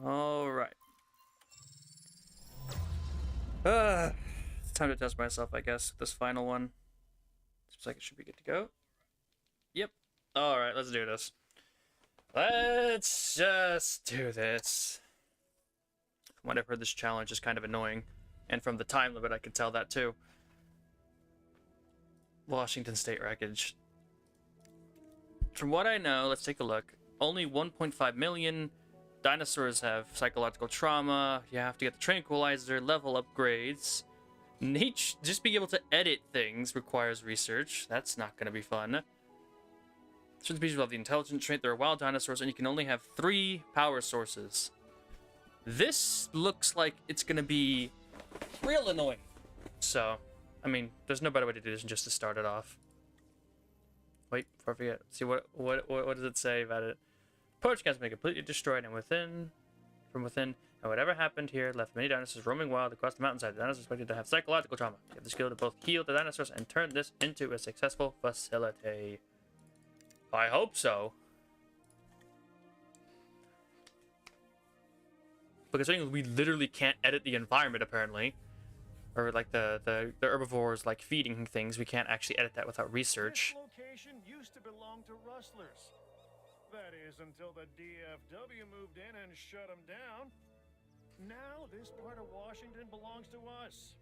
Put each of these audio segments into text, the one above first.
Alright. It's time to test myself, I guess, this final one. Seems like it should be good to go. Yep. Alright, let's do this. Let's just do this. From what I've heard, this challenge is kind of annoying. And from the time limit, I could tell that too. Washington State Wreckage. From what I know, let's take a look. Only 1.5 million dinosaurs have psychological trauma. You have to get the tranquilizer, level upgrades. Just being able to edit things requires research. That's not going to be fun. Certain species will have the intelligent trait. They're wild dinosaurs, and you can only have 3 power sources. This looks like it's going to be real annoying. So, I mean, there's no better way to do this than just to start it off. Wait, before I forget. See, what does it say about it? Poaching has been completely destroyed from within, and whatever happened here left many dinosaurs roaming wild across the mountainside. The dinosaurs are expected to have psychological trauma. You have the skill to both heal the dinosaurs and turn this into a successful facility. I hope so. Because we literally can't edit the environment, apparently. Or like the herbivores like feeding things, we can't actually edit that without research. This location used to belong to rustlers. That is until the DFW moved in and shut them down. Now this part of Washington belongs to us.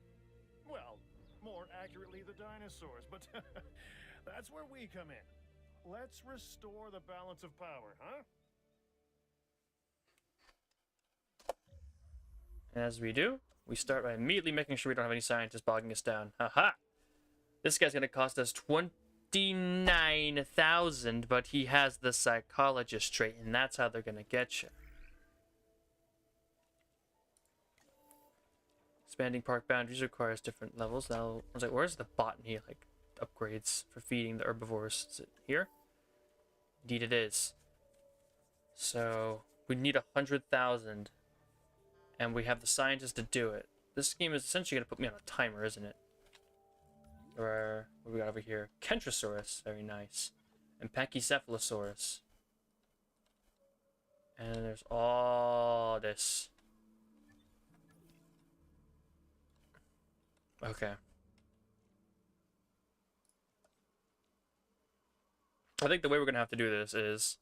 Well, more accurately the dinosaurs, but that's where we come in. Let's restore the balance of power, huh? As we do, we start by immediately making sure we don't have any scientists bogging us down. Haha! This guy's gonna cost us 29,000, but he has the psychologist trait, and that's how they're gonna get you. Expanding park boundaries requires different levels. Now, I was like, where's the botany, like, upgrades for feeding the herbivores? Is it here? Indeed it is. So, we need 100,000. And we have the scientists to do it. This game is essentially going to put me on a timer, isn't it? Or what we got over here? Carcharodontosaurus, very nice. And Pachycephalosaurus. And there's all this. Okay. I think the way we're going to have to do this is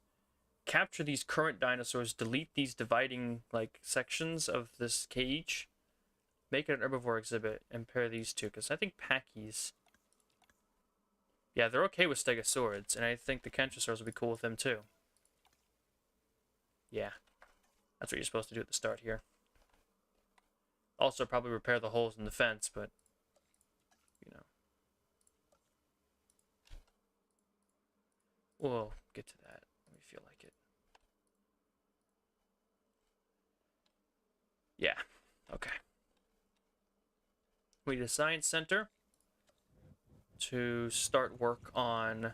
capture these current dinosaurs, delete these dividing like sections of this cage, make it an herbivore exhibit, and pair these two, because I think Pachy's, yeah, they're okay with stegosaurids, and I think the Carcharodontosaurus will be cool with them too. Yeah, that's what you're supposed to do at the start here. Also probably repair the holes in the fence, but you know, we'll get to that when we feel like it. Yeah, okay. We need a science center to start work on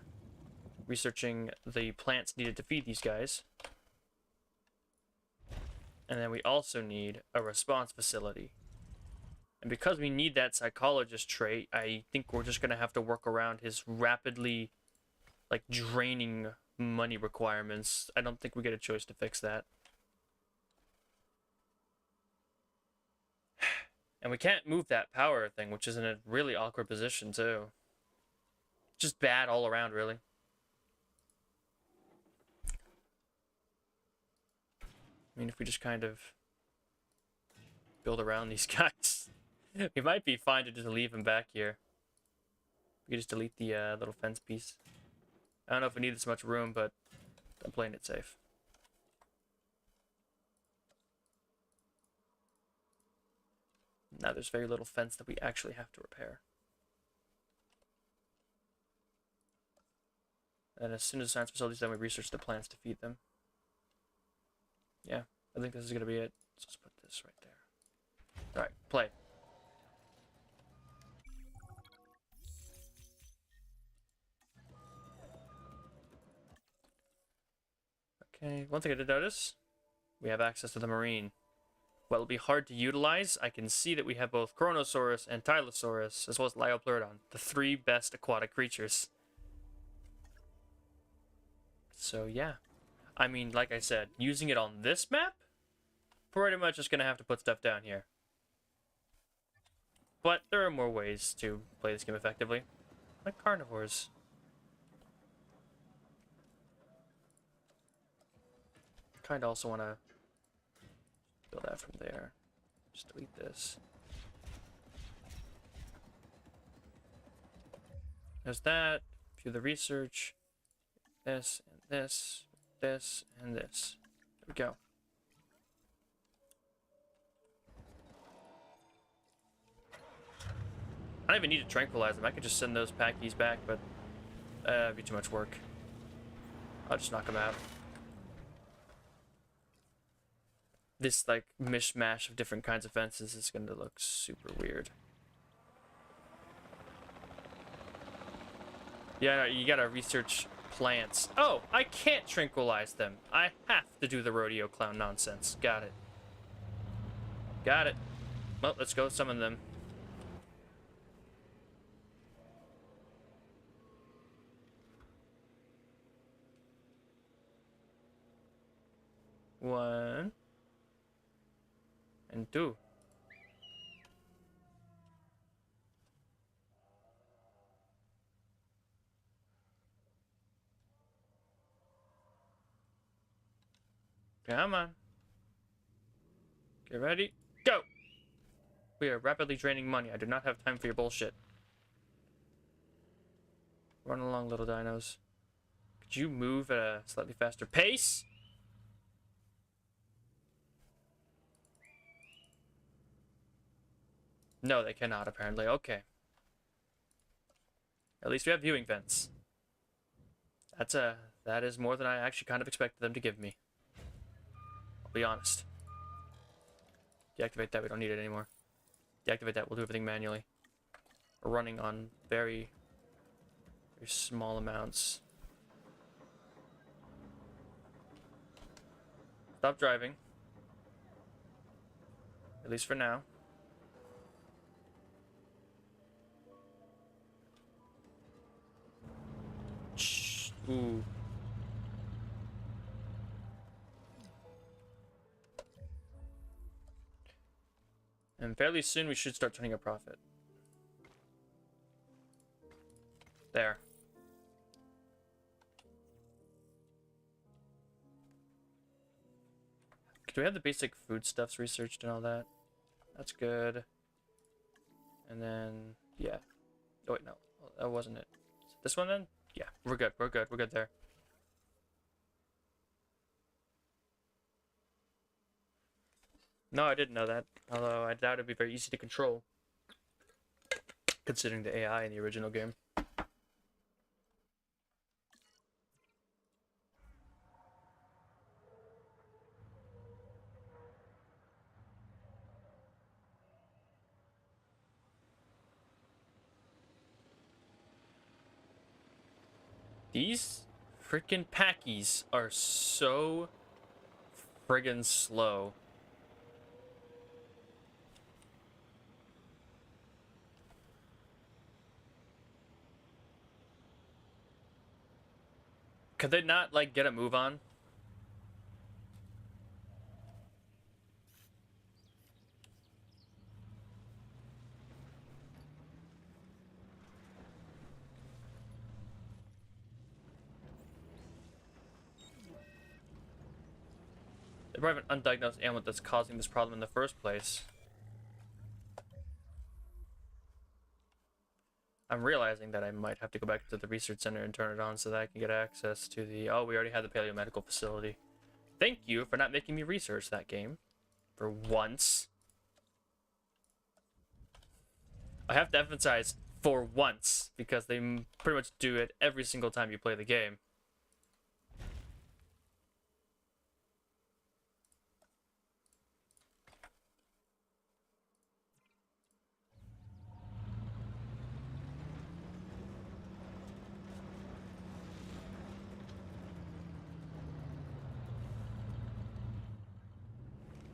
researching the plants needed to feed these guys. And then we also need a response facility. And because we need that psychologist trait, I think we're just going to have to work around his rapidly, like, draining money requirements. I don't think we get a choice to fix that. And we can't move that power thing, which is in a really awkward position, too. Just bad all around, really. I mean, if we just kind of build around these guys, we might be fine to just leave them back here. We can just delete the little fence piece. I don't know if we need this much room, but I'm playing it safe. Now there's very little fence that we actually have to repair. And as soon as the science facility's done, we research the plants to feed them. Yeah, I think this is going to be it. So let's put this right there. Alright, play. Okay, one thing I did notice, we have access to the marine. While it'll be hard to utilize, I can see that we have both Carcharodontosaurus and Tylosaurus, as well as Liopleurodon, the 3 best aquatic creatures. So yeah, I mean, like I said, using it on this map pretty much just gonna have to put stuff down here. But there are more ways to play this game effectively, like carnivores. Kind of also want to build that from there. Just delete this. There's that. View the research. This and this, this and this. There we go. I don't even need to tranquilize them. I could just send those packies back, but it'd be too much work. I'll just knock them out. This like mishmash of different kinds of fences is going to look super weird. Yeah, no, you gotta research plants. Oh, I can't tranquilize them. I have to do the rodeo clown nonsense. Got it. Got it. Well, let's go summon them. One. And two. Come on. Get ready. Go! We are rapidly draining money. I do not have time for your bullshit. Run along, little dinos. Could you move at a slightly faster pace? No, they cannot, apparently. Okay. At least we have viewing vents. That is more than I actually kind of expected them to give me. I'll be honest. Deactivate that, we don't need it anymore. Deactivate that, we'll do everything manually. We're running on very small amounts. Stop driving. At least for now. Shh. Ooh. And fairly soon we should start turning a profit. There. Do we have the basic foodstuffs researched and all that? That's good. And then, yeah. Oh wait, no. That wasn't it. This one then? Yeah, we're good. We're good. We're good there. No, I didn't know that. Although I doubt it'd be very easy to control, considering the AI in the original game. These freaking packies are so friggin' slow. Could they not, like, get a move on? They probably have an undiagnosed ailment that's causing this problem in the first place. I'm realizing that I might have to go back to the research center and turn it on so that I can get access to the... Oh, we already had the paleomedical facility. Thank you for not making me research that game. For once. I have to emphasize for once, because they pretty much do it every single time you play the game.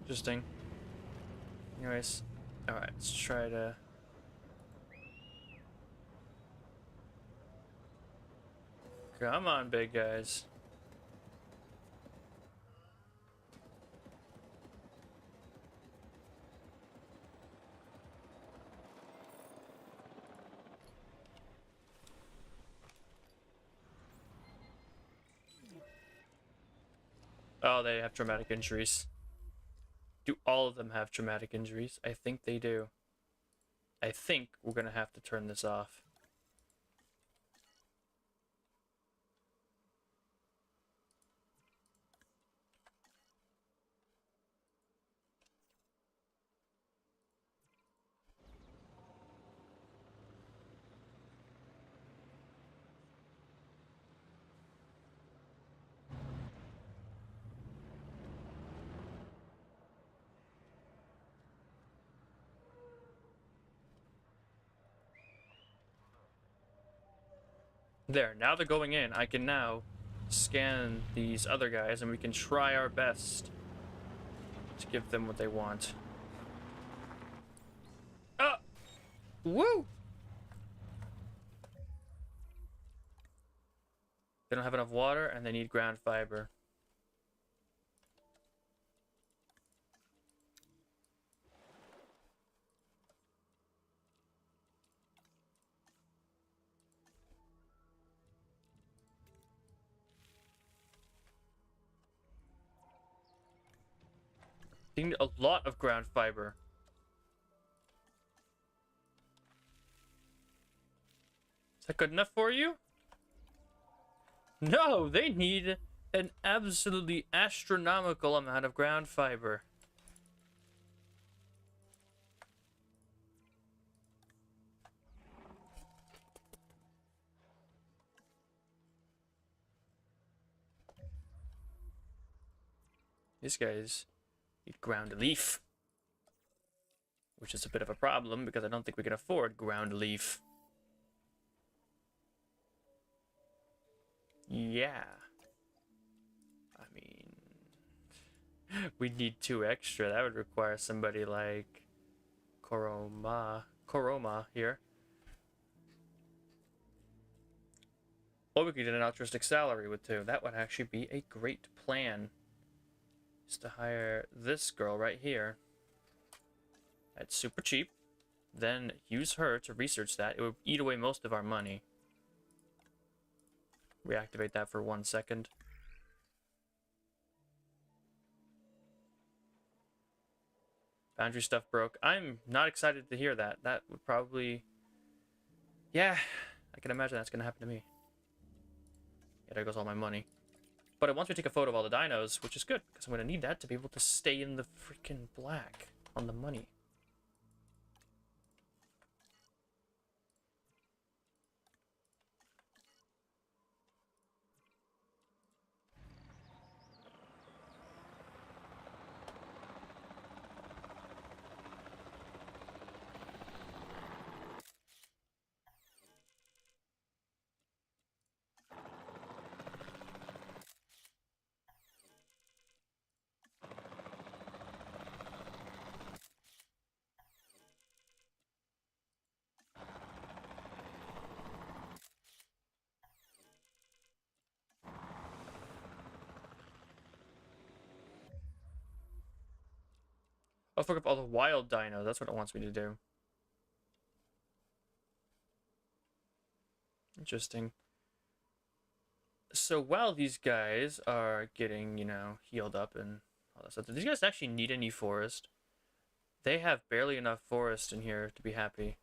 Interesting. Anyways, alright, let's try to... Come on, big guys. Oh, they have traumatic injuries. Do all of them have traumatic injuries? I think they do. I think we're gonna have to turn this off. There, now they're going in. I can now scan these other guys and we can try our best to give them what they want. Ah! Woo! They don't have enough water and they need ground fiber. They need a lot of ground fiber. Is that good enough for you? No, they need an absolutely astronomical amount of ground fiber. These guys need ground leaf, which is a bit of a problem because I don't think we can afford ground leaf. Yeah. I mean, we need 2 extra. That would require somebody like Koroma here. Or we could get an altruistic salary with 2. That would actually be a great plan. Is to hire this girl right here. That's super cheap. Then use her to research that. It would eat away most of our money. Reactivate that for 1 second. Boundary stuff broke. I'm not excited to hear that. That would probably... Yeah, I can imagine that's going to happen to me. Yeah, there goes all my money. But it wants me to take a photo of all the dinos, which is good, because I'm going to need that to be able to stay in the freaking black on the money. I'll fuck up all the wild dinos. That's what it wants me to do. Interesting. So while these guys are getting, you know, healed up and all that stuff, do these guys actually need any forest? They have barely enough forest in here to be happy.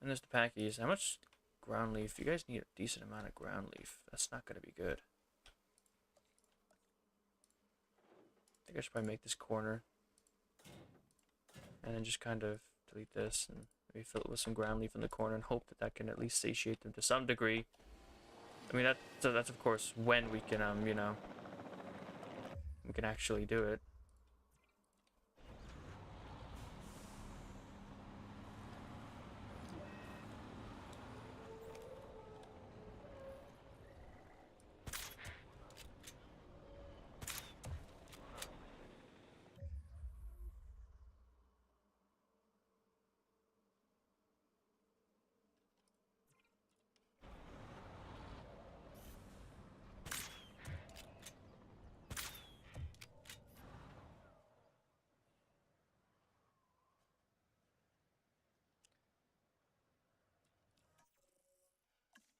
And there's the packies. How much ground leaf? You guys need a decent amount of ground leaf. That's not going to be good. I think I should probably make this corner. And then just kind of delete this and maybe fill it with some ground leaf in the corner and hope that that can at least satiate them to some degree. I mean, that's of course when we can, you know, we can actually do it.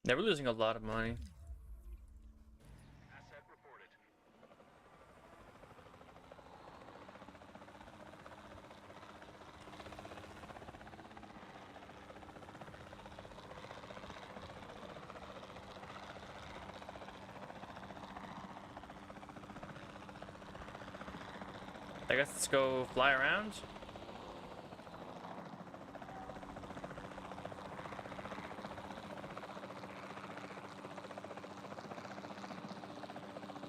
Now we're losing a lot of money. Asset reported. I guess let's go fly around.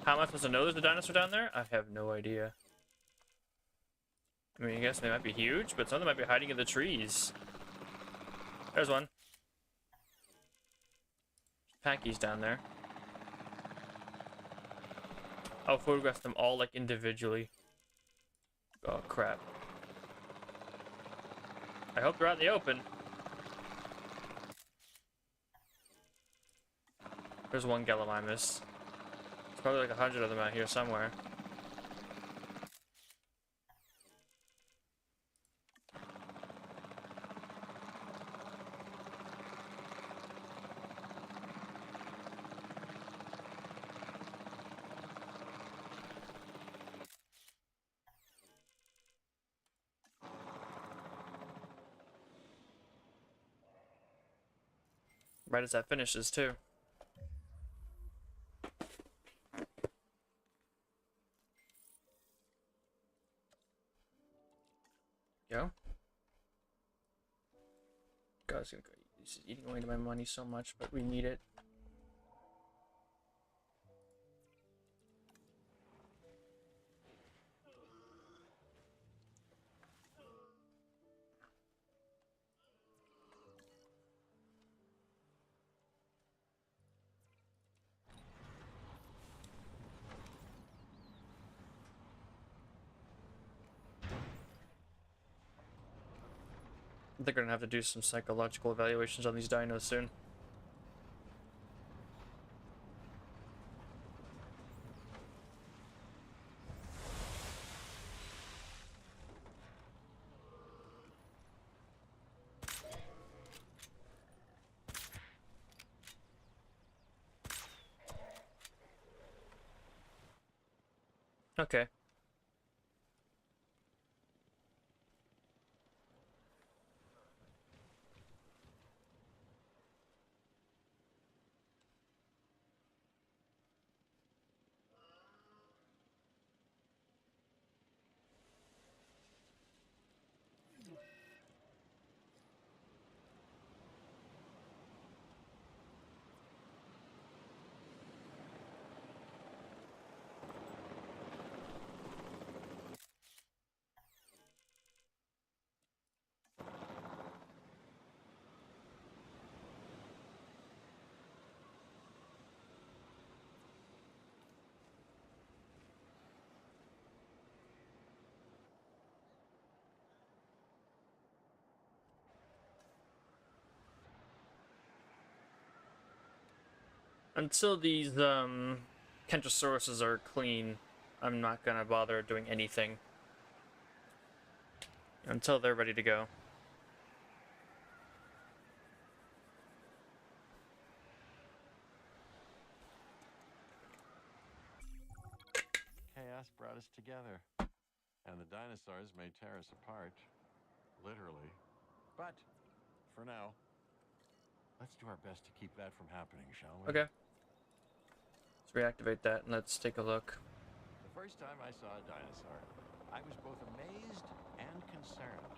How am I supposed to know there's a dinosaur down there? I have no idea. I mean, I guess they might be huge, but some of them might be hiding in the trees. There's one. Packies down there. I'll photograph them all, like, individually. Oh, crap. I hope they're out in the open. There's one Gallimimus. There's probably like 100 of them out here somewhere. Right as that finishes, too. Go. God, this is eating away into my money so much, but we need it. I think we're gonna have to do some psychological evaluations on these dinos soon. Okay. Until these Carcharodontosaurus are clean, I'm not gonna bother doing anything until they're ready to go. Chaos brought us together, and the dinosaurs may tear us apart, literally. But for now, let's do our best to keep that from happening, shall we? Okay. Let's reactivate that and let's take a look. The first time I saw a dinosaur, I was both amazed and concerned.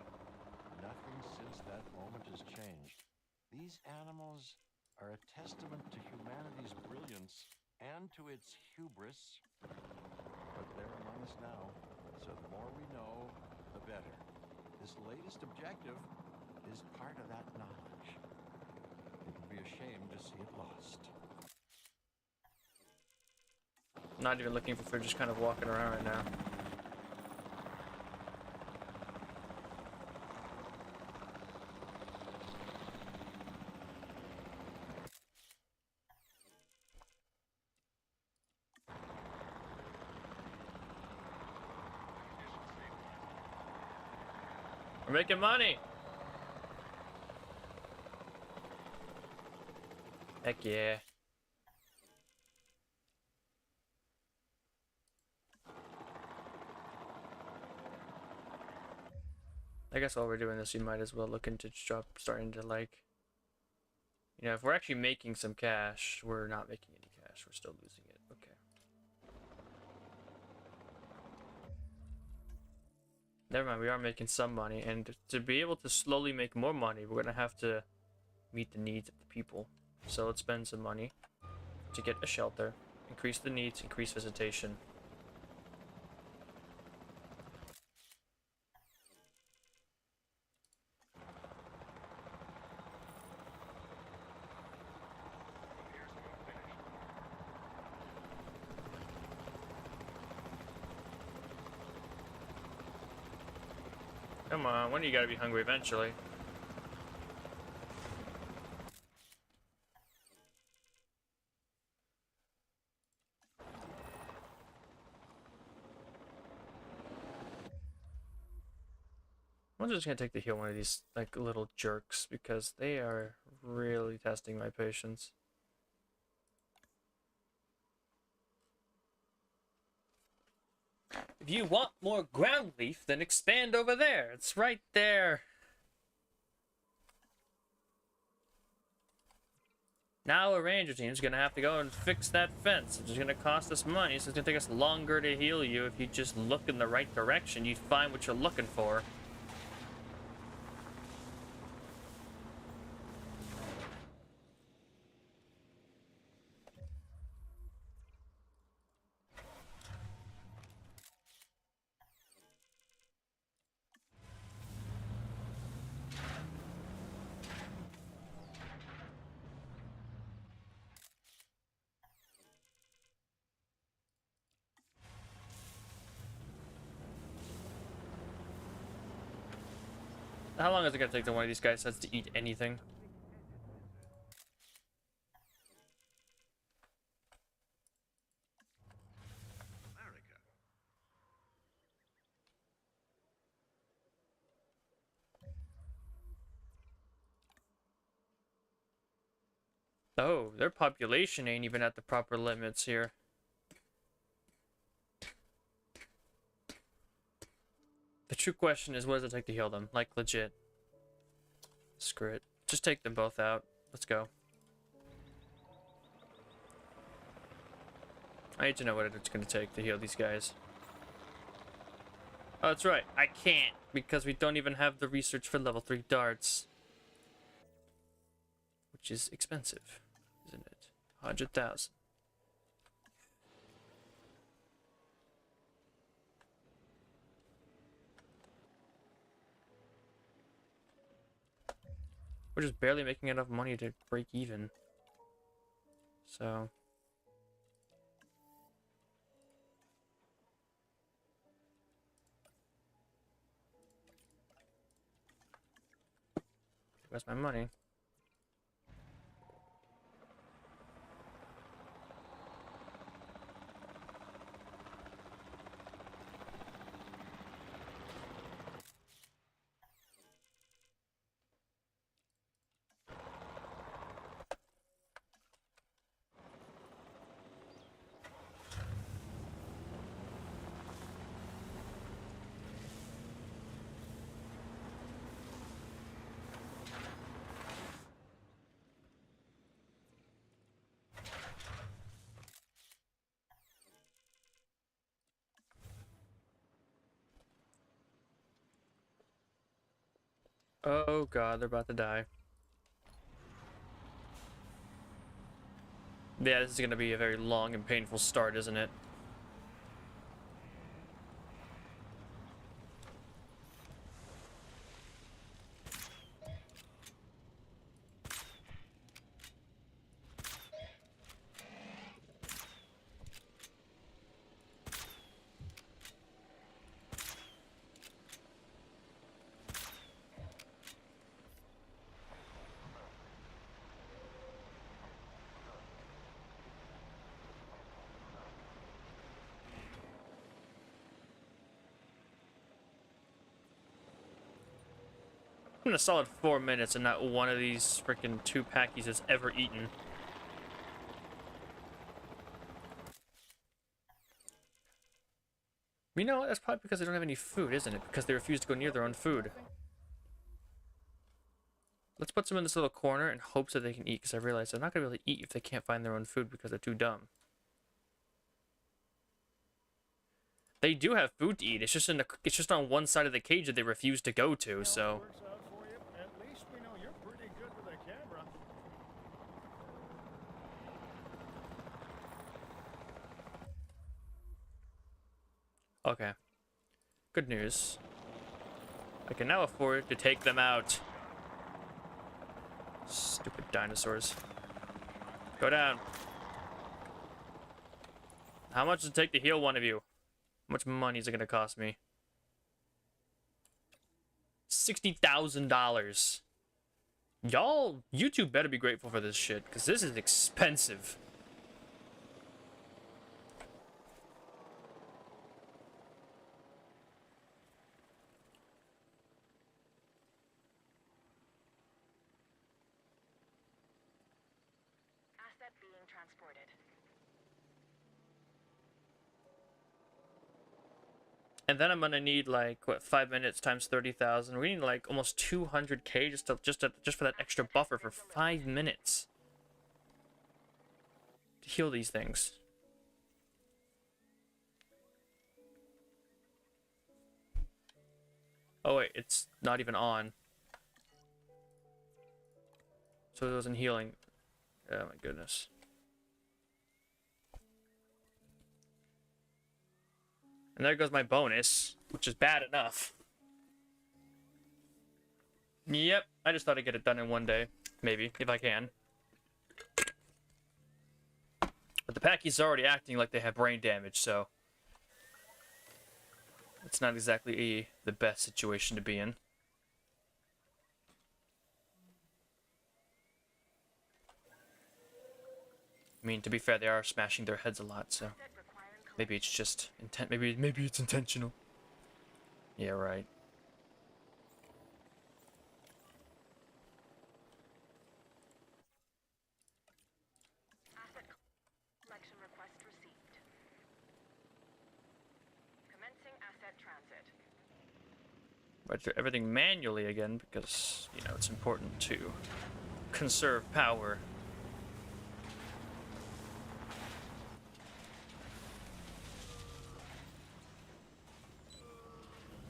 Nothing since that moment has changed. These animals are a testament to humanity's brilliance and to its hubris. But they're among us now, so the more we know, the better. This latest objective is part of that knowledge. It would be a shame to see it lost. Not even looking for food, just kind of walking around right now. We're making money! Heck yeah. I guess while we're doing this, you might as well look into starting to, like, you know, if we're actually making some cash, we're not making any cash. We're still losing it. Okay. never mind. We are making some money, and to be able to slowly make more money, we're gonna have to meet the needs of the people. So let's spend some money to get a shelter, increase the needs, increase visitation. Come on, when do you gotta be hungry eventually? I'm just gonna take the heal one of these like little jerks because they are really testing my patience. If you want more ground leaf, then expand over there. It's right there. Now a ranger team's gonna have to go and fix that fence. It's gonna cost us money, so it's gonna take us longer to heal you. If you just look in the right direction, you find what you're looking for. How long is it gonna take to one of these guys to eat anything? Oh, their population ain't even at the proper limits here. The true question is, what does it take to heal them? Like, legit. Screw it. Just take them both out. Let's go. I need to know what it's going to take to heal these guys. Oh, that's right. I can't, because we don't even have the research for level 3 darts. Which is expensive, isn't it? 100,000. We're just barely making enough money to break even. So... where's my money? Oh god, they're about to die. Yeah, this is gonna be a very long and painful start, isn't it? I'm in a solid 4 minutes and not one of these freaking 2 packies has ever eaten. You know what? That's probably because they don't have any food, isn't it? Because they refuse to go near their own food. Let's put some in this little corner in hopes that they can eat, because I realize they're not going to be able to eat if they can't find their own food because they're too dumb. They do have food to eat. It's just it's just on one side of the cage that they refuse to go to. So. Works out for you. At least we know you're pretty good with a camera. Okay. Good news. I can now afford to take them out. Stupid dinosaurs. Go down. How much does it take to heal one of you? How much money is it going to cost me? $60,000. Y'all, YouTube better be grateful for this shit, because this is expensive. Asset being transported. And then I'm gonna need like what 5 minutes times 30,000. We need like almost 200k just for that extra buffer for 5 minutes to heal these things. Oh wait, it's not even on. So it wasn't healing. Oh my goodness. And there goes my bonus, which is bad enough. Yep, I just thought I'd get it done in one day. Maybe, if I can. But the Packies are already acting like they have brain damage, so... it's not exactly the best situation to be in. I mean, to be fair, they are smashing their heads a lot, so... maybe it's just maybe it's intentional. Yeah, right. Asset collection request received. Commencing asset transit. Register everything manually again because, you know, it's important to conserve power.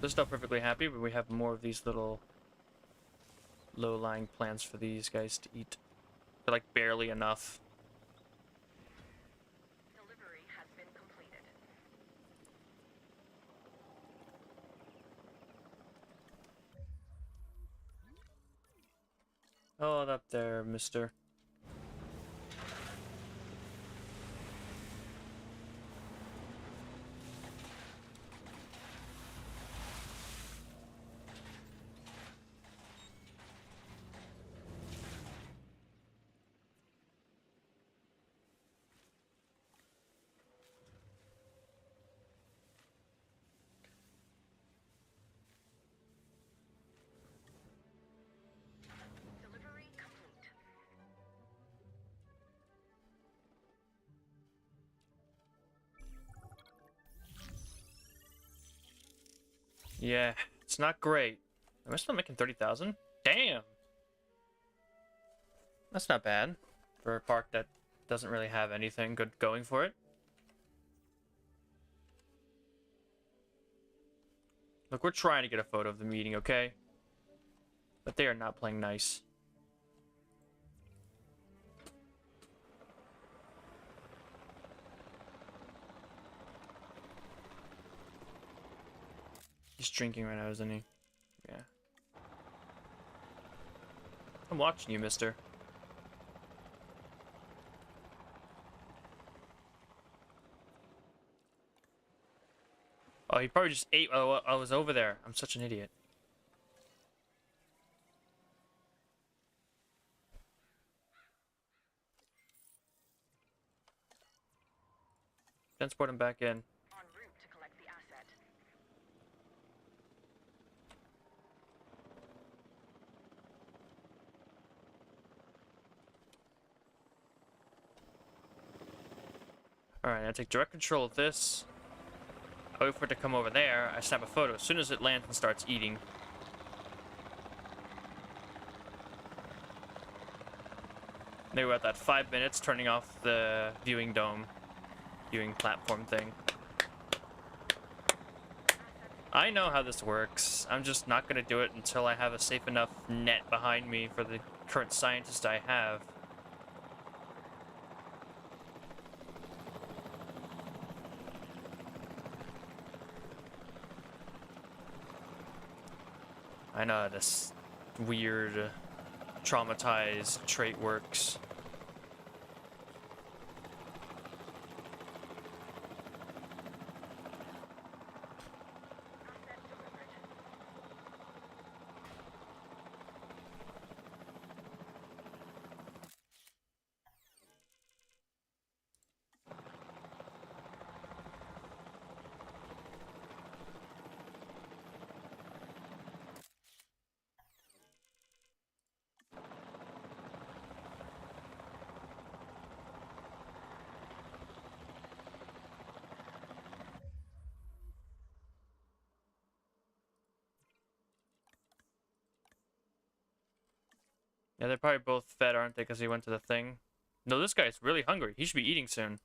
They're still perfectly happy, but we have more of these little low-lying plants for these guys to eat. They're like barely enough. Delivery has been completed. Hold up there, mister. Delivery complete. Yeah, it's not great. Am I still making 30,000? Damn! That's not bad for a park that doesn't really have anything good going for it. Look, we're trying to get a photo of the meeting, okay? But they are not playing nice. He's drinking right now, isn't he? Yeah. I'm watching you, mister. Oh, he probably just ate while I was over there. I'm such an idiot. Transport him back in. En route to collect the asset. Alright, I take direct control of this. I wait for it to come over there. I snap a photo as soon as it lands and starts eating. They were at that 5 minutes turning off the viewing dome, viewing platform thing. I know how this works. I'm just not gonna do it until I have a safe enough net behind me for the current scientist I have. I know how this weird, traumatized trait works. Asset delivered. Yeah, they're probably both fed, aren't they? Because he went to the thing. No, this guy's really hungry. He should be eating soon.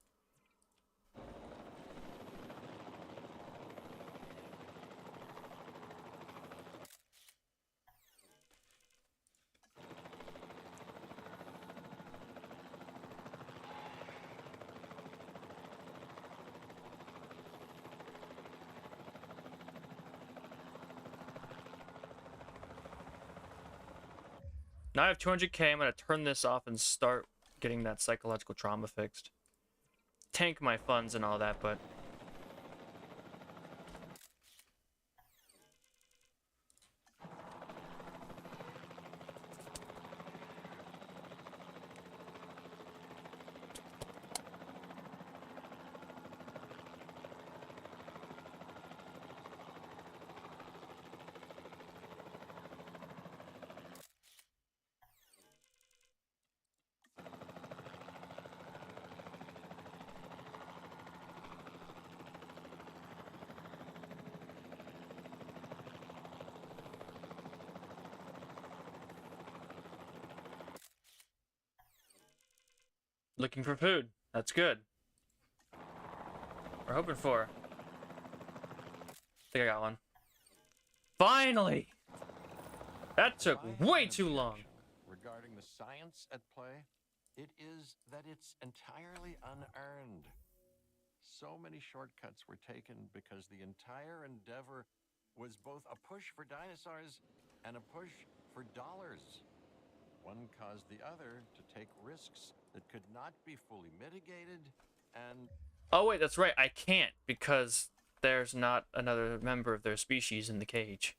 Now I have 200k. I'm gonna turn this off and start getting that psychological trauma fixed. Tank my funds and all that, but looking for food. That's good. We're hoping for. I think I got one. Finally! That took My way too long. objection regarding the science at play, it is that it's entirely unearned. So many shortcuts were taken because the entire endeavor was both a push for dinosaurs and a push for dollars. One caused the other to take risks that could not be fully mitigated, and Oh wait, that's right. I can't because there's not another member of their species in the cage.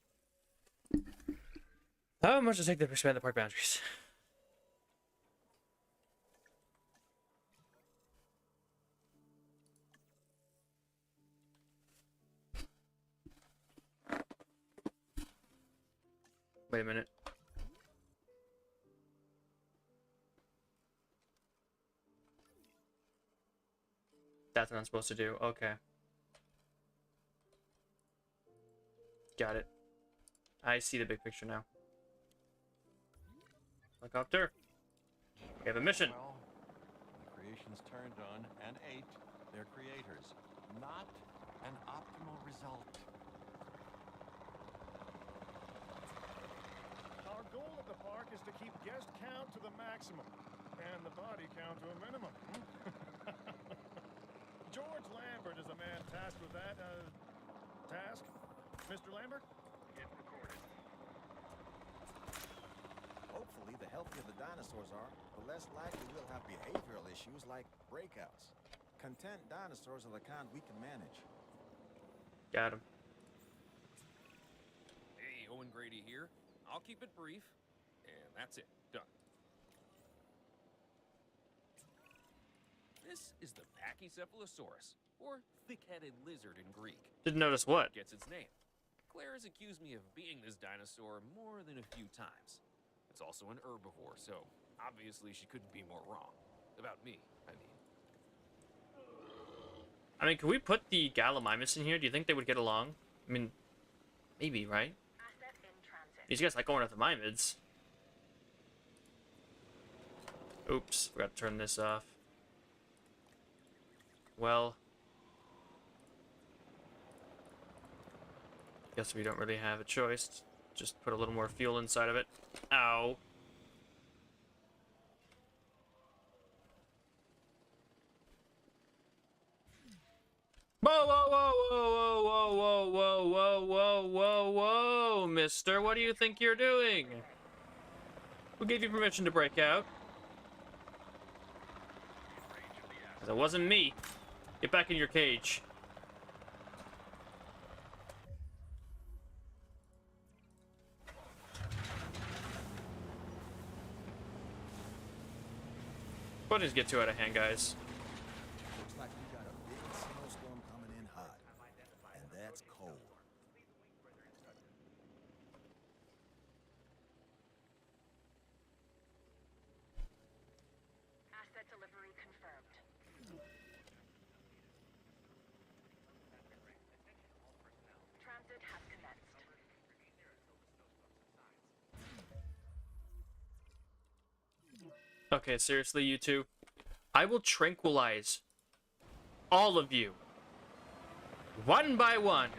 How much does it take to expand the park boundaries? Wait a minute. That's what I'm supposed to do. Okay. Got it. I see the big picture now. Helicopter. We have a mission. well, the creations turned on and ate their creators. Not an optimal result. Our goal at the park is to keep guest count to the maximum and the body count to a minimum. George Lambert is the man tasked with that task. Mr. Lambert? Get recorded. Hopefully, the healthier the dinosaurs are, the less likely we'll have behavioral issues like breakouts. Content dinosaurs are the kind we can manage. Got him. Hey, Owen Grady here. I'll keep it brief, and that's it. Done. This is the Pachycephalosaurus, or thick-headed lizard in Greek. Didn't notice what. Gets its name. Claire has accused me of being this dinosaur more than a few times. It's also an herbivore, so obviously she couldn't be more wrong. About me, I mean. I mean, can we put the Gallimimus in here? Do you think they would get along? I mean, maybe, right? Asset in transit. These guys like going after mimids. Oops, forgot to turn this off. Well. Guess we don't really have a choice. Just put a little more fuel inside of it. Ow. Whoa, whoa, whoa, whoa, whoa, whoa, whoa, whoa, whoa, whoa, whoa, mister. What do you think you're doing? Who gave you permission to break out? 'Cause it wasn't me. Get back in your cage. What does get too out of hand, guys? Looks like we got a big snowstorm coming in hot. And that's cold. Asset delivery confirmed. Transit has commenced. Okay, seriously, you two. I will tranquilize all of you. One by one.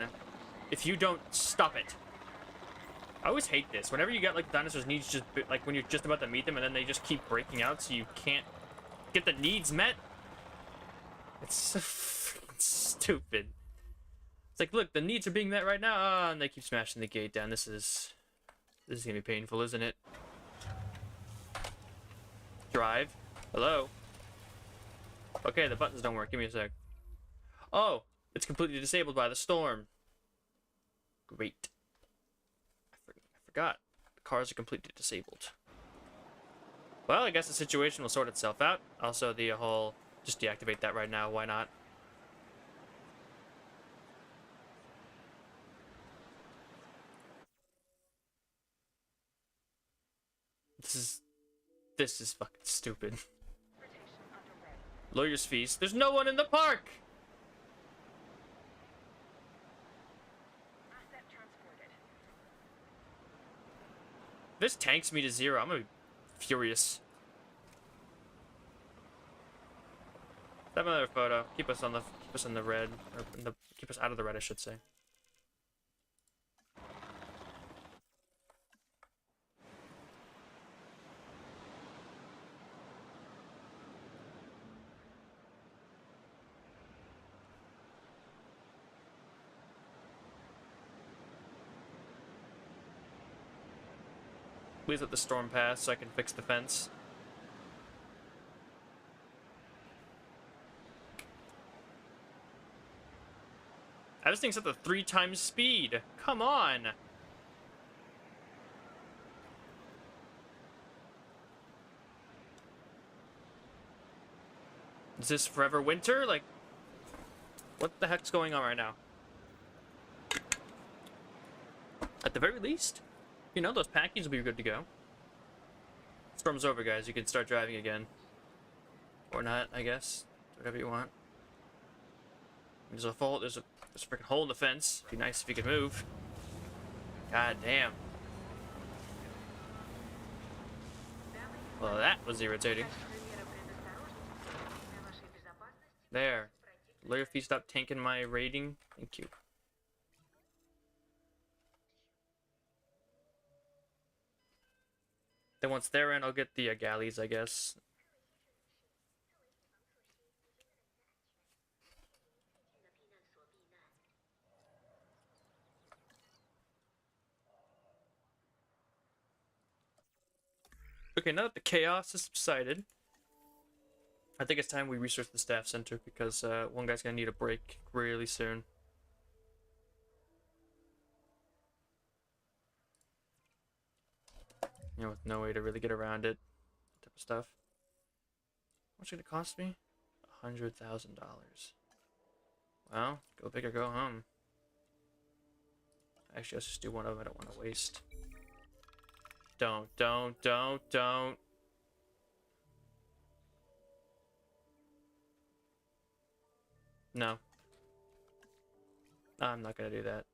If you don't stop it. I always hate this. Whenever you get like dinosaurs' needs just like when you're just about to meet them and then they just keep breaking out so you can't get the needs met. It's so freaking stupid. It's like, look, the needs are being met right now, and they keep smashing the gate down. This is gonna be painful, isn't it? Drive. Hello. Okay, the buttons don't work. Give me a sec. Oh, it's completely disabled by the storm. Great. I forgot. The cars are completely disabled. Well, I guess the situation will sort itself out. Also, the whole... Just deactivate that right now. Why not? This is fucking stupid. Rotation underway. Lawyer's fees. There's no one in the park! Asset transported. If this tanks me to 0, I'm gonna be furious. Have another photo. Keep us in the red, or keep us out of the red, I should say. Please let the storm pass so I can fix the fence. This thing's at the 3 times speed. Come on. Is this forever winter? Like, what the heck's going on right now? At the very least, you know, those packages will be good to go. Storm's over, guys. You can start driving again. Or not, I guess. Whatever you want. There's a freaking hole in the fence. Be nice if you could move. God damn. Well, that was irritating. There. Lawyer fee, stop tanking my rating. Thank you. Then once they're in, I'll get the galleys, I guess. Okay, now that the chaos has subsided, I think it's time we research the staff center because one guy's gonna need a break really soon. You know, with no way to really get around it, type of stuff. How much did it cost me? $100,000. Well, go big or go home. Actually, let's just do one of them. I don't want to waste. Don't. No. I'm not gonna do that.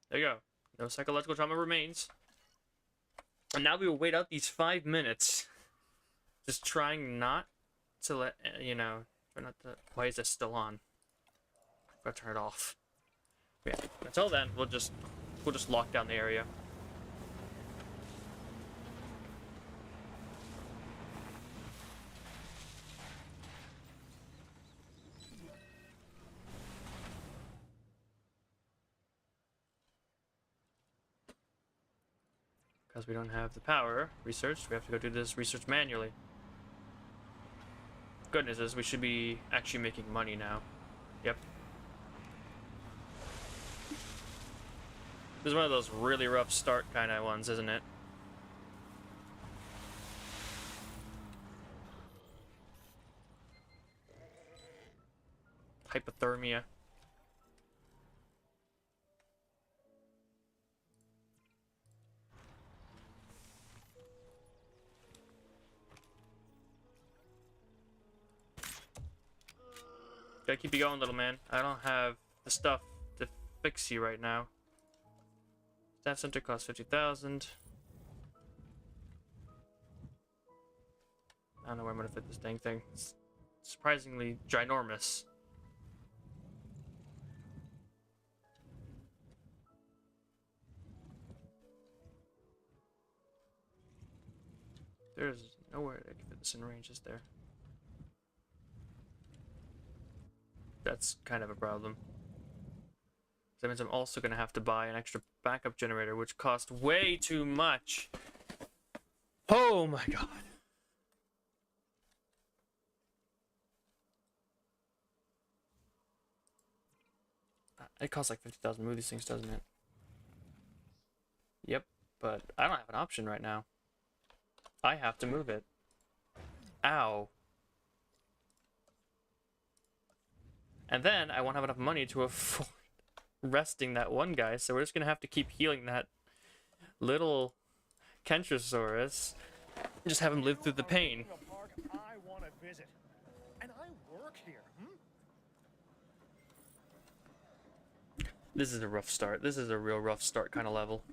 There you go. No psychological trauma remains. And now we will wait out these 5 minutes. Just trying not to let, you know, try not to, why is this still on? Gotta turn it off. Yeah, until then, we'll just lock down the area. Because we don't have the power research, we have to go do this research manually. Good news is we should be actually making money now. Yep. This is one of those really rough start kind of ones, isn't it? Hypothermia. Gotta keep you going, little man. I don't have the stuff to fix you right now. Staff center costs 50,000. I don't know where I'm gonna fit this dang thing. It's surprisingly ginormous. There's nowhere I can fit this in range, is there? That's kind of a problem. That means I'm also going to have to buy an extra backup generator, which costs way too much. Oh my god. It costs like 50,000 to move these things, doesn't it? Yep, but I don't have an option right now. I have to move it. Ow. And then I won't have enough money to afford resting that one guy, so we're just gonna have to keep healing that little Carcharodontosaurus. Just have him live through the pain. A park I want to visit. And I work here, This is a rough start. This is a real rough start kind of level.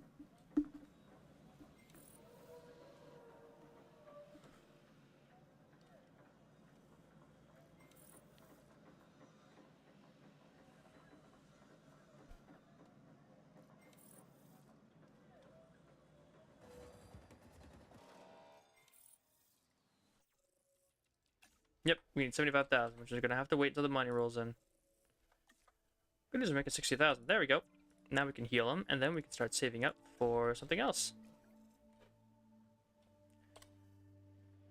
Yep, we need 75,000, which is gonna have to wait until the money rolls in. Good news, we're making 60,000. There we go. Now we can heal him, and then we can start saving up for something else.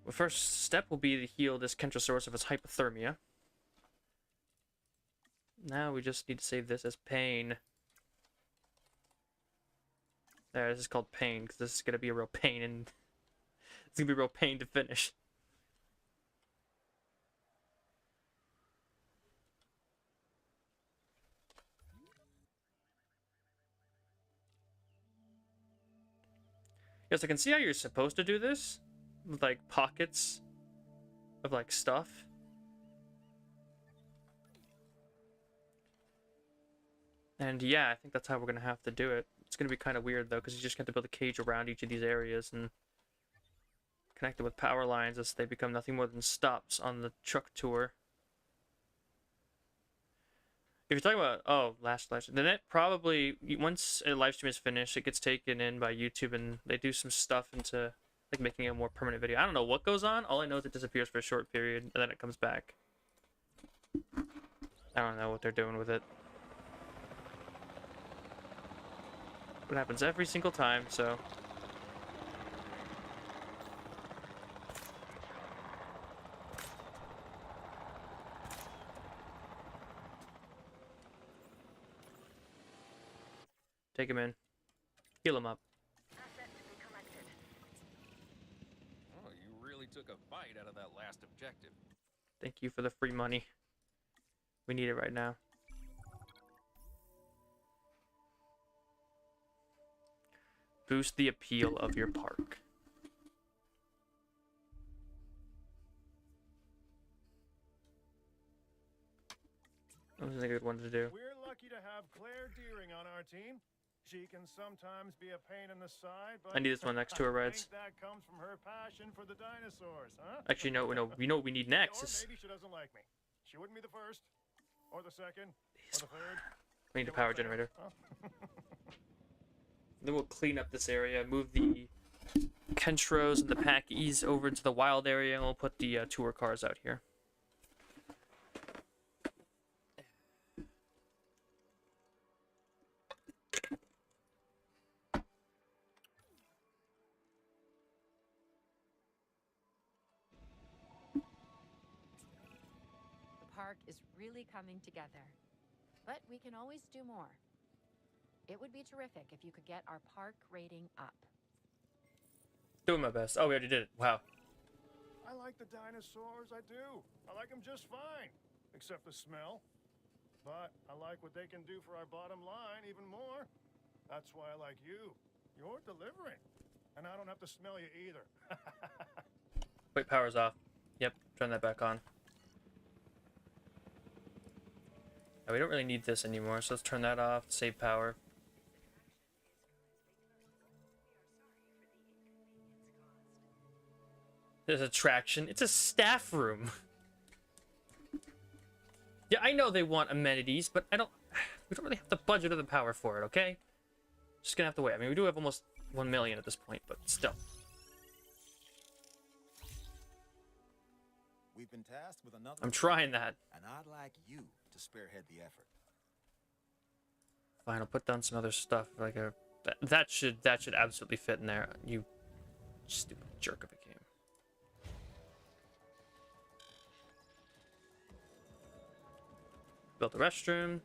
The first step will be to heal this Carcharodontosaurus of its hypothermia. Now we just need to save this as pain. There, this is called pain, because this is gonna be a real pain, and it's gonna be a real pain to finish. Yes, I can see how you're supposed to do this, with like pockets of like stuff. And yeah, I think that's how we're gonna have to do it. It's gonna be kind of weird though, because you just have to build a cage around each of these areas and connect it with power lines as they become nothing more than stops on the truck tour. If you're talking about, then it probably, once a live stream is finished, it gets taken in by YouTube and they do some stuff into like making a more permanent video. I don't know what goes on. All I know is it disappears for a short period and then it comes back. I don't know what they're doing with it. It happens every single time, so. Take him in. Heal him up. Asset to be collected. Oh, you really took a bite out of that last objective. Thank you for the free money. We need it right now. Boost the appeal of your park. That was a good one to do. We're lucky to have Claire Deering on our team. She can sometimes be a pain in the side, but I need this one next to her I rides. think that comes from her passion for the dinosaurs, huh? Actually, no, no, we know what we need next. Or Is maybe she doesn't like me. She wouldn't be the first, or the second, or the third. we need a Or power the fifth, generator. huh? Then we'll clean up this area, move the Kentros and the Packies over into the wild area, and we'll put the tour cars out here. The park is really coming together. But we can always do more. It would be terrific if you could get our park rating up. Doing my best. Oh, we already did it. Wow. I like the dinosaurs, I do. I like them just fine, except the smell. But I like what they can do for our bottom line even more. That's why I like you. You're delivering. And I don't have to smell you either. Wait, power's off. Yep, turn that back on. Now, we don't really need this anymore, so let's turn that off, save power. There's attraction. It's a staff room. Yeah, I know they want amenities, but we don't really have the budget or the power for it, okay? Just gonna have to wait. I mean, we do have almost 1 million at this point, but still. We've been tasked with another. I'm trying that. And I'd like you to spearhead the effort. Fine, I'll put down some other stuff, like a... That should absolutely fit in there. You stupid jerk of a game. Built a restroom.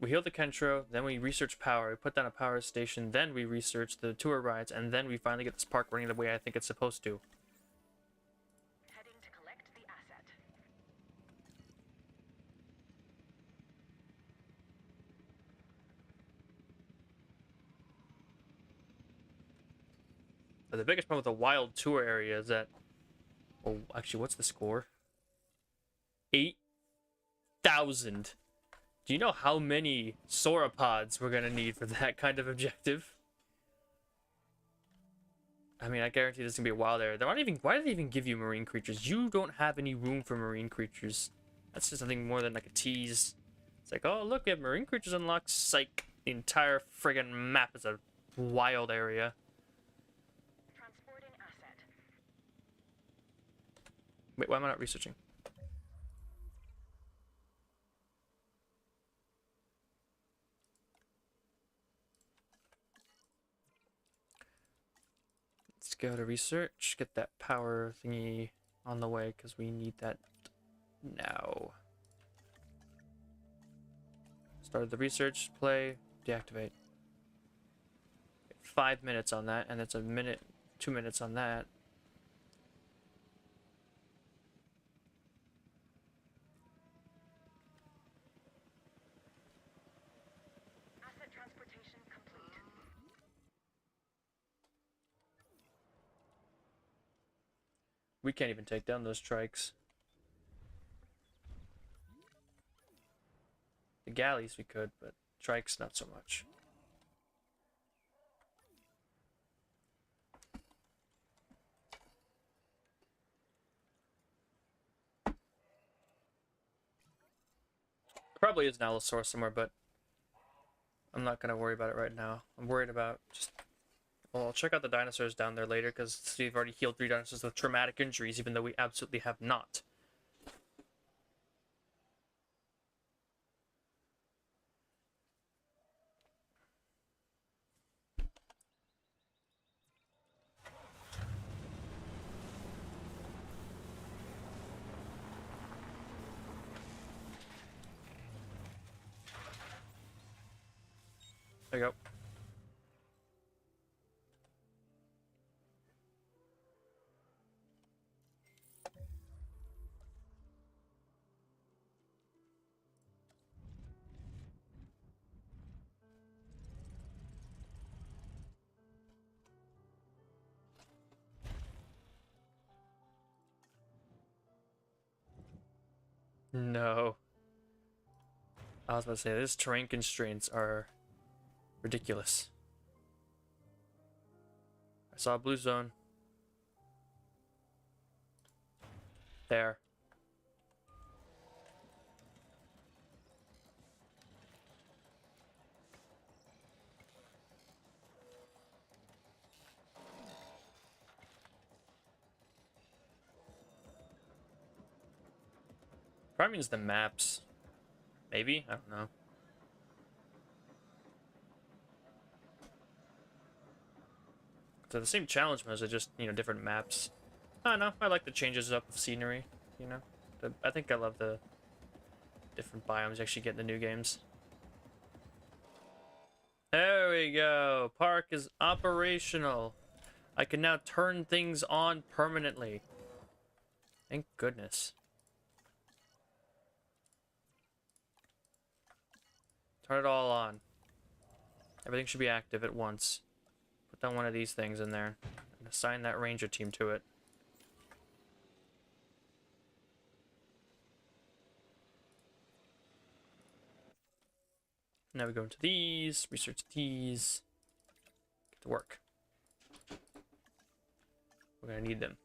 We healed the Kentro, then we research power, we put down a power station, then we research the tour rides, and then we finally get this park running the way I think it's supposed to. Heading to collect the asset. But the biggest problem with the wild tour area is that... Oh, actually, what's the score? 8,000. Do you know how many sauropods we're gonna need for that kind of objective? I mean, I guarantee this is gonna be a wild area. They're not even... Why do they even give you marine creatures? You don't have any room for marine creatures. That's just something more than like a tease. It's like, oh, look, we have marine creatures unlocked. Psych. The entire friggin' map is a wild area. Transporting asset. Wait, why am I not researching? Let's go to research, get that power thingy on the way, because we need that now. Started the research, play, deactivate. 5 minutes on that, and it's a minute, 2 minutes on that. Asset transportation complete. We can't even take down those trikes. The galleys we could, but trikes not so much. Probably is an Allosaurus somewhere, but I'm not gonna worry about it right now. I'm worried about just... Well, I'll check out the dinosaurs down there later, because we've already healed 3 dinosaurs with traumatic injuries, even though we absolutely have not. There you go. No. I was about to say, these terrain constraints are ridiculous. I saw a blue zone. There. Probably means the maps. Maybe? I don't know. They're the same challenge modes, they're just, different maps. I don't know. I like the changes up of scenery, I think I love the different biomes you actually get in the new games. There we go. Park is operational. I can now turn things on permanently. Thank goodness. Turn it all on. Everything should be active at once. Put down one of these things in there and assign that ranger team to it. Now we go into these, research these, get to work. We're gonna need them.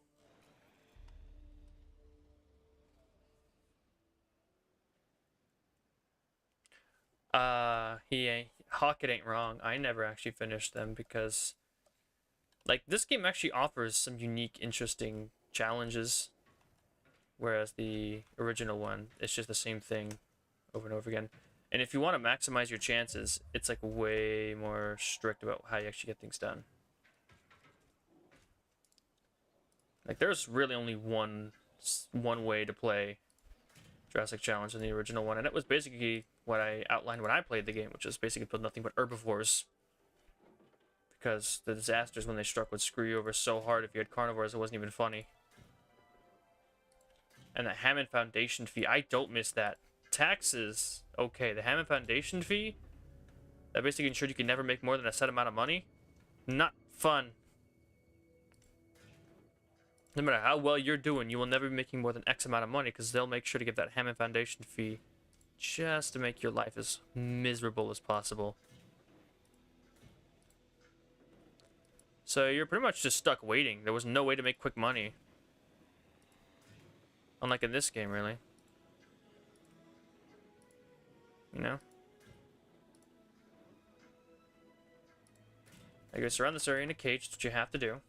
Hawkett ain't wrong. I never actually finished them because, like, this game actually offers some unique, interesting challenges, whereas the original one, it's just the same thing over and over again. And if you want to maximize your chances, it's like way more strict about how you actually get things done. Like, there's really only one way to play Jurassic Challenge in the original one, and it was basically what I outlined when I played the game, which is basically build nothing but herbivores. Because the disasters when they struck would screw you over so hard if you had carnivores, it wasn't even funny. And the Hammond Foundation fee, I don't miss that. Taxes, okay. The Hammond Foundation fee, that basically ensured you can never make more than a set amount of money. Not fun. No matter how well you're doing, you will never be making more than X amount of money because they'll make sure to give that Hammond Foundation fee just to make your life as miserable as possible. So you're pretty much just stuck waiting. There was no way to make quick money. Unlike in this game, really. You know? I guess surround this area in a cage, that's what you have to do.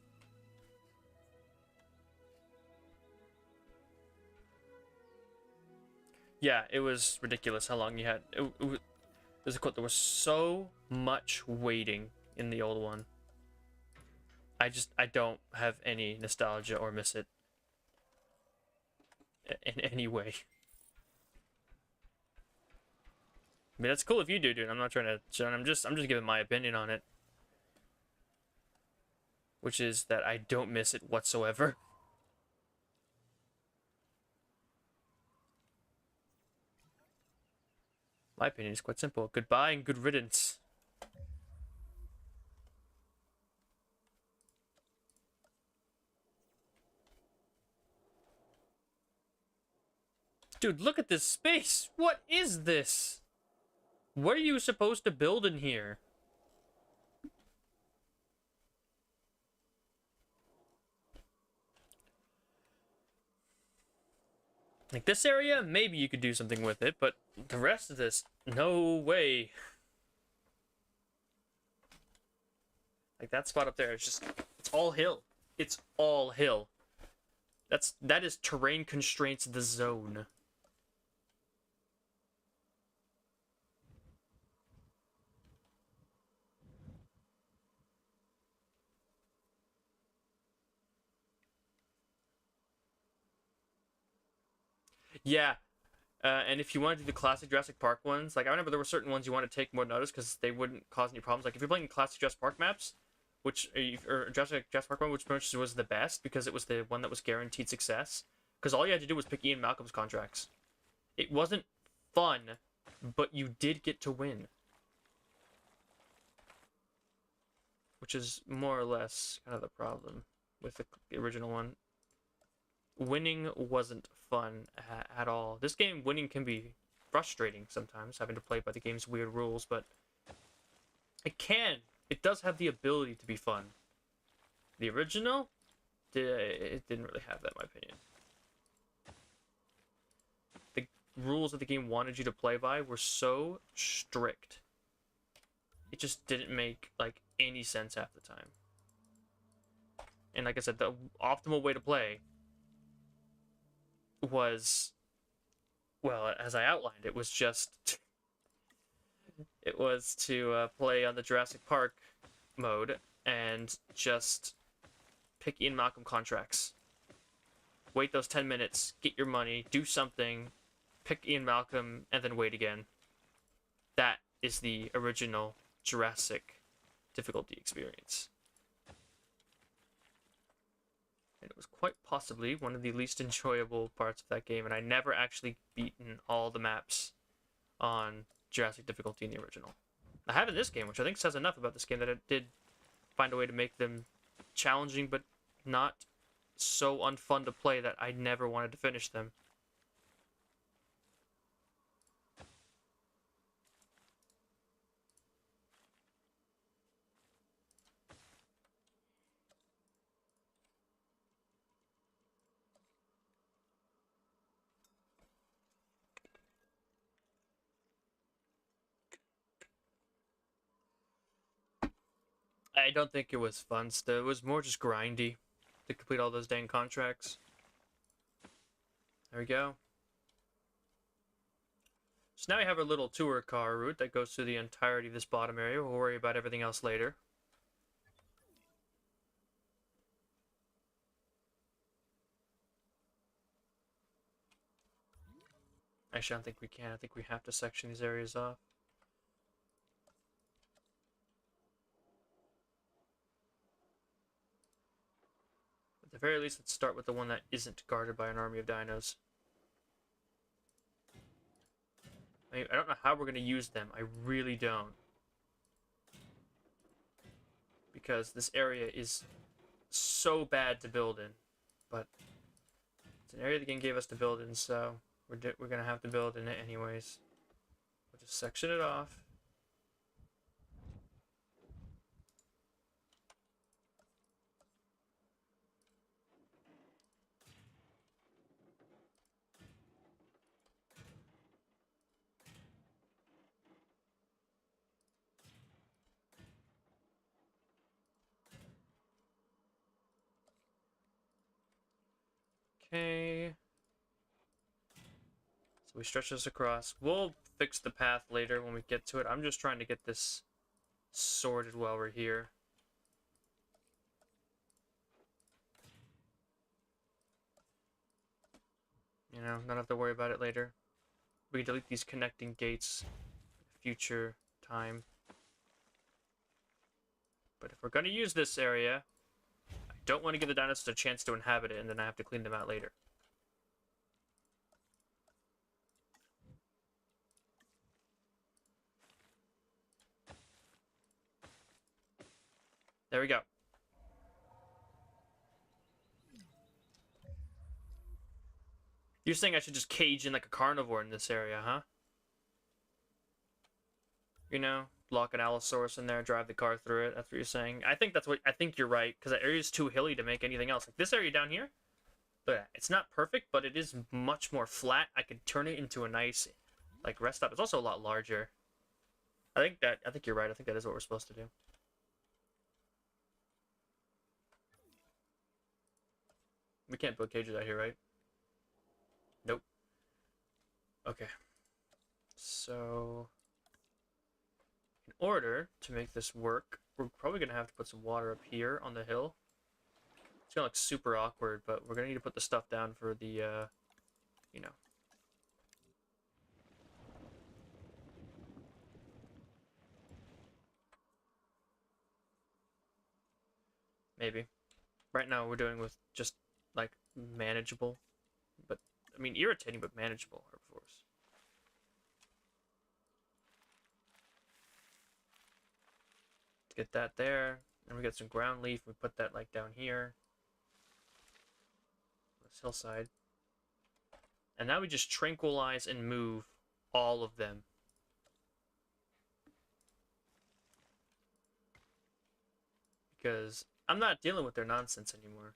Yeah, it was ridiculous how long you had. There's a quote, there was so much waiting in the old one. I don't have any nostalgia or miss it in any way. I mean, that's cool if you do, dude. I'm not trying to. I'm just giving my opinion on it, which is that I don't miss it whatsoever. My opinion is quite simple. Goodbye and good riddance. Dude, look at this space! What is this? What are you supposed to build in here? Like, this area, maybe you could do something with it, but the rest of this, no way. Like, that spot up there is just, it's all hill. It's all hill. That is terrain constraints the zone. Yeah, and if you want to do the classic Jurassic Park ones, like I remember there were certain ones you want to take more notice because they wouldn't cause any problems. Like if you're playing classic Jurassic Park maps, which or Jurassic Park one, which was the best because it was the one that was guaranteed success. Because all you had to do was pick Ian Malcolm's contracts. It wasn't fun, but you did get to win, which is more or less kind of the problem with the original one. winning wasn't fun at all. This game, winning can be frustrating sometimes, having to play by the game's weird rules, but it does have the ability to be fun. The original, it didn't really have that, in my opinion. The rules that the game wanted you to play by were so strict. It just didn't make, like, any sense half the time. And like I said, the optimal way to play was, well, as I outlined, it was just... it was to play on the Jurassic Park mode and just pick Ian Malcolm contracts. Wait those 10 minutes, get your money, do something, pick Ian Malcolm, and then wait again. That is the original Jurassic difficulty experience. And it was quite possibly one of the least enjoyable parts of that game, and I never actually beaten all the maps on Jurassic difficulty in the original. I have in this game, which I think says enough about this game, that it did find a way to make them challenging, but not so unfun to play that I never wanted to finish them. I don't think it was fun still. It was more just grindy to complete all those dang contracts. There we go. So now we have our little tour car route that goes through the entirety of this bottom area. We'll worry about everything else later. Actually, I don't think we can. I think we have to section these areas off. At the very least, let's start with the one that isn't guarded by an army of dinos. I don't know how we're going to use them. I really don't. Because this area is so bad to build in. But it's an area the game gave us to build in, so we're going to have to build in it anyways. We'll just section it off. Okay. So we stretch this across. We'll fix the path later when we get to it. I'm just trying to get this sorted while we're here. You know, not have to worry about it later. We can delete these connecting gates future time. But if we're going to use this area, I don't want to give the dinosaurs a chance to inhabit it and then I have to clean them out later. There we go. You're saying I should just cage in like a carnivore in this area, huh? You know, lock an Allosaurus in there, drive the car through it. That's what you're saying. I think you're right, because that area is too hilly to make anything else. Like this area down here, look at that. It's not perfect, but it is much more flat. I could turn it into a nice, like, rest stop. It's also a lot larger. I think you're right. I think that is what we're supposed to do. We can't build cages out here, right? Nope. Okay. So, in order to make this work, we're probably going to have to put some water up here on the hill. It's going to look super awkward, but we're going to need to put the stuff down for the, you know. Maybe. Right now we're doing with just, like, manageable, but, I mean, irritating but manageable herbivores. Get that there, and we get some ground leaf, we put that, like, down here. this hillside. And now we just tranquilize and move all of them. Because I'm not dealing with their nonsense anymore.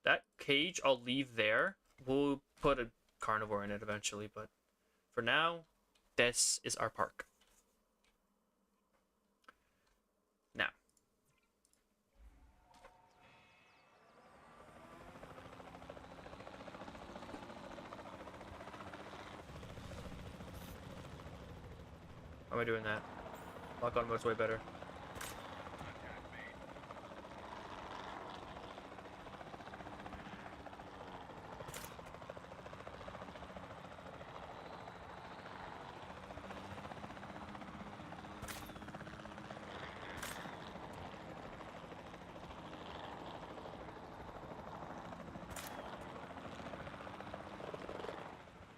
That cage I'll leave there. We'll put a carnivore in it eventually, but for now, this is our park. Now. How am I doing that? Lock on mode's way better.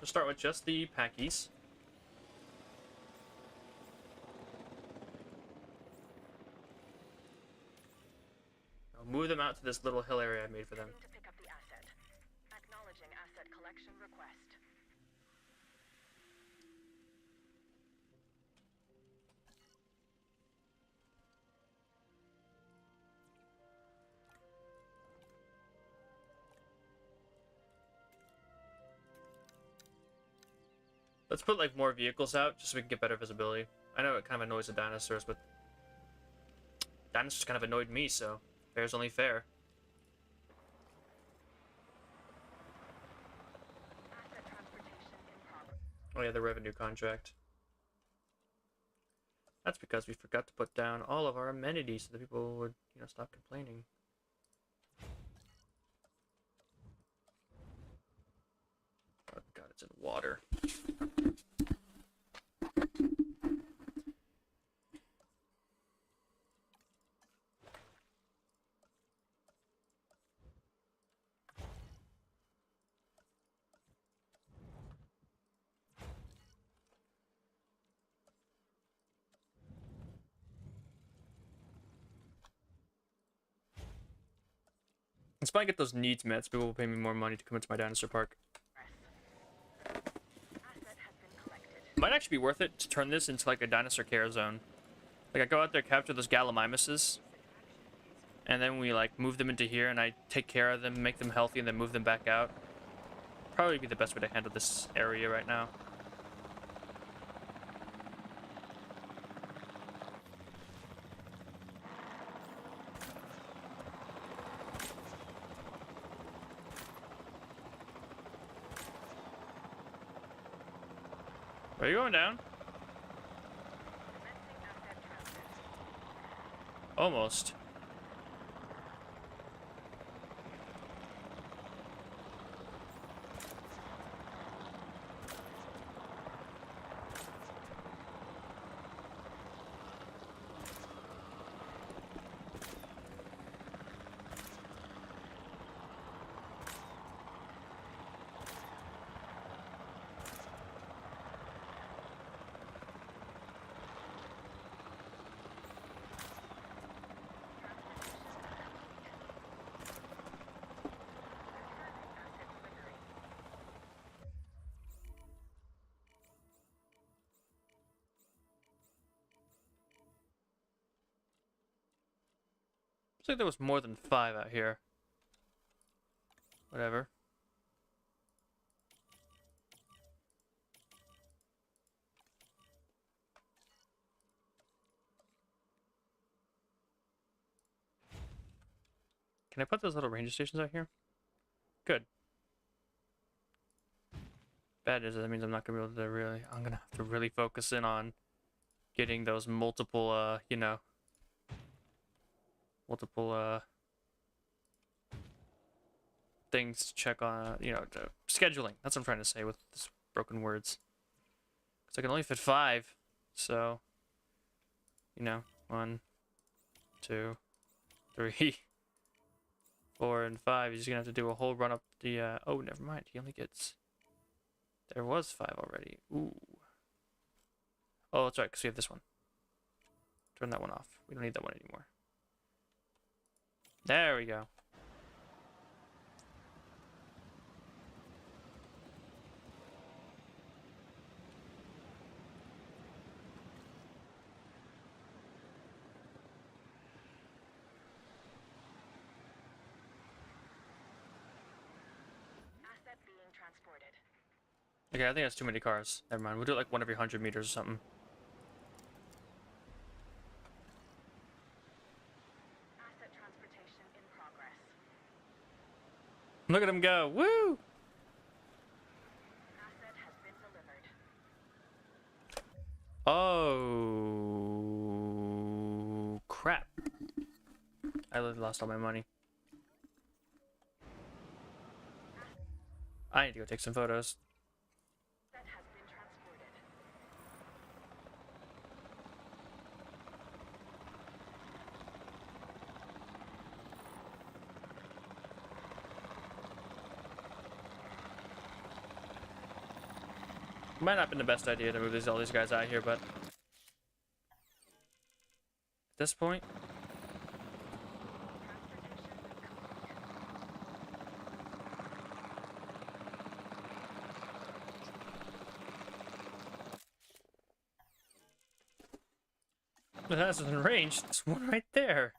We'll start with just the packies. I'll move them out to this little hill area I made for them. To pick up the asset. Acknowledging asset collection request. Let's put like more vehicles out just so we can get better visibility. I know it kind of annoys the dinosaurs, but dinosaurs kind of annoyed me, so fair's only fair. Asset transportation in progress. Oh yeah, the revenue contract. That's because we forgot to put down all of our amenities so that people would, you know, stop complaining. Oh god, it's in water. Let's probably get those needs met so people will pay me more money to come into my dinosaur park. Asset has been collected. It might actually be worth it to turn this into like a dinosaur care zone. Like I go out there, capture those gallimimuses, and then we like move them into here and I take care of them, make them healthy, and then move them back out. Probably be the best way to handle this area right now. Are you going down? Commencing asset transit. Almost. Looks like there was more than 5 out here. Whatever. Can I put those little ranger stations out here? Good. Bad is that means I'm not gonna be able to really. I'm gonna have to really focus in on getting those multiple, you know, multiple things to check on, you know, scheduling. That's what I'm trying to say with this broken words. Because I can only fit 5, so, you know, 1, 2, 3, 4, and 5. He's gonna have to do a whole run up the. Oh, never mind. He only gets. There was 5 already. Ooh. Oh, that's right. Because we have this one. Turn that one off. We don't need that one anymore. There we go. Okay, I think that's too many cars. Never mind. We'll do it like one every 100 meters or something. Asset transportation in progress. Look at him go. Woo! Asset has been delivered. Oh, crap. I literally lost all my money. I need to go take some photos. Asset has been transported. Might not have been the best idea to move all these guys out here, but at this point, but that's in range. There's one right there.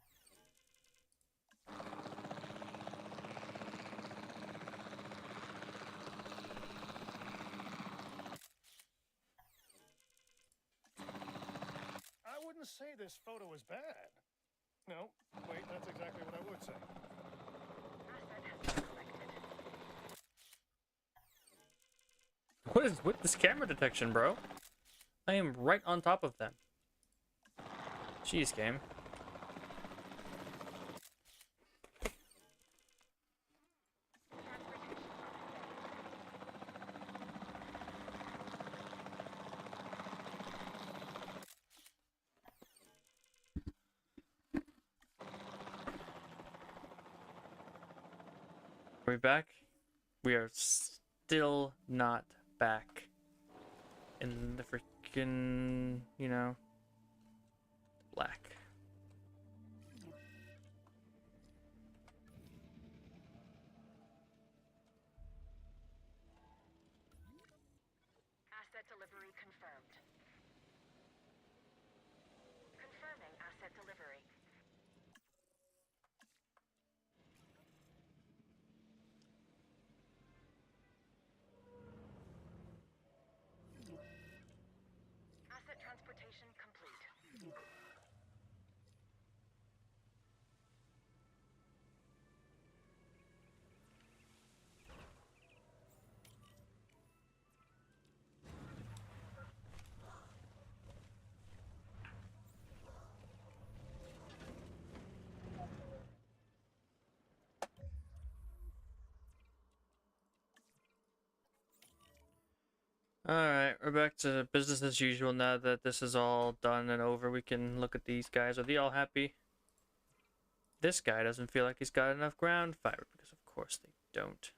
I wouldn't say this photo is bad. No, wait, that's exactly what I would say. Asset has been collected. What is with this camera detection, bro? I am right on top of them. Jeez, game. Are we back? We are still not back in the freaking, you know, black. Asset delivery confirmed. Confirming asset delivery. Asset transportation complete. Alright, we're back to business as usual now that this is all done and over. We can look at these guys. Are they all happy? This guy doesn't feel like he's got enough ground fiber because of course they don't.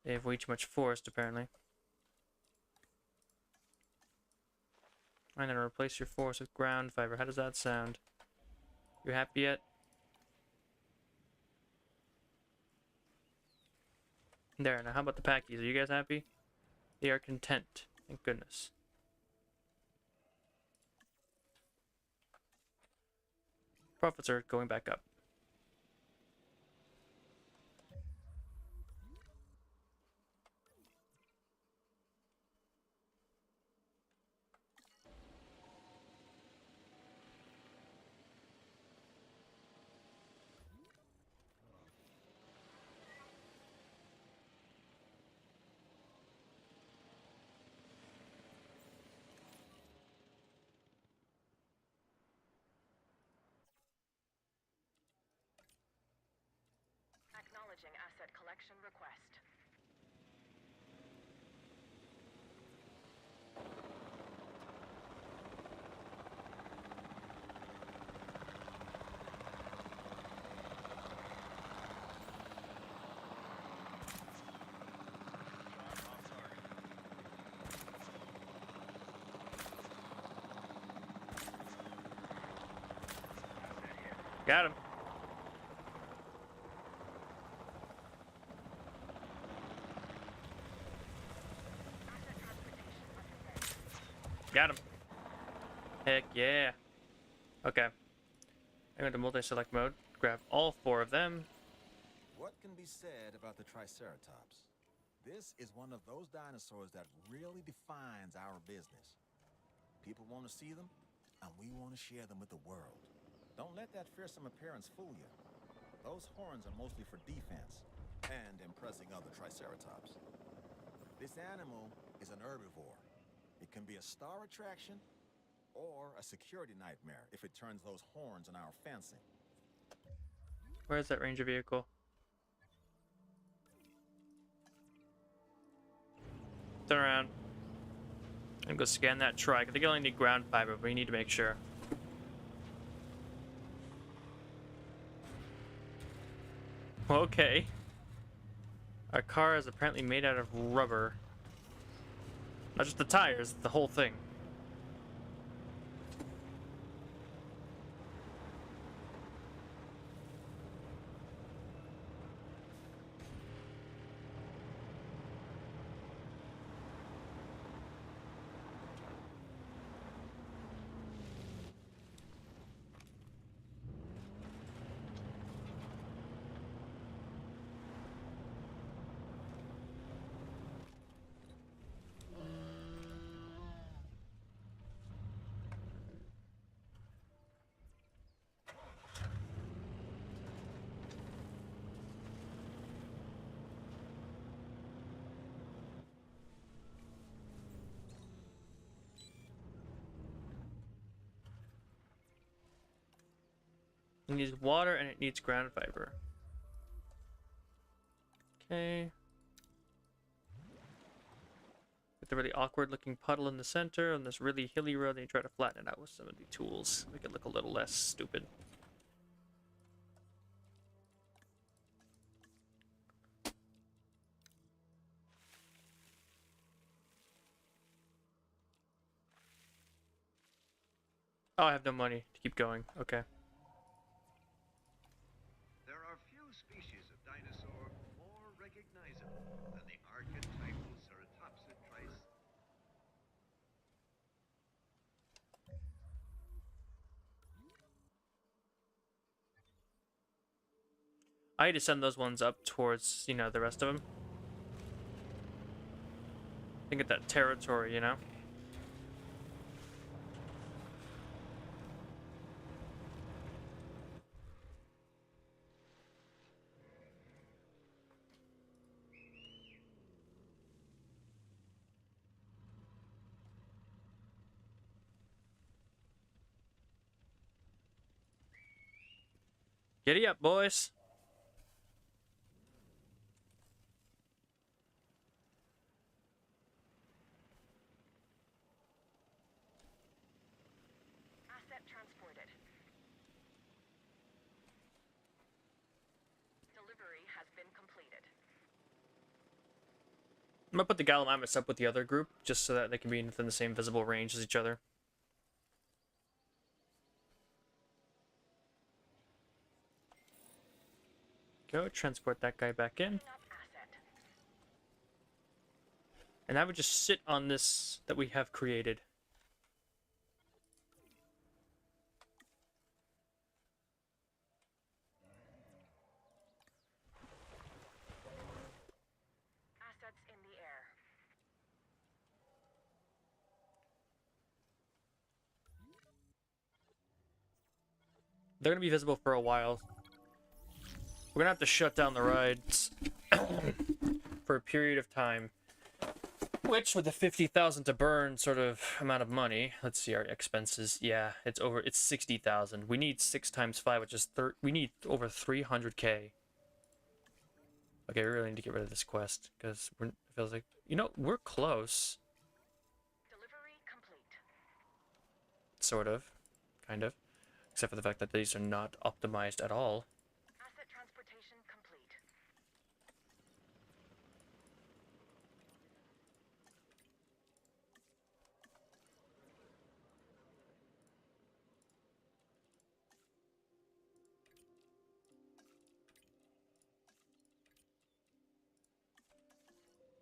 They have way too much forest apparently. I'm gonna replace your forest with ground fiber. How does that sound? You happy yet? There, now how about the packies? Are you guys happy? They are content. Thank goodness. Profits are going back up. Acknowledging asset collection request. Got him. Asset transportation underway. Got him. Heck yeah. Okay. I'm going to multi-select mode. Grab all 4 of them. What can be said about the Triceratops? This is one of those dinosaurs that really defines our business. People want to see them, and we want to share them with the world. Don't let that fearsome appearance fool you. Those horns are mostly for defense and impressing other Triceratops. This animal is an herbivore. It can be a star attraction or a security nightmare if it turns those horns on our fencing. Where's that ranger vehicle? Turn around. And go scan that truck. I think I only need ground fiber, but we need to make sure. Okay. Our car is apparently made out of rubber. Not just the tires, the whole thing. It needs water and it needs ground fiber. Okay. With the really awkward looking puddle in the center on this really hilly road, then you try to flatten it out with some of the tools. Make it look a little less stupid. Oh, I have no money to keep going. Okay. There are few species of dinosaur more recognizable than the archetypal Ceratopsid trice. I need to send those ones up towards, you know, the rest of them. Think of that territory, you know? Giddy up, boys. Asset transported. Delivery has been completed. I'm gonna put the Gallimimus up with the other group, just so that they can be within the same visible range as each other. Go, transport that guy back in. Clean up asset. And I would just sit on this that we have created. Assets in the air. They're gonna be visible for a while. We're gonna have to shut down the rides for a period of time. Which, with the 50,000 to burn sort of amount of money, let's see our expenses. Yeah, it's over. It's 60,000. We need 6 times 5, which is we need over 300k. Okay, we really need to get rid of this quest because it feels like, you know, we're close. Delivery complete. Sort of, kind of, except for the fact that these are not optimized at all. Asset transportation complete.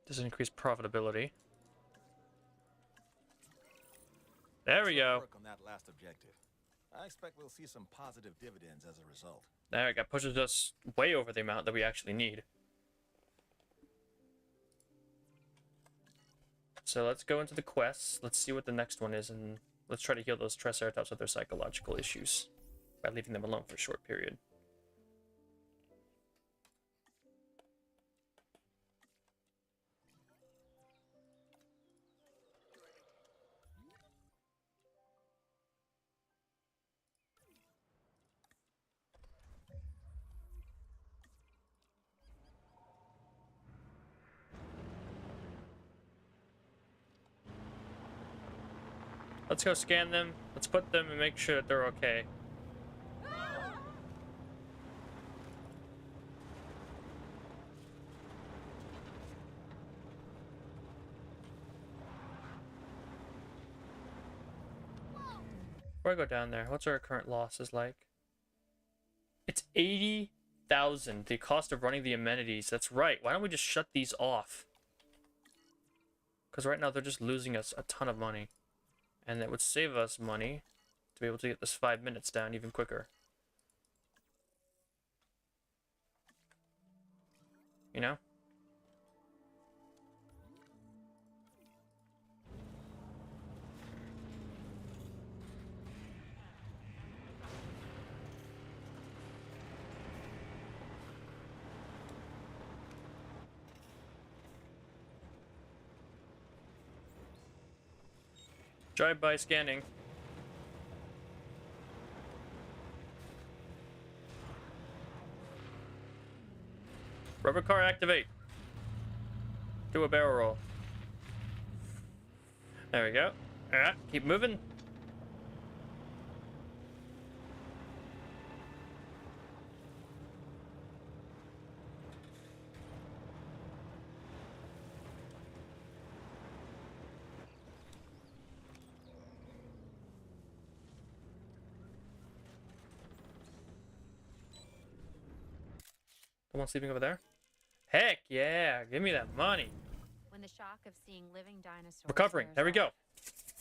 Does increase profitability. There we go. Work on that last objective. I expect we'll see some positive dividends as a result. There we go. Pushes us way over the amount that we actually need. So let's go into the quests. Let's see what the next one is, and let's try to heal those Triceratops of their psychological issues by leaving them alone for a short period. Let's go scan them. Let's put them and make sure that they're okay. Before I go down there, what's our current losses like? It's 80,000, the cost of running the amenities. That's right. Why don't we just shut these off? Because right now they're just losing us a ton of money. And that would save us money to be able to get this 5 minutes down even quicker. You know? Drive-by scanning. Rubber car activate. Do a barrel roll. There we go. Alright, keep moving. The one sleeping over there? Heck yeah, give me that money. When the shock of seeing living dinosaurs Recovering, wears there we go. off,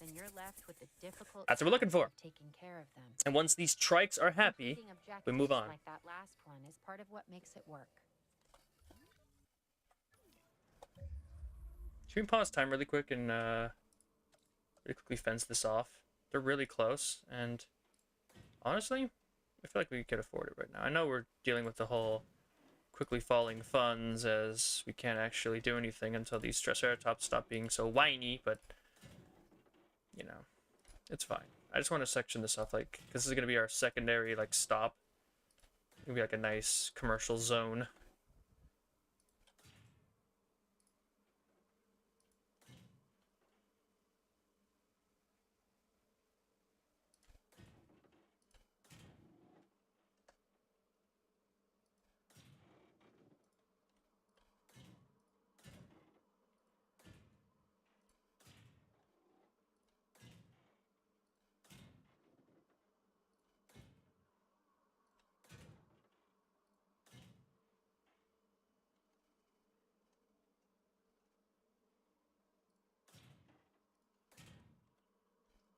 then you're left with the difficult That's what we're looking task for. of taking care of them. And once these trikes are happy, Completing we move objectives on. like that last one is part of what makes it work. Should we pause time really quick and really quickly fence this off? They're really close, and honestly, I feel like we could afford it right now. I know we're dealing with the whole quickly falling funds as we can't actually do anything until these Triceratops stop being so whiny, but you know, it's fine. I just want to section this off, like, this is going to be our secondary, like, stop. It's going to be like a nice commercial zone.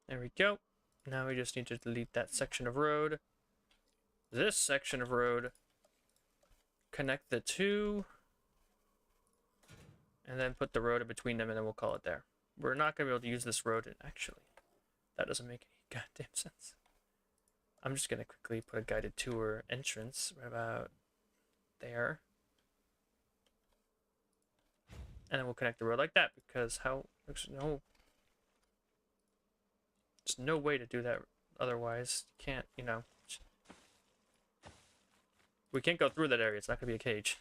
There we go. Now we just need to delete that section of road. This section of road. Connect the two. And then put the road in between them, and then we'll call it there. We're not going to be able to use this road, and actually, that doesn't make any goddamn sense. I'm just going to quickly put a guided tour entrance right about there. And then we'll connect the road like that, because there's no way to do that otherwise. You can't, you know. We can't go through that area. It's not going to be a cage.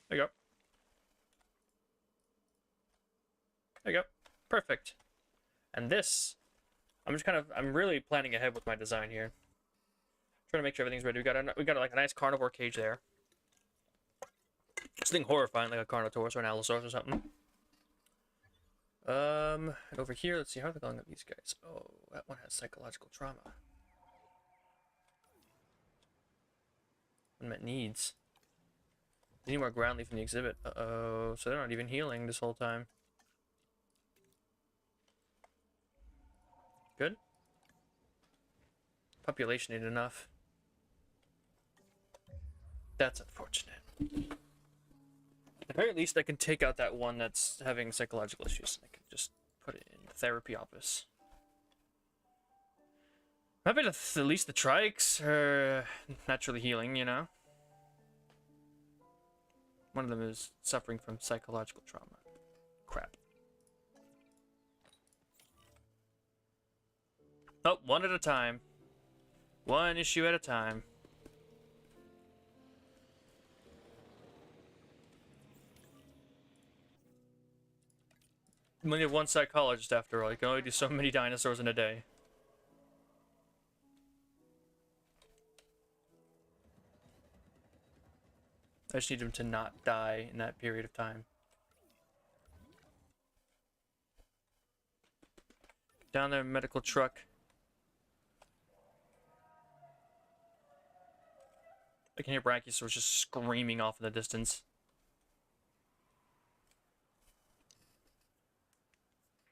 There you go. There you go. Perfect. And this, I'm really planning ahead with my design here. Trying to make sure everything's ready. We got like a nice carnivore cage there. Something horrifying like a Carcharodontosaurus or an Allosaurus or something. And over here, let's see how they're going up these guys. Oh, that one has psychological trauma. Unmet needs. Need more ground leaf in the exhibit. Uh-oh. So they're not even healing this whole time. Good. Population ain't enough. That's unfortunate. At the very least, I can take out that one that's having psychological issues. I can just put it in the therapy office. Maybe at least the trikes are naturally healing, you know? One of them is suffering from psychological trauma. Crap. Oh, one at a time. One issue at a time. You only have one psychologist after all. You can only do so many dinosaurs in a day. I just need him to not die in that period of time. Down there, medical truck. I can hear Brachiosaurus just screaming off in the distance.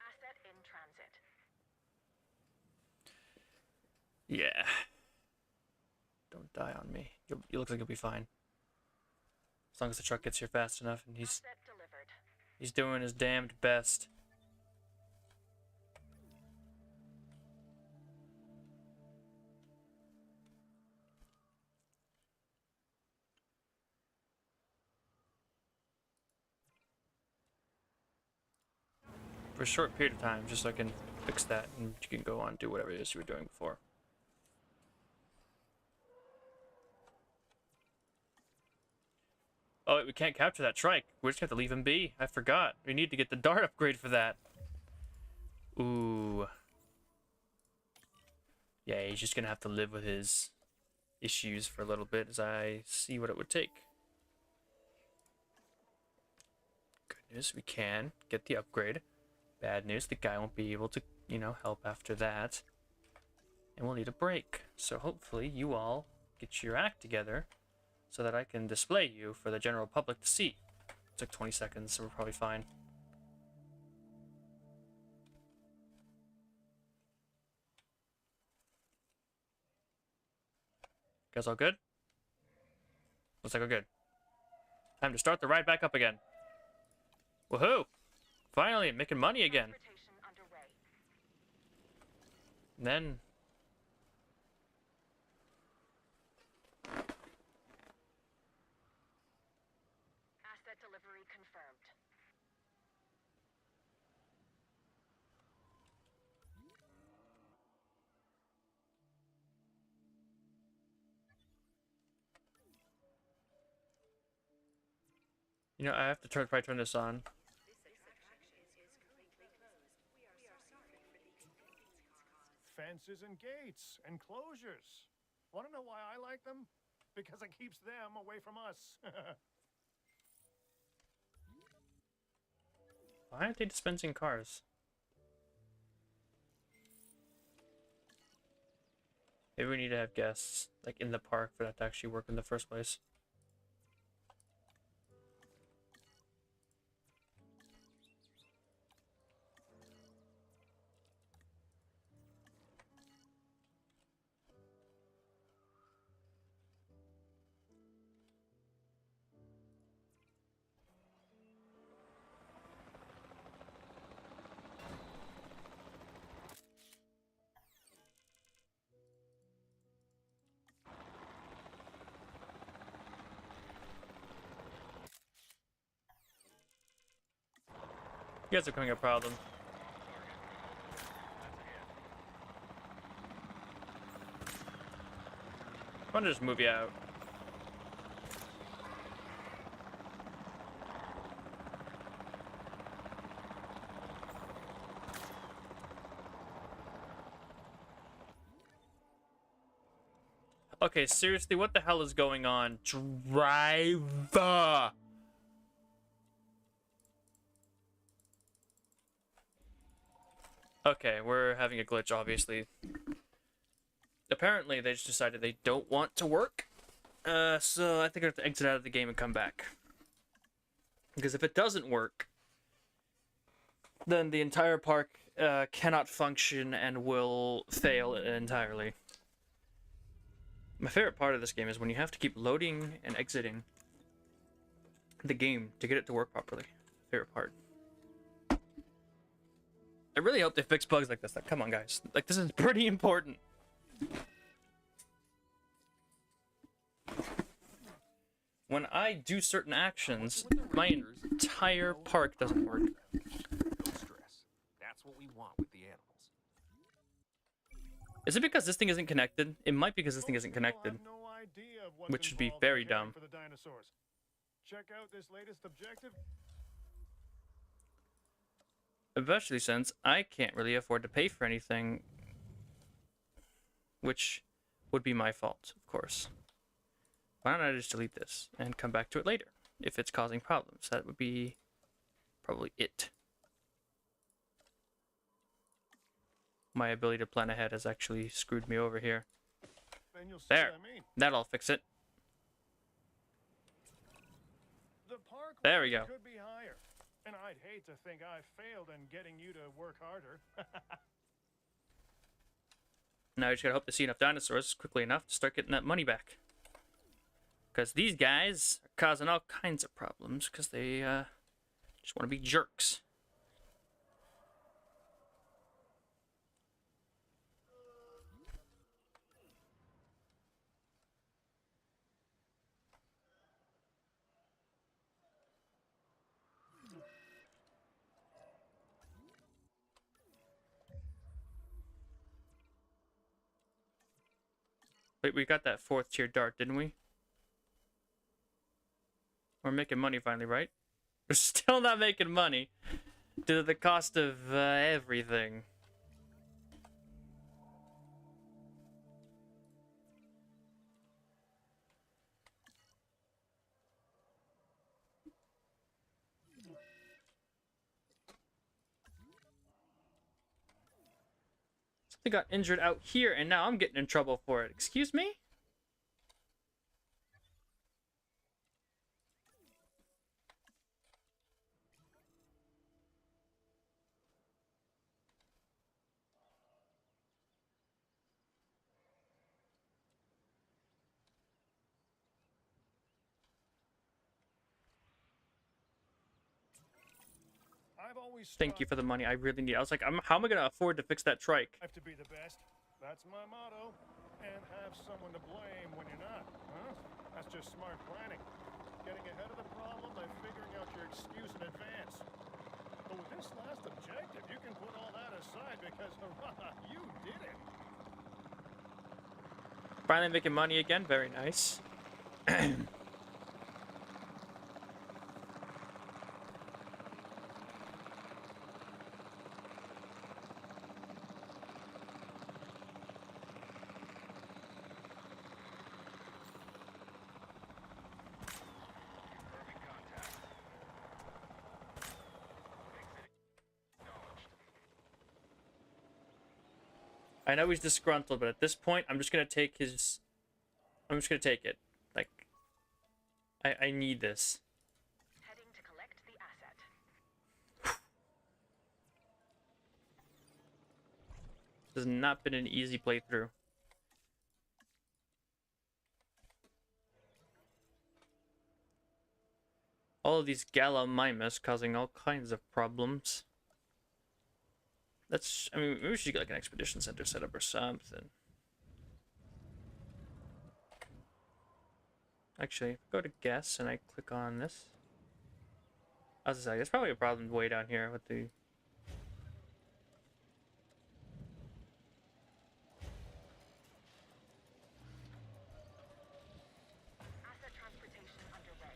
Asset in transit. Yeah. Don't die on me. You look like you'll be fine. As long as the truck gets here fast enough, and he's Asset delivered. doing his damned best. For a short period of time, just so I can fix that, and you can go on and do whatever it is you were doing before. Oh, wait, we can't capture that trike. We're just gonna have to leave him be. I forgot. We need to get the dart upgrade for that. Ooh. Yeah, he's just gonna have to live with his issues for a little bit as I see what it would take. Good news, we can get the upgrade. Bad news, the guy won't be able to, you know, help after that. And we'll need a break. So hopefully you all get your act together so that I can display you for the general public to see. It took 20 seconds, so we're probably fine. Guys all good? Looks like we're good. Time to start the ride back up again. Woohoo! Finally, making money again. Transportation underway. And then... Asset delivery confirmed. You know, I have to probably turn this on. Fences and gates, enclosures. Want to know why I like them? Because it keeps them away from us. Why aren't they dispensing cars? Maybe we need to have guests, like, in the park for that to actually work in the first place. You guys are becoming a problem. I want to just move you out. Okay, seriously, what the hell is going on? Driver! Okay, we're having a glitch, obviously. Apparently, they just decided they don't want to work. So I think I have to exit out of the game and come back. Because if it doesn't work, then the entire park cannot function and will fail entirely. My favorite part of this game is when you have to keep loading and exiting the game to get it to work properly. Favorite part. I really hope they fix bugs like this. Like, come on, guys. Like, this is pretty important. When I do certain actions, my entire park doesn't work. No stress. That's what we want with the animals. Is it because this thing isn't connected? It might be because this thing isn't Most people connected. have no idea of what's Which would be involved in very caring dumb. for the dinosaurs. Check out this latest objective. Especially since I can't really afford to pay for anything, which would be my fault, of course. Why don't I just delete this and come back to it later if it's causing problems? That would be probably it. My ability to plan ahead has actually screwed me over here. Then you'll see There. what I mean. That'll fix it. The park There we rate go. could be higher. And I'd hate to think I failed in getting you to work harder. Now I just gotta hope to see enough dinosaurs quickly enough to start getting that money back. Because these guys are causing all kinds of problems because they just want to be jerks. Wait, we got that 4th tier dart, didn't we? We're making money finally, right? We're still not making money due to the cost of everything. Something got injured out here, and now I'm getting in trouble for it. Excuse me? I've always Thank you for the money. I really need it. I was like, how am I going to afford to fix that trike? strive to be the best. That's my motto. And have someone to blame when you're not, huh? That's just smart planning. Getting ahead of the problem by figuring out your excuse in advance. But with this last objective, you can put all that aside because, hurrah, you did it. Finally making money again. Very nice. Confirming contact. Acknowledged. I know he's disgruntled, but at this point, I'm just gonna take his. I'm just gonna take it. Like, I need this. Heading to collect the asset. This has not been an easy playthrough. All of these Gallimimus causing all kinds of problems. That's, I mean, maybe we should get like an expedition center set up or something. Actually, go to guess and I click on this. I was gonna say, there's probably a problem way down here with the. Asset transportation underway.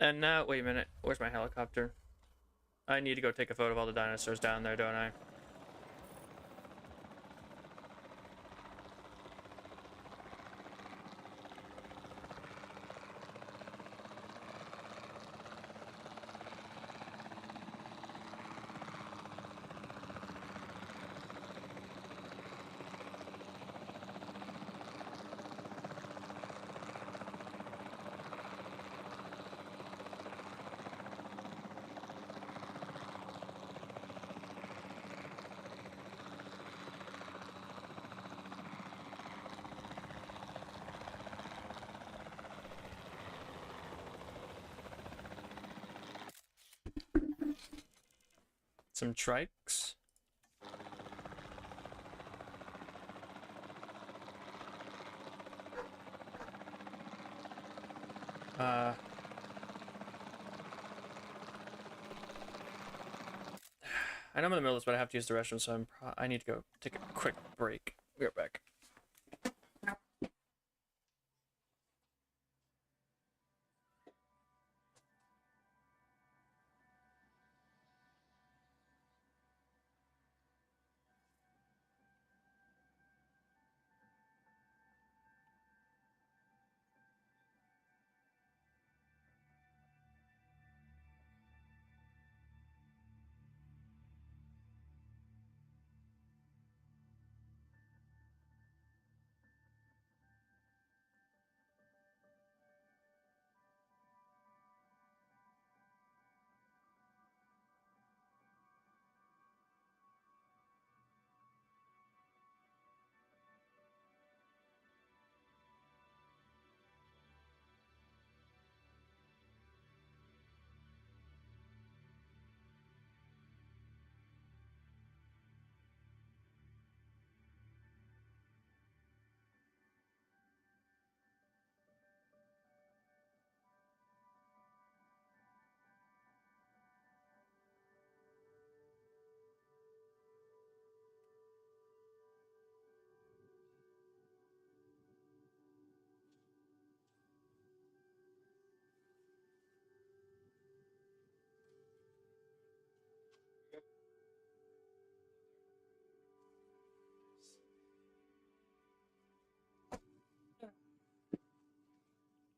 And now, wait a minute. Where's my helicopter? I need to go take a photo of all the dinosaurs down there, don't I? some trikes. I know I'm in the middle of this, but I have to use the restroom, so I need to go take a quick break. We're back.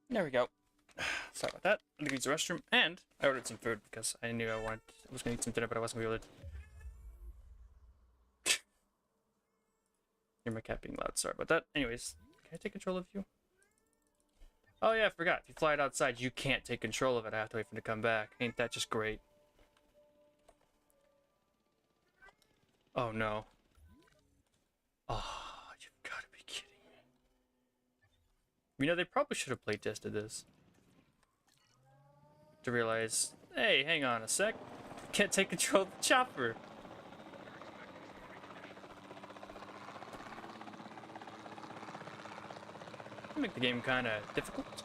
There we go. Sorry about that. I'm gonna use the restroom, and I ordered some food because I knew I was gonna eat some dinner, but I wasn't gonna be able to. Hear my cat being loud. Sorry about that. Anyways, can I take control of you? Oh yeah, I forgot. If you fly it outside, you can't take control of it. I have to wait for him to come back. Ain't that just great? Oh no. Oh, you've got to be kidding me. You know, they probably should have play tested this. To realize, hey, hang on a sec. Can't take control of the chopper. Make the game kind of difficult.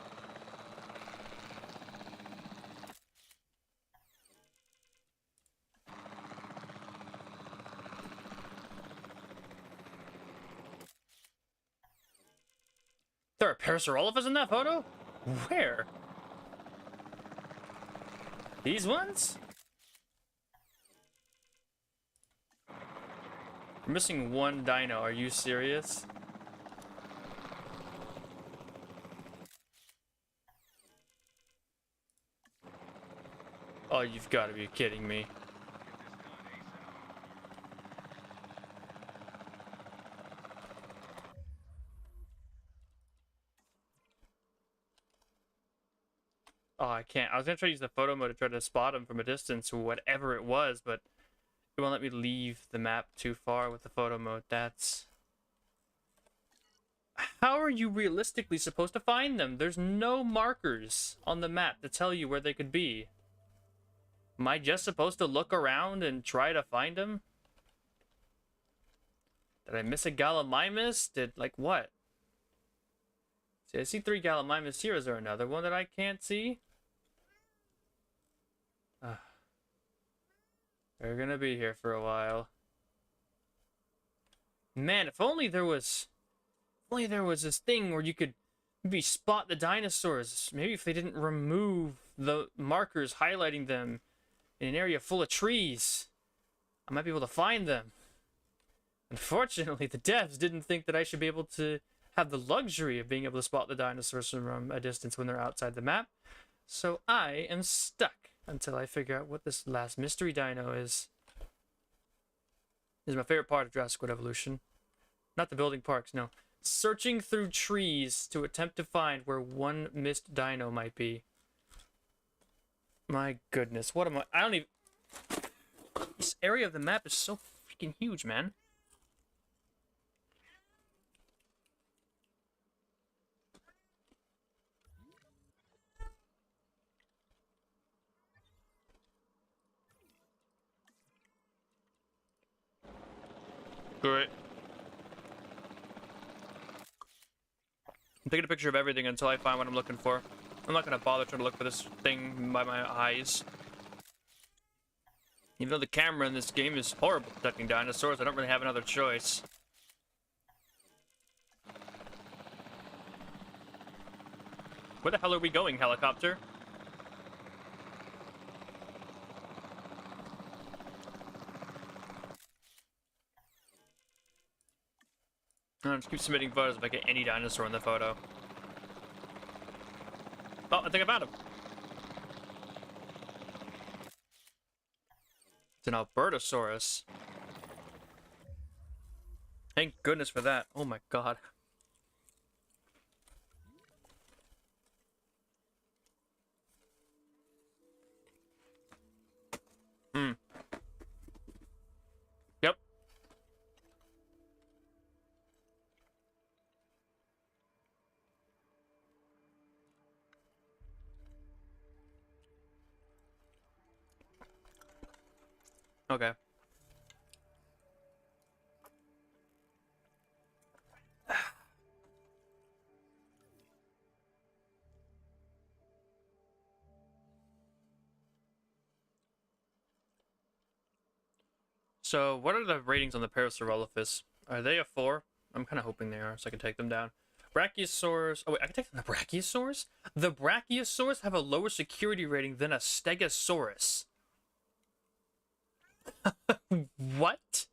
There are Parasaurolophus in that photo? Where? These ones? We're missing one dino. Are you serious? Oh, you've got to be kidding me. Oh, I can't. I was gonna try to use the photo mode to try to spot him from a distance, whatever it was, but it won't let me leave the map too far with the photo mode. That's... How are you realistically supposed to find them? There's no markers on the map to tell you where they could be. Am I just supposed to look around and try to find them? Did I miss a Gallimimus? Like, what? See, I see 3 Gallimimus here. Is there another one that I can't see? They're gonna be here for a while. Man, if only there was this thing where you could maybe spot the dinosaurs. Maybe if they didn't remove the markers highlighting them in an area full of trees, I might be able to find them. Unfortunately, the devs didn't think that I should be able to have the luxury of being able to spot the dinosaurs from a distance when they're outside the map. So I am stuck until I figure out what this last mystery dino is. This is my favorite part of Jurassic World Evolution. Not the building parks, no. Searching through trees to attempt to find where one missed dino might be. My goodness, what am I don't even... This area of the map is so freaking huge, man. Great. I'm taking a picture of everything until I find what I'm looking for. I'm not gonna bother trying to look for this thing by my eyes. Even though the camera in this game is horrible detecting dinosaurs, I don't really have another choice. Where the hell are we going, helicopter? I'll just keep submitting photos if I get any dinosaur in the photo. Oh, I think I found him. It's an Albertosaurus. Thank goodness for that. Oh my god. Hmm. Yep. Okay. So, what are the ratings on the Parasaurolophus? Are they a 4? I'm kind of hoping they are, so I can take them down. Brachiosaurs. Oh, wait, I can take them. The Brachiosaurs? The Brachiosaurs have a lower security rating than a Stegosaurus. What?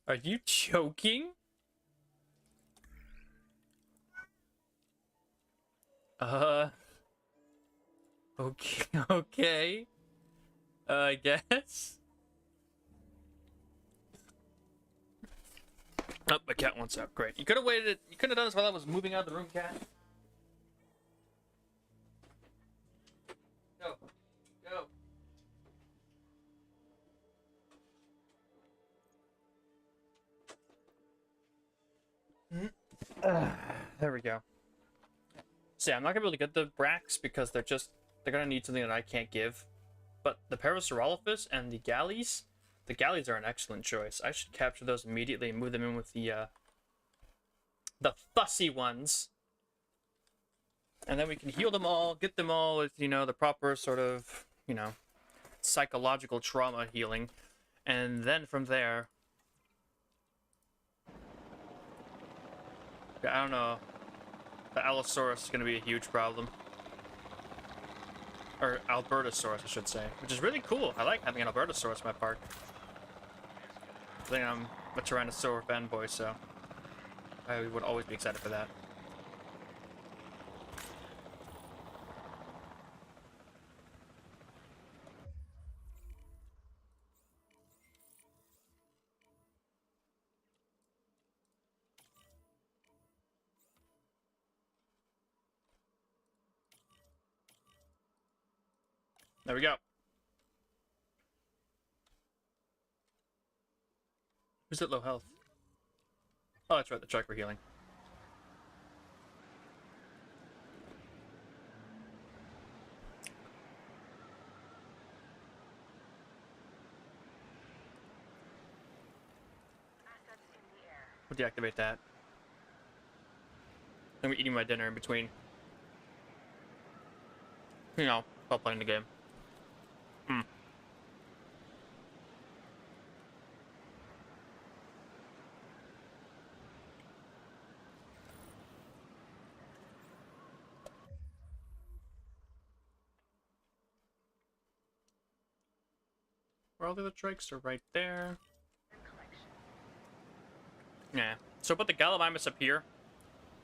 Are you joking? Okay, okay. I guess. Oh, my cat wants out. Great. You could have waited. You could have done this while I was moving out of the room, cat. Go. Go. There we go. So yeah, I'm not gonna be able to get the Brax because they're gonna need something that I can't give. But the Parasaurolophus and the Galleys are an excellent choice. I should capture those immediately and move them in with the fussy ones. And then we can heal them all, get them all with, the proper sort of, psychological trauma healing. And then from there, I don't know, the Allosaurus is going to be a huge problem. Or Albertosaurus, I should say. Which is really cool. I like having an Albertosaurus in my park. I think I'm a Tyrannosaur fanboy, so I would always be excited for that. There we go. Who's at low health? Oh, that's right, the truck we're healing. Assets in the air. We'll deactivate that. I'm eating my dinner in between. While playing the game. Where all the other trikes are right there. Yeah. So put the Gallimimus up here.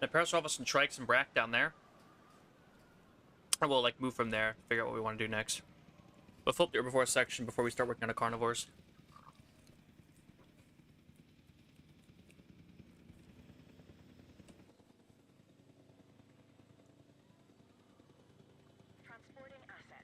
The Parasaurolophus and trikes and Brack down there. And we'll move from there, figure out what we want to do next. We'll flip the herbivore section before we start working on the carnivores. Transporting asset.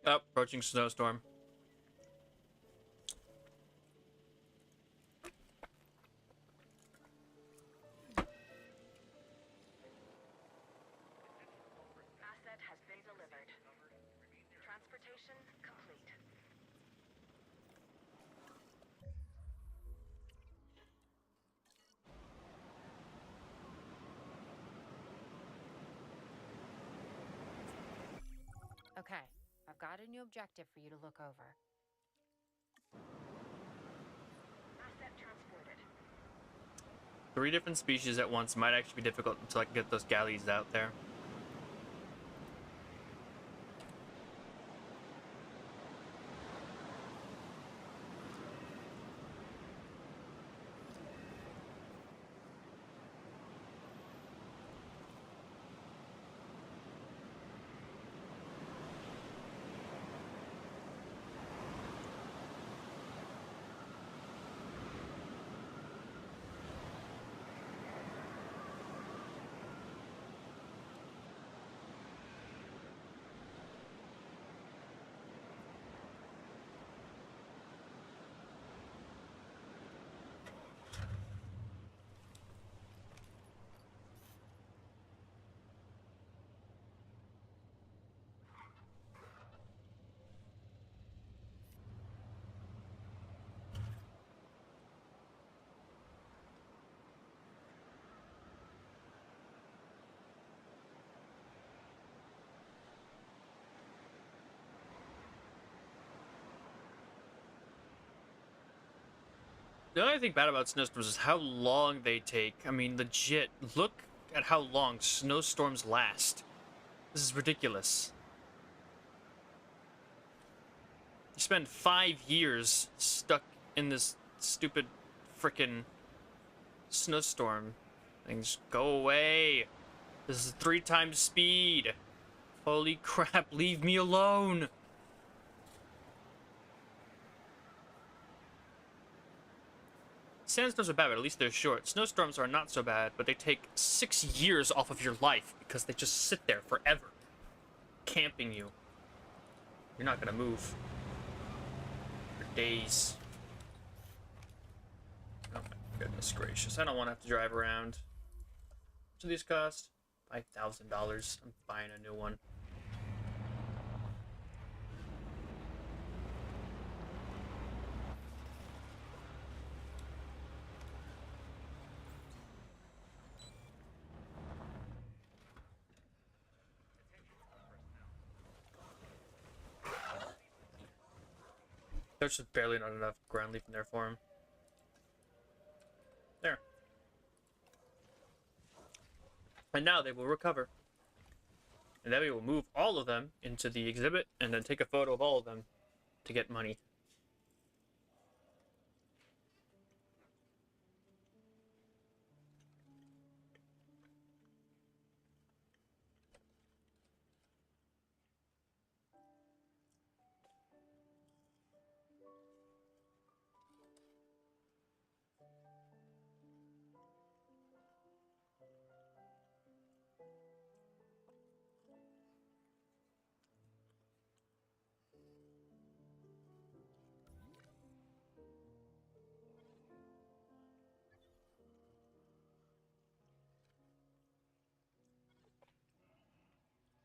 Oh, approaching snowstorm. Asset has been delivered. Transportation complete. Okay, I've got a new objective for you to look over. Asset transported. 3 different species at once might actually be difficult until I can get those galleys out there. The only thing bad about snowstorms is how long they take. I mean, legit, look at how long snowstorms last. This is ridiculous. You spend 5 years stuck in this stupid frickin' snowstorm. Things go away. This is 3 times speed. Holy crap, leave me alone. Sandstorms are bad, but at least they're short. Snowstorms are not so bad, but they take 6 years off of your life because they just sit there forever, camping you. You're not gonna move for days. Oh my goodness gracious! I don't want to have to drive around. What do these cost? $5,000. I'm buying a new one. There's just barely not enough ground leaf in there for him. There. And now they will recover. And then we will move all of them into the exhibit and then take a photo of all of them to get money.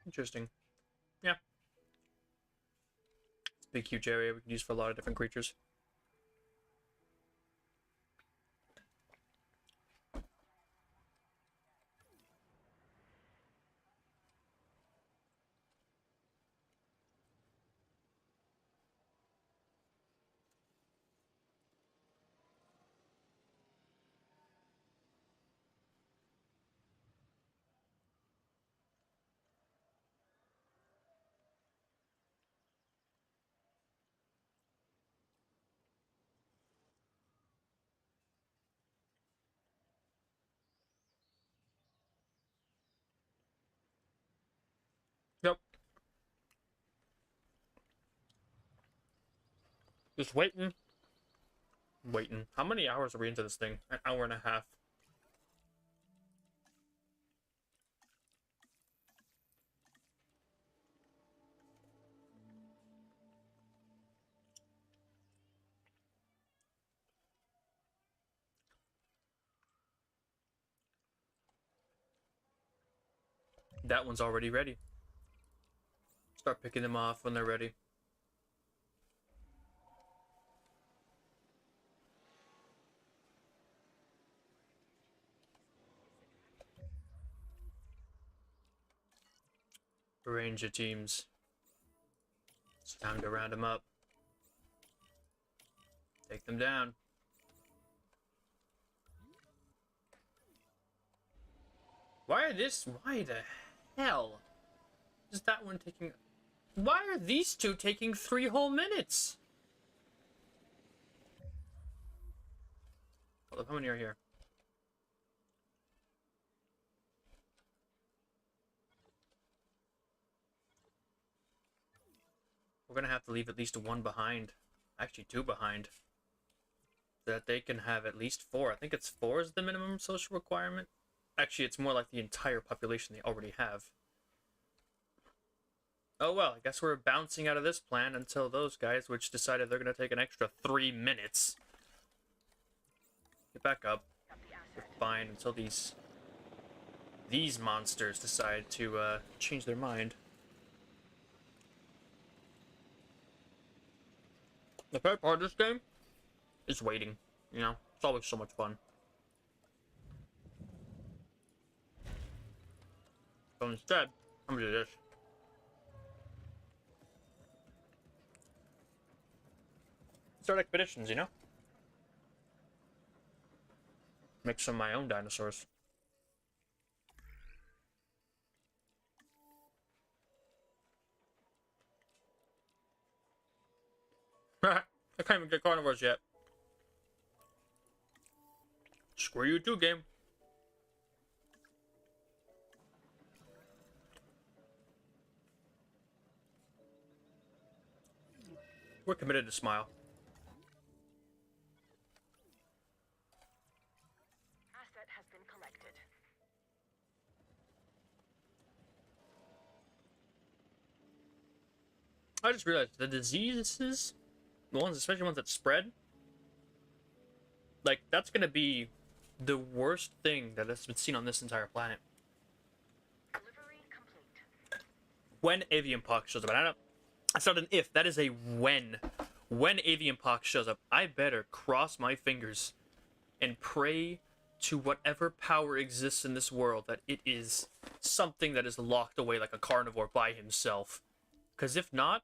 Interesting. Yeah. It's a big, huge area we can use for a lot of different creatures. Yep. Just waiting. Waiting. How many hours are we into this thing? An hour and a half. That one's already ready. Start picking them off when they're ready. Arrange your teams. It's time to round them up. Take them down. Why the hell is that one taking... Why are these two taking 3 whole minutes? Hold up, how many are here? We're gonna have to leave at least 1 behind. Actually, 2 behind. So that they can have at least 4. I think it's 4 is the minimum social requirement. Actually, it's more like the entire population they already have. Oh well, I guess we're bouncing out of this plan until those guys, which decided they're gonna take an extra 3 minutes. Get back up. We're fine until these monsters decide to change their mind. The favorite part of this game is waiting. You know, it's always so much fun. So instead, I'm gonna do this. Start expeditions, you know? Make some of my own dinosaurs. I can't even get carnivores yet. Screw you too, game. We're committed to Smile. Asset has been collected. I just realized the diseases, the ones, especially ones that spread, like, that's gonna be the worst thing that has been seen on this entire planet. Delivery complete. When avian pox shows up, and I don't, that's not an if, that is a when. When avian pox shows up, I better cross my fingers and pray to whatever power exists in this world that it is something that is locked away like a carnivore by himself. Because if not,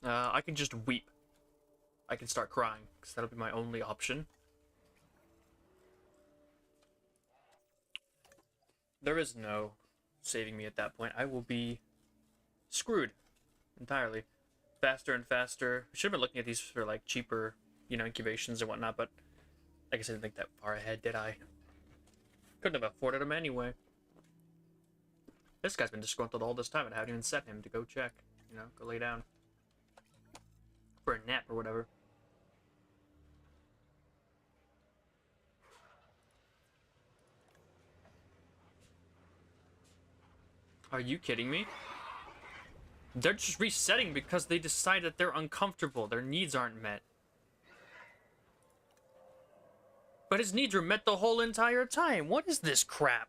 I can just weep. I can start crying, because that'll be my only option. There is no saving me at that point. I will be screwed entirely. Faster and faster. We should have been looking at these for like cheaper, you know, incubations and whatnot, but I guess I didn't think that far ahead, did I? Couldn't have afforded them anyway. This guy's been disgruntled all this time and I haven't even set him to go check. You know, go lay down. For a nap or whatever. Are you kidding me? They're just resetting because they decide that they're uncomfortable. Their needs aren't met. But his needs were met the whole entire time. What is this crap?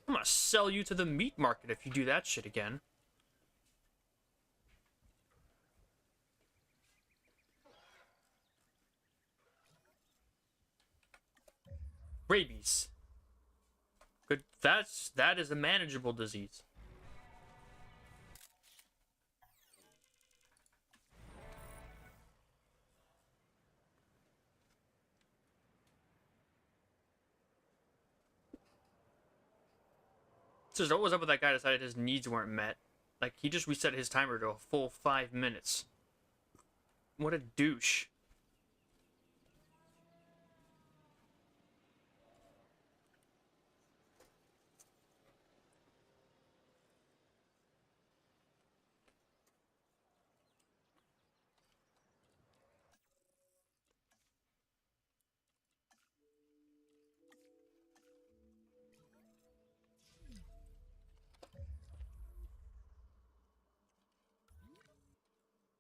I'm gonna sell you to the meat market if you do that shit again. Rabies. Good. That is a manageable disease. So what was up with that guy that decided his needs weren't met? Like, he just reset his timer to a full 5 minutes. What a douche.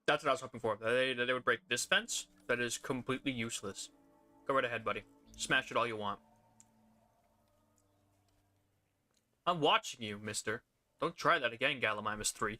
That's what I was hoping for. That they would break this fence. That is completely useless. Go right ahead, buddy. Smash it all you want. I'm watching you, mister. Don't try that again, Gallimimus 3.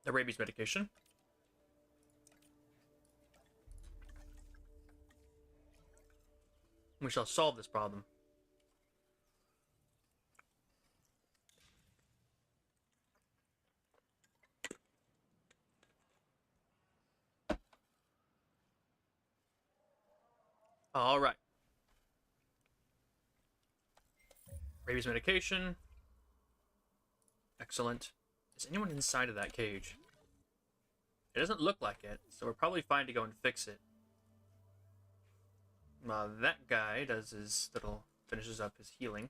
The rabies medication. We shall solve this problem. All right. Rabies medication. Excellent. Is anyone inside of that cage? It doesn't look like it, so we're probably fine to go and fix it. That guy does his little, finishes up his healing.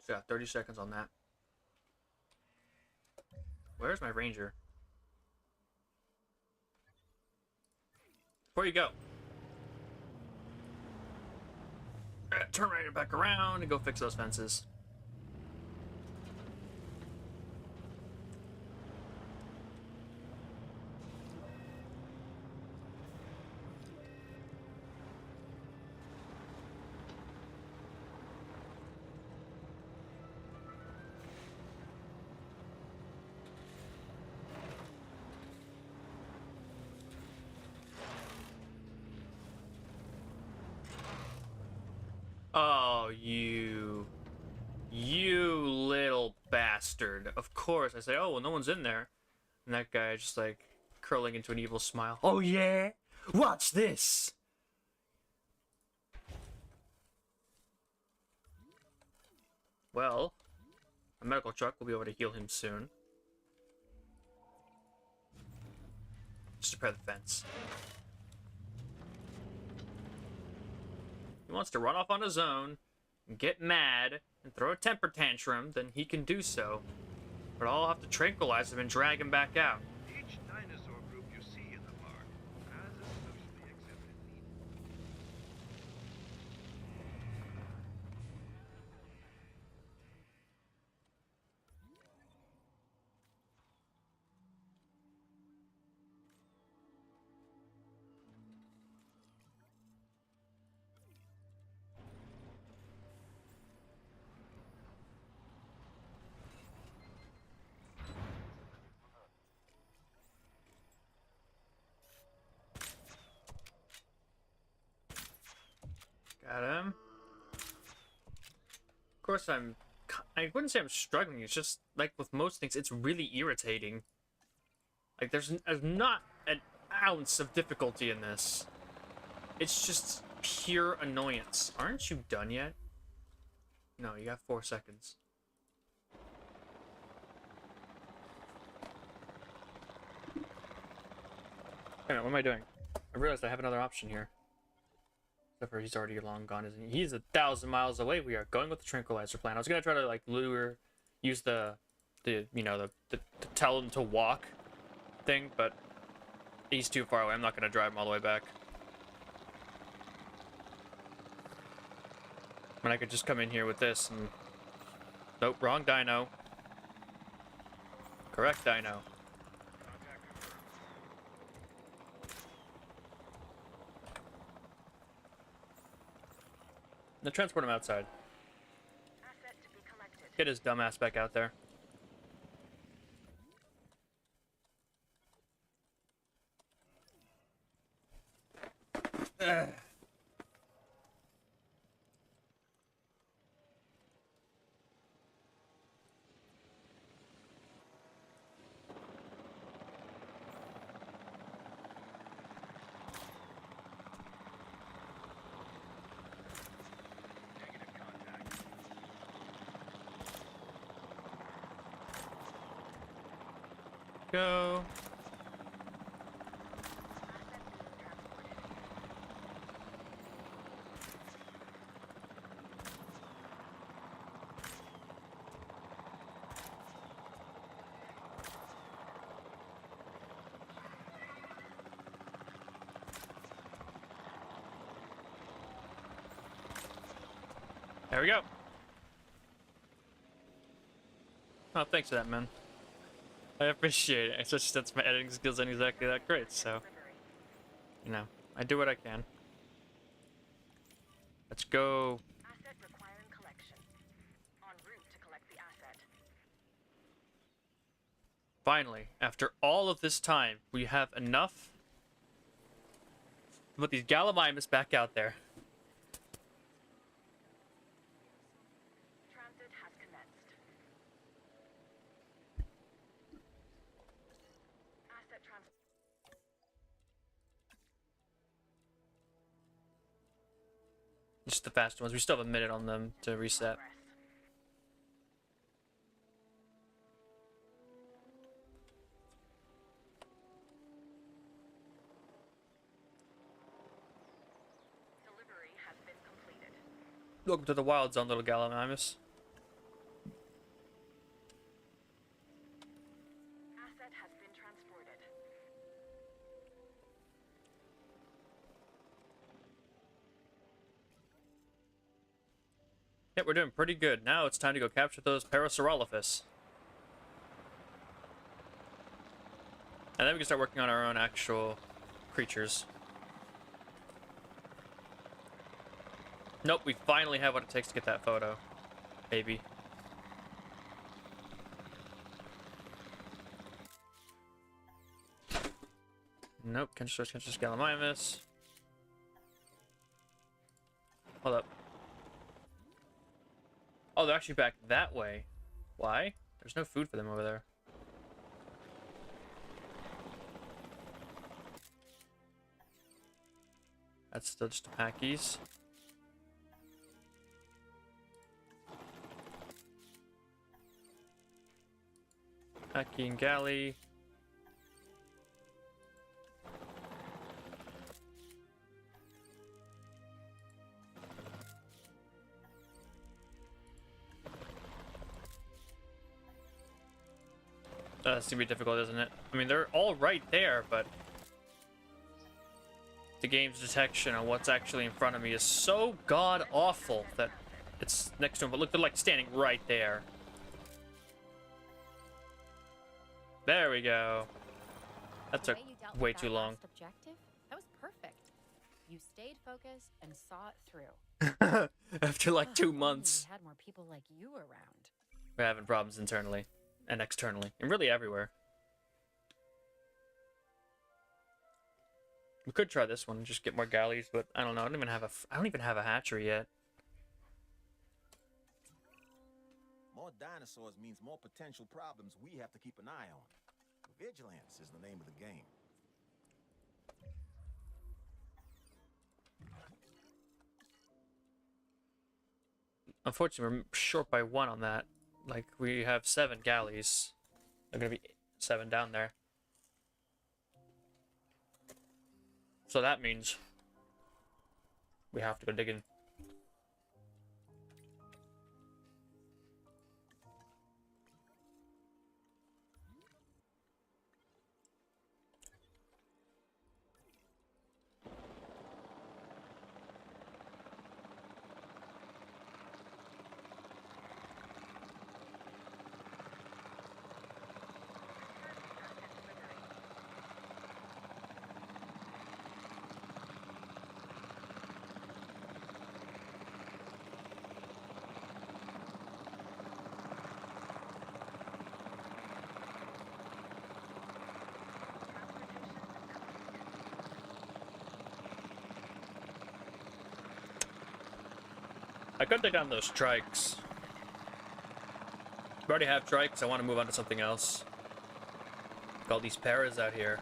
So yeah, 30 seconds on that. Where's my ranger? Before you go. Turn right back around and go fix those fences. Oh, you little bastard. Of course. I say, oh, well, no one's in there. And that guy just like curling into an evil smile. Oh, yeah? Watch this. Well, a medical truck will be able to heal him soon. Just repair the fence. He wants to run off on his own, and get mad, and throw a temper tantrum, then he can do so. But I'll have to tranquilize him and drag him back out. Each dinosaur group you see in the park has a socially accepted need. Got him. Of course, I wouldn't say I'm struggling. It's just, like with most things, it's really irritating. Like, there's not an ounce of difficulty in this. It's just pure annoyance. Aren't you done yet? No, you got 4 seconds. Wait a minute, what am I doing? I realized I have another option here. Except for he's already long gone, isn't he? He's 1,000 miles away. We are going with the tranquilizer plan. I was gonna try to like use the tell him to walk thing, but he's too far away. I'm not gonna drive him all the way back. I mean, I could just come in here with this and... Nope, wrong dino. Correct dino. Now transport him outside. Asset to be collected. Get his dumb ass back out there. Go. There we go. Oh, thanks for that, man. I appreciate it, especially since my editing skills aren't exactly that great, so... You know, I do what I can. Let's go. Asset requiring collection. En route to collect the asset. Finally, after all of this time, we have enough to put these Gallimimus back out there. Transit has commenced. Asset transit. Just the fast ones. We still have a minute on them to reset. Progress. Delivery has been completed. Welcome to the wild zone, little Gallimimus. Asset has been transported. Yep, we're doing pretty good. Now it's time to go capture those Parasaurolophus. And then we can start working on our own actual creatures. Nope, we finally have what it takes to get that photo. Maybe. Nope, can't just Gallimimus. Hold up. Oh, they're actually back that way. Why? There's no food for them over there. That's still just the packies. Packy and Galley. That's gonna be difficult, isn't it? I mean, they're all right there, but the game's detection on what's actually in front of me is so god-awful that it's next to him. But look, they're like standing right there. There we go. That took The way you dealt way with too that long. last objective, that was perfect. You stayed focused and saw it through. After like 2 Only months. we had more people like you around. We're having problems internally and externally and really everywhere. We could try this one and just get more galleys, but I don't know. I don't even have a hatchery yet. More dinosaurs means more potential problems we have to keep an eye on. Vigilance is the name of the game. Unfortunately, we're short by 1 on that. Like, we have 7 galleys. There are gonna be 7 down there. So that means we have to go digging. I could take down those trikes. We already have trikes. I want to move on to something else. Got all these paras out here.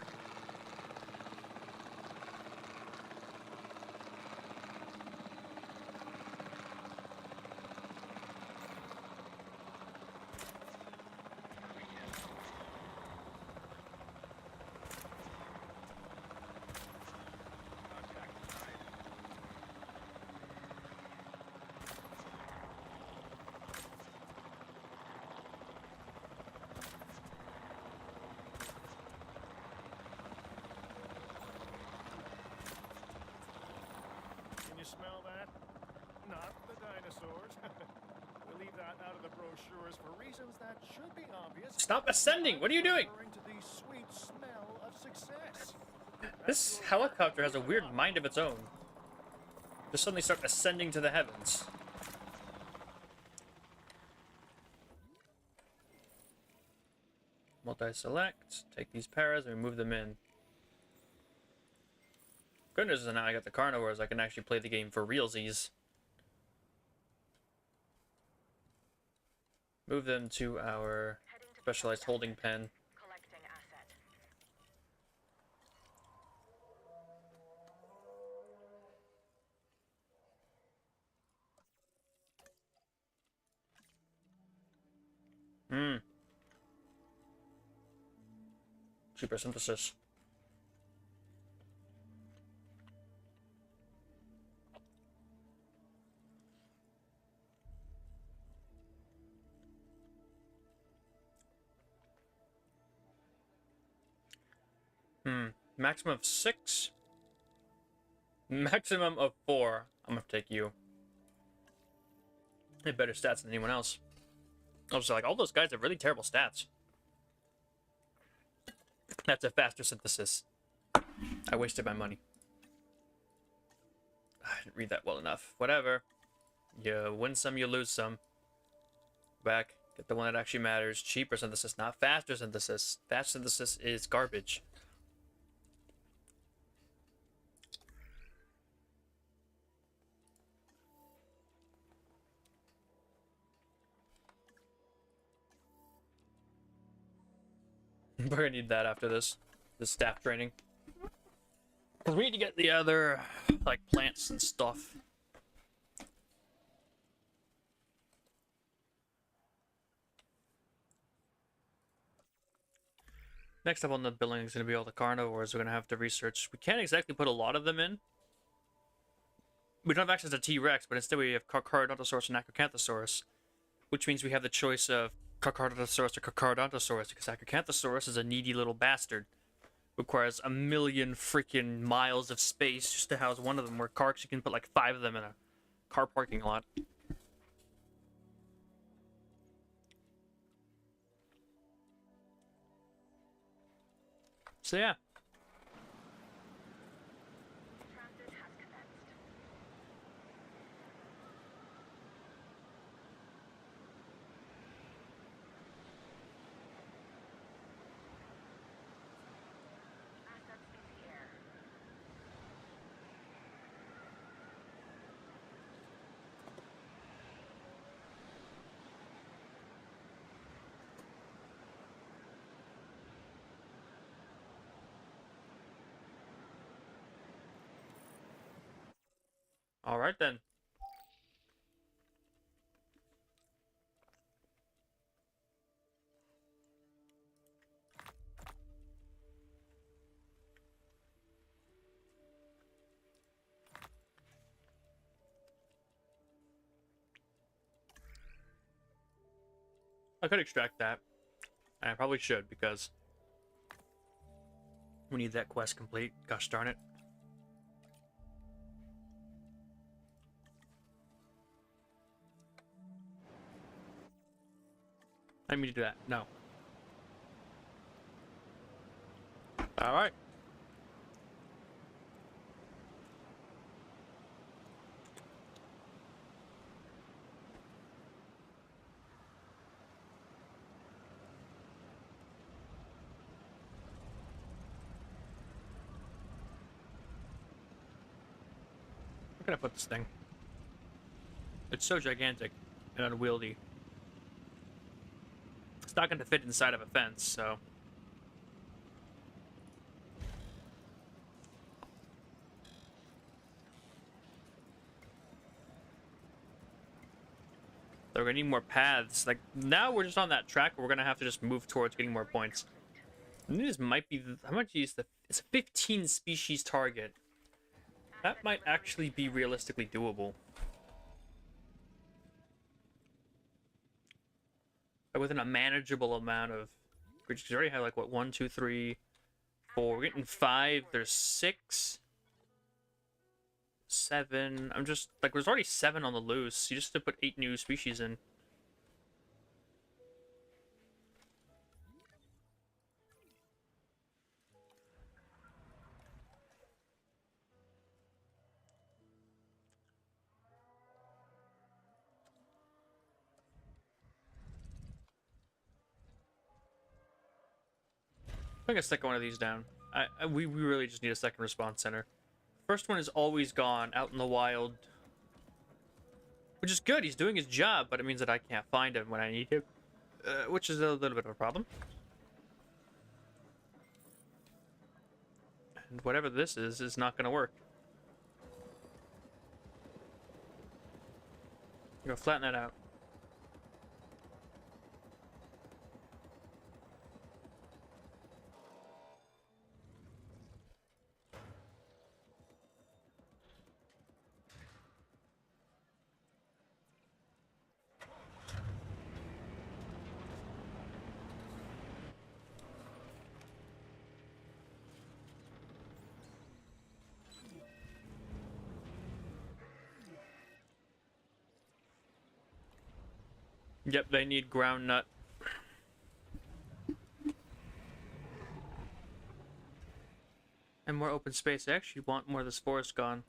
dinosaurs. We leave that out of the brochures for reasons that should be obvious. Stop ascending! What are you doing? Referring to the sweet smell of success. This helicopter has a weird mind of its own. Just suddenly start ascending to the heavens. Multi-select, take these paras and move them in. Good news is now I got the carnivores, I can actually play the game for realsies. Move them to our specialized holding pen. Collecting asset. Cheaper synthesis. Maximum of 6. Maximum of 4. I'm gonna take you. They have better stats than anyone else. I was like, all those guys have really terrible stats. That's a faster synthesis. I wasted my money. I didn't read that well enough. Whatever. You win some, you lose some. Back. Get the one that actually matters. Cheaper synthesis, not faster synthesis. Fast synthesis is garbage. We're gonna need that after this staff training. Because we need to get the other, like, plants and stuff. Next up on the building is going to be all the carnivores we're going to have to research. We can't exactly put a lot of them in. We don't have access to T-Rex, but instead we have Carcharodontosaurus and Carcharodontosaurus, which means we have the choice of Carcharodontosaurus or Carcharodontosaurus, because Carcharodontosaurus is a needy little bastard. Requires a million freaking miles of space just to house one of them, where Carcs, you can put like 5 of them in a car parking lot. So yeah. Transit has commenced. Assets in the air. All right then. I could extract that. And I probably should, because we need that quest complete. Gosh darn it. I didn't mean to do that. No. All right. Where can I put this thing? It's so gigantic and unwieldy. It's not going to fit inside of a fence, so... We're gonna need more paths. Like, now we're just on that track where we're gonna have to just move towards getting more points. And this might be... How much is the... It's a 15 species target. That might actually be realistically doable. Within a manageable amount of creatures. We already have like what, 1, 2, 3, 4. We're getting 5. There's 6, 7. I'm just like, there's already 7 on the loose. You just have to put 8 new species in. I'm gonna stick one of these down. We really just need a second response center. First one is always gone out in the wild, which is good. He's doing his job, but it means that I can't find him when I need him, which is a little bit of a problem. And whatever this is not gonna work. Go flatten that out. Yep, they need ground nut. And more open space. I actually want more of this forest gone.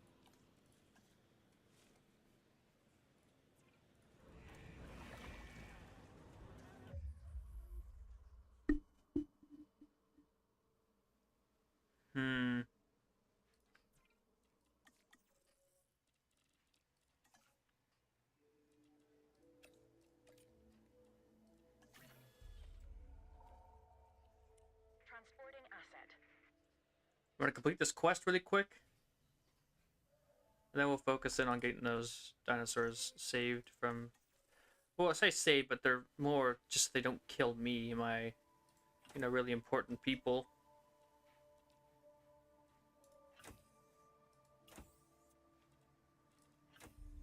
Transporting asset. I'm gonna complete this quest really quick. And then we'll focus in on getting those dinosaurs saved from... Well, I say saved, but they're more just so they don't kill me, my, you know, really important people.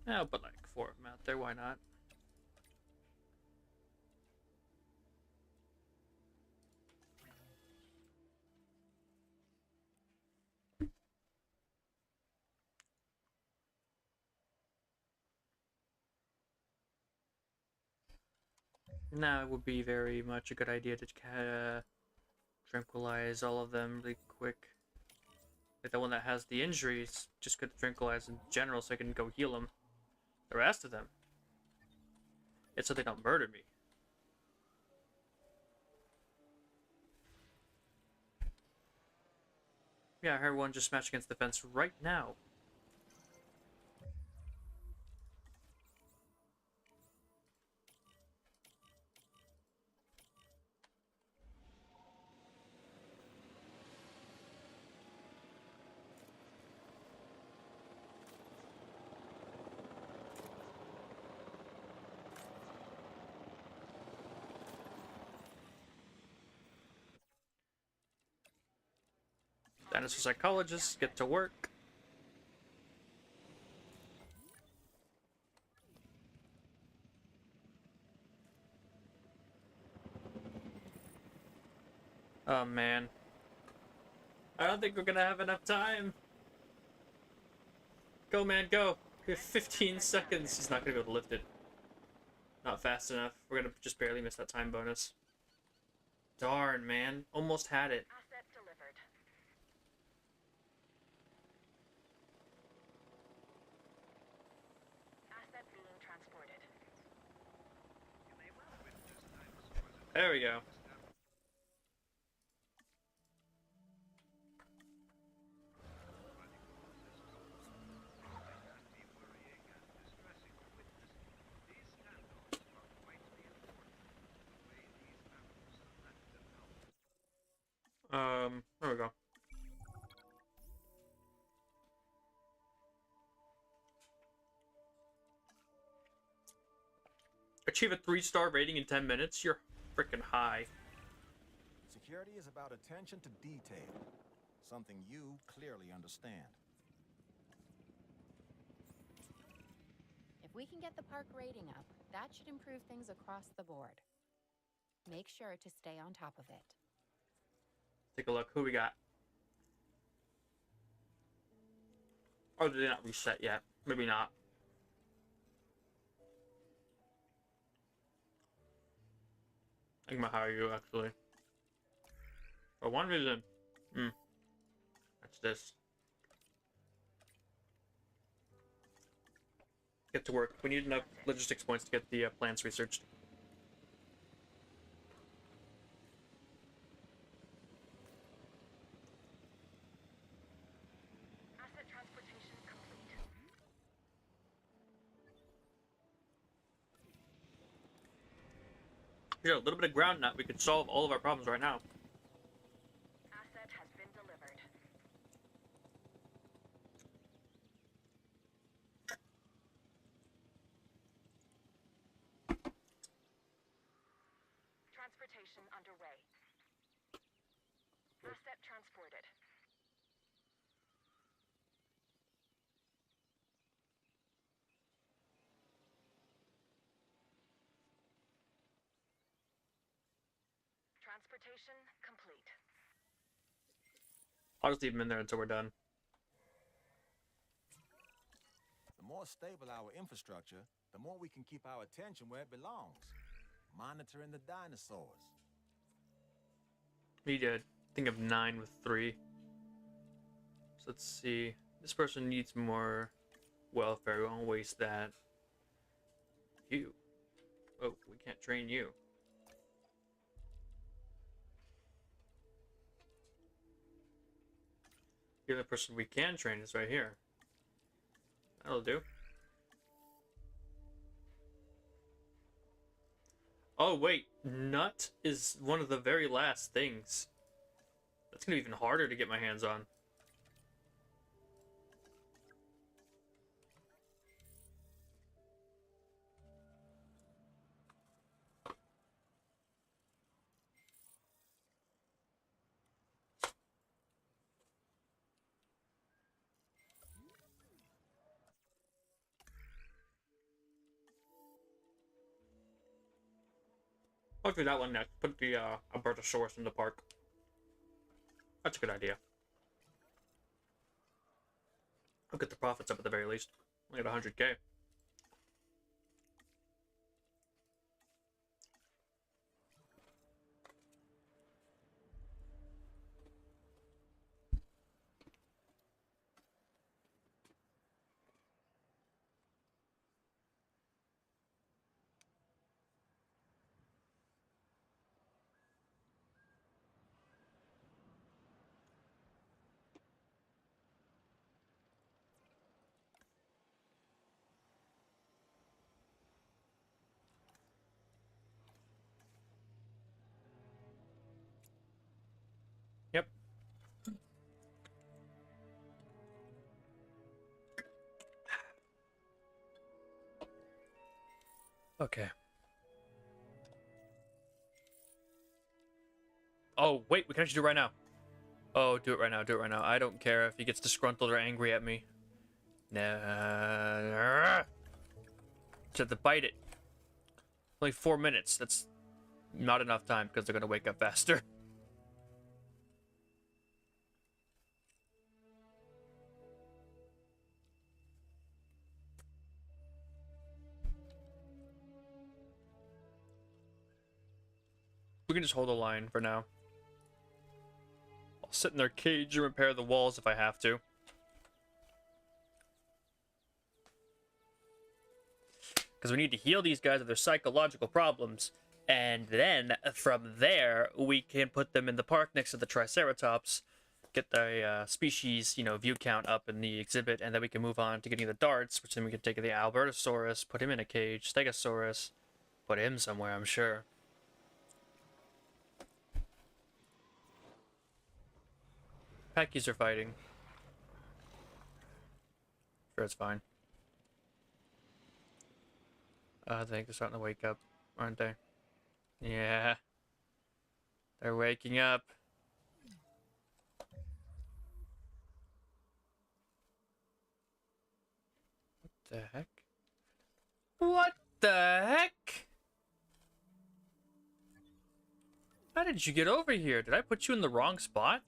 I'll put like 4 of them out there, why not? Now it would be very much a good idea to tranquilize all of them really quick. Like the one that has the injuries, just could tranquilize in general so I can go heal them. The rest of them, it's so they don't murder me. Yeah, I heard one just smash against the fence right now. Dinosaur psychologists, get to work. Oh man. I don't think we're gonna have enough time. Go man, go. We have 15 seconds. He's not gonna be able to lift it. Not fast enough. We're gonna just barely miss that time bonus. Darn, man. Almost had it. Asset delivered. Asset being transported. You may well witness dinosaurs. There we go. There we go. Achieve a 3-star rating in 10 minutes? You're freaking high. Security is about attention to detail, something you clearly understand. If we can get the park rating up, that should improve things across the board. Make sure to stay on top of it. Take a look. Who we got? Or did they not reset yet? Maybe not. I think I'm gonna hire you, actually. For one reason. That's this. Get to work. We need enough logistics points to get the plants researched. Asset transportation complete. Yeah, a little bit of ground nut. We could solve all of our problems right now. Asset has been delivered. Transportation underway. Asset transported. Transportation complete. I'll just leave them in there until we're done. The more stable our infrastructure, the more we can keep our attention where it belongs. Monitoring the dinosaurs. We did. Think of 9 with 3. So let's see. This person needs more welfare. We won't waste that. You. Oh, we can't train you. The other person we can train is right here. That'll do. Oh, wait. Nut is one of the very last things. That's gonna be even harder to get my hands on. I'll do that one next. Put the Albertosaurus in the park. That's a good idea. I'll get the profits up at the very least. We got 100K. Yep. Okay. Oh, wait, we can actually do it right now. Oh, do it right now, do it right now. I don't care if he gets disgruntled or angry at me. Nah. Just have to bite it. Only 4 minutes. That's not enough time because they're going to wake up faster. We can just hold the line for now. I'll sit in their cage and repair the walls if I have to. Because we need to heal these guys of their psychological problems. And then, from there, we can put them in the park next to the Triceratops. Get the species, view count up in the exhibit. And then we can move on to getting the darts. Which then we can take the Albertosaurus, put him in a cage. Stegosaurus, put him somewhere, I'm sure. Packies are fighting. Sure, it's fine. I think they're starting to wake up, aren't they? Yeah. They're waking up. What the heck? What the heck? How did you get over here? Did I put you in the wrong spot?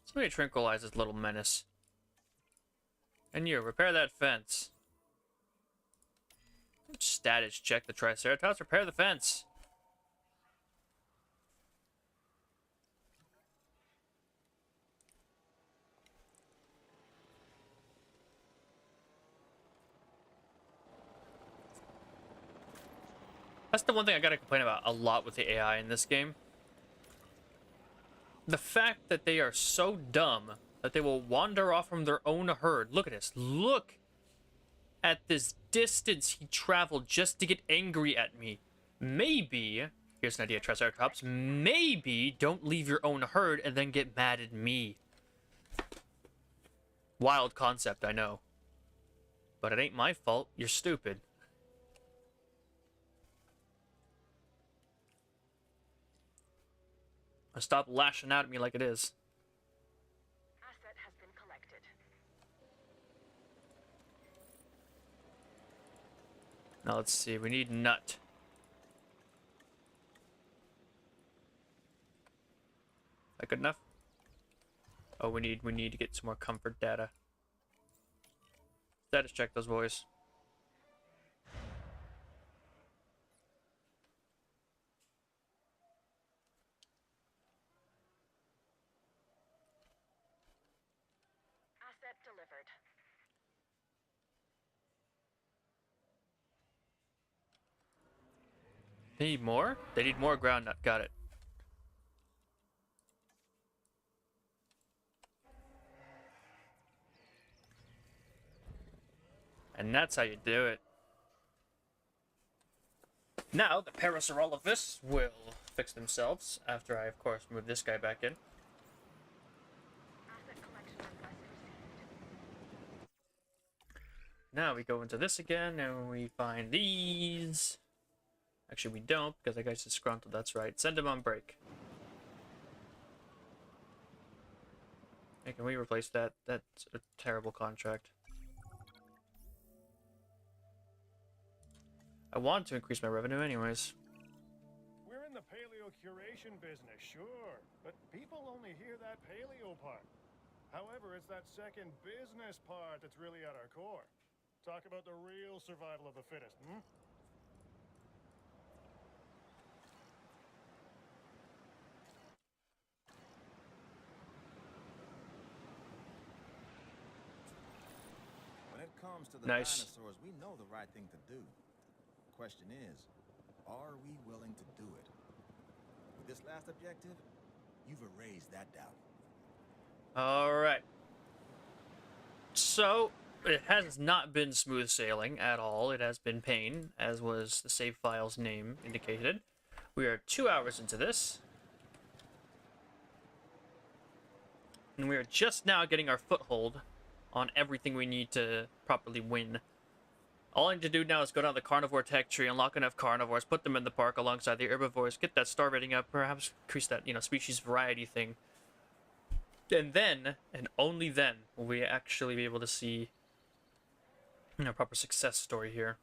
Somebody tranquilize this little menace. And you, repair that fence. Status check the Triceratops, repair the fence. That's the one thing I gotta complain about a lot with the AI in this game. The fact that they are so dumb that they will wander off from their own herd. Look at this. Look at this distance he traveled just to get angry at me. Maybe, here's an idea, Triceratops, maybe don't leave your own herd and then get mad at me. Wild concept, I know. But it ain't my fault. You're stupid. Stop lashing out at me like it is. Asset has been collected. Now let's see. We need nut. That good enough? Oh, we need to get some more comfort data. Status check those boys. Asset delivered. They need more? They need more ground nut. Got it. And that's how you do it. Now, the Parasaurolophus will fix themselves after I, of course, move this guy back in. Asset collection request received. Now we go into this again and we find these. Actually, we don't because that guy's disgruntled. That's right. Send him on break. Hey, can we replace that? That's a terrible contract. I want to increase my revenue anyways. We're in the paleo curation business, sure, but people only hear that paleo part. However, it's that second business part that's really at our core. Talk about the real survival of the fittest, hmm? When it comes to the Nice. dinosaurs, we know the right thing to do. Question is, are we willing to do it? With this last objective, you've erased that doubt. Alright. So, it has not been smooth sailing at all. It has been pain, as was the save file's name indicated. We are 2 hours into this. And we are just now getting our foothold on everything we need to properly win. All I need to do now is go down the carnivore tech tree, unlock enough carnivores, put them in the park alongside the herbivores, get that star rating up, perhaps increase that, species variety thing. And then, and only then, will we actually be able to see a proper success story here.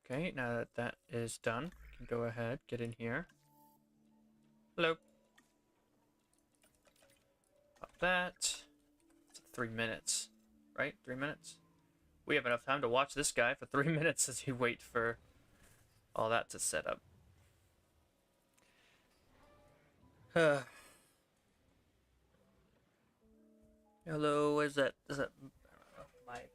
Okay, now that that is done, we can go ahead, get in here. Hello. Pop that. 3 minutes, right? 3 minutes? We have enough time to watch this guy for 3 minutes as we wait for all that to set up. Hello, is that I don't know, Mike?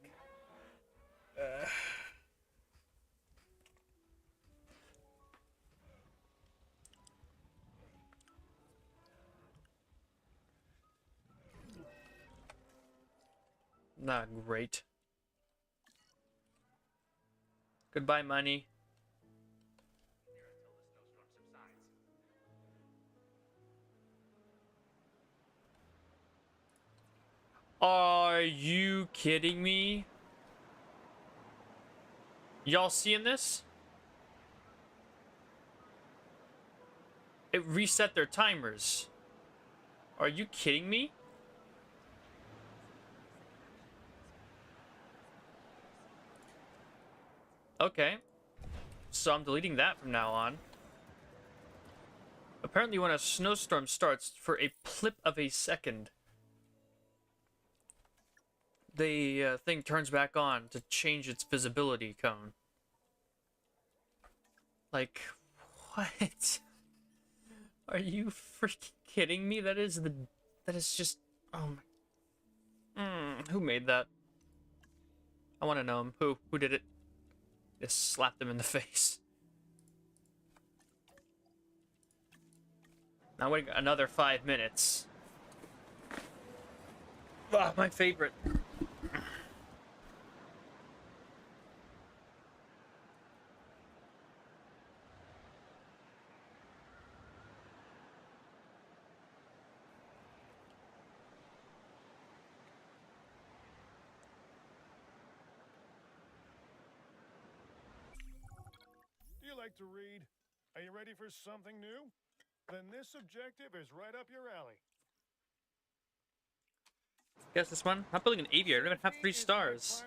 Not great. Goodbye, money. Are you kidding me? Y'all seeing this? It reset their timers. Are you kidding me? Okay. So I'm deleting that from now on. Apparently when a snowstorm starts, for a blip of a second, the thing turns back on to change its visibility cone. Like, what? Are you freaking kidding me? That is just, oh my, who made that? I want to know him. Who did it? Just slapped him in the face. Now waiting another 5 minutes. Ah, my favorite. Do you like to read? Are you ready for something new? Then this objective is right up your alley. Guess this one? I'm building an avian. I don't even have 3 stars.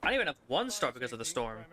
I don't even have 1 star because of the storm.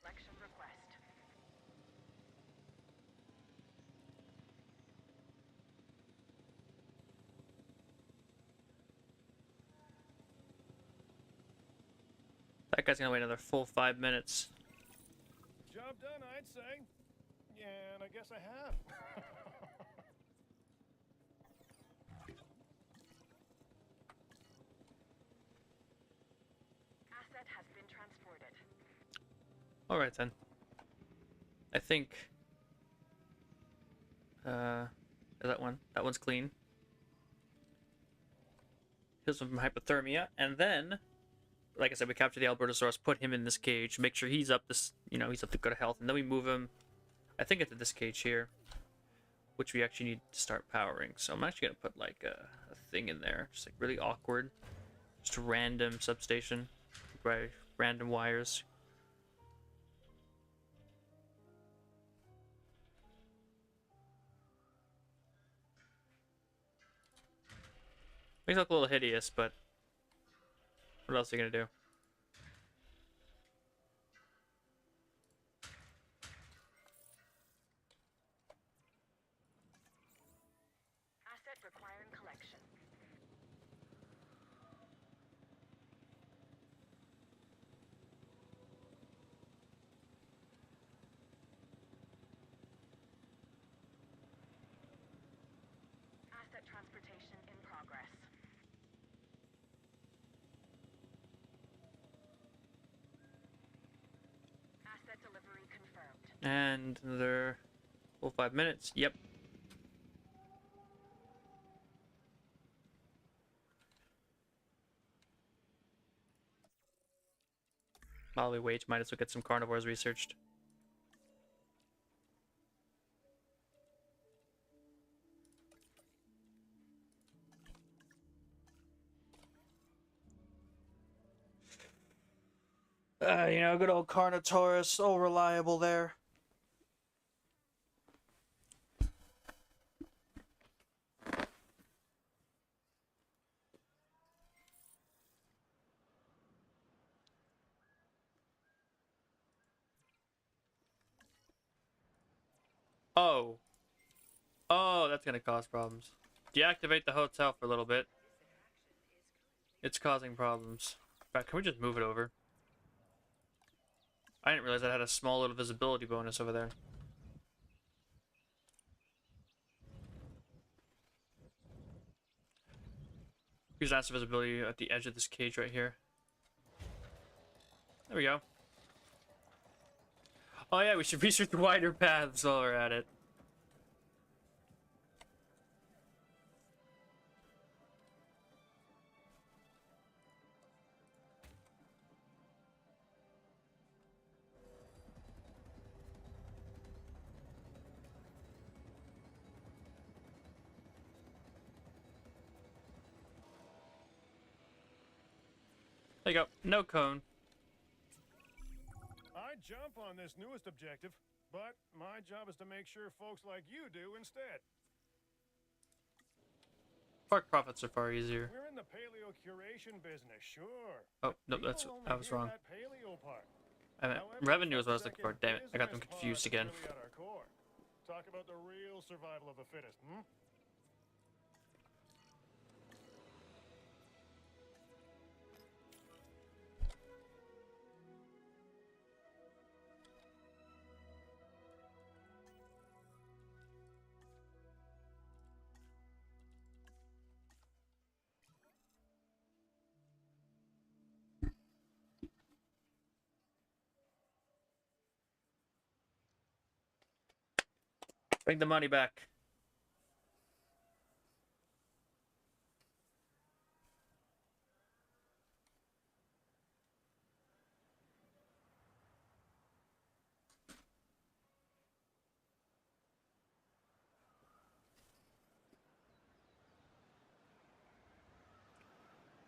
Selection request. That guy's gonna wait another full 5 minutes. Job done, I'd say. Yeah, and I guess I have. Asset has been transported. Alright then. I think... that one. That one's clean. Heals him from hypothermia. And then, like I said, we capture the Albertosaurus, put him in this cage, make sure he's up this, he's up to good health, and then we move him, I think, into this cage here, which we actually need to start powering. So I'm actually gonna put like a thing in there, just like really awkward, just a random substation, by random wires. Makes it look a little hideous, but what else are you gonna do? Asset requiring collection. Asset transportation in progress. Asset delivery confirmed. And another full 5 minutes. Yep. While we wait, might as well get some carnivores researched. Good old Carnotaurus, all reliable there. Oh. Oh, that's gonna cause problems. Deactivate the hotel for a little bit. It's causing problems. In fact, can we just move it over? I didn't realize that had a small little visibility bonus over there. Use massive visibility at the edge of this cage right here. There we go. Oh yeah, we should research the wider paths while we're at it. There you go. No cone. I'd jump on this newest objective, but my job is to make sure folks like you do instead. Park profits are far easier. We're in the paleo curation business, sure. Oh, no, People that's only I was hear wrong. that paleo part. I meant However, revenue is the what I was looking for. Damn it, I got them business confused part's again. really at our core. Talk about the real survival of the fittest, hmm? Bring the money back.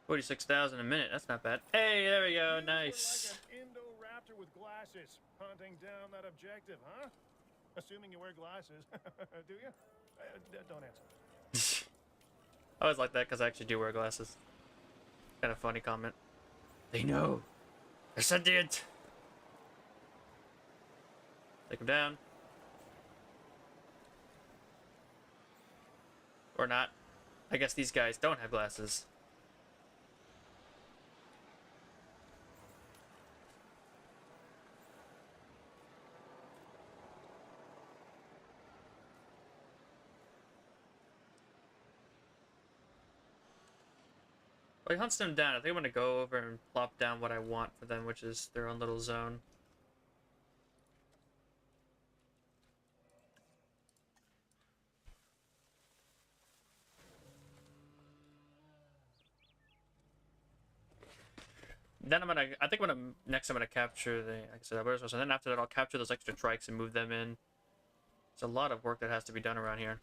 $46,000 a minute. That's not bad. Hey, there we go. You Nice. Like an Indoraptor with glasses, hunting down that objective, huh? Assuming you wear glasses. Do you? Don't answer. I always like that because I actually do wear glasses. Kind of funny comment. They know. They're sentient. Take them down. Or not. I guess these guys don't have glasses. Well, he hunts them down. I think I'm gonna go over and plop down what I want for them, which is their own little zone. Then I think next I'm gonna capture the, like I said, and then after that I'll capture those extra trikes and move them in. It's a lot of work that has to be done around here.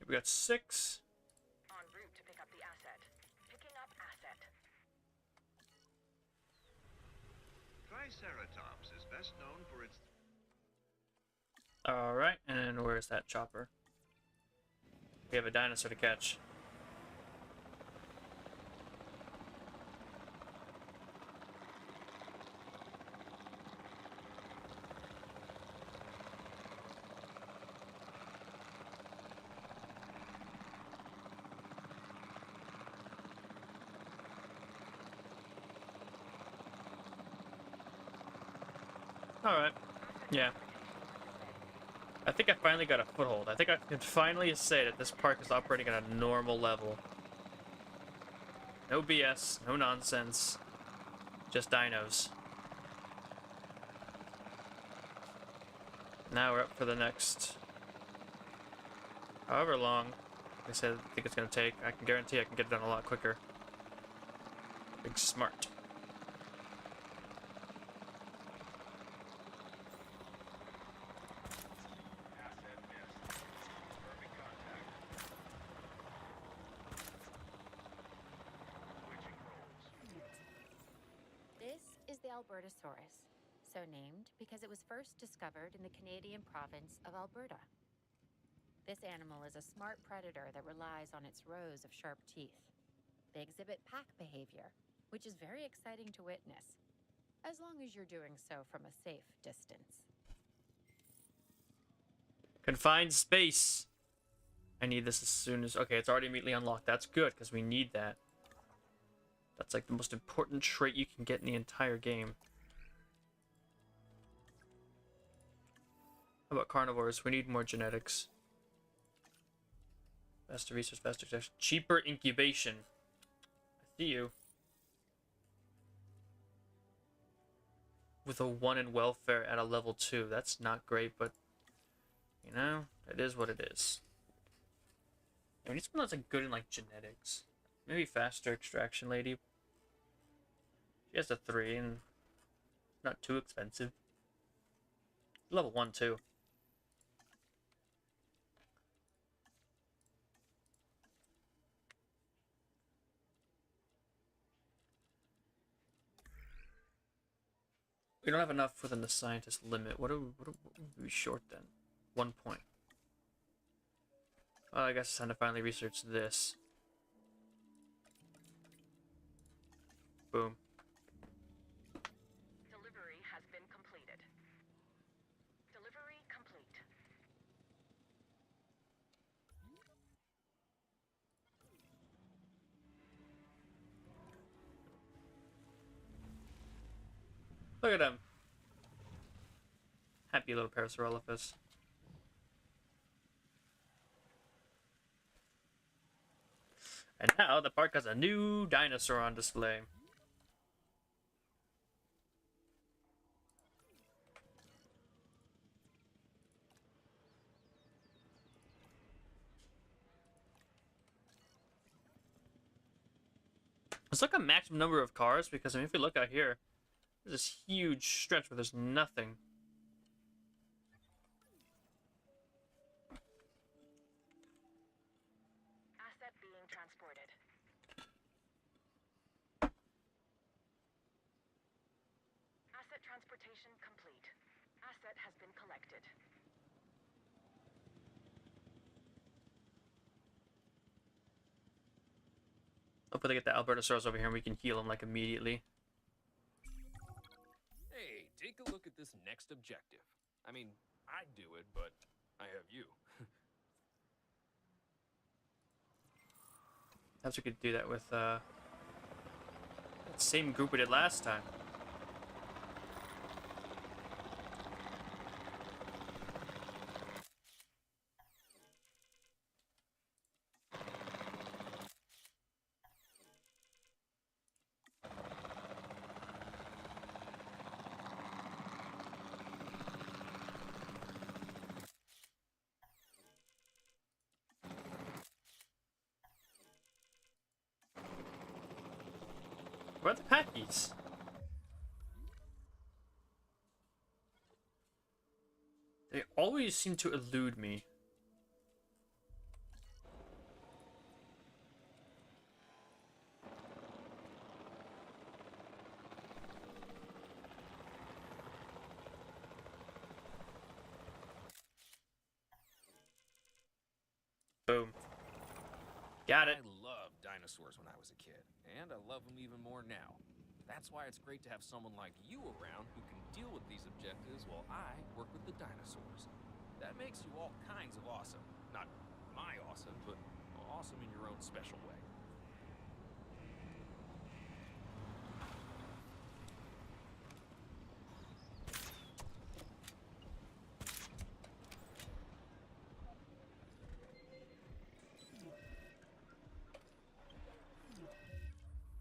We got 6. En route to pick up the asset. Picking up asset. Triceratops is best known for its Alright, and where's that chopper? We have a dinosaur to catch. Alright. Yeah. I think I finally got a foothold. I think I can finally say that this park is operating at a normal level. No BS, no nonsense. Just dinos. Now we're up for the next however long I said I think it's gonna take. I can guarantee I can get it done a lot quicker. Big smart. This is the Albertosaurus, so named because it was first discovered in the Canadian province of Alberta. This animal is a smart predator that relies on its rows of sharp teeth. They exhibit pack behavior, which is very exciting to witness, as long as you're doing so from a safe distance. Confined space. I need this as soon as... Okay, it's already immediately unlocked. That's good, because we need that. That's like the most important trait you can get in the entire game. How about carnivores? We need more genetics. Faster research, faster extraction. Cheaper incubation. I see you. With a 1 in welfare at a level 2. That's not great, but... You know, it is what it is. We need someone that's like good in like genetics. Maybe faster extraction lady. She has a 3 and not too expensive. Level 1 too. We don't have enough within the scientist limit. What are we short then? 1 point. Well, I guess it's time to finally research this. Boom. Delivery has been completed. Delivery complete. Look at him. Happy little Parasaurolophus. And now the park has a new dinosaur on display. It's like a maximum number of cars because, I mean, if we look out here, there's this huge stretch where there's nothing. Asset being transported. Asset transportation complete. Asset has been collected. Hopefully they get the Albertosaurus over here and we can heal him like immediately. Hey, take a look at this next objective. I mean, I'd do it, but I have you. Perhaps we could do that with that same group we did last time. Where are the packies? They always seem to elude me. Boom. Got it. I loved dinosaurs when I was a kid, and I love them even more now. That's why it's great to have someone like you around who can deal with these objectives while I work with the dinosaurs. That makes you all kinds of awesome. Not my awesome, but awesome in your own special way.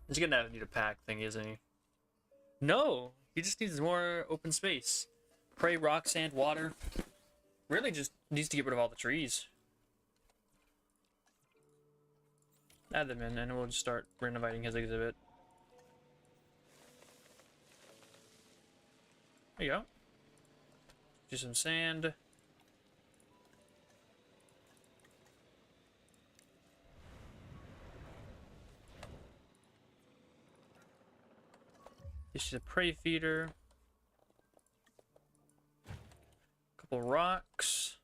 He's gonna need a pack thing, isn't he? No! He just needs more open space. Prey, rock, sand, water. Really just needs to get rid of all the trees. Add them in and we'll just start renovating his exhibit. There you go. Do some sand. This is a prey feeder. A couple rocks.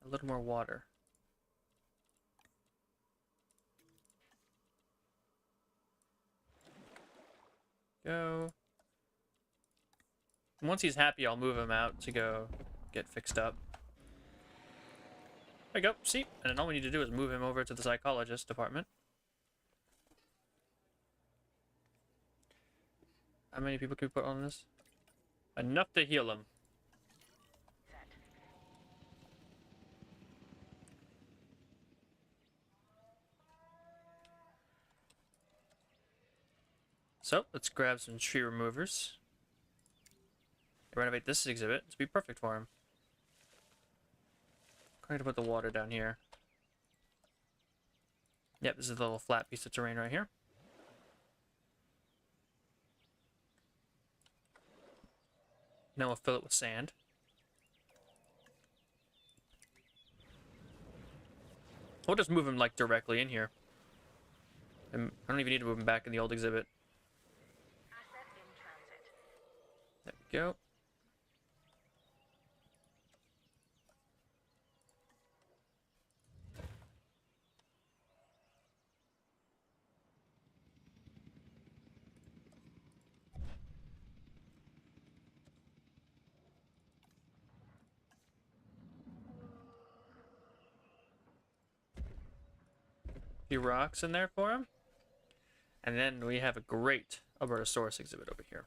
A little more water. Go. And once he's happy, I'll move him out to go get fixed up. There you go. See? And then all we need to do is move him over to the psychologist department. How many people can we put on this? Enough to heal him. So, let's grab some tree removers. Renovate this exhibit to be perfect for him. I'm going to put the water down here. Yep, this is a little flat piece of terrain right here. Now we'll fill it with sand. We'll just move him like directly in here. And I don't even need to move him back in the old exhibit. Asset in transit. There we go. Few rocks in there for him. And then we have a great Albertosaurus exhibit over here.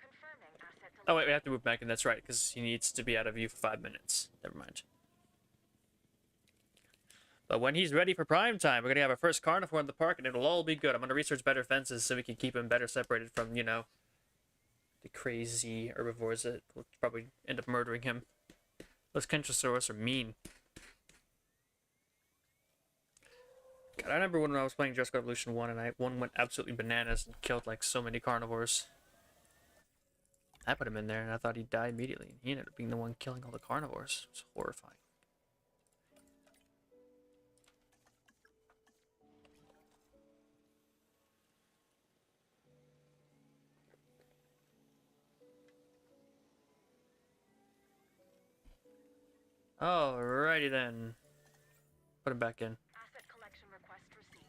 Confirming asset Oh wait, we have to move back in. That's right, because he needs to be out of view for 5 minutes. Never mind. But when he's ready for prime time, we're gonna have our first carnivore in the park, and it'll all be good. I'm gonna research better fences so we can keep him better separated from, you know, the crazy herbivores that will probably end up murdering him. Those Carcharodontosaurus are mean. God, I remember when I was playing Jurassic Evolution 1 and one went absolutely bananas and killed like so many carnivores. I put him in there and I thought he'd die immediately, and he ended up being the one killing all the carnivores. It was horrifying. Alrighty then. Put him back in. asset collection request received.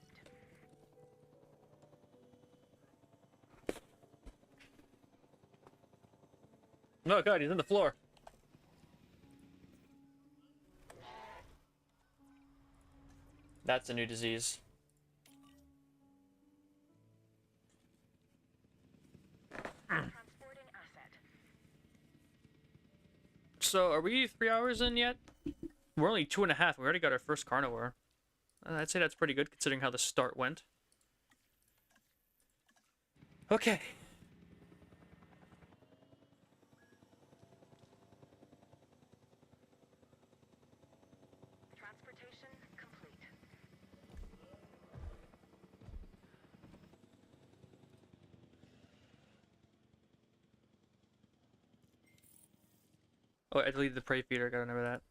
Oh god, he's on the floor. That's a new disease. Transporting asset. So, are we 3 hours in yet? We're only 2.5. We already got our first carnivore. I'd say that's pretty good considering how the start went. Okay. Transportation complete. Oh, I deleted the prey feeder. Gotta remember that.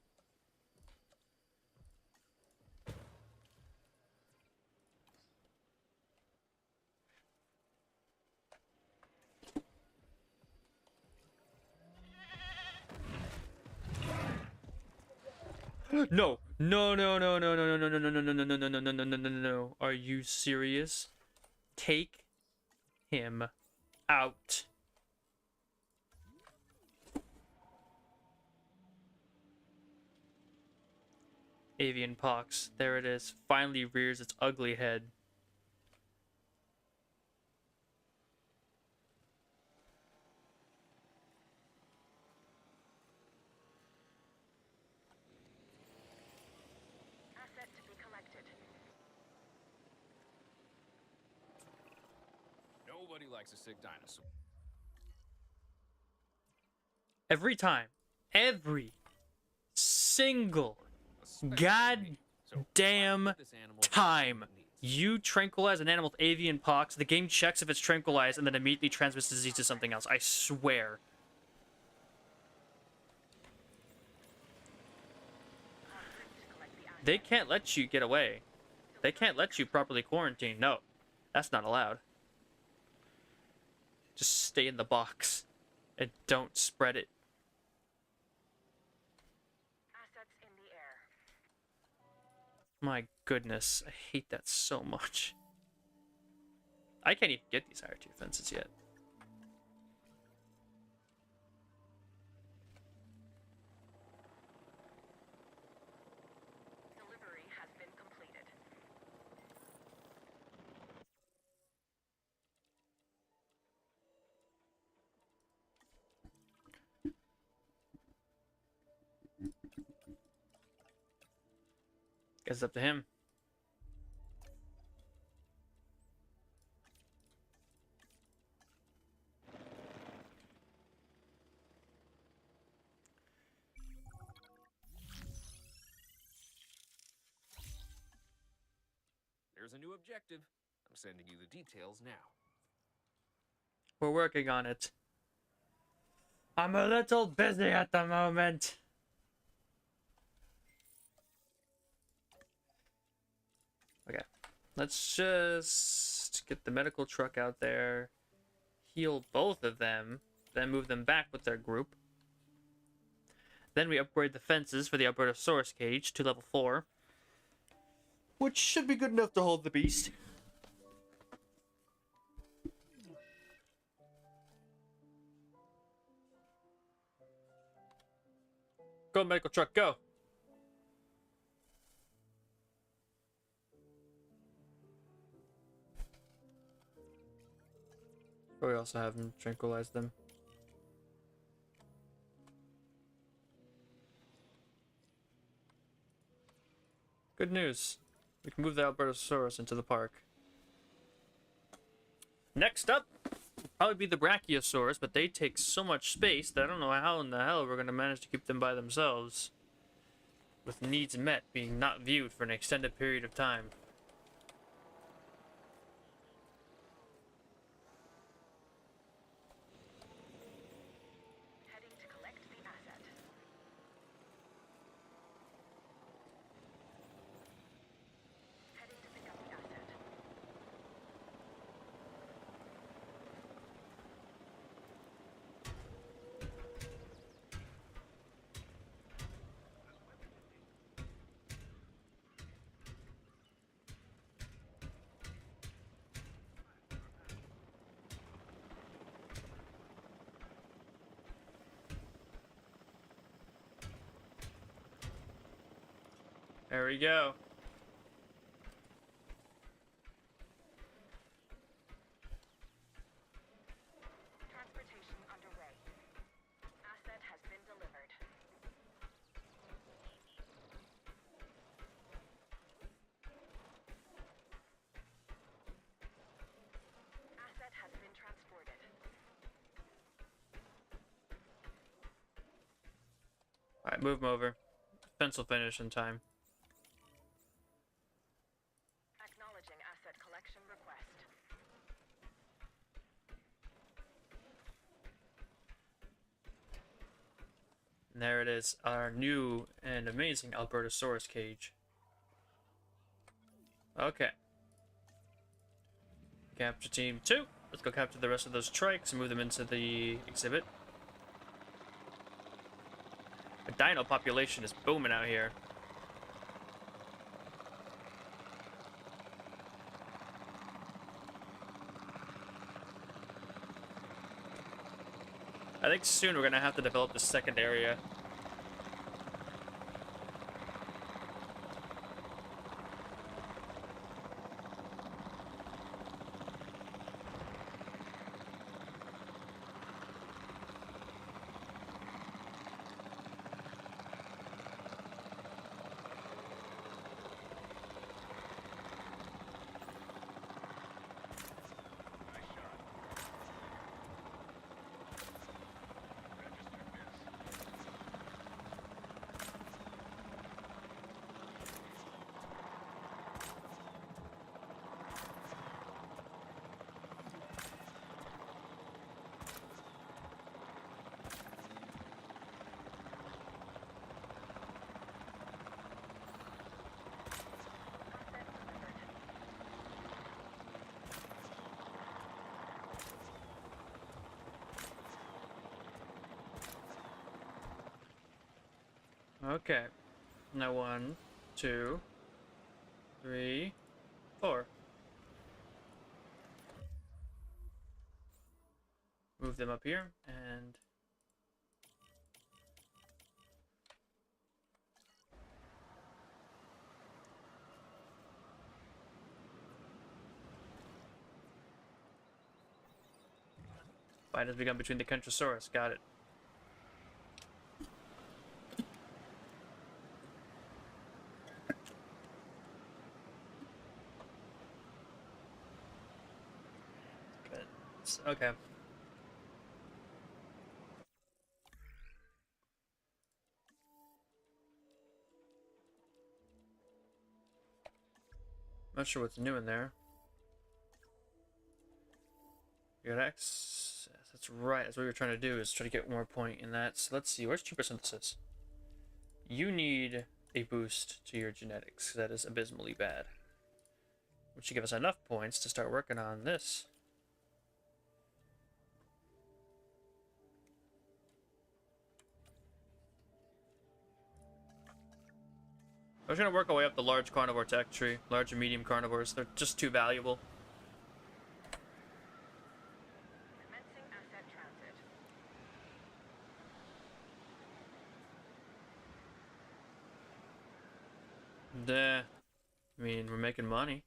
No. No, no, no, no, no, no, no, no, no, no, no, no, no, no, no, no, no, no, no. Are you serious? Take him out. Avian pox. There it is. Finally rears its ugly head. Asset to be collected. Nobody likes a sick dinosaur. Every time. Every single Especially God me. So damn why would this animal have time what it needs? you tranquilize an animal with avian pox, the game checks if it's tranquilized and then immediately transmits disease to something else. I swear. To collect the asset. They can't let you get away. They can't let you properly quarantine. No, that's not allowed. Just stay in the box and don't spread it. Assets in the air. My goodness, I hate that so much. I can't even get these higher tier fences yet. Delivery has been completed. Guess it's up to him. There's a new objective. I'm sending you the details now. We're working on it. I'm a little busy at the moment. Okay. Let's just get the medical truck out there. Heal both of them. Then move them back with their group. Then we upgrade the fences for the Albertosaurus cage to level 4. Which should be good enough to hold the beast. Go, medical truck, go! We also have them tranquilize them. Good news. We can move the Albertosaurus into the park. Next up, will probably be the Brachiosaurus, but they take so much space that I don't know how in the hell we're going to manage to keep them by themselves. With needs met being not viewed for an extended period of time. Heading to collect the asset. Heading to pick up the asset. There we go. Transportation underway. Asset has been delivered. Asset has been transported. Alright, move them over. Fence will finish in time. Acknowledging asset collection request. And there it is, our new and amazing Albertosaurus cage. Okay. Capture team 2. Let's go capture the rest of those trikes and move them into the exhibit. The dino population is booming out here. I think soon we're gonna have to develop the second area. Okay. Now 1, 2, 3, 4. Move them up here and fight has begun between the Carcharodontosaurus. Got it. Okay. Not sure what's new in there. You got X. That's right. That's what we were trying to do, is try to get more point in that. So let's see. Where's cheaper synthesis? You need a boost to your genetics. That is abysmally bad. Which should give us enough points to start working on this. I was going to work our way up the large carnivore tech tree. Large and medium carnivores. They're just too valuable. Commencing asset transit. Duh. I mean, we're making money.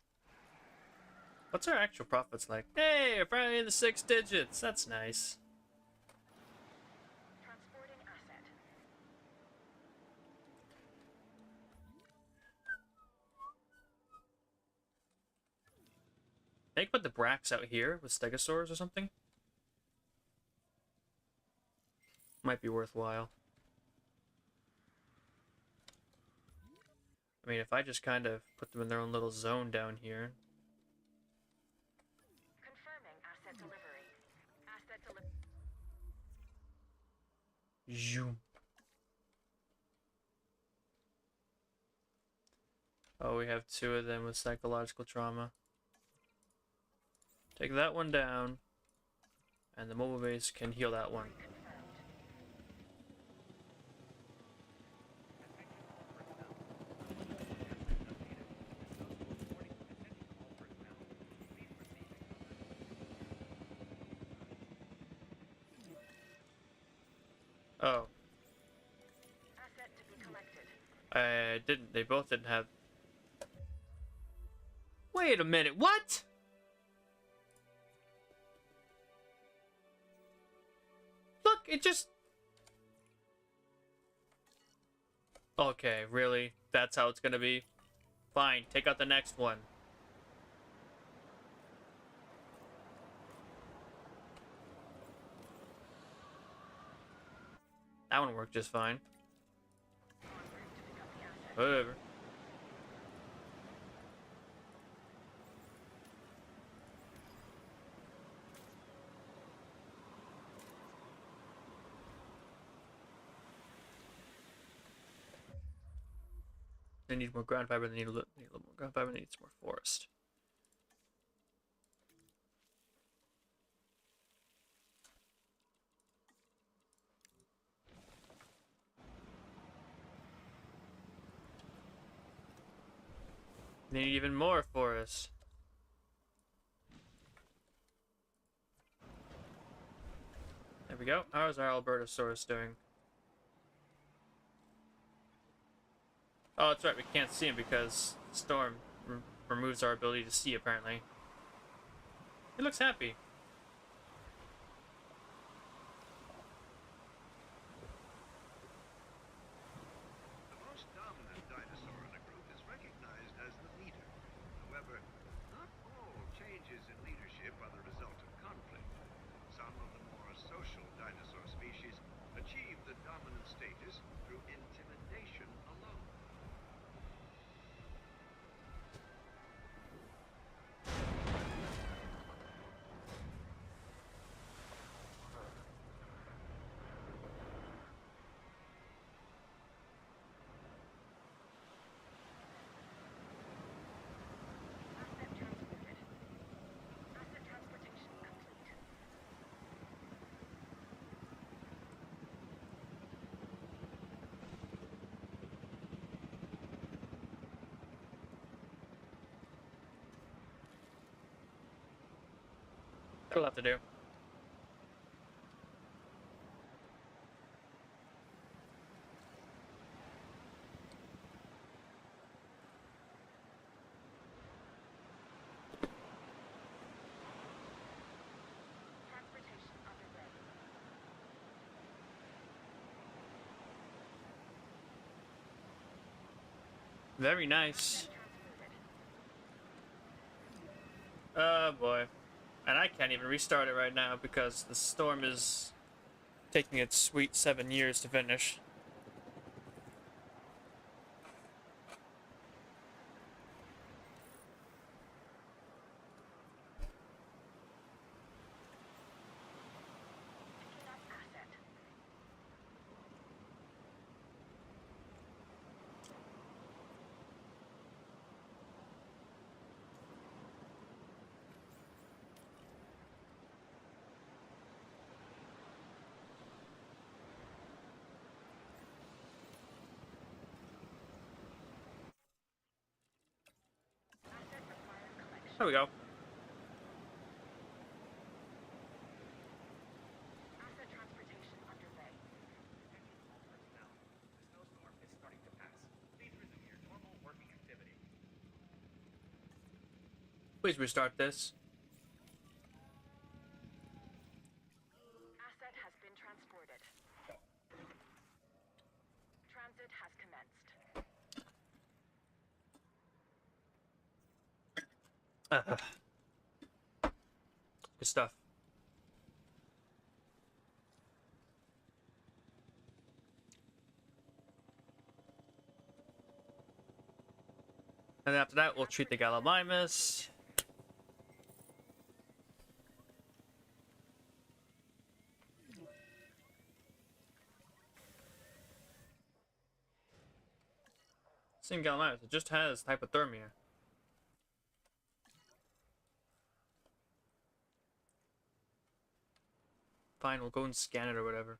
What's our actual profits like? Hey, we're finally in the 6 digits. That's nice. Transporting asset. They put the bracks out here with stegosaurs or something. Might be worthwhile. I mean, if I just kind of put them in their own little zone down here. Confirming asset delivery. Asset delivery. Zoom. Oh, we have 2 of them with psychological trauma. Take that one down, and the mobile base can heal that one. Oh. Asset to be collected. I didn't. They both didn't have. Wait a minute. What? Look, it just. Okay, really? That's how it's gonna be? Fine, take out the next one. That one worked just fine. Whatever. They need more ground fiber, they need a little more ground fiber, they need some more forest. They need even more forest. There we go. How's our Albertosaurus doing? Oh, that's right. We can't see him because the storm removes our ability to see, apparently. He looks happy. The most dominant dinosaur in a group is recognized as the leader. However, not all changes in leadership are the result of conflict. Some of the more social dinosaur species achieve the dominant status through intimidation alone. Asset transported. Asset transportation complete. That'll have to do. Transportation underway. Very nice. Transported. Oh boy. And I can't even restart it right now because the storm is taking its sweet 7 years to finish. There we go. Asset transportation underway. Personnel. The snowstorm is starting to pass. Please resume your normal working activity. Please restart this. Asset has been transported. Transit has commenced. Good stuff. And after that, we'll treat the Gallimimus. Same Gallimimus, it just has hypothermia. Fine, we'll go and scan it or whatever.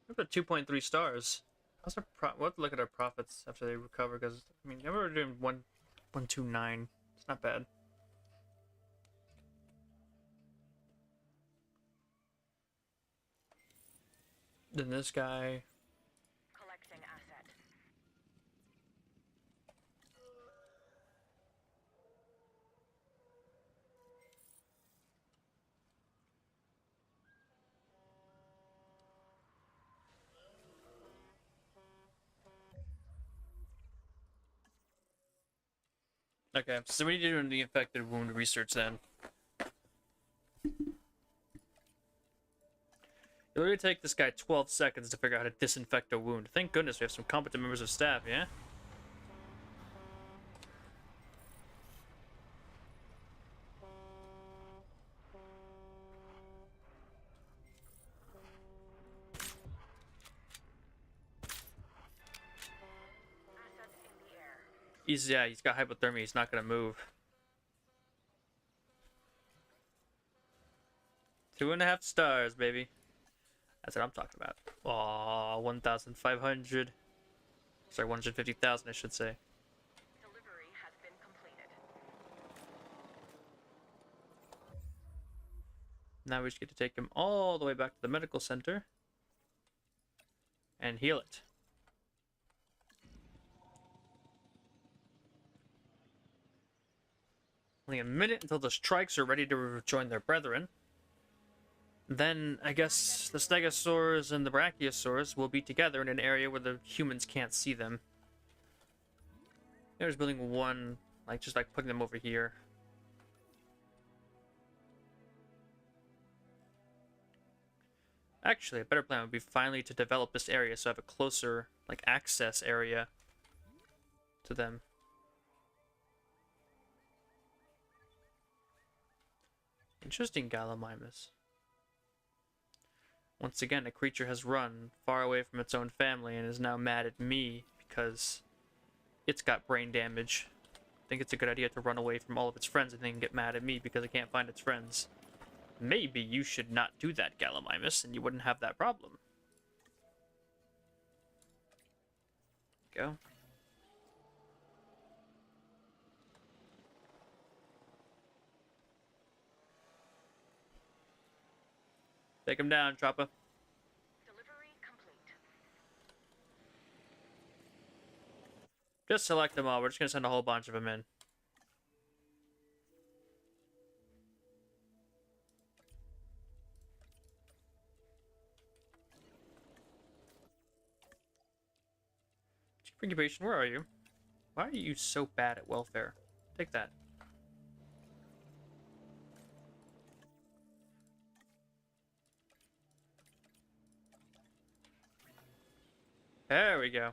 Look at 2.3 stars. How's our we'll have to look at our profits after they recover, because I mean, we're doing 129. It's not bad. Then this guy. Collecting asset. Okay, so we need to do the infected wound research then. It literally take this guy 12 seconds to figure out how to disinfect a wound. Thank goodness we have some competent members of staff, yeah? Asset in the air. He's got hypothermia, he's not gonna move. 2.5 stars, baby. That's what I'm talking about. Aw, 1,500. Sorry, 150,000, I should say. Delivery has been completed. Now we just get to take him all the way back to the medical center and heal it. Only a minute until the strikes are ready to rejoin their brethren. Then I guess the stegosaurs and the brachiosaurs will be together in an area where the humans can't see them. There's building one, just putting them over here. Actually, a better plan would be finally to develop this area so I have a closer, access area to them. Interesting, Gallimimus. Once again, a creature has run far away from its own family and is now mad at me because it's got brain damage. I think it's a good idea to run away from all of its friends and then get mad at me because it can't find its friends. Maybe you should not do that, Gallimimus, and you wouldn't have that problem. Go. Take him down, Choppa. Delivery complete. Just select them all. We're just gonna send a whole bunch of them in. Chief Incubation, where are you? Why are you so bad at welfare? Take that. There we go.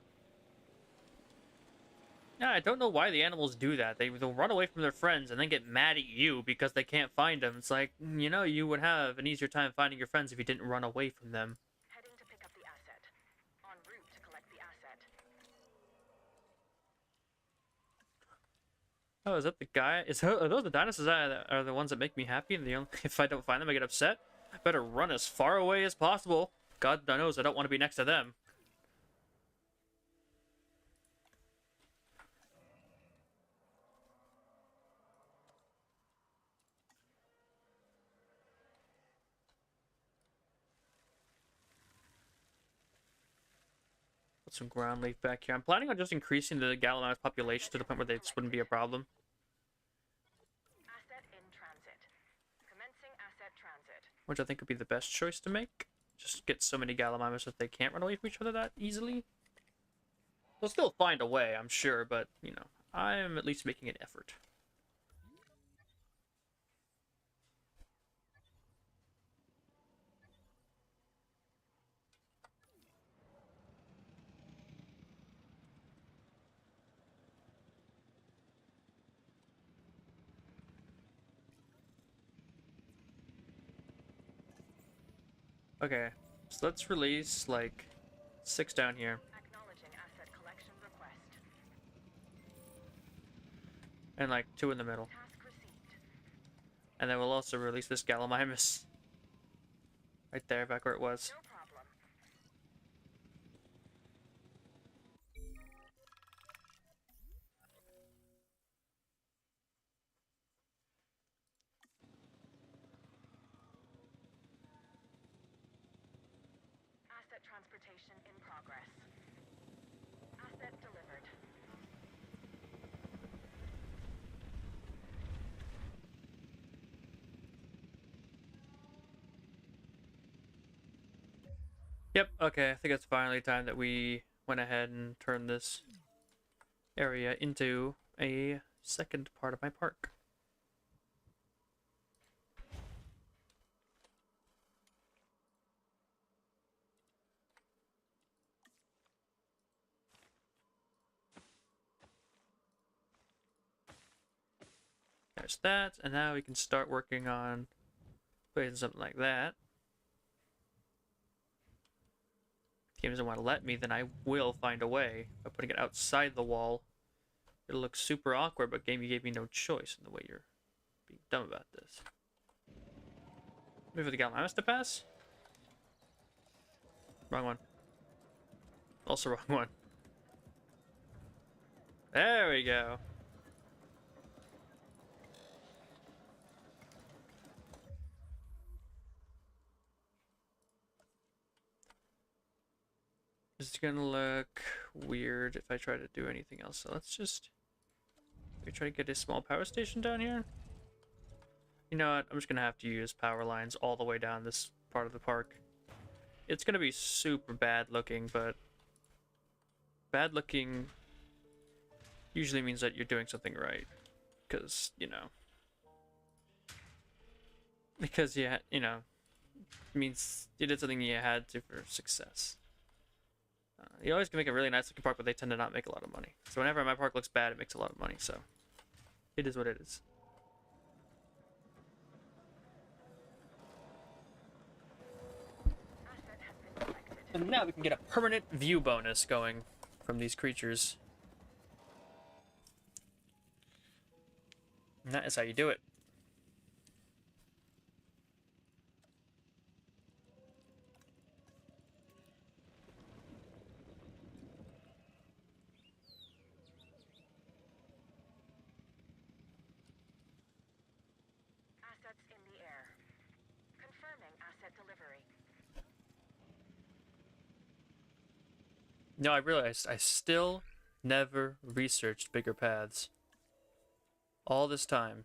Yeah, I don't know why the animals do that. They'll run away from their friends and then get mad at you because they can't find them. It's like, you would have an easier time finding your friends if you didn't run away from them. Heading to pick up the asset. En route to collect the asset. Oh, is that the guy? Are those the dinosaurs that are the ones that make me happy? And the only, if I don't find them, I get upset. I better run as far away as possible. God knows I don't want to be next to them. Put some ground leaf back here. I'm planning on just increasing the Gallimimus population to the point where they just wouldn't be a problem. Asset in transit. Commencing asset transit. Which I think would be the best choice to make. Just get so many Gallimimus that they can't run away from each other that easily. They'll still find a way, I'm sure, but, you know, I'm at least making an effort. Okay, so let's release, like, 6 down here. Acknowledging asset collection request. And, like, 2 in the middle. Task received. And then we'll also release this Gallimimus. Right there, back where it was. No problem. Asset transportation in progress. Asset delivered. Yep, okay, I think it's finally time that we went ahead and turned this area into a second part of my park. There's that, and now we can start working on putting something like that. If the game doesn't want to let me, then I will find a way. By putting it outside the wall, it'll look super awkward, but game, you gave me no choice in the way you're being dumb about this. Wait for the Gallimimus to pass? Wrong one. Also wrong one. There we go. It's gonna look weird if I try to do anything else. So let's just try to get a small power station down here. You know what? I'm just gonna have to use power lines all the way down this part of the park. It's gonna be super bad looking, but bad looking usually means that you're doing something right. Because, you know. Because, yeah, you know, it means you did something you had to for success. You always can make a really nice looking park, but they tend to not make a lot of money. So whenever my park looks bad, it makes a lot of money, so it is what it is. Asset has been collected. And now we can get a permanent view bonus going from these creatures. And that is how you do it. Assets in the air. Confirming asset delivery. No, I realized I still never researched bigger paths. All this time.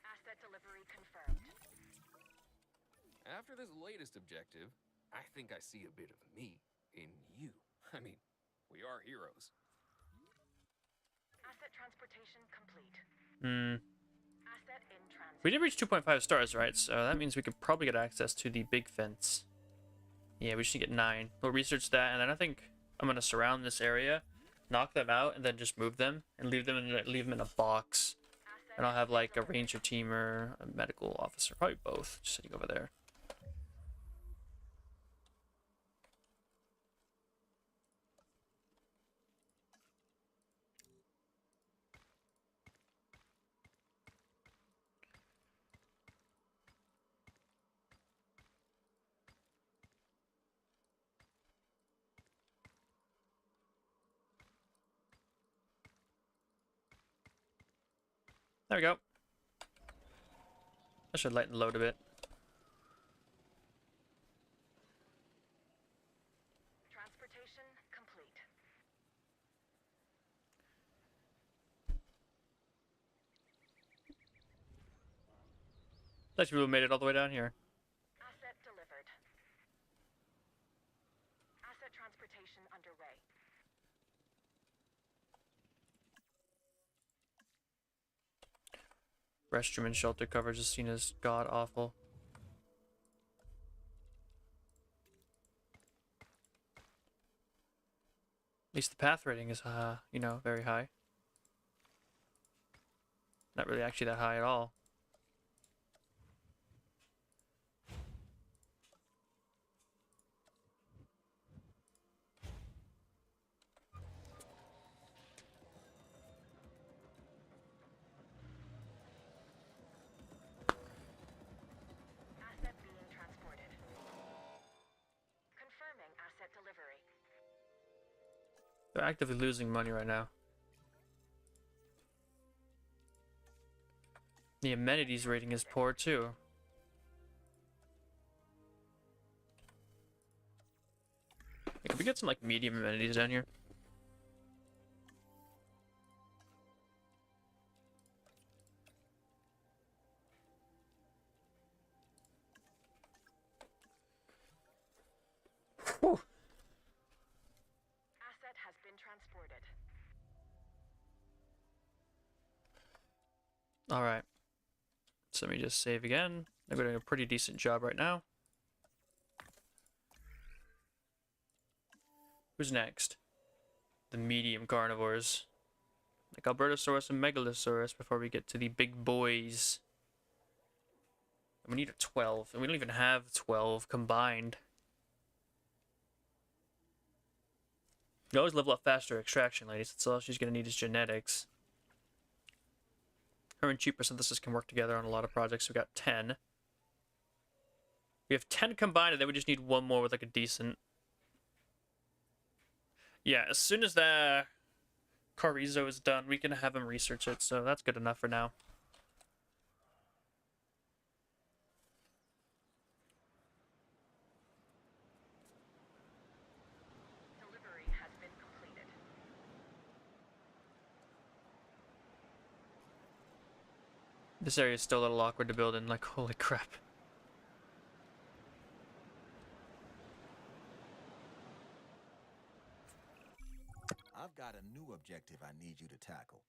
Asset delivery confirmed. After this latest objective, I think I see a bit of me in you. I mean, we are heroes. Asset transportation complete. Asset in transit. We did reach 2.5 stars, right? So that means we could probably get access to the big fence. Yeah, we just need to get 9. We'll research that, and then I think I'm going to surround this area, knock them out, and then just move them, and leave them in a box. Asset And I'll have, like, a ranger teamer, a medical officer, probably both, just sitting over there. There we go. I should lighten the load a bit. Transportation complete. Nice people made it all the way down here. Asset delivered. Asset transportation underway. Restroom and shelter coverage is seen as god awful. At least the path rating is, you know, very high. Not really actually that high at all. Asset being transported. Confirming asset delivery. They're actively losing money right now. The amenities rating is poor too. Hey, can we get some like medium amenities down here? Whew. Asset has been transported. All right. So let me just save again. I'm doing a pretty decent job right now. Who's next? The medium carnivores. Like Albertosaurus and Megalosaurus before we get to the big boys. And we need a 12, and we don't even have 12 combined. You always level up faster extraction, ladies. That's all she's going to need is genetics. Her and cheaper synthesis can work together on a lot of projects. We got 10. We have 10 combined, and then we just need one more with like a decent... Yeah, as soon as the Carrizo is done, we can have him research it, so that's good enough for now. Delivery has been completed. This area is still a little awkward to build in, like, holy crap. I've got a new objective I need you to tackle.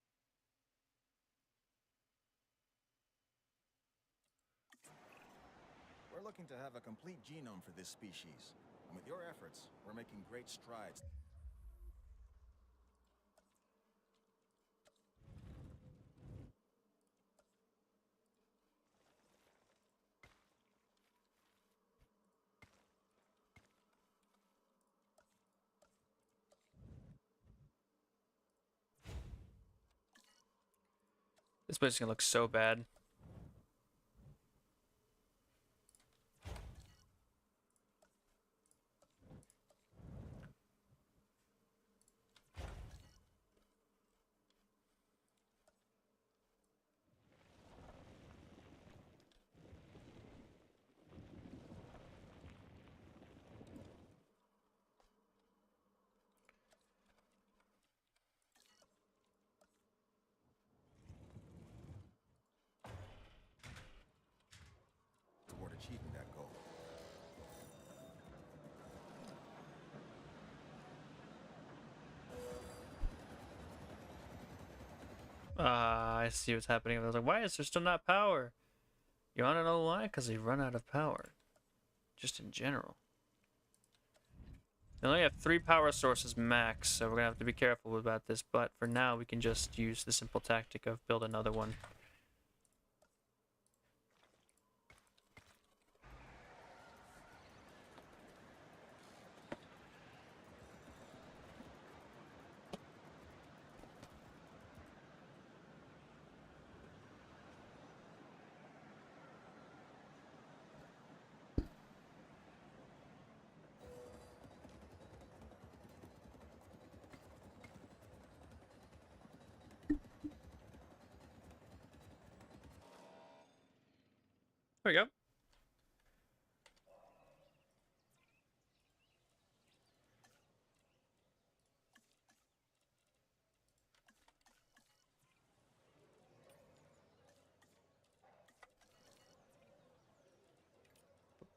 We're looking to have a complete genome for this species. And with your efforts, we're making great strides. This place is gonna look so bad. Toward achieving that goal. I see what's happening. I was like, why is there still not power? You wanna know why? Because they run out of power. Just in general. They only have 3 power sources max, so we're gonna have to be careful about this, but for now we can just use the simple tactic of build another one. There we go.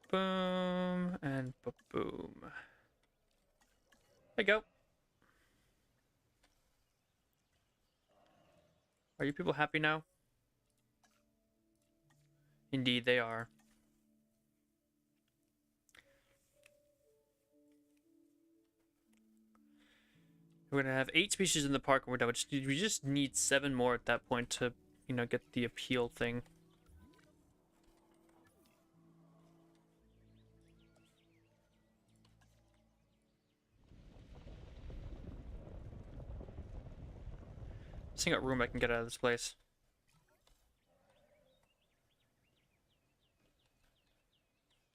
Boom and boom. There you go. Are you people happy now? Indeed, they are. We're gonna have 8 species in the park, and we're done. We just need 7 more at that point to, you know, get the appeal thing. See what room I can get out of this place.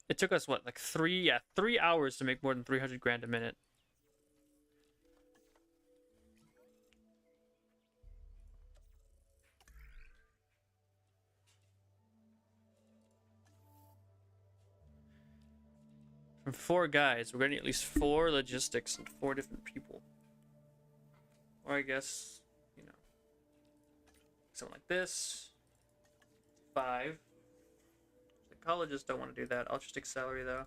It took us, what, like 3 hours to make more than 300 grand a minute. From 4 guys, we're getting at least 4 logistics and 4 different people. Or I guess, you know, something like this. 5. The colleges don't want to do that. I'll just take salary though.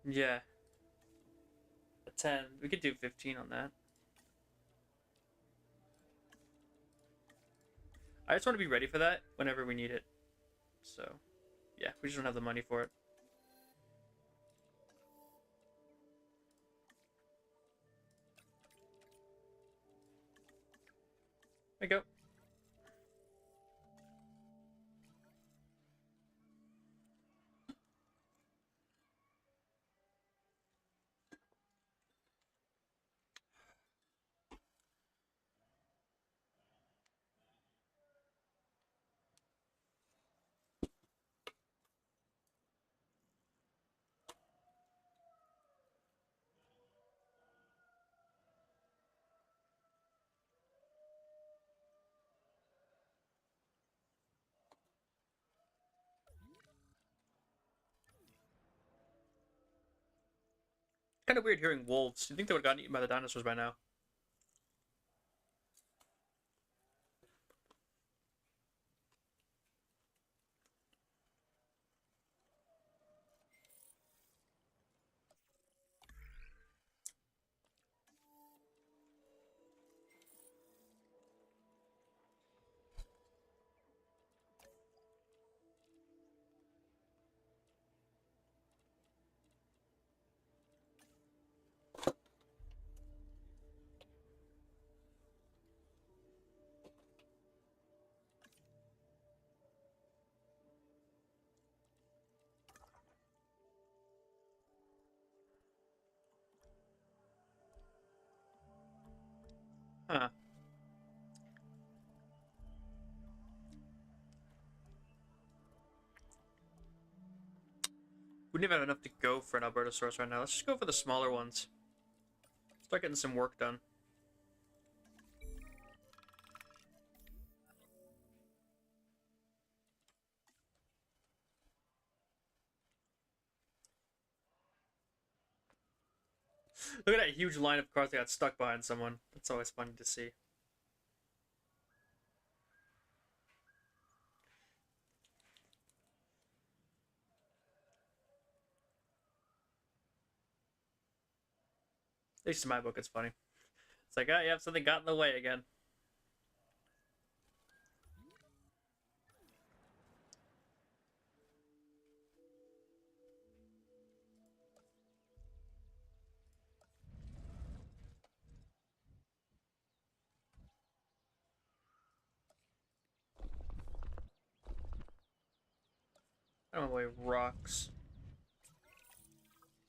Yeah. A 10. We could do 15 on that. I just want to be ready for that whenever we need it. So, yeah, we just don't have the money for it. There you go. Kind of weird hearing wolves. You'd think they would have gotten eaten by the dinosaurs by now. Huh. We don't even have enough to go for an Albertosaurus right now. Let's just go for the smaller ones. Start getting some work done. Look at that huge line of cars that got stuck behind someone. That's always funny to see. At least in my book, it's funny. It's like, ah, yeah, something got in the way again. I don't know why rocks.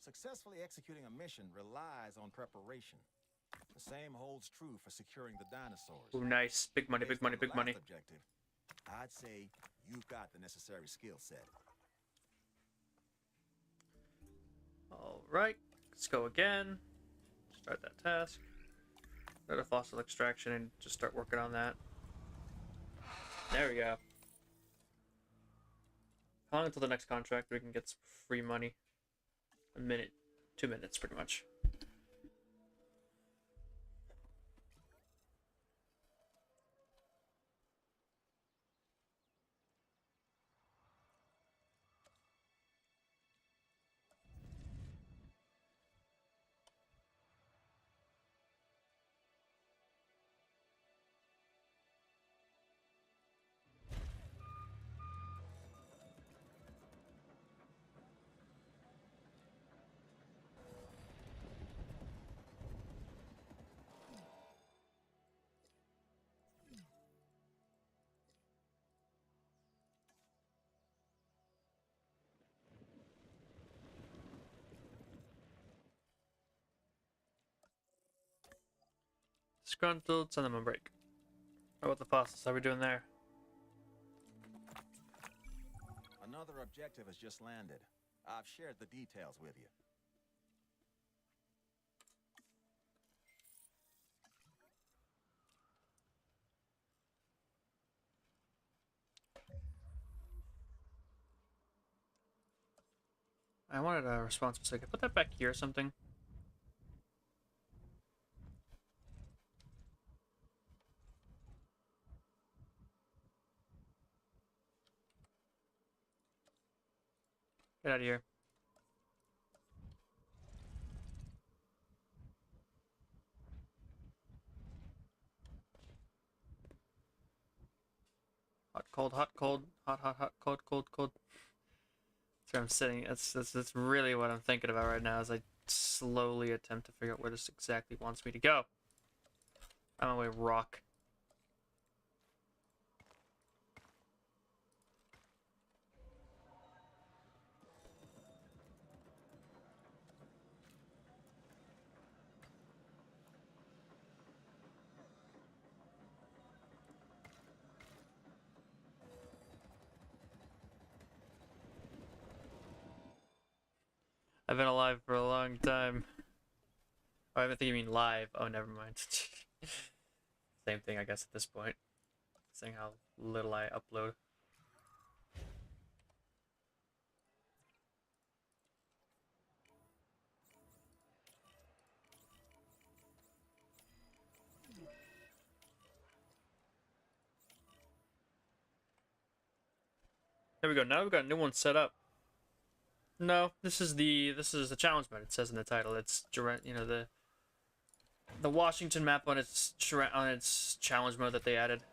Successfully executing a mission relies on preparation. The same holds true for securing the dinosaurs. Ooh, nice. Big money, big Based money, on the big money. last objective, I'd say you've got the necessary skill set. Alright, let's go again. Start that task. Go to fossil extraction and just start working on that. There we go. How long until the next contract we can get some free money? A minute, 2 minutes, pretty much. Disgruntled, send them a break. How about the fossils? How are we doing there? Another objective has just landed. I've shared the details with you. I wanted a response so I could put that back here or something. Get out of here. Hot, cold, hot, cold, hot, hot, hot, cold, cold, cold. That's where I'm sitting. That's really what I'm thinking about right now as I slowly attempt to figure out where this exactly wants me to go. I'm on my way, rock. I've been alive for a long time. Oh, I think you mean live. Oh, never mind. Same thing, I guess, at this point. Seeing how little I upload. There we go. Now we've got a new one set up. No, this is the challenge mode. It says in the title. It's the Washington map on its challenge mode that they added.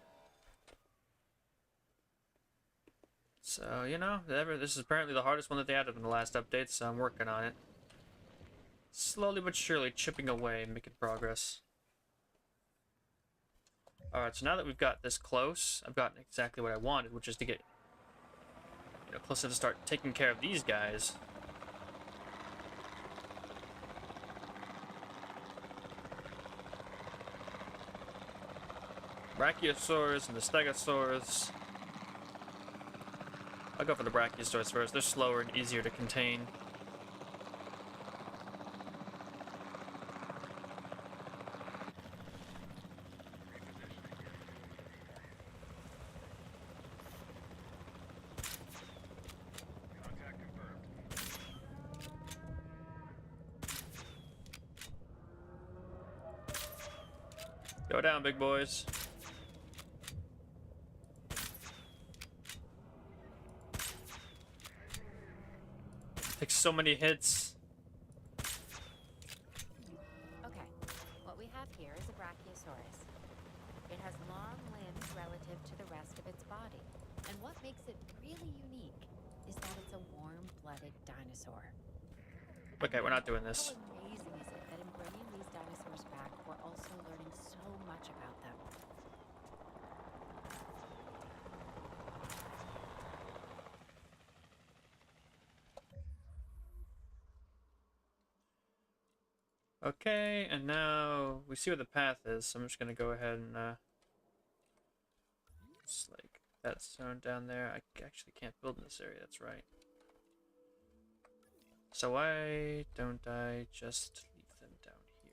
So this is apparently the hardest one that they added in the last update. So I'm working on it, slowly but surely, chipping away, making progress. All right. So now that we've got this close, I've gotten exactly what I wanted, which is to get closer to start taking care of these guys. Brachiosaurus and the Stegosaurus. I'll go for the Brachiosaurus first. They're slower and easier to contain. Go down, big boys. Takes so many hits. Okay, what we have here is a Brachiosaurus. It has long limbs relative to the rest of its body. And what makes it really unique is that it's a warm-blooded dinosaur. Okay, we're not doing this. How amazing is it that in bringing these dinosaurs back, we're also learning so much about them? Okay, and now we see where the path is, so I'm just gonna go ahead and just like that zone down there. I actually can't build in this area, that's right. So why don't I just leave them down here?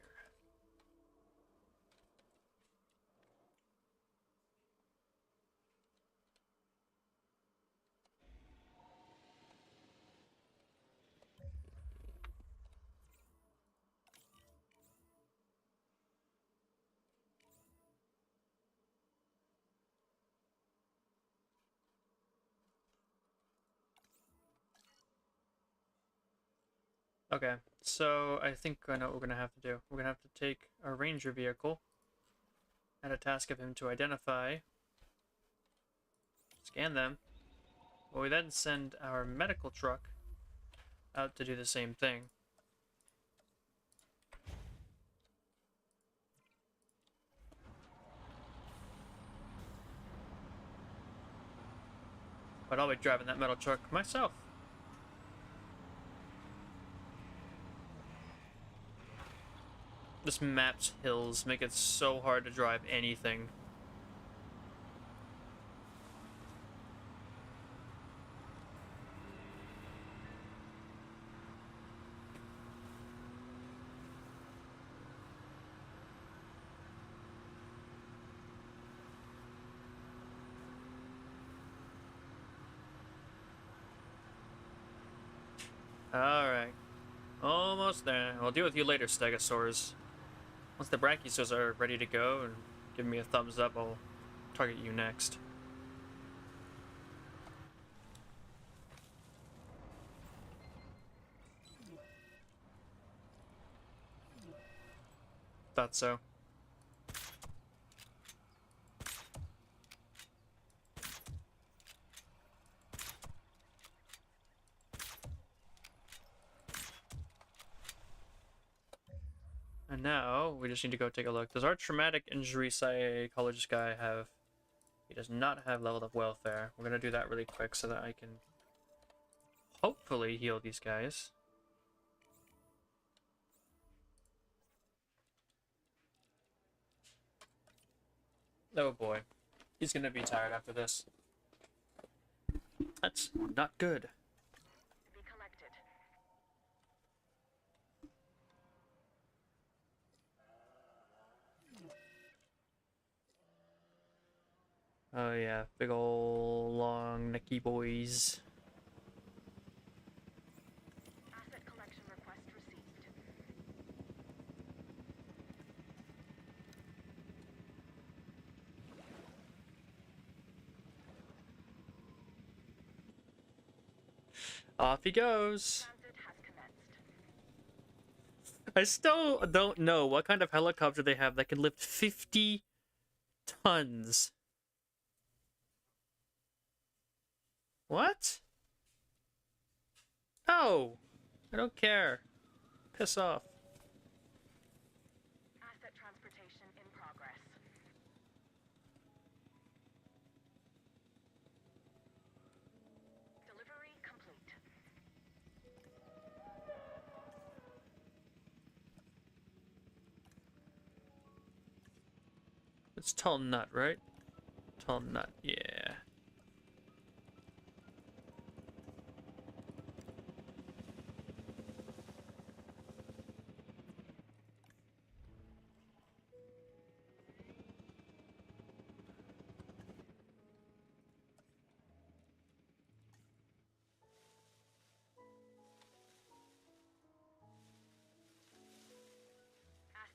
Okay, so I think I know what we're gonna have to do. We're gonna have to take our ranger vehicle and a task of him to identify, scan them. Well, we then send our medical truck out to do the same thing. But I'll be driving that metal truck myself. This map's hills make it so hard to drive anything. Alright. Almost there. I'll deal with you later, Stegosaurs. Once the Brachiosaurs are ready to go and give me a thumbs up, I'll target you next. Thought so. And now, we just need to go take a look. Does our traumatic injury psychologist guy have... He does not have level of welfare. We're gonna do that really quick so that I can hopefully heal these guys. Oh boy. He's gonna be tired after this. That's not good. Be collected. Oh yeah, big ol' long necky boys. Asset collection request received. Off he goes. Transit has commenced. I still don't know what kind of helicopter they have that can lift 50 tons. What? Oh, I don't care. Piss off. Asset transportation in progress. Delivery complete. It's tall nut, right? Tall nut, yeah.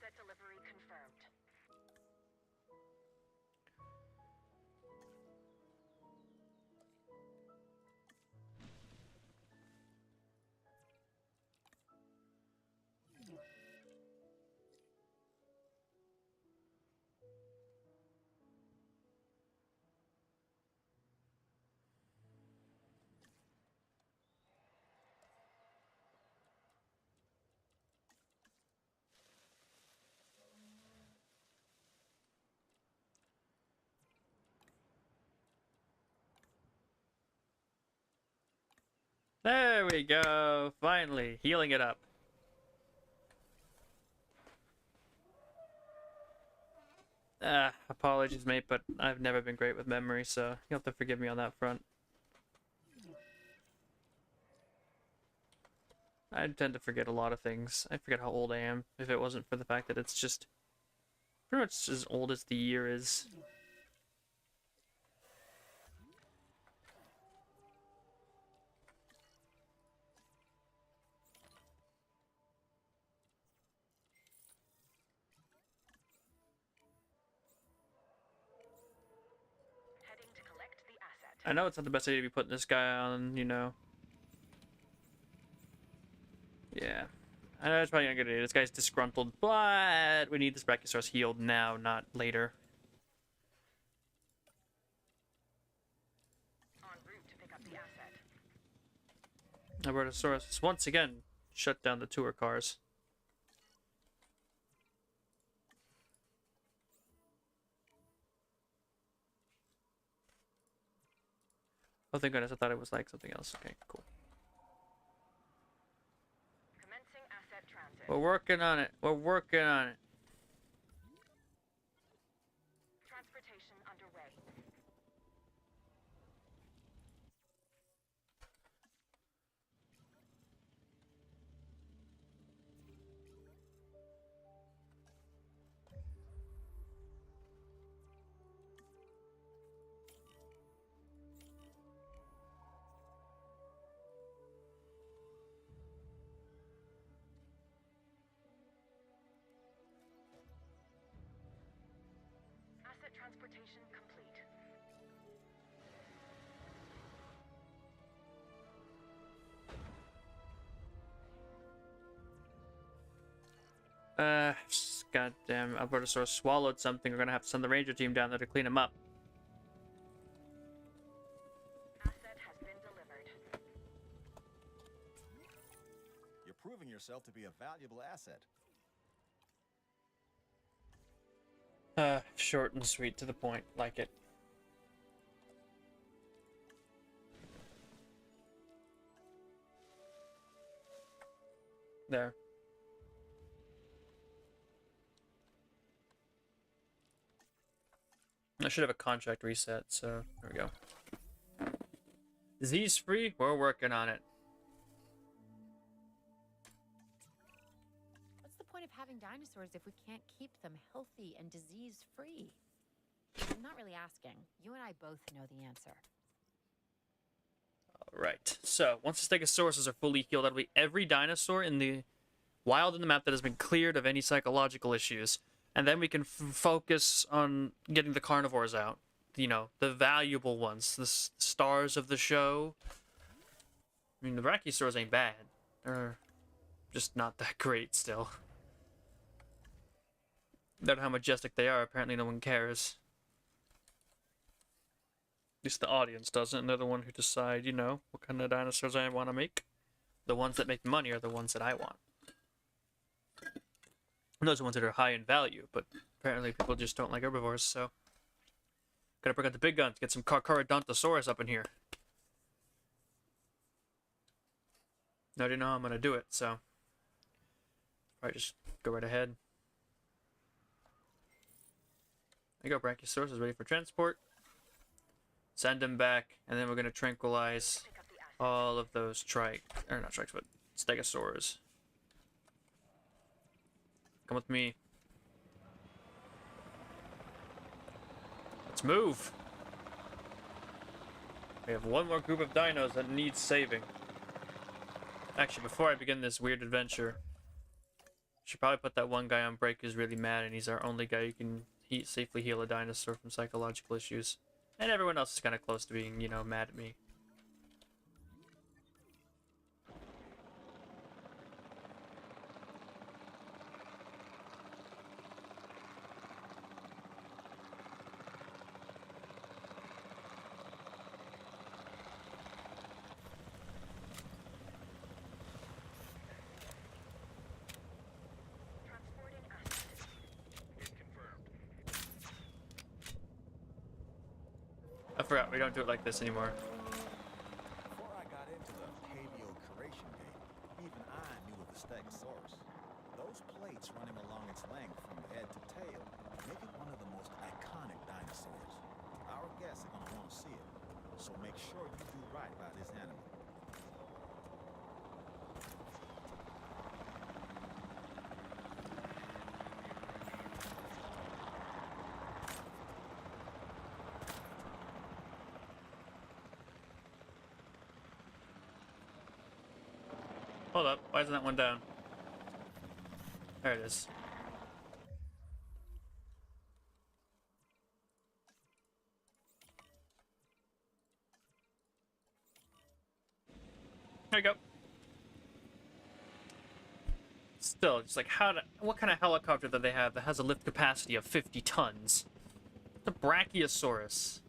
Asset delivery confirmed. There we go. Finally, healing it up. Apologies, mate, but I've never been great with memory, so you'll have to forgive me on that front. I tend to forget a lot of things. I forget how old I am, if it wasn't for the fact that it's just pretty much as old as the year is. Heading to collect the asset. I know it's not the best idea to be putting this guy on, you know. Yeah. I know it's probably not a good idea. This guy's disgruntled, but we need this Brachiosaurus healed now, not later. En route to pick up the asset. Carcharodontosaurus has once again shut down the tour cars. Oh, thank goodness, I thought it was like something else. Okay, cool. Commencing asset transit. We're working on it. We're working on it. Transportation underway. Asset transportation complete. Goddamn, Albertosaurus swallowed something. We're gonna have to send the ranger team down there to clean him up. Asset has been delivered. You're proving yourself to be a valuable asset. Short and sweet, to the point. Like it. There. I should have a contract reset, so there we go. Disease free? We're working on it. What's the point of having dinosaurs if we can't keep them healthy and disease-free? I'm not really asking. You and I both know the answer. Alright, so once the Stegosauruses are fully healed, that'll be every dinosaur in the wild in the map that has been cleared of any psychological issues. And then we can focus on getting the carnivores out. You know, the valuable ones, the stars of the show. I mean, the Brachiosaurs ain't bad. They're just not that great still. No matter how majestic they are, apparently no one cares. At least the audience doesn't, and they're the one who decide, you know, what kind of dinosaurs I want to make. The ones that make money are the ones that I want. And those are ones that are high in value, but apparently people just don't like herbivores, so... Gotta bring out the big guns, get some Carcharodontosaurus up in here. I already know how I'm gonna do it, so... Probably just go right ahead. There you go, Brachiosaurus is ready for transport. Send him back, and then we're gonna tranquilize all of those not trikes, but stegosaurs. Come with me. Let's move. We have one more group of dinos that needs saving. Actually, before I begin this weird adventure, I should probably put that one guy on break who's really mad, and he's our only guy who can safely heal a dinosaur from psychological issues. And everyone else is kind of close to being, you know, mad at me. Transporting asset. I forgot, we don't do it like this anymore. Before I got into the paleo-curation game, even I knew of the Stegosaurus. Those plates running along its length from head to tail make it one of the most iconic dinosaurs. Our guests are going to want to see it, so make sure you do right by this animal. Hold up, why isn't that one down? There it is. There you go. still, it's like, what kind of helicopter do they have that has a lift capacity of 50 tons? The Brachiosaurus.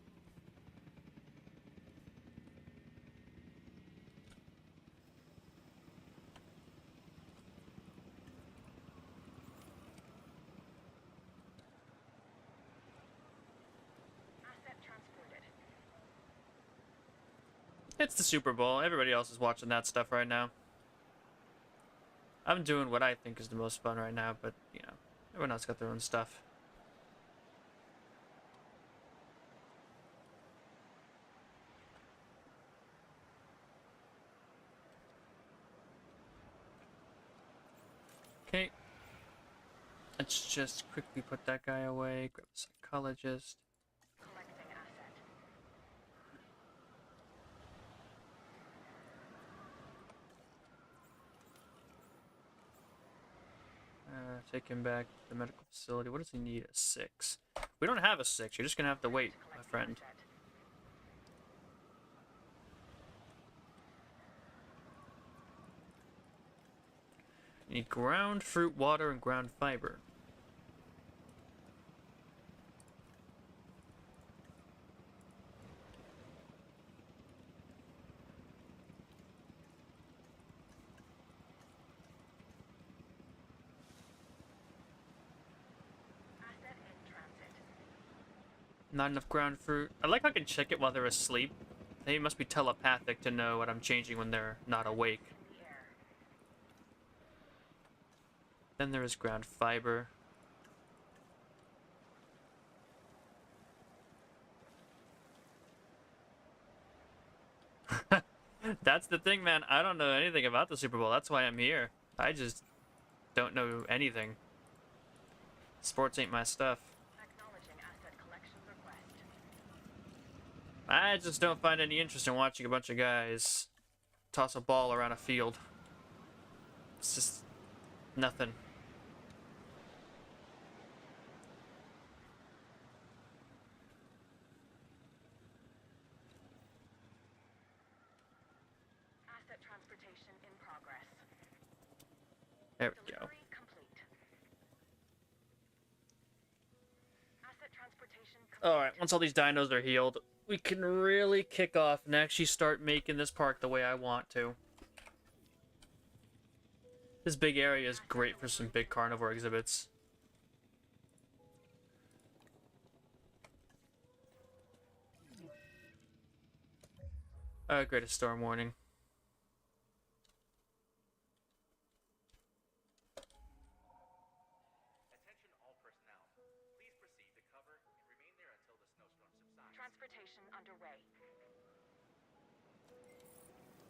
Asset transported. It's the Super Bowl. Everybody else is watching that stuff right now. I'm doing what I think is the most fun right now, but, you know, everyone else got their own stuff. Okay. Let's just quickly put that guy away. Grab a psychologist. Collecting asset. Take him back to the medical facility. What does he need? A 6. We don't have a 6. You're just gonna have to wait, my friend. Asset. You need ground fruit, water, and ground fiber. Asset in transit. Not enough ground fruit. I like how I can check it while they're asleep. They must be telepathic to know what I'm changing when they're not awake. In the air. Then there is ground fiber. That's the thing, man. I don't know anything about the Super Bowl. That's why I'm here. I just don't know anything. Sports ain't my stuff. Acknowledging asset collection request. I just don't find any interest in watching a bunch of guys toss a ball around a field. It's just nothing. Asset transportation in progress. There we go. Delivery complete. Asset transportation complete. Alright, once all these dinos are healed, we can really kick off and actually start making this park the way I want to. This big area is great for some big carnivore exhibits. Greatest storm warning. Attention all personnel. Please proceed to cover and remain there until the snowstorm subsides. Transportation underway.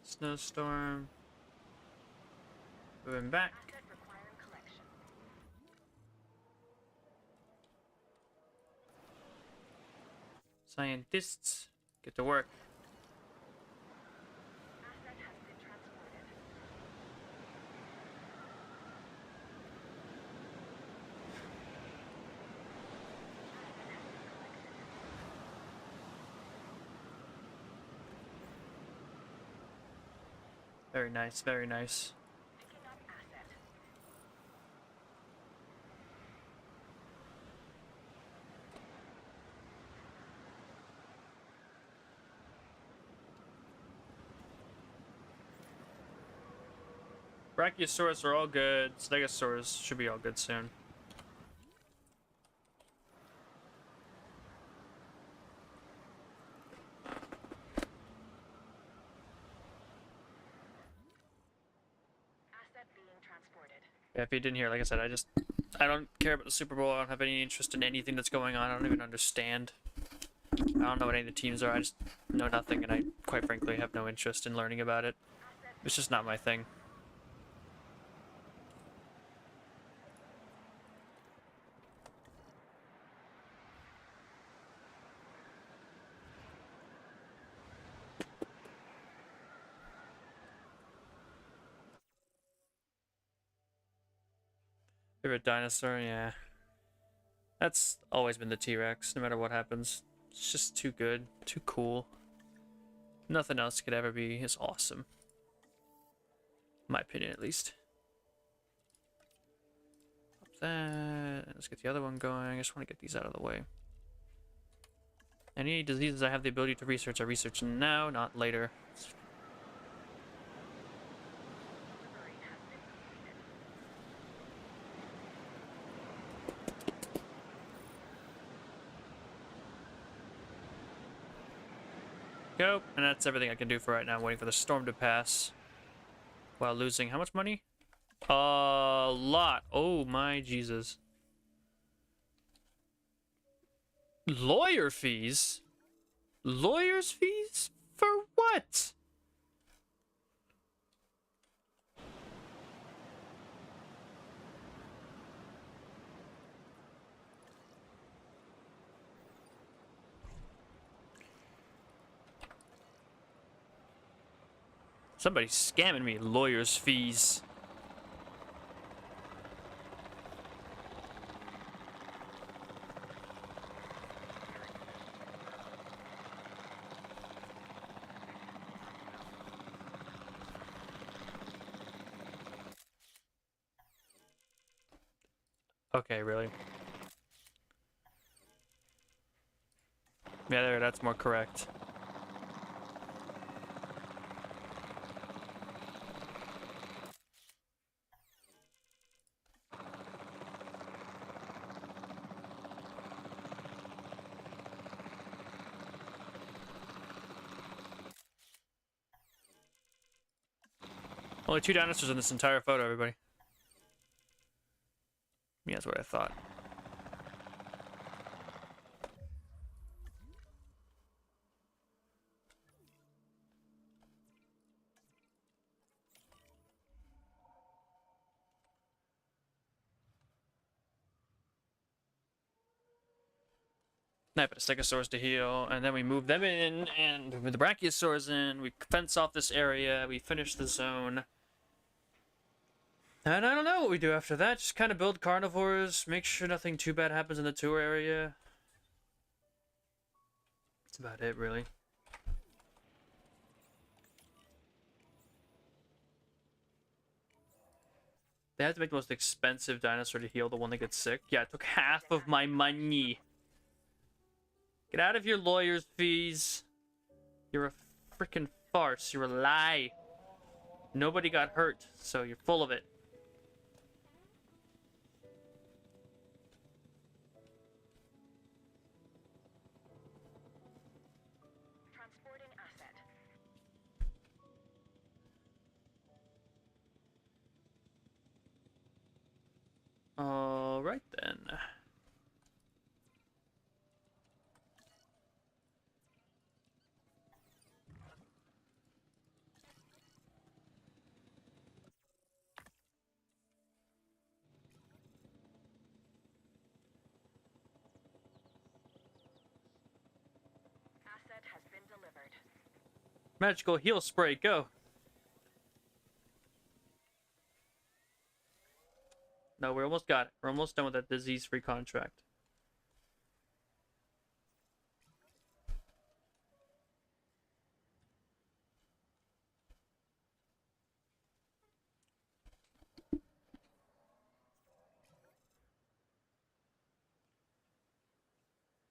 Snowstorm. Moving back. Asset requiring collection. Scientists, get to work. Asset has been transported. Very nice, very nice. Picking up asset. Brachiosaurus are all good. Stegosaurus should be all good soon. Asset being transported. Yeah, if you didn't hear, like I said, I don't care about the Super Bowl. I don't have any interest in anything that's going on. I don't even understand. I don't know what any of the teams are. I just know nothing, and I, quite frankly, have no interest in learning about it. Asset It's just not my thing. Favorite dinosaur? Yeah. That's always been the T-Rex, no matter what happens. It's just too good, too cool. Nothing else could ever be as awesome. In my opinion, at least. that. Let's get the other one going. I just want to get these out of the way. Any diseases I have the ability to research, I research now, not later. Go, and that's everything I can do for right now. I'm waiting for the storm to pass while losing how much money? A lot. Oh my Jesus. Lawyer fees? Lawyers fees? For what? Somebody's scamming me. Lawyers fees. Okay, really? Yeah, there, that's more correct. Only 2 dinosaurs in this entire photo, everybody. Yeah, that's what I thought. Now I put a stegosaurus to heal, and then we move them in, and with the brachiosaurs in, we fence off this area, we finish the zone. And I don't know what we do after that, just kind of build carnivores, make sure nothing too bad happens in the tour area. That's about it, really. They have to make the most expensive dinosaur to heal, the one that gets sick. Yeah, it took half of my money. Get out of your lawyer's fees. You're a freaking farce. You're a lie. Nobody got hurt, so you're full of it. Transporting asset. All right then. Asset has been delivered. Magical heal spray, go. No, we almost got it. We're almost done with that disease-free contract.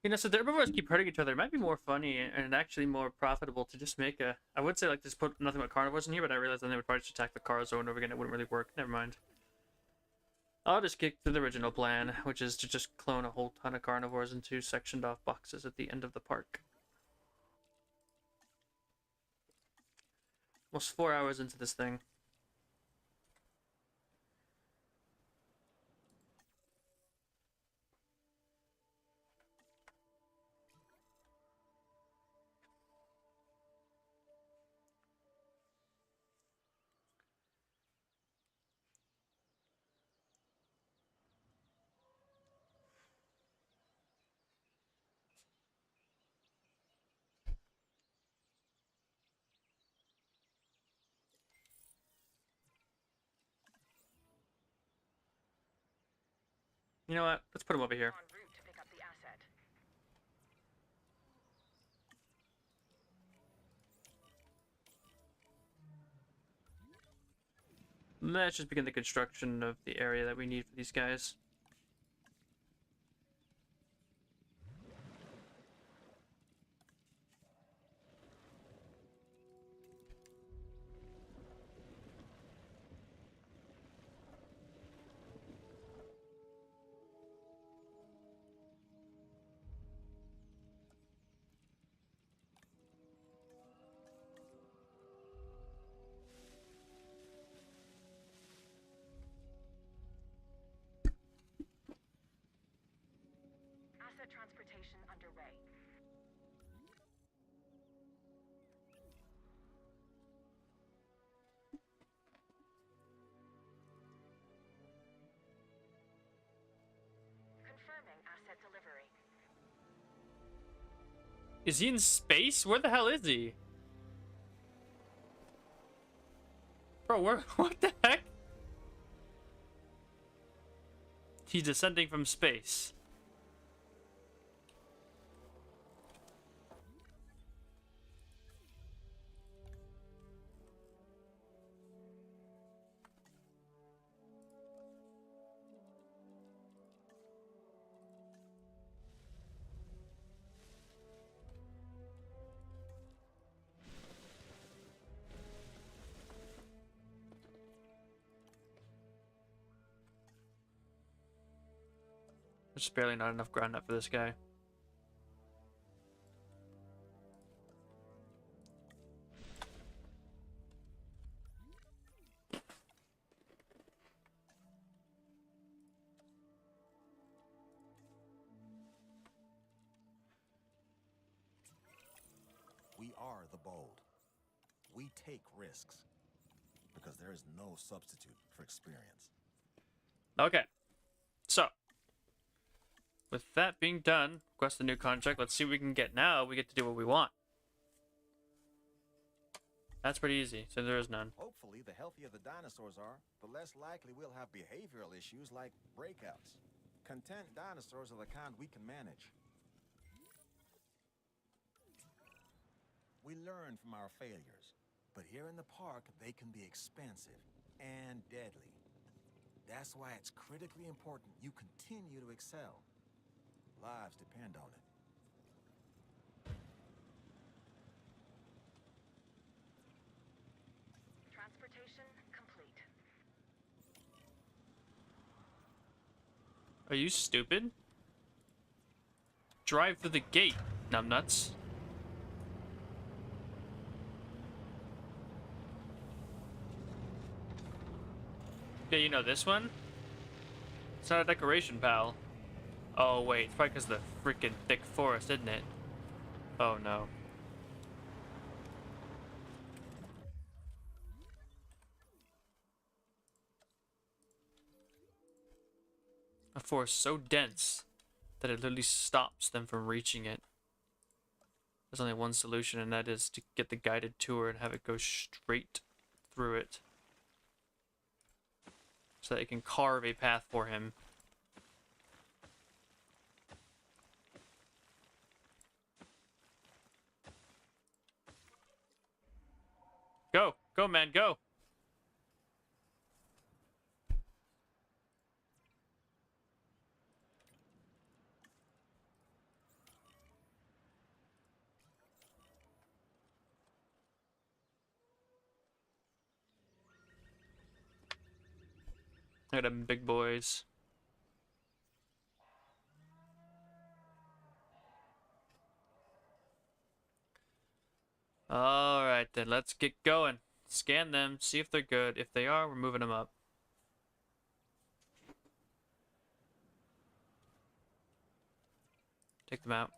You know, so the herbivores keep hurting each other. It might be more funny and actually more profitable to just make a... I would say, like, just put nothing but carnivores in here, but I realized then they would probably just attack the cars over and over again. It wouldn't really work. Never mind. I'll just kick to the original plan, which is to just clone a whole ton of carnivores into sectioned off boxes at the end of the park. Almost 4 hours into this thing. You know what? Let's put them over here. En route to pick up the asset. Let's just begin the construction of the area that we need for these guys. Asset transportation underway. Confirming asset delivery. Is he in space? Where the hell is he? Bro, where? What the heck? He's descending from space. There's barely not enough ground up for this guy. We are the bold. We take risks because there is no substitute for experience. Okay. So, with that being done, request the new contract. Let's see what we can get now. We get to do what we want. That's pretty easy, so there is none. Hopefully, the healthier the dinosaurs are, the less likely we'll have behavioral issues like breakouts. Content dinosaurs are the kind we can manage. We learn from our failures, but here in the park, they can be expensive and deadly. That's why it's critically important you continue to excel. Lives depend on it. Transportation complete. Are you stupid? Drive through the gate, numbnuts. Yeah, you know this one? It's not a decoration, pal. Oh, wait. It's probably because of the freaking thick forest, isn't it? Oh, no. A forest so dense that it literally stops them from reaching it. There's only one solution, and that is to get the guided tour and have it go straight through it. So that it can carve a path for him. Go! Go, man, go! Look at them big boys. Alright then, let's get going. Scan them, see if they're good. If they are, we're moving them up. Take them out.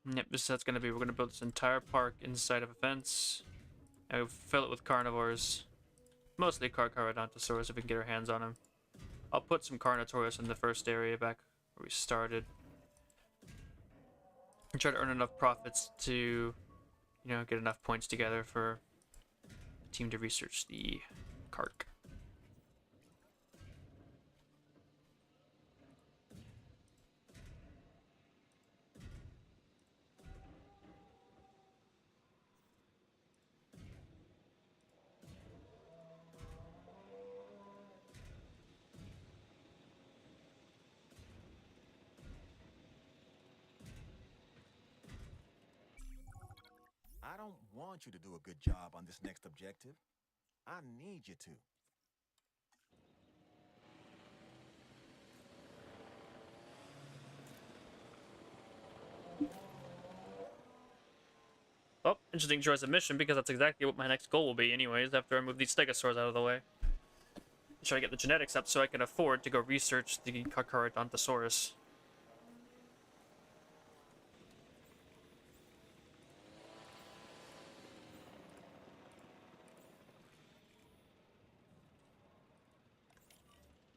Yep, this is how it's gonna be. We're gonna build this entire park inside of a fence. And we'll fill it with carnivores. Mostly Carcharodontosaurus if we can get our hands on them. I'll put some Carnotaurus in the first area back where we started. And try to earn enough profits to, you know, get enough points together for the team to research the Carc. I don't want you to do a good job on this next objective. I need you to. Oh, interesting choice of mission, because that's exactly what my next goal will be anyways, after I move these stegosaurs out of the way. Try to get the genetics up so I can afford to go research the Carcharodontosaurus.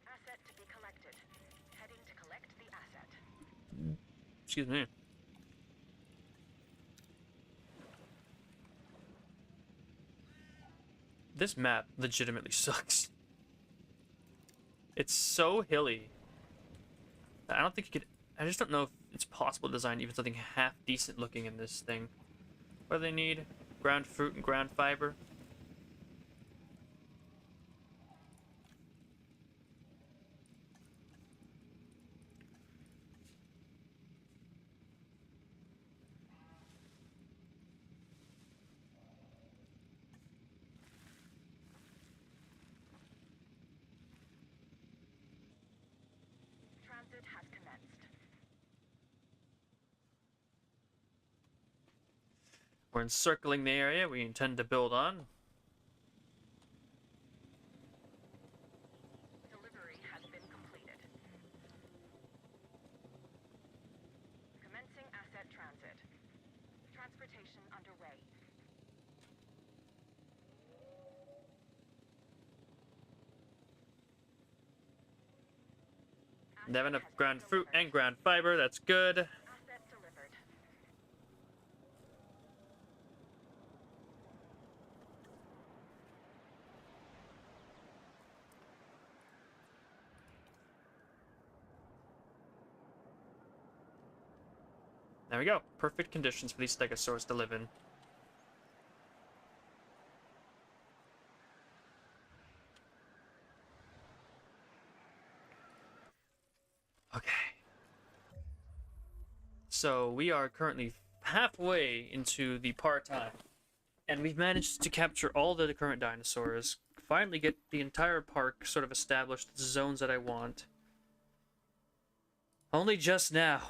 Asset to be collected. Heading to collect the asset. Excuse me. This map legitimately sucks. It's so hilly. I don't think you could... I just don't know if it's possible to design even something half decent looking in this thing. What do they need? Ground fruit and ground fiber? Transit has commenced. We're encircling the area we intend to build on. Delivery has been completed. Commencing asset transit. Transportation underway. They have enough Asset has ground been fruit delivered. and ground fiber, that's good. Asset delivered. There we go. Perfect conditions for these stegosaurs to live in. Okay. So we are currently halfway into the part-time, and we've managed to capture all the current dinosaurs, finally get the entire park sort of established, the zones that I want. Only just now.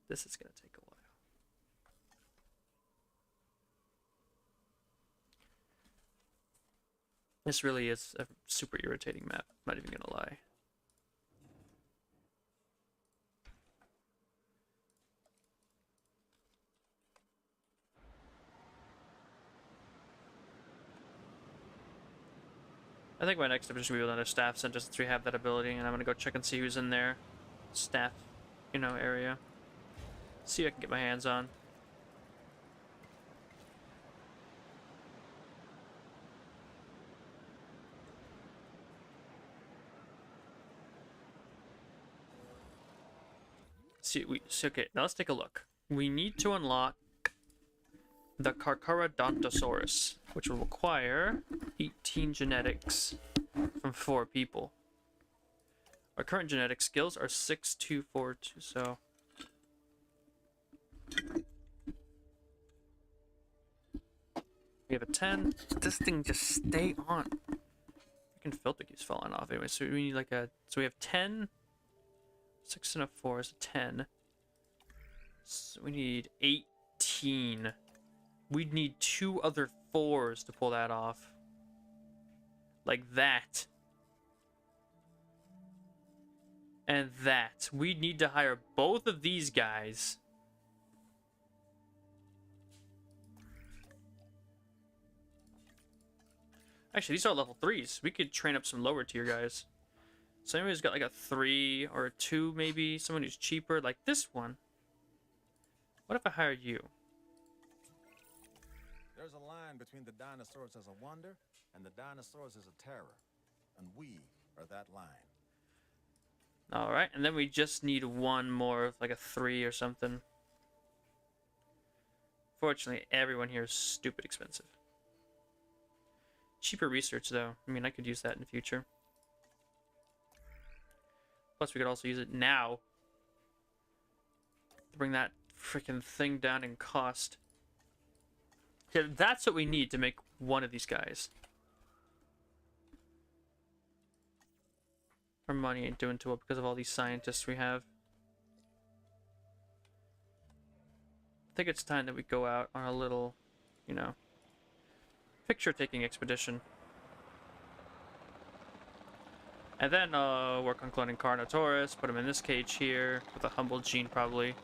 This is going to take a while. This really is a super irritating map, not even going to lie. I think my next division will be another staff center since we have that ability, and I'm gonna go check and see who's in there. Staff, area. See what I can get my hands on. Okay, now let's take a look. We need to unlock the Carcharodontosaurus, which will require 18 genetics from 4 people. Our current genetic skills are 6, 2, 4, 2, so... We have a 10. This thing just stay on. Freaking filter keeps falling off anyway, so we need like a... So we have 10. 6 and a 4 is a 10. So we need 18. We'd need 2 other 4s to pull that off. Like that. And that. We'd need to hire both of these guys. Actually, these are level 3s. We could train up some lower tier guys. Someone who's got like a 3 or a 2 maybe. Someone who's cheaper, like this one. What if I hired you? There's a line between the dinosaurs as a wonder and the dinosaurs as a terror. And we are that line. Alright, and then we just need one more, like a 3 or something. Fortunately, everyone here is stupid expensive. Cheaper research, though. I mean, I could use that in the future. Plus, we could also use it now to bring that freaking thing down in cost. Yeah, that's what we need to make one of these guys. Our money ain't doing too well because of all these scientists we have. I think it's time that we go out on a little, you know, picture-taking expedition. And then work on cloning Carnotaurus, put him in this cage here, with a humble gene probably.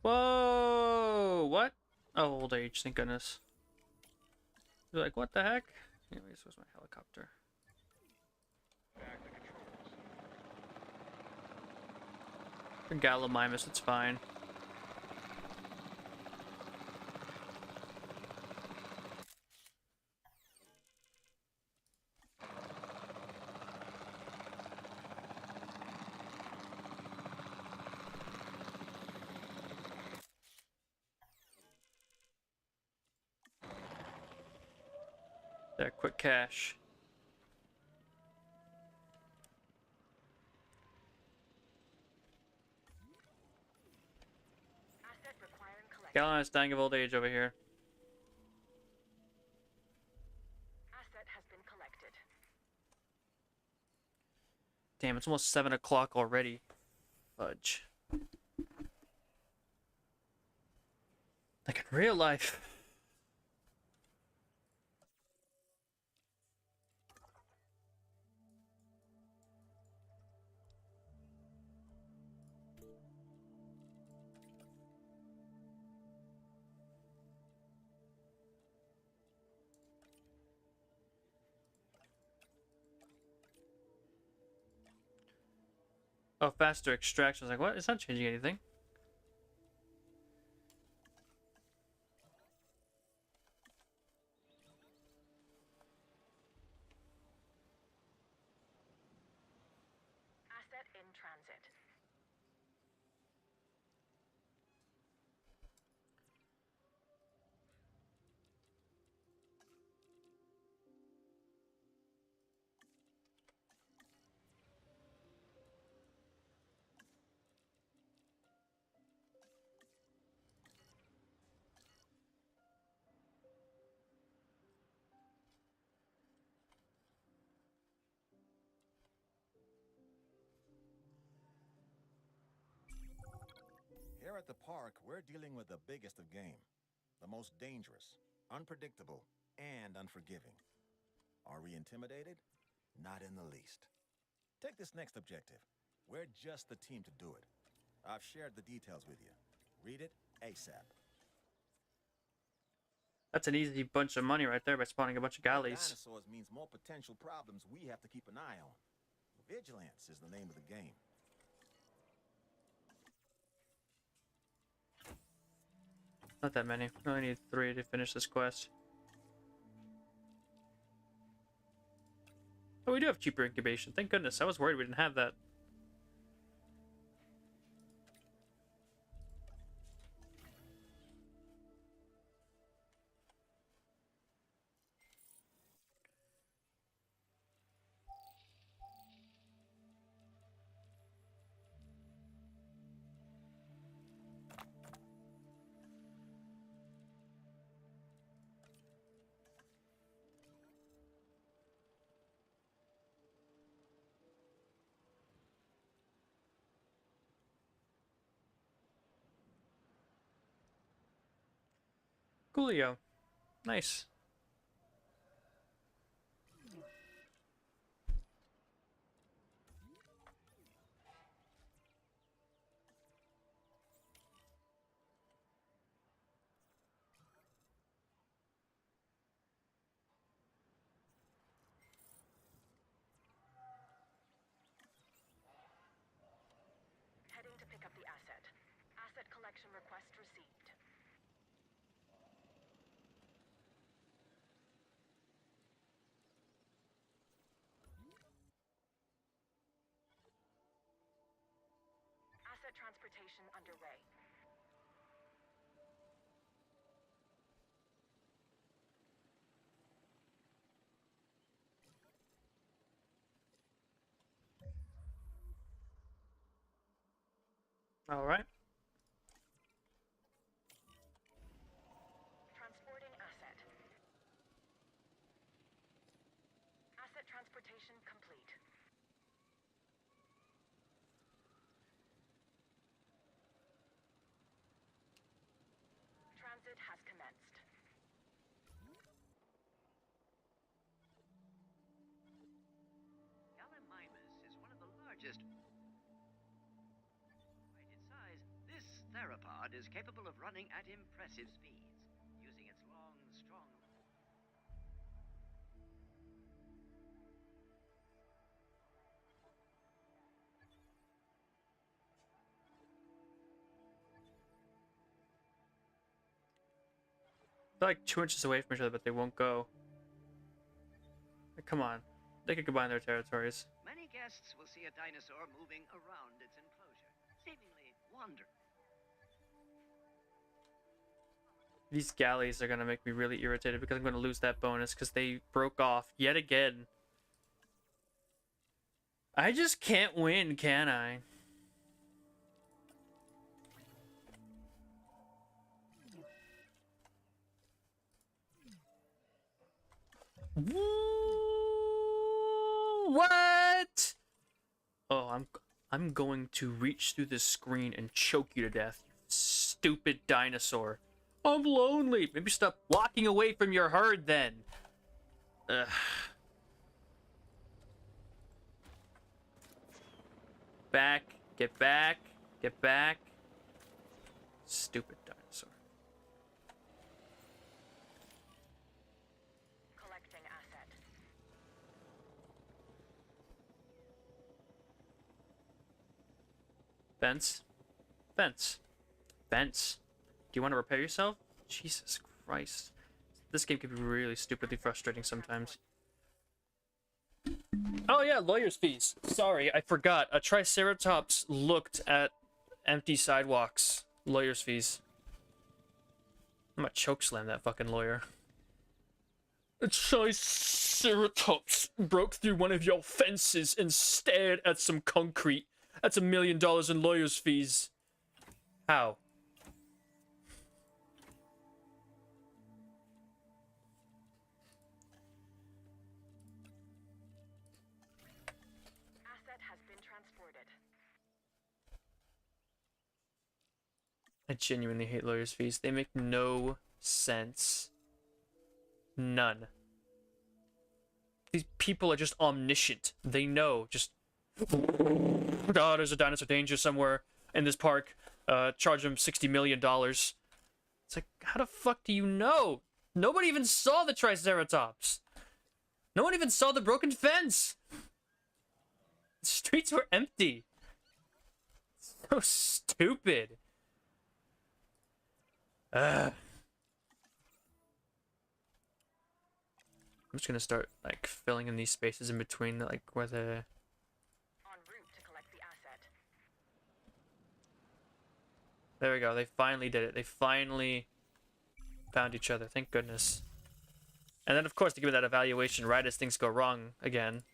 Whoa! What? Oh, old age, thank goodness. You're like, what the heck? Anyways, where's my helicopter? Gallimimus, it's fine. There, quick cash. Asset requiring collection. Gallimimus dying of old age over here. Asset has been collected. Damn, it's almost 7 o'clock already. Fudge. Like in real life. Oh, faster extraction. I was like, what? It's not changing anything. Asset in transit. Here at the park, we're dealing with the biggest of game. The most dangerous, unpredictable, and unforgiving. Are we intimidated? Not in the least. Take this next objective. We're just the team to do it. I've shared the details with you. Read it ASAP. That's an easy bunch of money right there by spawning a bunch of galleys. Dinosaurs means more potential problems we have to keep an eye on. Vigilance is the name of the game. Not that many. We only need 3 to finish this quest. Oh, we do have cheaper incubation. Thank goodness. I was worried we didn't have that. Coolio. Nice. collection request received. Asset transportation underway. All right. Transporting asset. Asset transportation complete. Transit has commenced. Gallimimus is one of the largest. Quite its size, this theropod is capable of running at impressive speeds, using its long, strong. They're like 2 inches away from each other, but they won't go. Like, come on. They could combine their territories. Many guests will see a dinosaur moving around its enclosure, seemingly wandering. These galleys are going to make me really irritated because I'm going to lose that bonus because they broke off yet again. I just can't win, can I? What? Oh, I'm going to reach through this screen and choke you to death, you stupid dinosaur. I'm lonely. Maybe stop walking away from your herd then. Ugh. Back. Get back. Get back. Stupid dinosaur. Collecting asset. Fence. Fence. Fence. Do you want to repair yourself? Jesus Christ. This game can be really stupidly frustrating sometimes. Oh yeah, lawyer's fees. Sorry, I forgot. A Triceratops looked at empty sidewalks. Lawyer's fees. I'm gonna chokeslam that fucking lawyer. A Triceratops broke through one of your fences and stared at some concrete. That's $1 million in lawyer's fees. How? Asset has been transported. I genuinely hate lawyer's fees. They make no sense. None. These people are just omniscient. They know. Just, oh, there's a dinosaur danger somewhere in this park. Charge them $60 million. It's like, how the fuck do you know? Nobody even saw the Triceratops. No one even saw the broken fence. The streets were empty. So stupid. I'm just gonna start like filling in these spaces in between, like where the. En route to collect the asset. There we go. They finally did it. They finally found each other. Thank goodness. And then, of course, to give me that evaluation right as things go wrong again.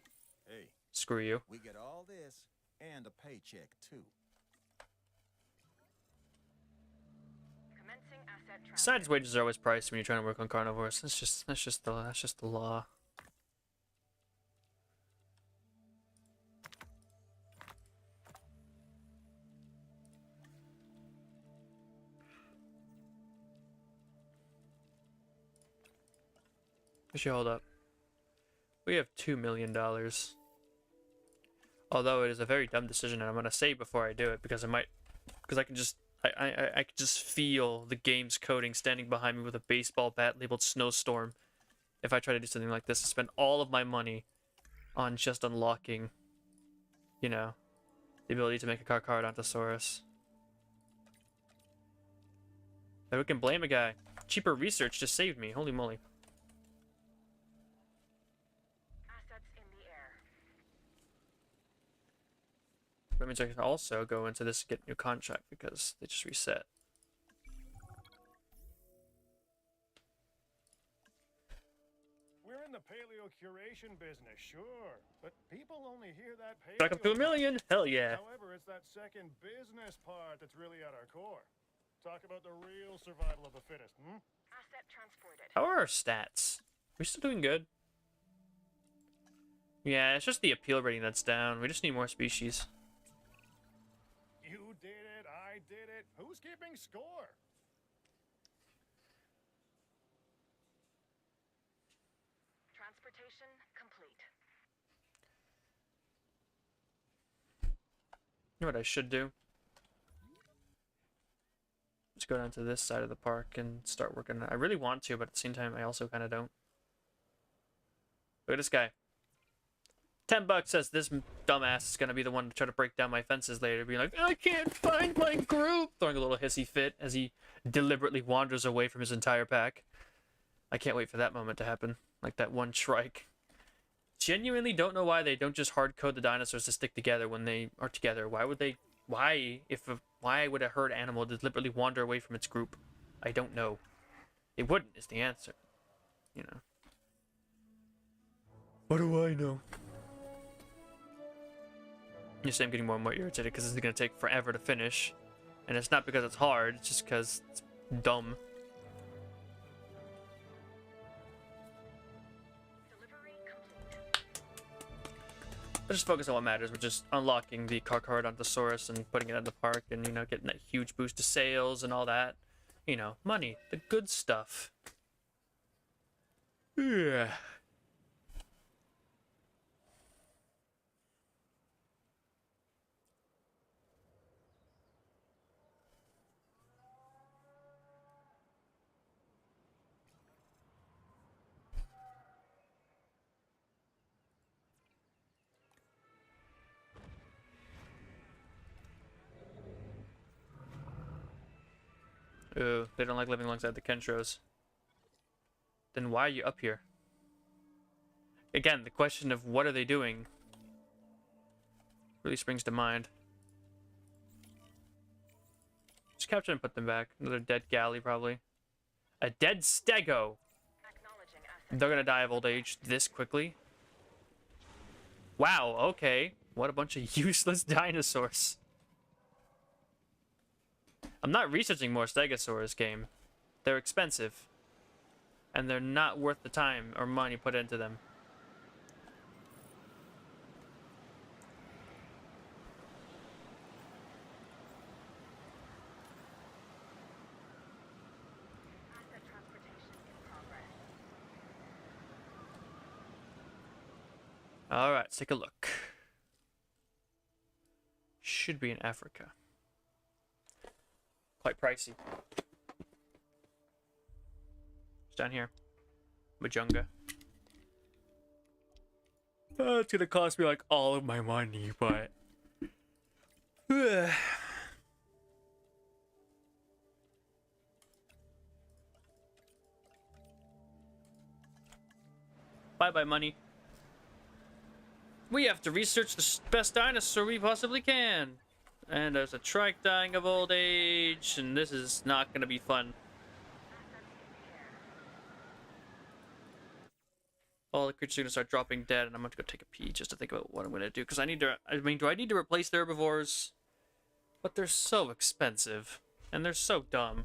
Hey, Screw you. we get all this and a paycheck too. Commencing asset transfer. Besides, wages are always priced when you're trying to work on carnivores. That's just the law. Actually, hold up. We have $2 million. Although it is a very dumb decision, and I'm gonna say before I do it because I can just I can just feel the game's coding standing behind me with a baseball bat labeled Snowstorm. If I try to do something like this, I spend all of my money on just unlocking, you know, the ability to make a Carcharodontosaurus. But we can blame a guy. Cheaper research just saved me. Holy moly. Assets in the air. That means I can also go into this and get a new contract because they just reset. We're in the paleo curation business, sure, but people only hear that paleo. Back up to 1 million? Hell yeah. However, it's that second business part that's really at our core. Talk about the real survival of the fittest, hmm? Asset transported. How are our stats? We're still doing good. Yeah, it's just the appeal rating that's down. We just need more species. You did it, I did it. Who's keeping score? Transportation complete. You know what I should do? Just go down to this side of the park and start working. I really want to, but at the same time, I also kind of don't. Look at this guy. $10 says this dumbass is going to be the one to try to break down my fences later. Being like, I can't find my group! Throwing a little hissy fit as he deliberately wanders away from his entire pack. I can't wait for that moment to happen. Like that one trike. Genuinely don't know why they don't just hard code the dinosaurs to stick together when they are together. Why would they... Why would a herd animal deliberately wander away from its group? I don't know. It wouldn't is the answer. You know. What do I know? Yes, I'm getting more and more irritated because this is going to take forever to finish. And it's not because it's hard, it's just because it's dumb. Delivery complete. Let's just focus on what matters, which is unlocking the Carcharodontosaurus and putting it in the park and, you know, getting that huge boost to sales and all that. You know, money, the good stuff. Yeah. Ooh, they don't like living alongside the Kentros. Then why are you up here? Again, the question of what are they doing really springs to mind. Just capture and put them back. Another dead galley, probably. A dead stego! Acknowledging asset. They're gonna die of old age this quickly? Wow, okay. What a bunch of useless dinosaurs. I'm not researching more stegosaurs, game. They're expensive. And they're not worth the time or money put into them. Asset transportation in progress. Alright, let's take a look. Should be in Africa. Quite pricey. It's down here. Majunga. It's gonna cost me like all of my money, but... Bye-bye, money. We have to research the best dinosaur we possibly can. And there's a trike dying of old age, and this is not gonna be fun. All the creatures are gonna start dropping dead, and I'm gonna go take a pee just to think about what I'm gonna do. Because I need to, I mean, do I need to replace the herbivores? But they're so expensive, and they're so dumb.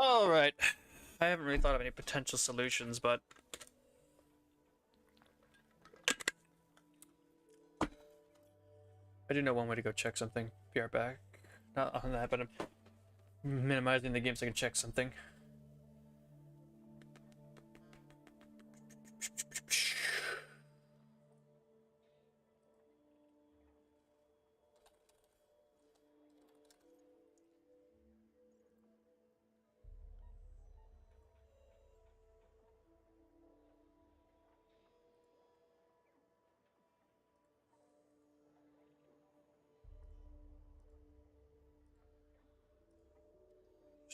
All right. I haven't really thought of any potential solutions, but I do know one way to go check something. Be right back. Not on that, but I'm minimizing the game so I can check something.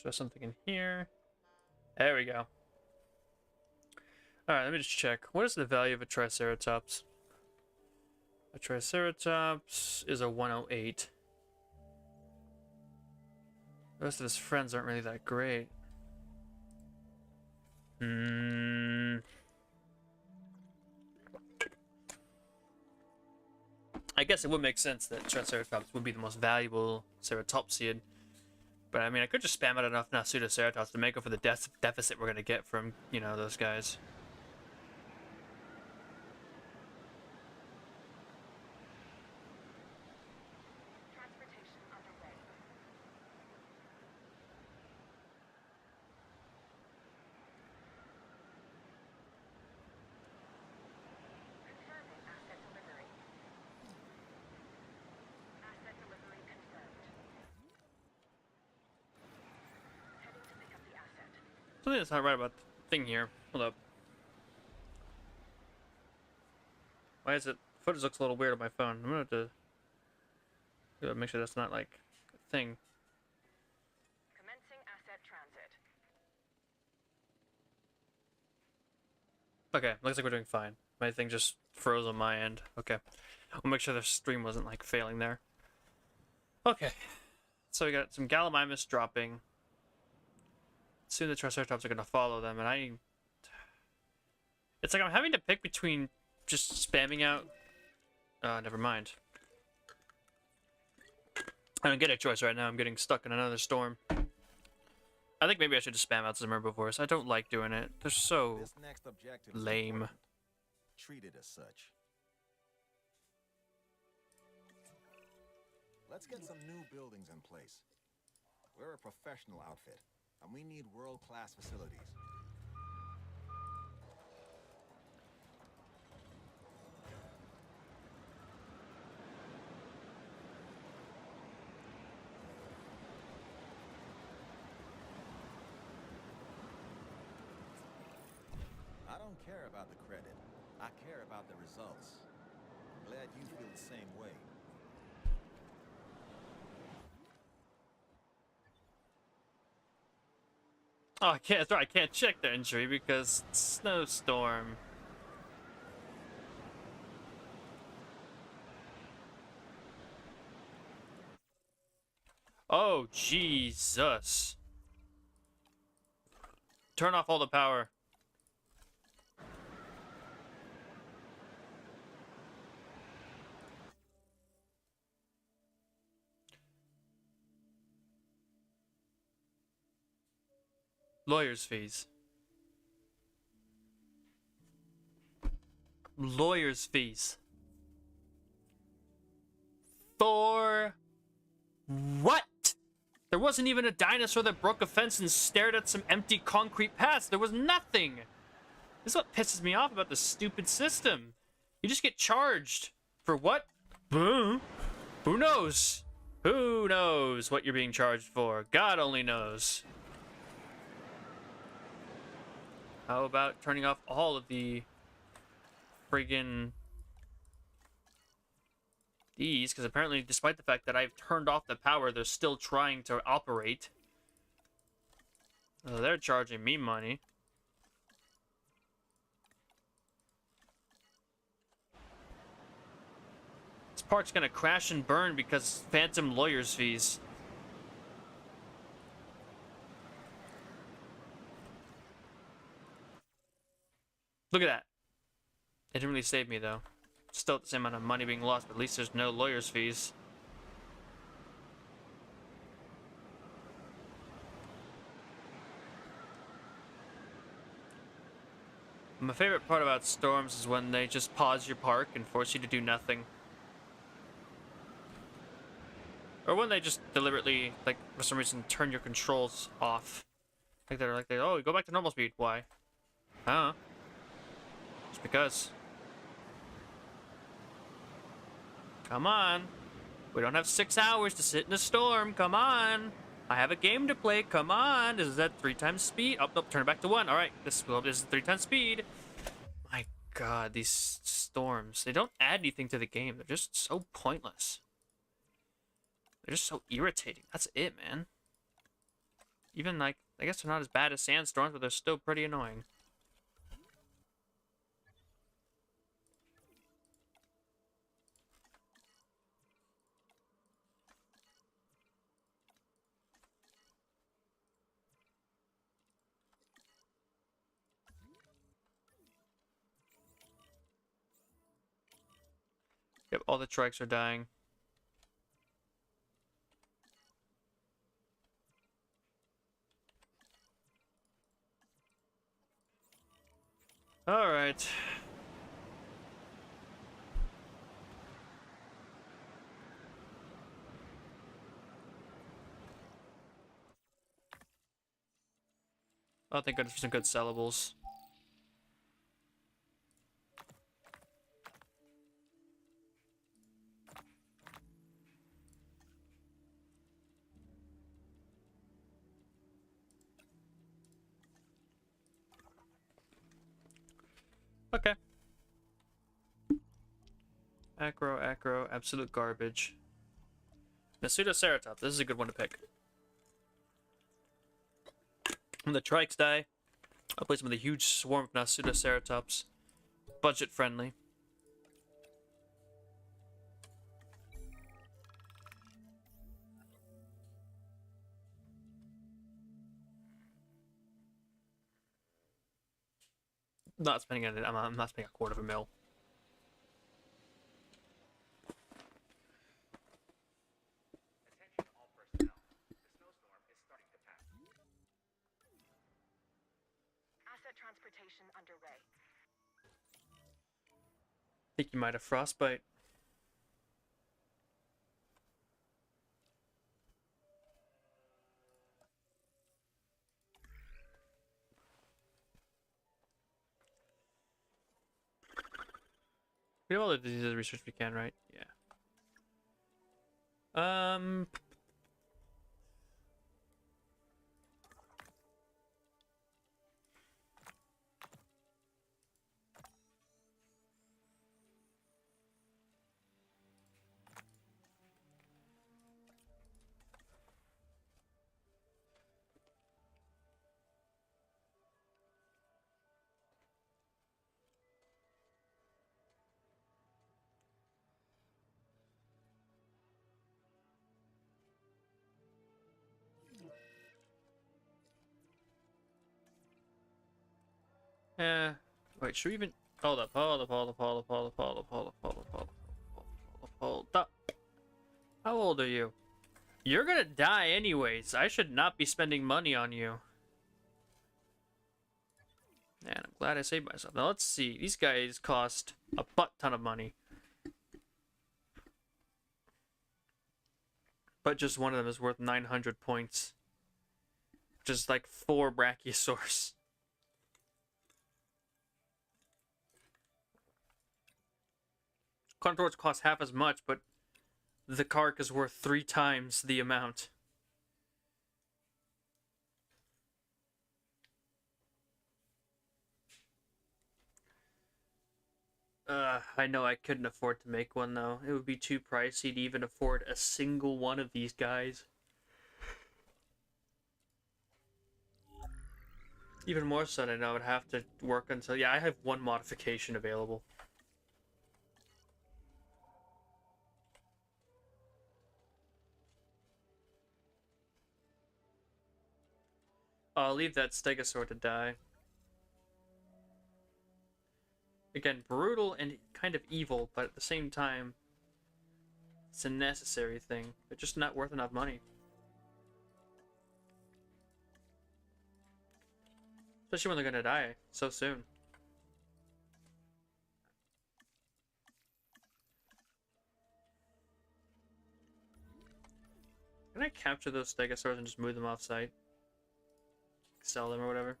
Show something in here. There we go. Alright, let me just check. What is the value of a Triceratops? A Triceratops is a 108. The rest of his friends aren't really that great. I guess it would make sense that Triceratops would be the most valuable ceratopsiid. But I mean, I could just spam out enough now Pseudoceratops to make up for the deficit we're going to get from, you know, those guys. Transportation underway. Confirming asset delivery. Asset delivery confirmed. Heading to pick up the asset. Something that's not right about the thing here. Hold up. Why is it? Footage looks a little weird on my phone. I'm gonna have to make sure that's not like a thing. Commencing asset transit. Okay, looks like we're doing fine. My thing just froze on my end. Okay. We'll make sure the stream wasn't like failing there. Okay. So we got some Gallimimus dropping. Soon the Triceratops are gonna follow them, and it's like I'm having to pick between just spamming out. Never mind. I don't get a choice right now. I'm getting stuck in another storm. I think maybe I should just spam out some herbivores. I don't like doing it. They're so This next objective is lame. important. Treat it as such. Let's get some new buildings in place. We're a professional outfit, and we need world-class facilities. I don't care about the credit. I care about the results. I'm glad you feel the same way. Oh, I can't. Sorry, I can't check the injury because snowstorm. Oh, Jesus. Turn off all the power. Lawyer's fees. Lawyer's fees. For what? There wasn't even a dinosaur that broke a fence and stared at some empty concrete paths. There was nothing. This is what pisses me off about this stupid system. You just get charged. For what? Who knows? Who knows what you're being charged for? God only knows. How about turning off all of the friggin' these? Because apparently, despite the fact that I've turned off the power, they're still trying to operate. So they're charging me money. This park's gonna crash and burn because phantom lawyer's fees. Look at that. It didn't really save me, though. Still the same amount of money being lost, but at least there's no lawyer's fees. My favorite part about storms is when they just pause your park and force you to do nothing. Or when they just deliberately, like, for some reason, turn your controls off. Like, oh, go back to normal speed. Why? I don't know. Just because. Come on. We don't have 6 hours to sit in a storm. Come on. I have a game to play. Come on. Is that 3 times speed? Oh, nope. Turn it back to 1. All right. This is 3 times speed. My God, these storms. They don't add anything to the game. They're just so pointless. They're just so irritating. That's it, man. Even, like, I guess they're not as bad as sandstorms, but they're still pretty annoying. Yep, all the trikes are dying. All right. Oh, thank goodness for some good sellables. Okay. Acro, absolute garbage. Pseudoceratops, this is a good one to pick. When the trikes die, I'll place them with a huge swarm of Pseudoceratops. Budget friendly. Not spending it. I'm not spending $250,000. Attention all personnel. The snowstorm is starting to pass. Asset transportation underway. I think you might have frostbite. We have all the diseases research we can, right? Yeah. Wait, should we even... Hold up. Hold up. How old are you? You're gonna die anyways. I should not be spending money on you. Man, I'm glad I saved myself. Now let's see. These guys cost a butt ton of money. But just one of them is worth 900 points. Which is like 4 Brachiosaurs. Carnivores cost half as much, but the Carc is worth 3 times the amount. I know I couldn't afford to make one though. It would be too pricey to even afford a single one of these guys. Even more so, I know I would have to work until... Yeah, I have 1 modification available. I'll leave that Stegosaur to die. Again, brutal and kind of evil, but at the same time, it's a necessary thing. But just not worth enough money. Especially when they're gonna die so soon. Can I capture those stegosaurs and just move them off site? Sell them or whatever?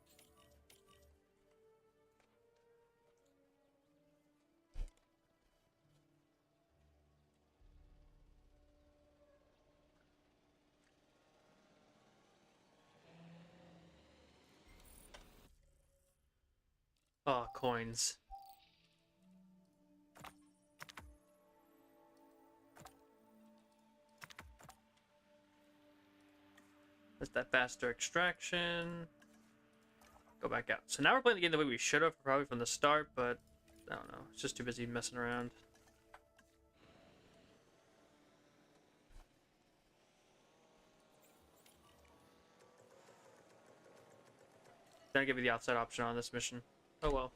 Oh, coins. That's that faster extraction. Go back out. So now we're playing the game the way we should have, probably from the start, but I don't know. It's just too busy messing around. Didn't give you the outside option on this mission. Oh well.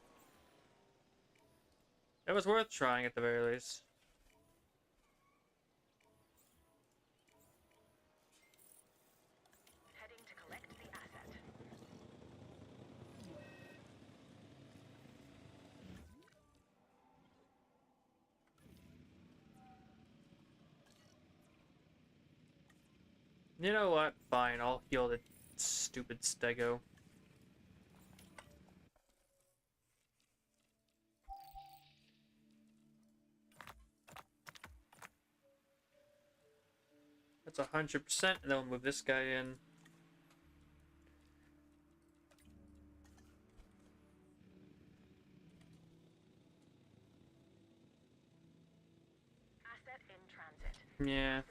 It was worth trying at the very least. Heading to collect the asset. You know what? Fine, I'll heal the stupid stego. That's 100%, and then we'll move this guy in. Asset in transit. Yeah.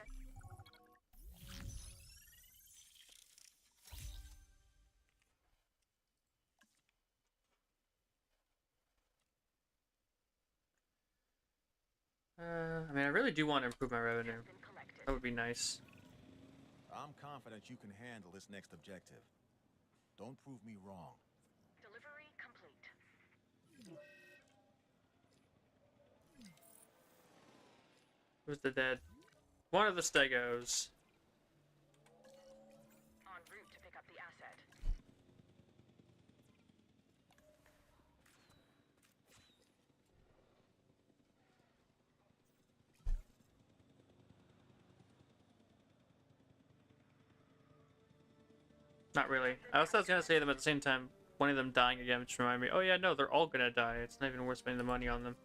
I mean, I really do want to improve my revenue. Been collected. That would be nice. I'm confident you can handle this next objective. Don't prove me wrong. Delivery complete. Who's the dead? One of the stegos. En route to pick up the asset. Not really. I was gonna say them at the same time. One of them dying again, which reminded me. Oh yeah, no, they're all gonna die. It's not even worth spending the money on them.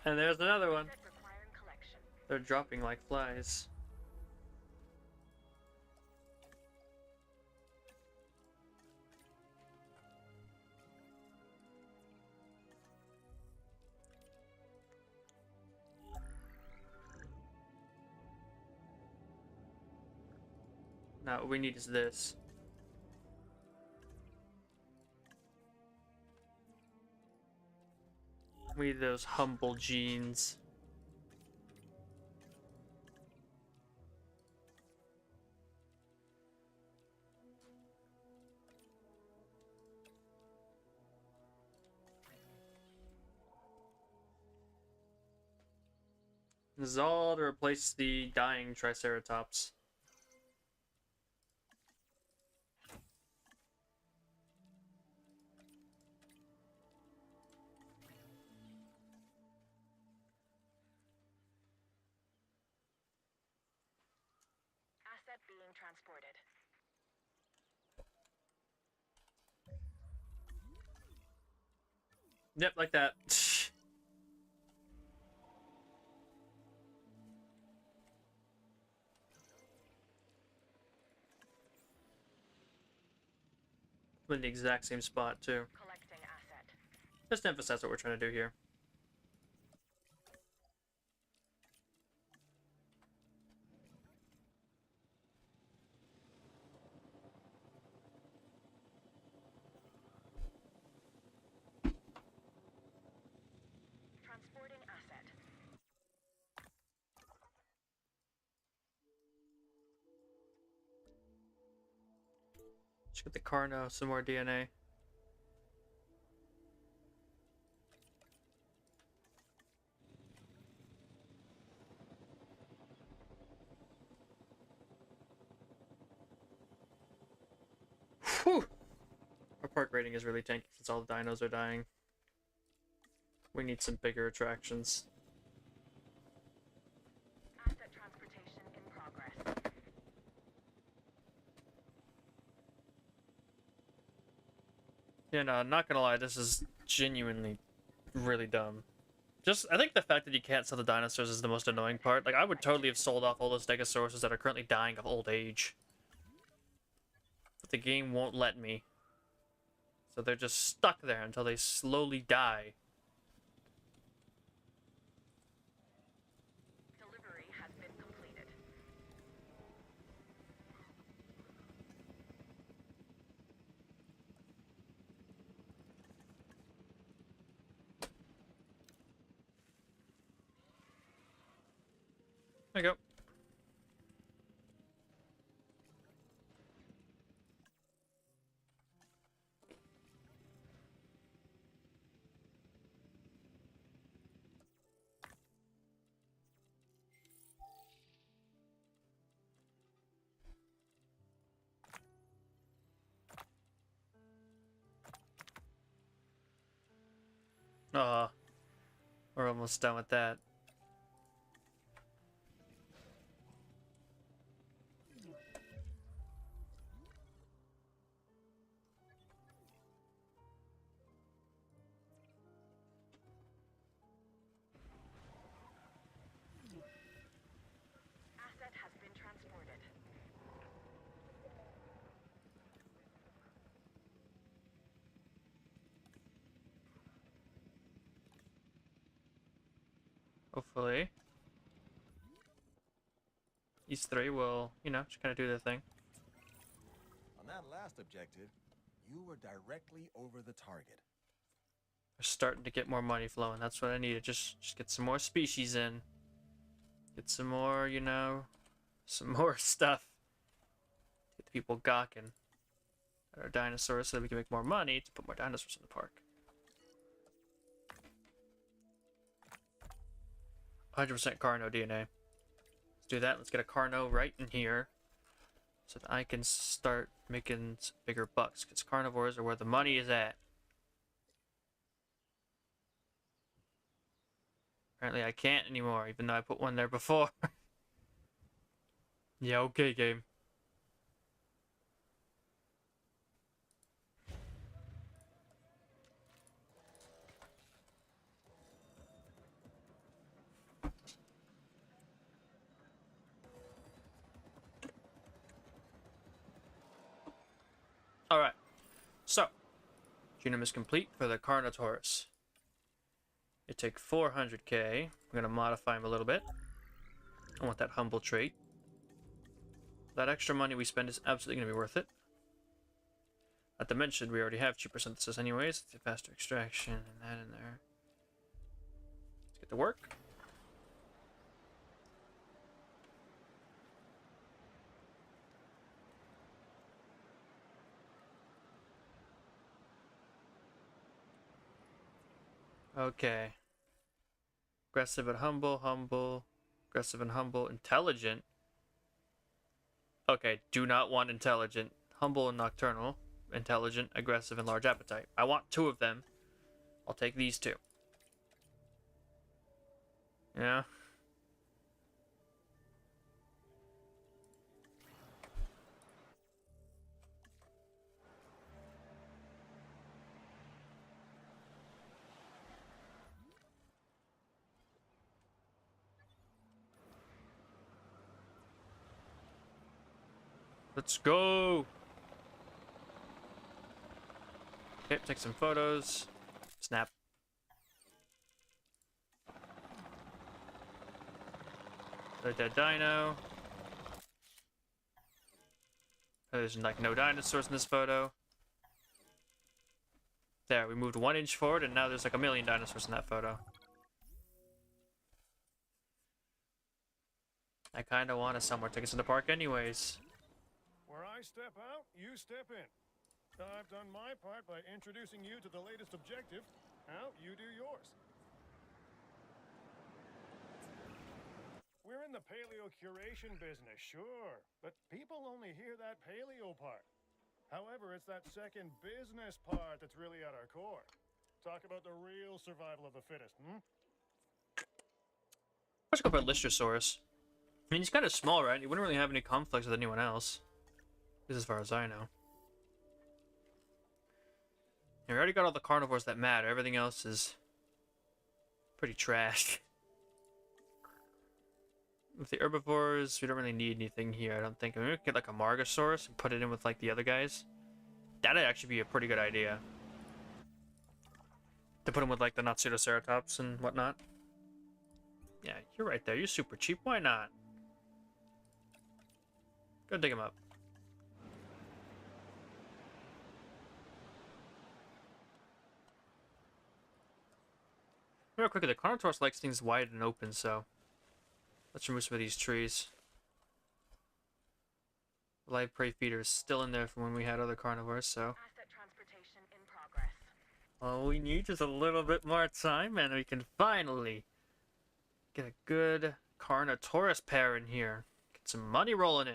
And there's another one. Asset requiring collection. They're dropping like flies. Now what we need is this. We need those humble genes. This is all to replace the dying Triceratops. Asset being transported. Yep, like that. In the exact same spot too. Collecting asset. Just to emphasize what we're trying to do here. Transporting asset. Let's get the Carno some more DNA. Whew! Our park rating is really tanky since all the dinos are dying. We need some bigger attractions. Asset transportation in progress. Yeah, no, I'm not gonna lie, this is genuinely really dumb. Just, I think the fact that you can't sell the dinosaurs is the most annoying part. Like, I would totally have sold off all those Stegosauruses that are currently dying of old age. But the game won't let me. So they're just stuck there until they slowly die. Delivery has been completed. There you go. Aw. We're almost done with that. Asset has been transported. Hopefully. These three will, you know, just kind of do their thing. On that last objective, you were directly over the target. We're starting to get more money flowing. That's what I needed. Just get some more species in. Get some more, you know, some more stuff. Get the people gawking at our dinosaurs so that we can make more money to put more dinosaurs in the park. 100% Carno DNA. Let's do that. Let's get a Carno right in here so that I can start making some bigger bucks, because carnivores are where the money is at. Apparently I can't anymore, even though I put one there before. Yeah, okay, game. Alright, so genome is complete for the Carnotaurus. It takes 400k. We're gonna modify him a little bit. I want that humble trait. That extra money we spend is absolutely gonna be worth it. Not to mention, we already have cheaper synthesis anyways. It's a faster extraction and that in there. Let's get to work. Okay. Aggressive and humble, humble. Aggressive and humble. Intelligent. Okay, do not want intelligent. Humble and nocturnal. Intelligent, aggressive, and large appetite. I want 2 of them. I'll take these 2. Yeah. Let's go! Okay, take some photos. Snap. The dead dino. There's like no dinosaurs in this photo. There, we moved 1 inch forward and now there's like 1,000,000 dinosaurs in that photo. I kinda want a somewhere tickets in the park anyways. Where I step out, you step in. I've done my part by introducing you to the latest objective. Now you do yours. We're in the paleo curation business, sure, but people only hear that paleo part. However, it's that second business part that's really at our core. Talk about the real survival of the fittest, hmm? Let's go for Lystrosaurus. I mean, he's kind of small, right? He wouldn't really have any conflicts with anyone else. At least as far as I know. And we already got all the carnivores that matter. Everything else is pretty trash. With the herbivores, we don't really need anything here, I don't think. I mean, we could get like a Margosaurus and put it in with like the other guys. That'd actually be a pretty good idea. To put him with like the Notsutoceratops and whatnot. Yeah, you're right there. You're super cheap. Why not? Go dig him up. Real quickly, the Carnotaurus likes things wide and open, so let's remove some of these trees. The live prey feeder is still in there from when we had other carnivores, so. Asset transportation in progress. All we need is a little bit more time, and we can finally get a good Carnotaurus pair in here. Get some money rolling in.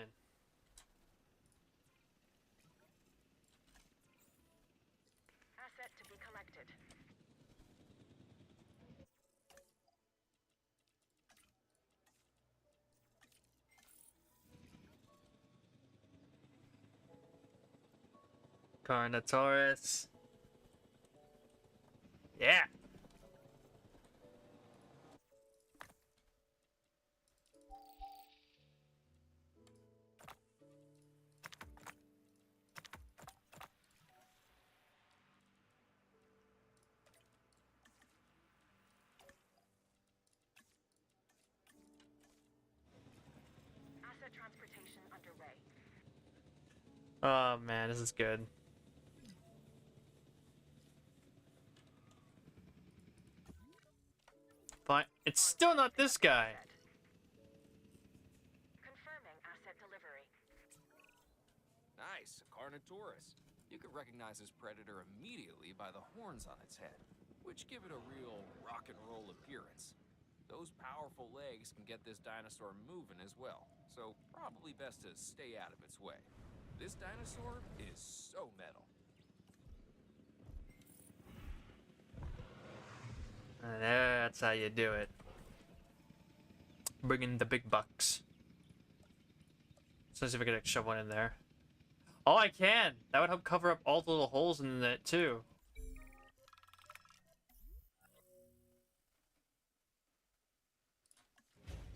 Asset to be collected. Carnotaurus. Yeah. Asset transportation underway. Oh man, this is good. Fine. It's still not this guy. Confirming asset delivery. Nice, a Carnotaurus. You could recognize this predator immediately by the horns on its head, which give it a real rock and roll appearance. Those powerful legs can get this dinosaur moving as well, so probably best to stay out of its way. This dinosaur is so metal. And that's how you do it. Bring in the big bucks. So let's see if I can shove one in there. Oh, I can! That would help cover up all the little holes in it, too.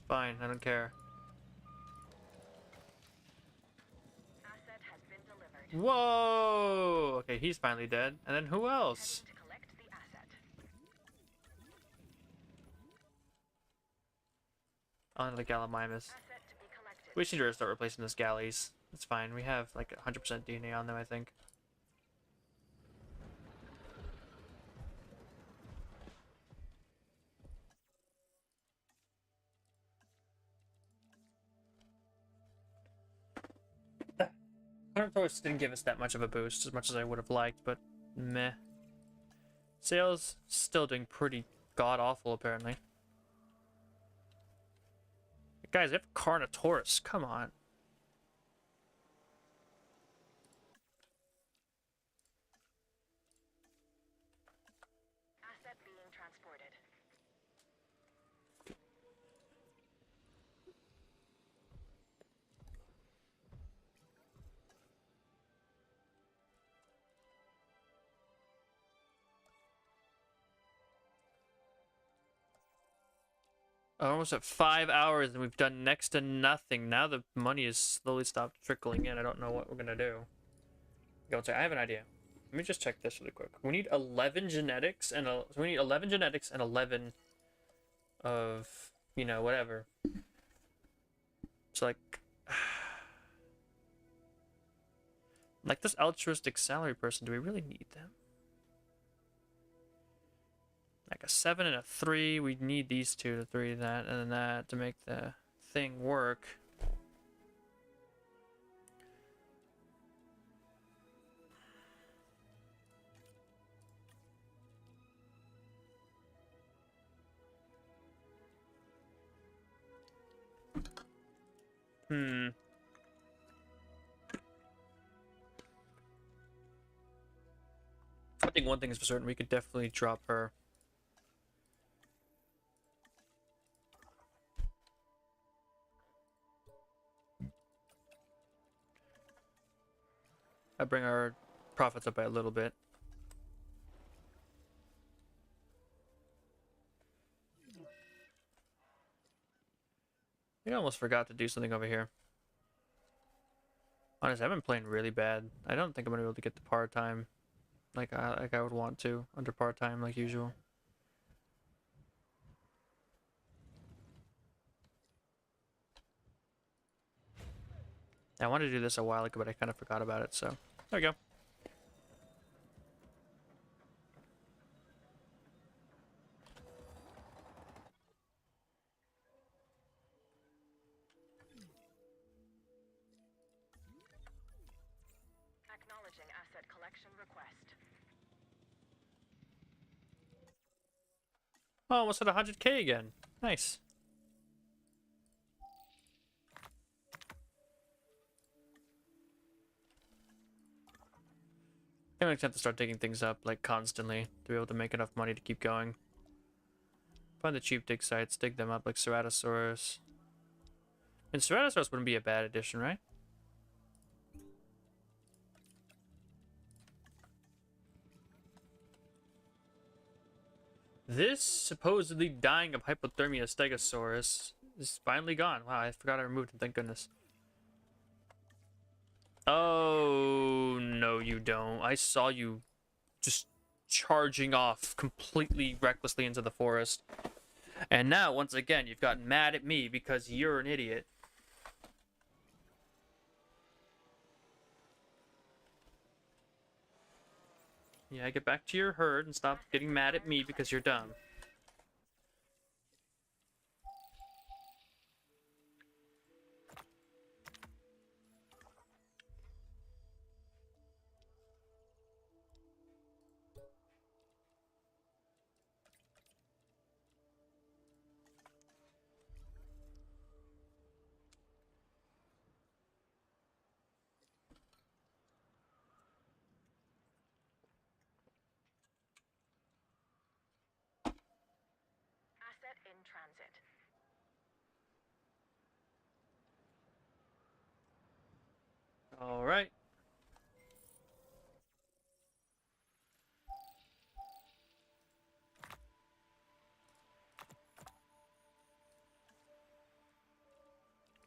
Fine, I don't care. Asset has been delivered. Whoa! Okay, he's finally dead. And then who else? Heading to collect the asset. Oh, the Gallimimus. Asset to be collected. We just need to start replacing this galleys. It's fine. We have like 100% DNA on them, I think. Carnotaurus didn't give us that much of a boost, as much as I would have liked, but meh. Sales still doing pretty god-awful, apparently. Guys, we have Carnotaurus. Come on. Asset being transported. Almost at 5 hours, and we've done next to nothing. Now the money has slowly stopped trickling in. I don't know what we're gonna do. Go and say, I have an idea. Let me just check this really quick. We need 11 genetics and we need 11 genetics and 11 of, you know, whatever. So like this altruistic salary person, do we really need them? Like a 7 and a 3, we need these two to 3 that and then that to make the thing work. think one thing is for certain, we could definitely drop her. I bring our profits up by a little bit. I almost forgot to do something over here. Honestly, I've been playing really bad. I don't think I'm gonna be able to get the par time like I would want to under par time like usual. I wanted to do this a while ago, but I kind of forgot about it. So there we go. Acknowledging asset collection request. Oh, almost at 100K again. Nice. I'm gonna have to start digging things up like constantly to be able to make enough money to keep going. Find the cheap dig sites, dig them up like Ceratosaurus. And Ceratosaurus wouldn't be a bad addition, right? This supposedly dying of hypothermia Stegosaurus is finally gone. Wow, I forgot I removed him, thank goodness. Oh, no you don't. I saw you just charging off completely recklessly into the forest. And now, once again, you've gotten mad at me because you're an idiot. Yeah, get back to your herd and stop getting mad at me because you're dumb. Asset in transit. All right.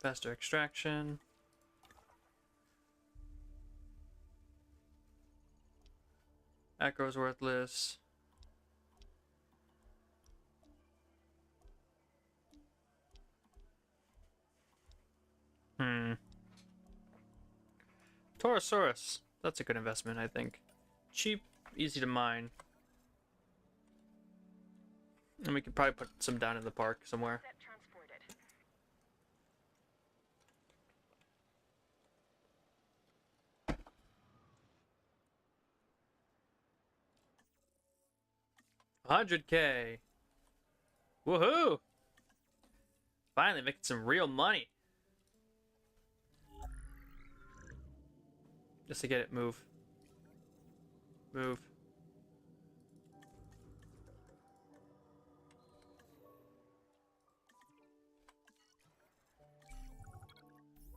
Faster extraction. Acro's worthless. Torosaurus. That's a good investment, I think. Cheap, easy to mine. And we could probably put some down in the park somewhere. Asset transported. 100K. Woohoo! Finally making some real money. Just to get it move. Move.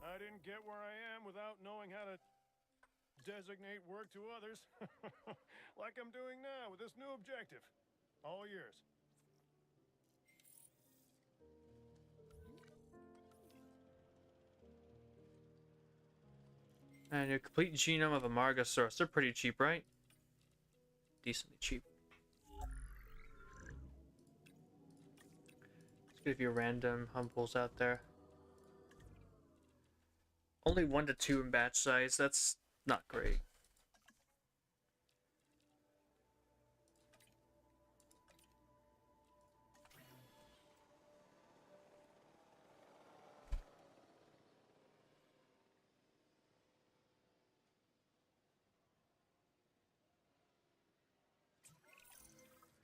I didn't get where I am without knowing how to designate work to others. Like I'm doing now with this new objective. All yours. And your complete genome of a Margosaurus. They're pretty cheap, right? Decently cheap. Let's give you random humbles out there. Only 1 to 2 in batch size. That's not great.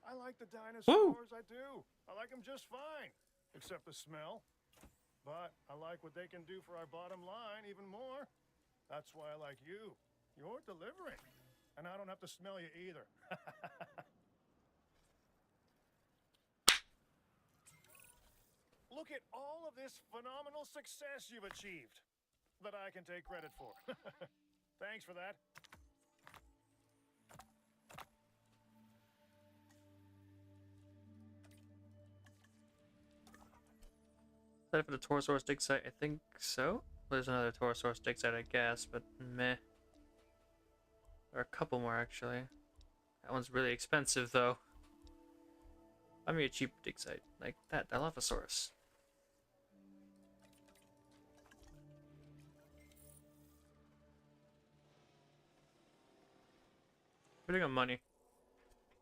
I like the dinosaurs, I do. I like them just fine, except the smell. But I like what they can do for our bottom line even more. That's why I like you. You're delivering. and I don't have to smell you either. Look at all of this phenomenal success you've achieved that I can take credit for. Thanks for that. Is that for the Torosaurus dig site? I think so. There's another Torosaurus dig site, I guess, but meh. There are a couple more, actually. That one's really expensive, though. I mean, a cheap dig site like that. Dilophosaurus. Putting on money.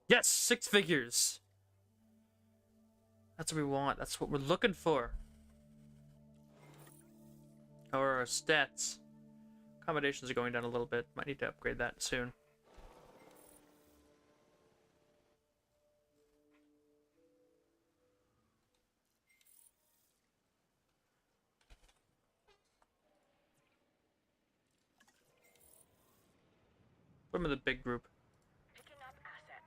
Yes! 6 figures! That's what we want. That's what we're looking for. Our stats. Accommodations are going down a little bit. Might need to upgrade that soon. Put them in the big group. Picking up asset.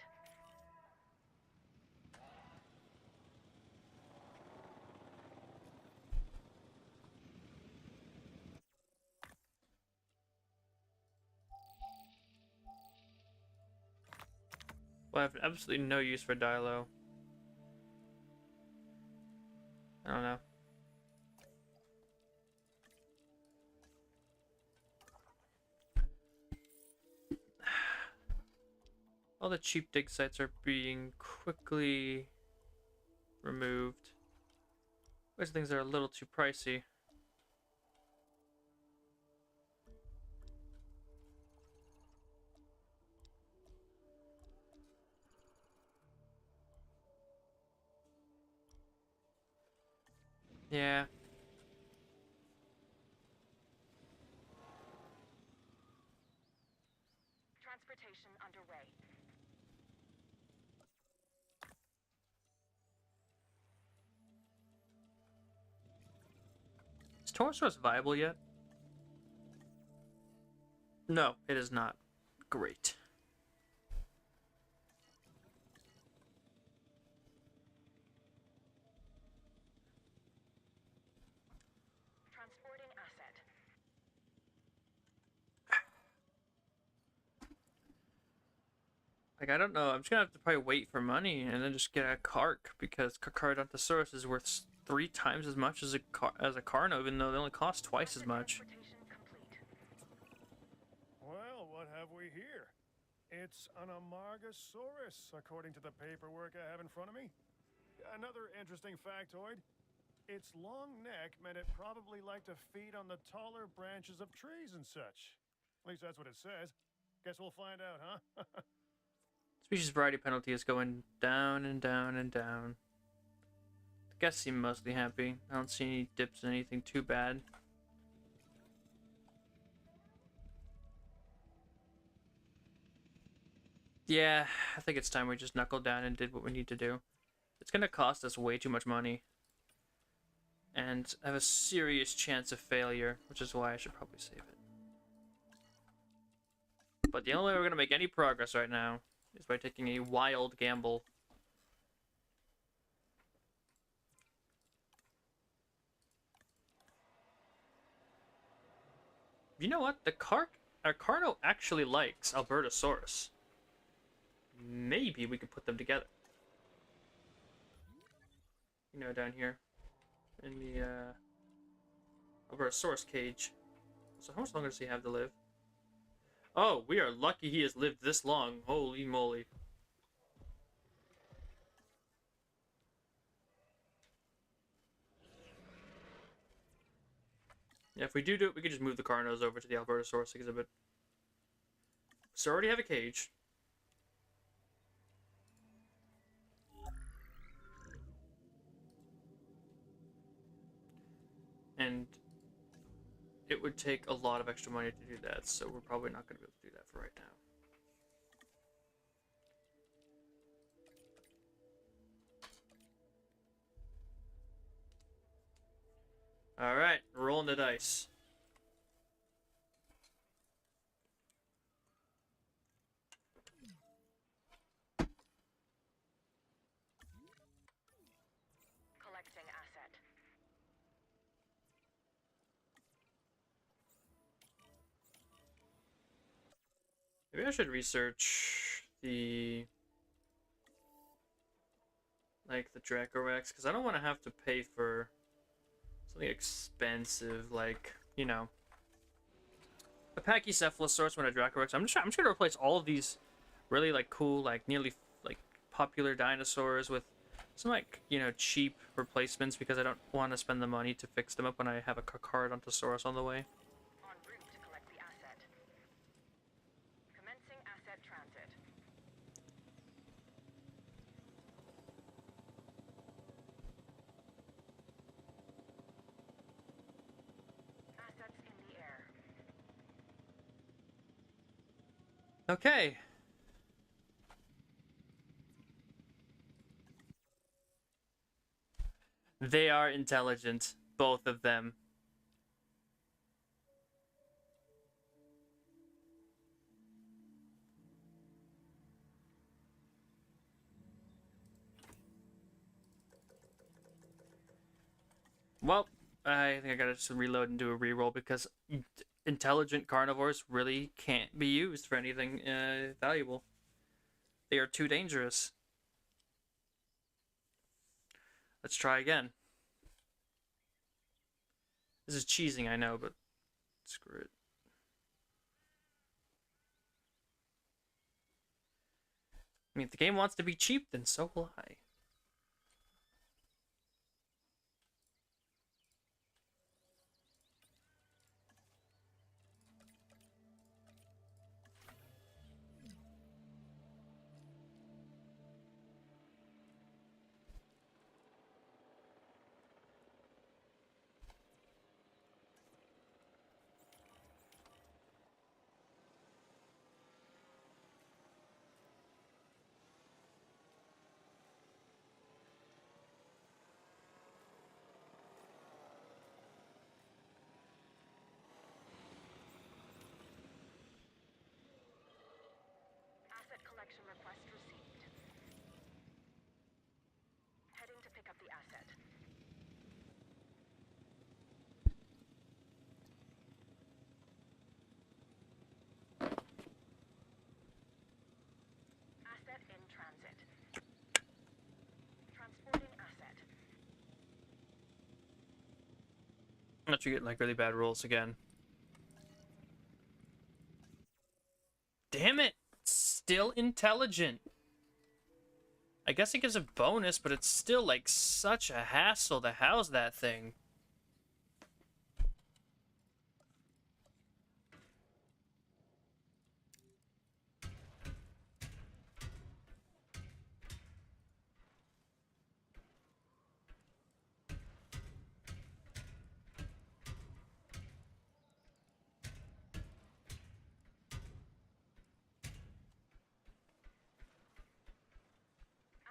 Well, I have absolutely no use for Dilo. I don't know. All the cheap dig sites are being quickly removed. Those things are a little too pricey. Yeah. Transportation underway. Is Torosaurus viable yet? No, it is not. Great. Transporting asset. Like, I don't know. I'm just gonna have to probably wait for money and then just get a Carc, because Carcharodontosaurus is worth 3 times as much as a Carno, even though they only cost twice as much. Transportation complete. Well, what have we here? It's an Amargasaurus, according to the paperwork I have in front of me. Another interesting factoid. Its long neck meant it probably liked to feed on the taller branches of trees and such. At least that's what it says. Guess we'll find out, huh? Species variety penalty is going down and down and down. The guests seem mostly happy. I don't see any dips in anything too bad. Yeah, I think it's time we just knuckled down and did what we need to do. It's gonna cost us way too much money. And I have a serious chance of failure, which is why I should probably save it. But the only way we're gonna make any progress right now is by taking a wild gamble. You know what? Our Carno actually likes Albertosaurus. Maybe we could put them together. You know, down here in the Albertosaurus cage. So how much longer does he have to live? Oh, we are lucky he has lived this long. Holy moly. Yeah, if we do it, we could just move the Carnos over to the Albertosaurus exhibit. So I already have a cage. And it would take a lot of extra money to do that, so we're probably not going to be able to do that for right now. Alright, rolling the dice. Maybe I should research the Dracorex, because I don't want to have to pay for something expensive, like, you know, a Pachycephalosaurus when a Dracorex. I'm just trying to replace all of these really like cool, like nearly like popular dinosaurs with some like, you know, cheap replacements, because I don't want to spend the money to fix them up when I have a Carcharodontosaurus on the way. En route to collect the asset. Commencing asset transit. Assets in the air. Okay. They are intelligent, both of them. Well, I think I gotta just reload and do a reroll, because intelligent carnivores really can't be used for anything valuable. They are too dangerous. Let's try again. This is cheesing, I know, but screw it. I mean, if the game wants to be cheap, then so will I. Asset collection request received. Heading to pick up the asset. Asset in transit. Transporting asset. I'm not sure you get like really bad rolls again. Damn it! Still intelligent. I guess it gives a bonus, but it's still like such a hassle to house that thing.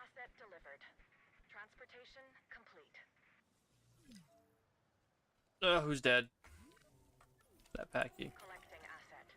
Asset delivered. Transportation complete. Who's dead? That Packy. Collecting asset.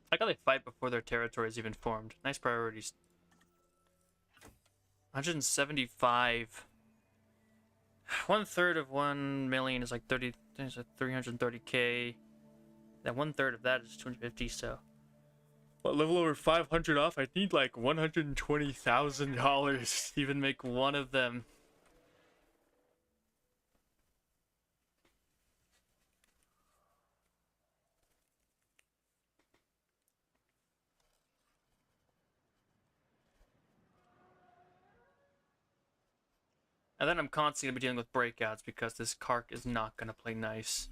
I gotta fight before their territory is even formed. Nice priorities. 175. 1/3 of 1 million is like 30. There's like 330k. Then 1/3 of that is 250. So, what, level over 500 off? I need like $120,000 to even make one of them. And then I'm constantly gonna be dealing with breakouts, because this Carc is not gonna play nice.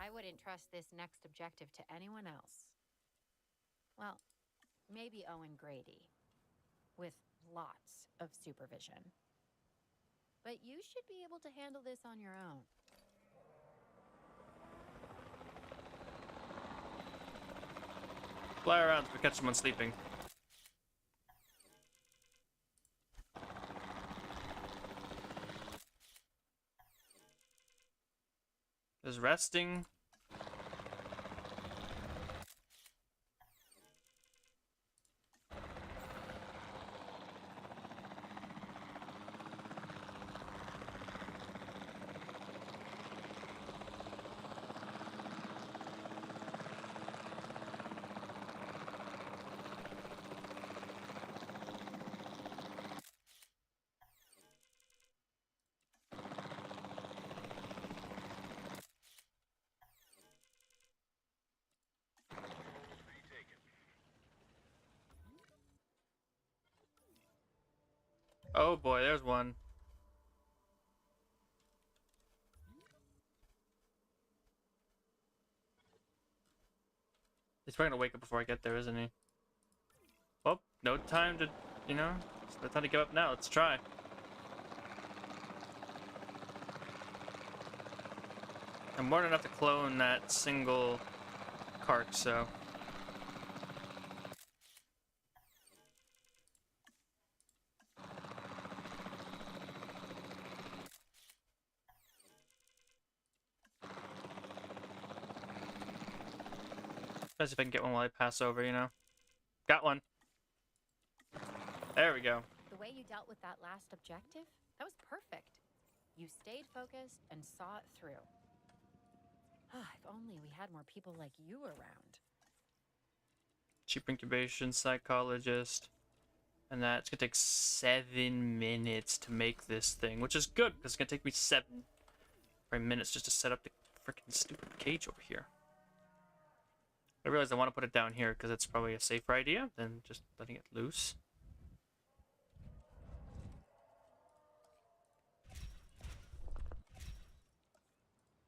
I wouldn't trust this next objective to anyone else. Well, maybe Owen Grady, with lots of supervision. But you should be able to handle this on your own. Fly around if we catch someone sleeping. Is resting. Oh boy, there's one. He's probably gonna wake up before I get there, isn't he? Well, no time to, you know, it's no time to give up now. Let's try. I'm more than enough to clone that single Carch, so. Let's see if I can get one while I pass over, you know. Got one. There we go. The way you dealt with that last objective, that was perfect. You stayed focused and saw it through. If only we had more people like you around. Cheap incubation psychologist. And that's gonna take 7 minutes to make this thing, which is good because it's gonna take me 7 minutes just to set up the freaking stupid cage over here. I realize I want to put it down here because it's probably a safer idea than just letting it loose.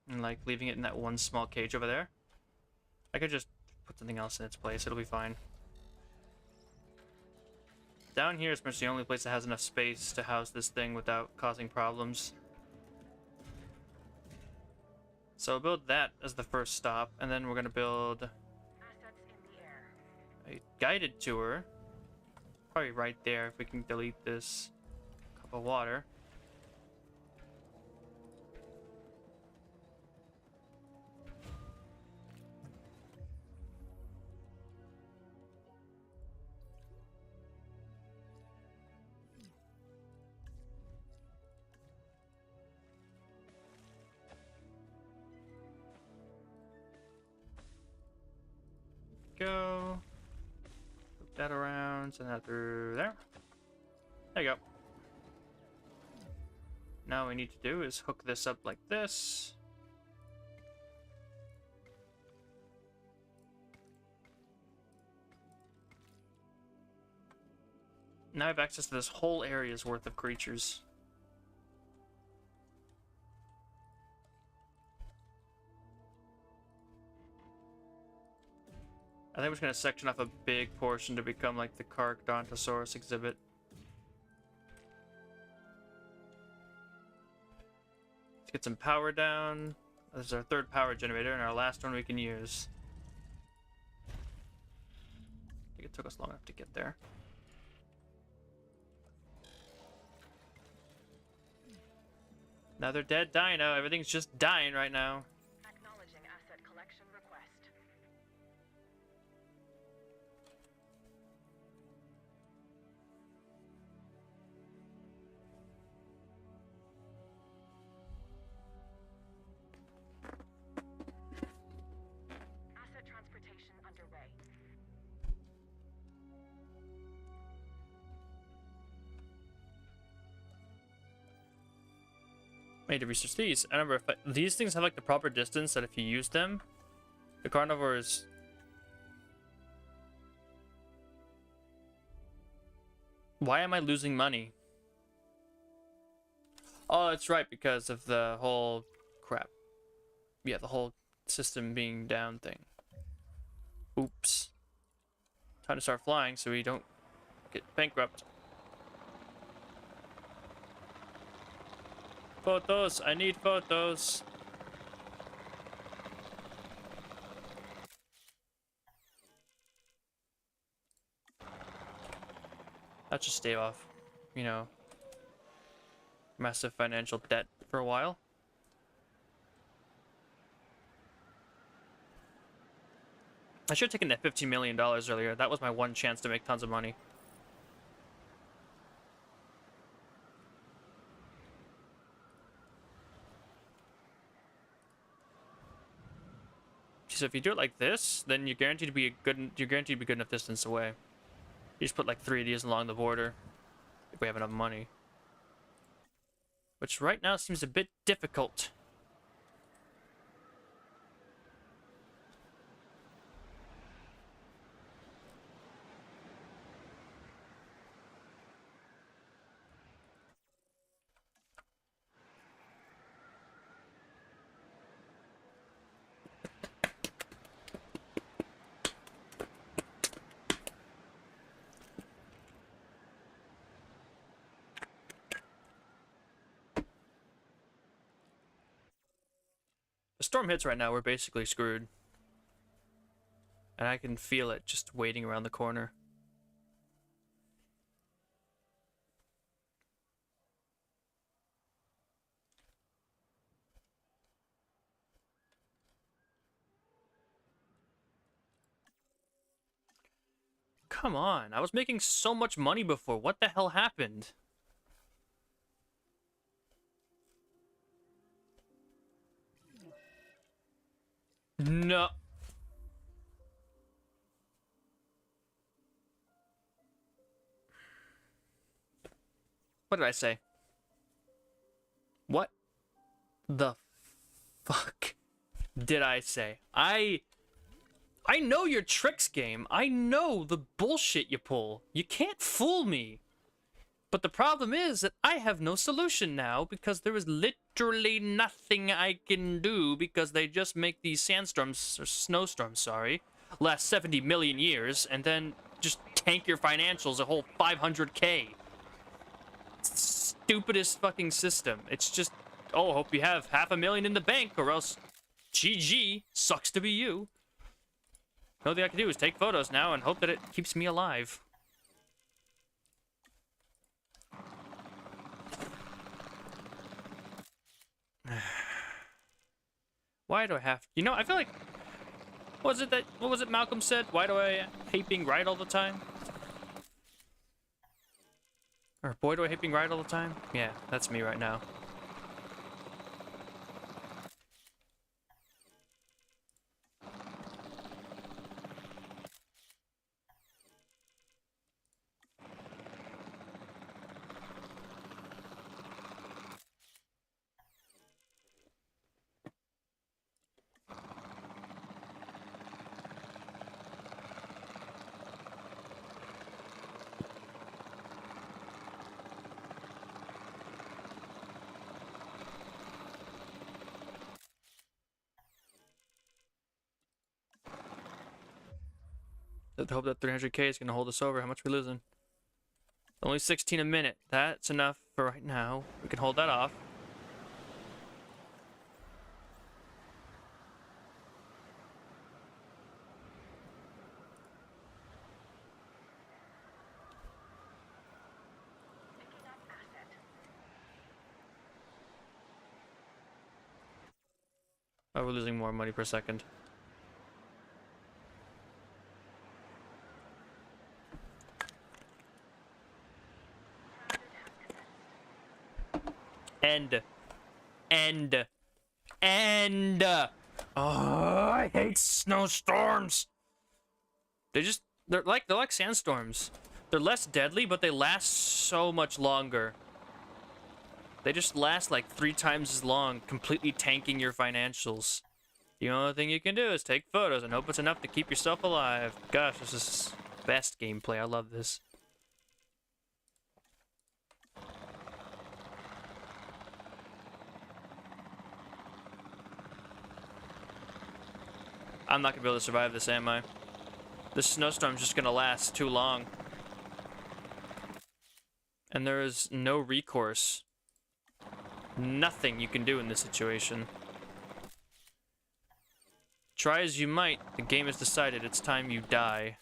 And like leaving it in that one small cage over there. I could just put something else in its place, it'll be fine. Down here is pretty much the only place that has enough space to house this thing without causing problems. So we'll build that as the first stop, and then we're going to build Assets in the air. a guided tour. Probably right there if we can delete this cup of water. Go. Flip that around, send that through there. There you go. Now what we need to do is hook this up like this. Now I have access to this whole area's worth of creatures. I think we're just going to section off a big portion to become like the Carcharodontosaurus exhibit. Let's get some power down. This is our third power generator and our last one we can use. I think it took us long enough to get there. Another dead dino. Everything's just dying right now. Acknowledging asset collection request. Asset transportation underway. I need to research these. I remember if these things have like the proper distance that if you use them, the carnivores. Why am I losing money? Oh, it's right, because of the whole crap. Yeah, the whole system being down thing. Oops. Time to start flying so we don't get bankrupt. Photos! I need photos! Let's just stay off, you know, massive financial debt for a while. I should have taken that $15 million earlier. That was my one chance to make tons of money. So if you do it like this, then you're guaranteed to be good enough distance away. You just put like 3 of these along the border if we have enough money. Which right now seems a bit difficult. The storm hits right now, we're basically screwed. And I can feel it just waiting around the corner. Come on, I was making so much money before. What the hell happened? No. What did I say? What the fuck did I say? I know your tricks, game. I know the bullshit you pull. You can't fool me. But the problem is that I have no solution now because there is literally nothing I can do because they just make these sandstorms, or snowstorms, sorry, last 70 million years and then just tank your financials a whole 500k. Stupidest fucking system. It's just, oh, hope you have $500,000 in the bank or else GG, sucks to be you. The only thing I can do is take photos now and hope that it keeps me alive. Why do I have... You know, I feel like... What was it Malcolm said? Why do I hate being right all the time? Or boy, do I hate being right all the time? Yeah, that's me right now. I hope that 300k is going to hold us over. How much are we losing? Only 16 a minute. That's enough for right now. We can hold that off. Oh, we're losing more money per second. End. Oh, I hate snowstorms. They're like sandstorms. They're less deadly, but they last so much longer. They just last like 3 times as long, completely tanking your financials. The only thing you can do is take photos and hope it's enough to keep yourself alive. Gosh, this is best gameplay. I love this. I'm not gonna be able to survive this, am I? This snowstorm's just gonna last too long. And there is no recourse. Nothing you can do in this situation. Try as you might, the game has decided it's time you die.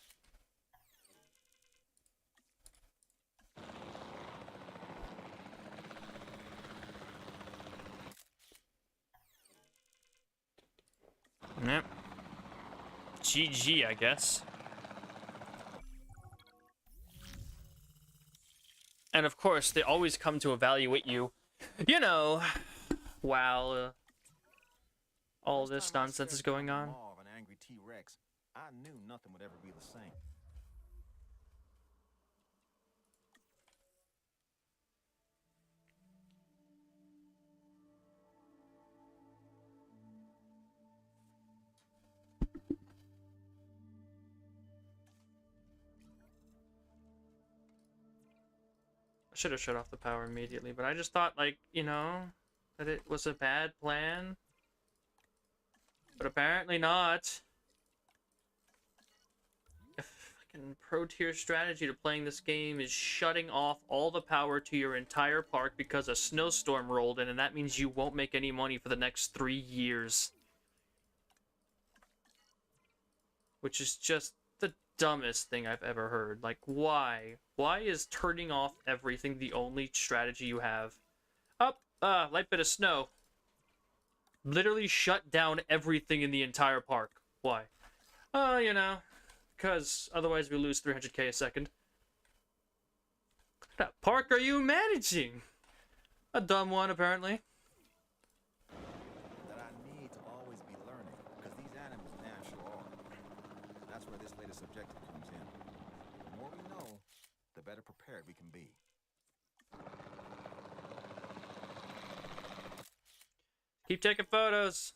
Yep. GG, I guess. And of course, they always come to evaluate you, you know, while all this nonsense is going on. Of an angry T-Rex, I knew nothing would ever be the same. I should have shut off the power immediately, but I just thought, like, you know, that it was a bad plan. But apparently not. A fucking pro-tier strategy to playing this game is shutting off all the power to your entire park because a snowstorm rolled in, and that means you won't make any money for the next 3 years. Which is just the dumbest thing I've ever heard. Like, why? Why is turning off everything the only strategy you have? Light bit of snow. Literally shut down everything in the entire park. Why? You know, because otherwise we lose 300k a second. What park are you managing? A dumb one, apparently. That I need to always be learning, because these animals naturally are. That's where this latest objective comes in. The more we know, the better prepared we can be. Keep taking photos.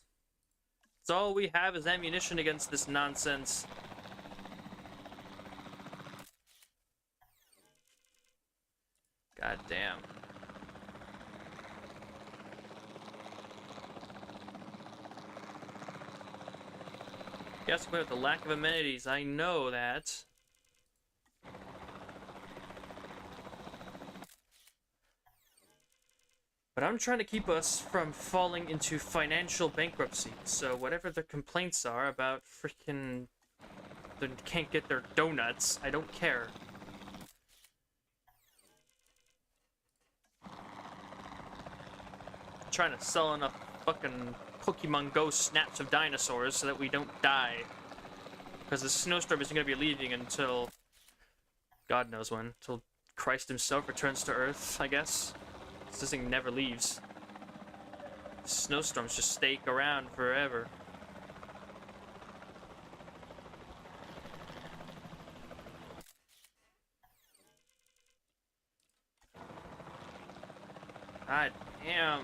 That's all we have is ammunition against this nonsense. God damn. Guess with the lack of amenities, I know that. But I'm trying to keep us from falling into financial bankruptcy. So whatever the complaints are about freaking they can't get their donuts, I don't care. I'm trying to sell enough fucking Pokemon Go snaps of dinosaurs so that we don't die. Because the snowstorm isn't going to be leaving until God knows when. Until Christ himself returns to Earth, I guess. This thing never leaves. Snowstorms just stake around forever. God damn.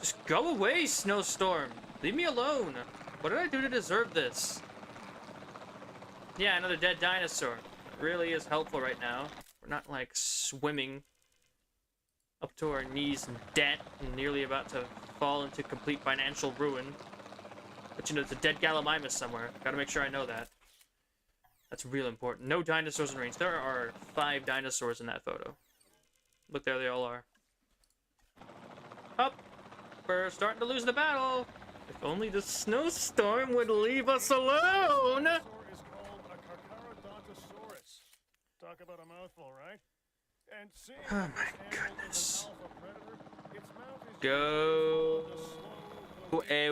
Just go away, Snowstorm. Leave me alone. What did I do to deserve this? Yeah, another dead dinosaur. It really is helpful right now. We're not like swimming up to our knees in debt and nearly about to fall into complete financial ruin. But you know, there's a dead Gallimimus somewhere. Gotta make sure I know that. That's real important. No dinosaurs in range. There are 5 dinosaurs in that photo. Look, there they all are. Up! We're starting to lose the battle! If only the snowstorm would leave us alone! This dinosaur is called a Carcharodontosaurus. Talk about a mouthful, right? And seeing Oh that my this animal goodness. is an alpha predator, its mouth is Go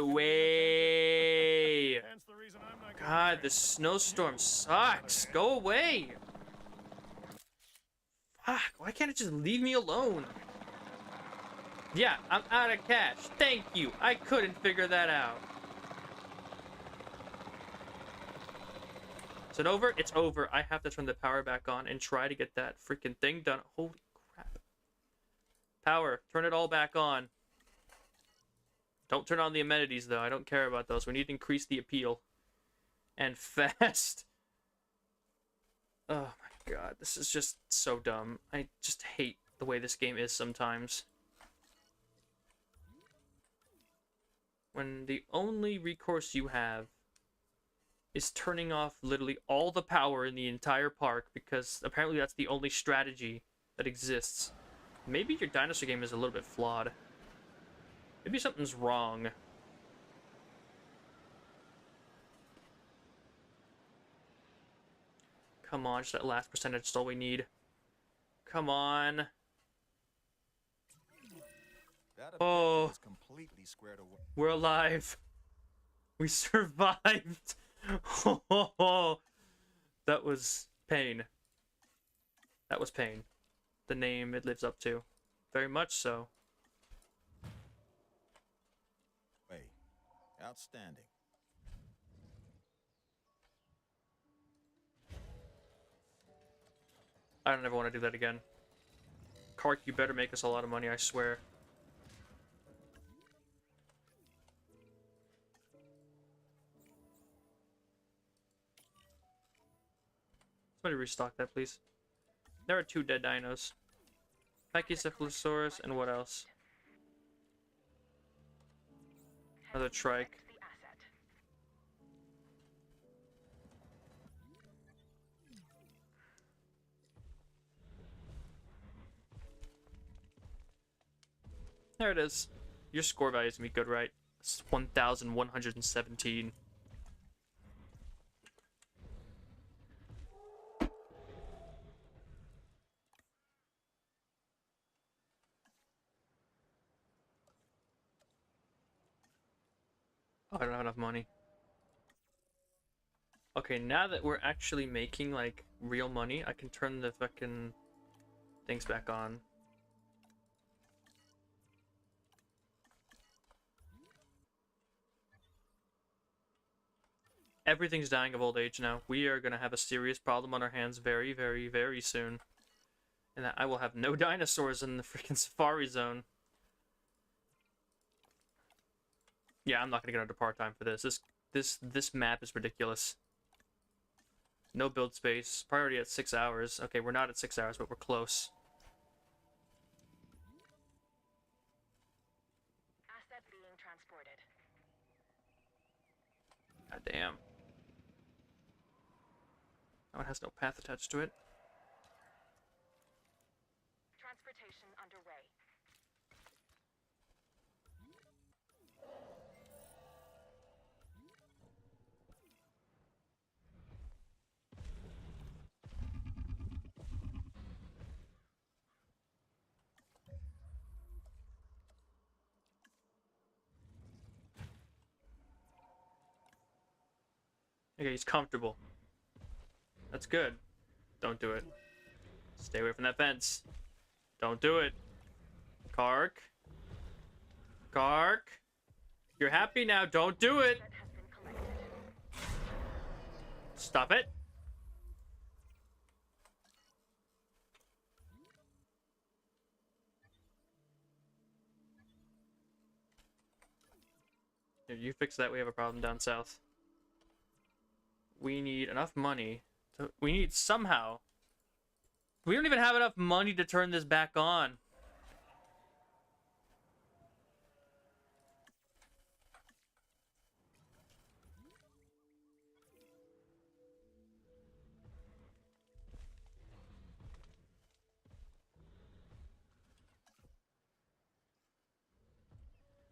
away! Hence the reason I'm not getting God, married. this snowstorm sucks! Go away! Fuck, why can't it just leave me alone? Yeah, I'm out of cash. Thank you. I couldn't figure that out. Is it over? It's over. I have to turn the power back on and try to get that freaking thing done. Holy crap. Power. Turn it all back on. Don't turn on the amenities, though. I don't care about those. We need to increase the appeal. And fast. Oh my god. This is just so dumb. I just hate the way this game is sometimes. When the only recourse you have is turning off literally all the power in the entire park, because apparently that's the only strategy that exists. Maybe your dinosaur game is a little bit flawed. Maybe something's wrong. Come on, just that last percentage is all we need. Come on. That Oh. objective is completely squared away. We're alive. We survived. That was pain. That was pain. The name it lives up to. Very much so. Way. Outstanding. I don't ever want to do that again. Kark, you better make us a lot of money, I swear. Somebody restock that, please. There are 2 dead dinos. Pachycephalosaurus and what else? Another trike. The asset. There it is. Your score value is gonna be good, right? It's 1,117. Oh, I don't have enough money. Okay, now that we're actually making, like, real money, I can turn the fucking things back on. Everything's dying of old age now. We are gonna have a serious problem on our hands very, very, very soon. And that I will have no dinosaurs in the freaking safari zone. Yeah, I'm not gonna get under part-time for this. This map is ridiculous. No build space. Priority at 6 hours. Okay, we're not at 6 hours, but we're close. Asset being transported. God damn. That one has no path attached to it. Transportation underway. Okay, he's comfortable. That's good. Don't do it. Stay away from that fence. Don't do it. Kark. Kark. You're happy now. Don't do it. Asset has been collected. Stop it. Here, you fix that. We have a problem down south. We need enough money. We need somehow. We don't even have enough money to turn this back on.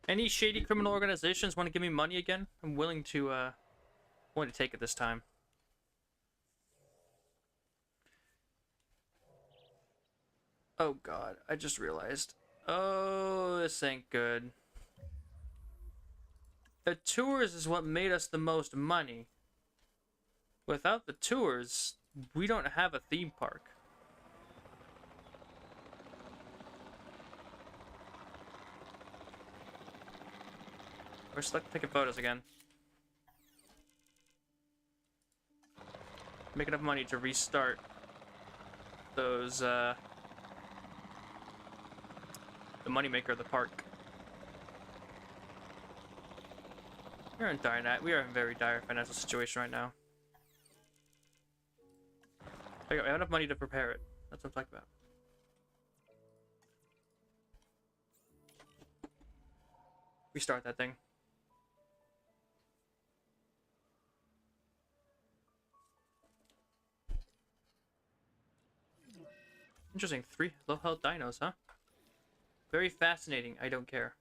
Any shady criminal organizations want to give me money again? I'm willing to take it this time. Oh god, I just realized. Oh, this ain't good. The tours is what made us the most money. Without the tours, we don't have a theme park. We're stuck taking photos again. Make enough money to restart those, the moneymaker of the park. We are in a very dire financial situation right now. Okay, we have enough money to prepare it. That's what I'm talking about. Restart that thing. Interesting. 3 low health dinos, huh? Very fascinating. I don't care.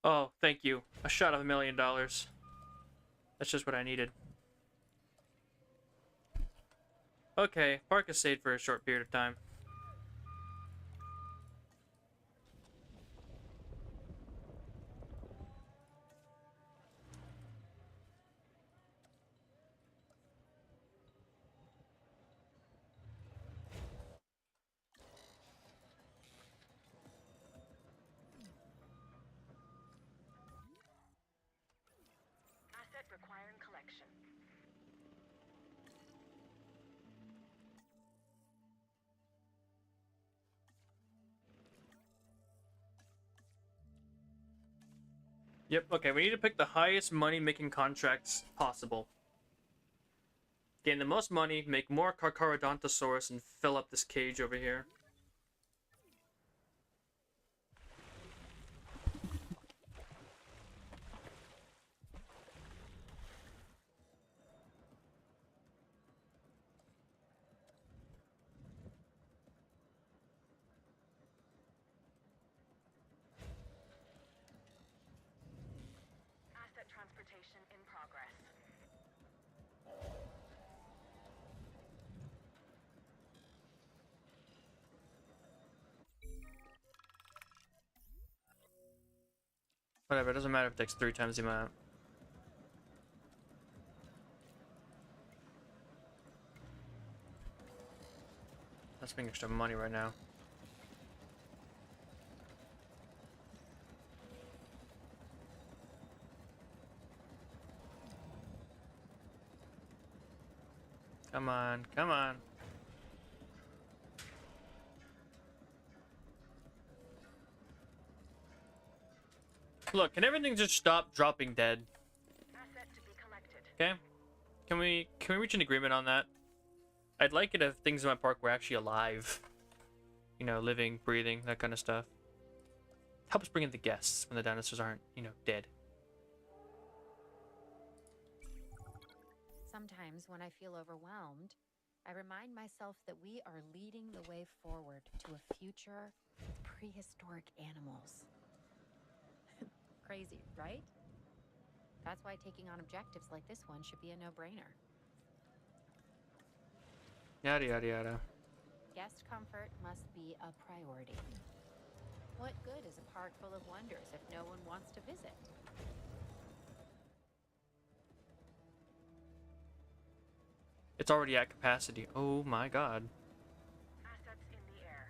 Oh, thank you. A shot of $1 million. That's just what I needed. Okay, park has stayed for a short period of time. Asset requiring collection. Yep, okay, we need to pick the highest money-making contracts possible. Gain the most money, make more Carcharodontosaurus, and fill up this cage over here. Asset transportation in progress. Whatever, it doesn't matter if it takes 3 times the amount. That's being extra money right now. Come on, come on. Look, can everything just stop dropping dead? Asset to be collected. Okay? Can we reach an agreement on that? I'd like it if things in my park were actually alive. You know, living, breathing, that kind of stuff. Helps bring in the guests when the dinosaurs aren't, you know, dead. Sometimes when I feel overwhelmed, I remind myself that we are leading the way forward to a future with prehistoric animals. Crazy, right? That's why taking on objectives like this one should be a no-brainer. Yada yada yada. Guest comfort must be a priority. What good is a park full of wonders if no one wants to visit? It's already at capacity. Oh my god. Assets in the air.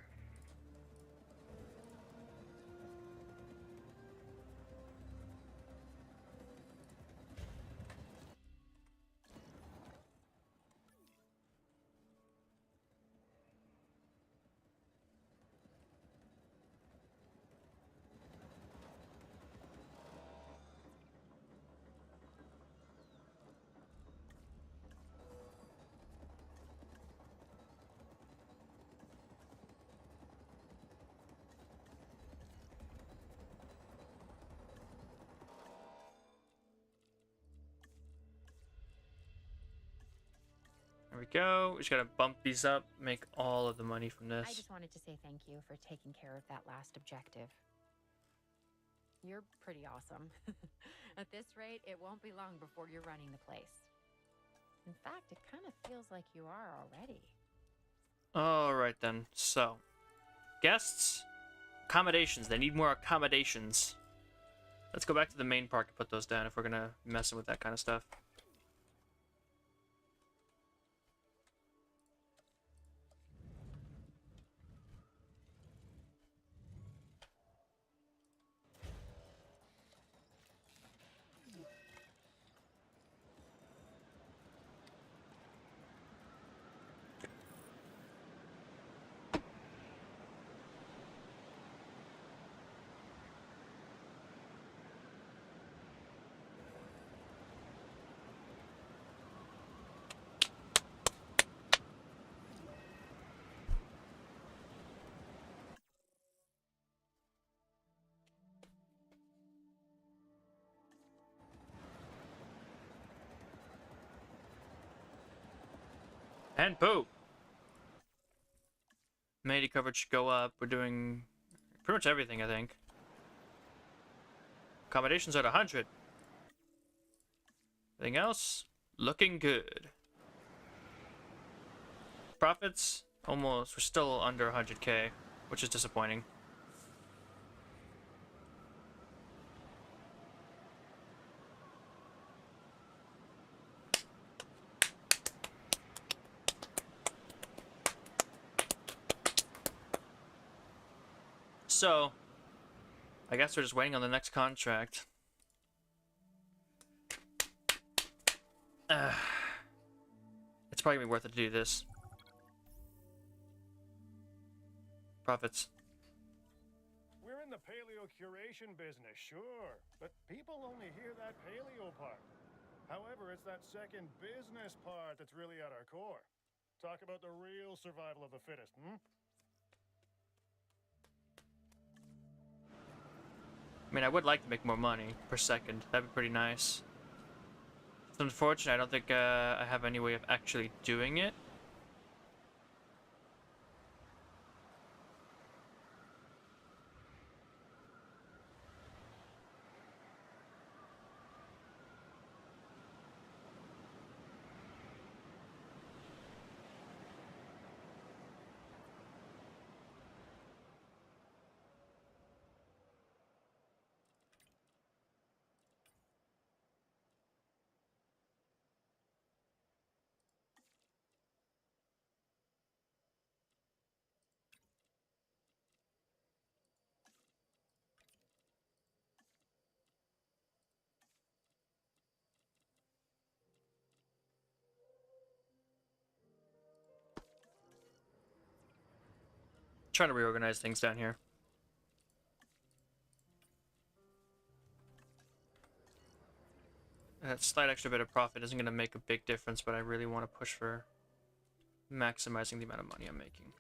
There we go. We just gotta bump these up, make all of the money from I this. just wanted to say thank you for taking care of that last objective. You're pretty awesome. At this rate, it won't be long before you're running the place. In fact, it kind of feels like you are already. Alright then. So, guests, accommodations. They need more accommodations. Let's go back to the main park and put those down if we're gonna be messing with that kind of stuff. And poop. Melee coverage should go up. We're doing pretty much everything, I think. Accommodations are at 100. Anything else? Looking good. Profits? Almost. We're still under 100k, which is disappointing. So, I guess we're just waiting on the next contract. It's probably gonna be worth it to do this. Profits. We're in the paleo curation business, sure, but people only hear that paleo part. However, it's that second business part that's really at our core. Talk about the real survival of the fittest, hmm? I mean, I would like to make more money per second. That'd be pretty nice. It's unfortunate. I don't think I have any way of actually doing it. Trying to reorganize things down here. That slight extra bit of profit isn't going to make a big difference, but I really want to push for maximizing the amount of money I'm making.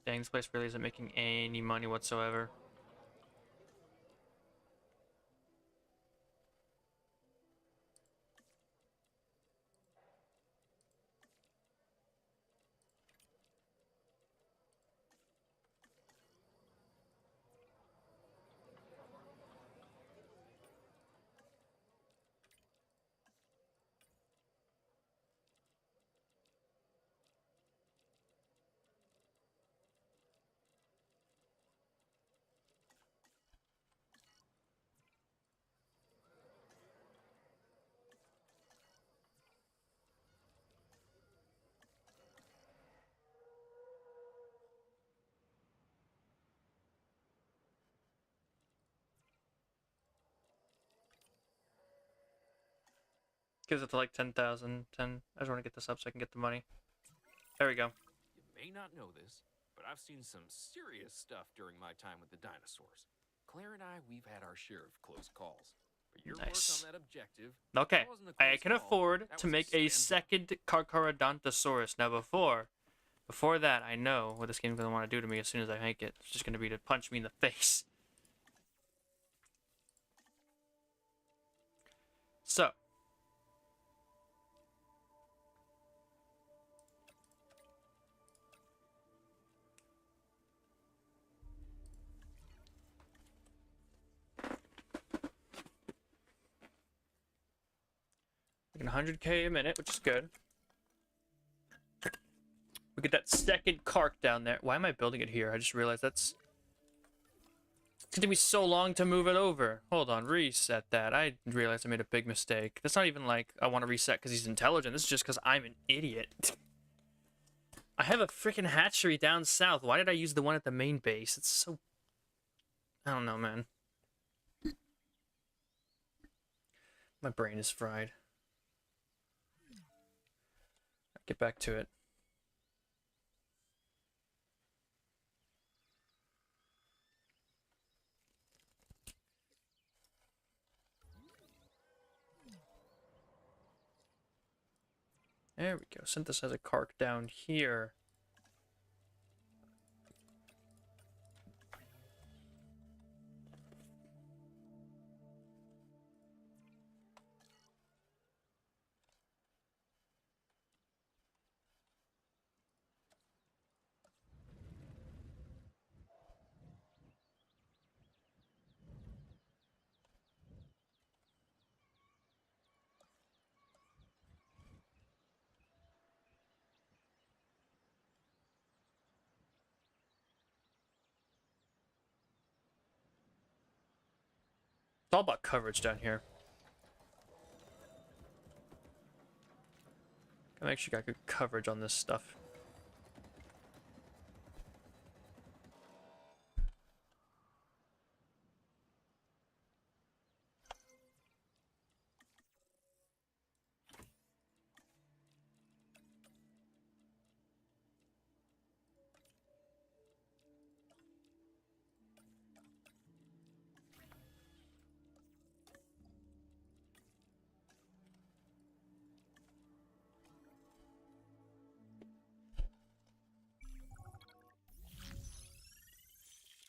Dang, this place really isn't making any money whatsoever. Gives it to like 10,000. 10. I just want to get this up so I can get the money. There we go. You may not know this, but I've seen some serious stuff during my time with the dinosaurs. Claire and I, we've had our share of close calls. But your work Nice. on that objective, Okay, that wasn't a I close can call. afford That to was make slam a dunk. second Carcharodontosaurus. Now before that, I know what this game's gonna want to do to me as soon as I make it. It's just gonna be to punch me in the face. So. Making 100k a minute, which is good. We get that second carc down there. Why am I building it here? I just realized it's gonna take me so long to move it over. Hold on, reset that. I realized I made a big mistake. That's not even like I want to reset because he's intelligent. This is just because I'm an idiot. I have a freaking hatchery down south. Why did I use the one at the main base? It's so... I don't know, man. My brain is fried. Get back to it. There we go. Synthesize a carc down here. It's all about coverage down here. Gotta make sure you got good coverage on this stuff.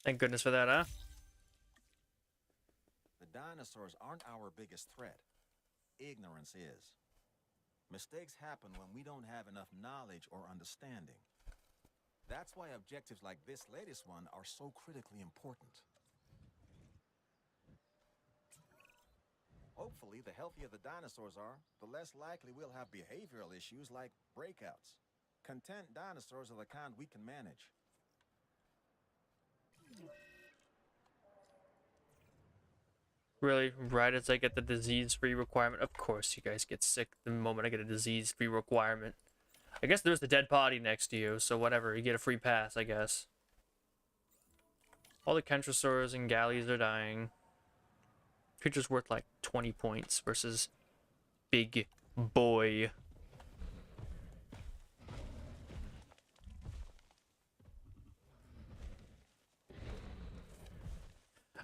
Thank goodness for that, huh? The dinosaurs aren't our biggest threat. Ignorance is. Mistakes happen when we don't have enough knowledge or understanding. That's why objectives like this latest one are so critically important. Hopefully, the healthier the dinosaurs are, the less likely we'll have behavioral issues like breakouts. Content dinosaurs are the kind we can manage. Really, right as I get the disease-free requirement. Of course, you guys get sick the moment I get a disease-free requirement. I guess there's the dead body next to you, so whatever. You get a free pass, I guess. All the Carcharodontosaurus and galleys are dying. Creature's worth like 20 points versus big boy.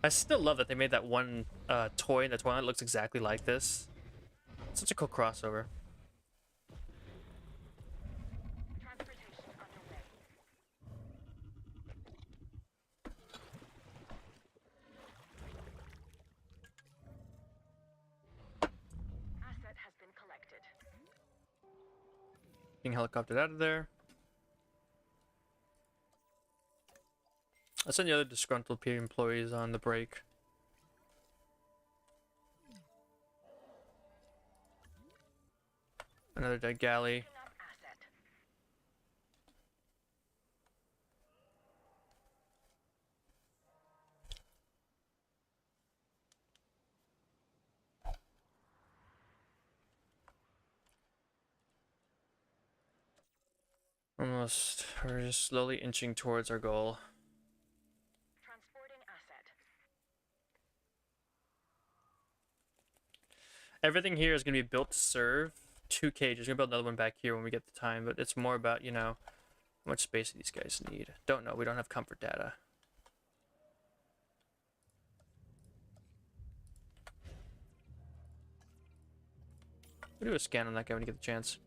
I still love that they made that one toy in the toilet that looks exactly like this. Such a cool crossover. Transportation underway. Asset has been collected. Being helicoptered out of there. I'll send the other disgruntled employees on the break. Another dead galley. Picking up asset. Almost. We're just slowly inching towards our goal. Transporting asset. Everything here is going to be built to serve 2 cages. We're going to build another one back here when we get the time, but it's more about, you know, how much space these guys need. Don't know. We don't have comfort data. We'll do a scan on that guy when you get the chance.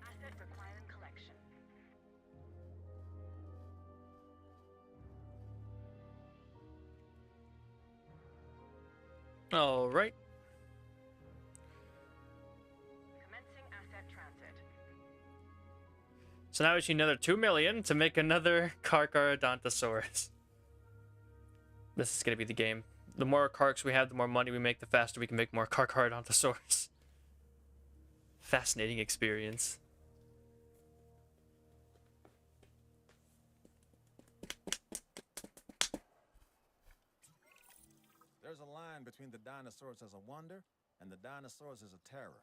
Asset requiring collection. All right. Commencing asset transit. So now we just need another 2 million to make another Carcharodontosaurus. This is going to be the game. The more carcs we have, the more money we make, the faster we can make more Carcharodontosaurus. Fascinating experience. There's a line between the dinosaurs as a wonder and the dinosaurs as a terror.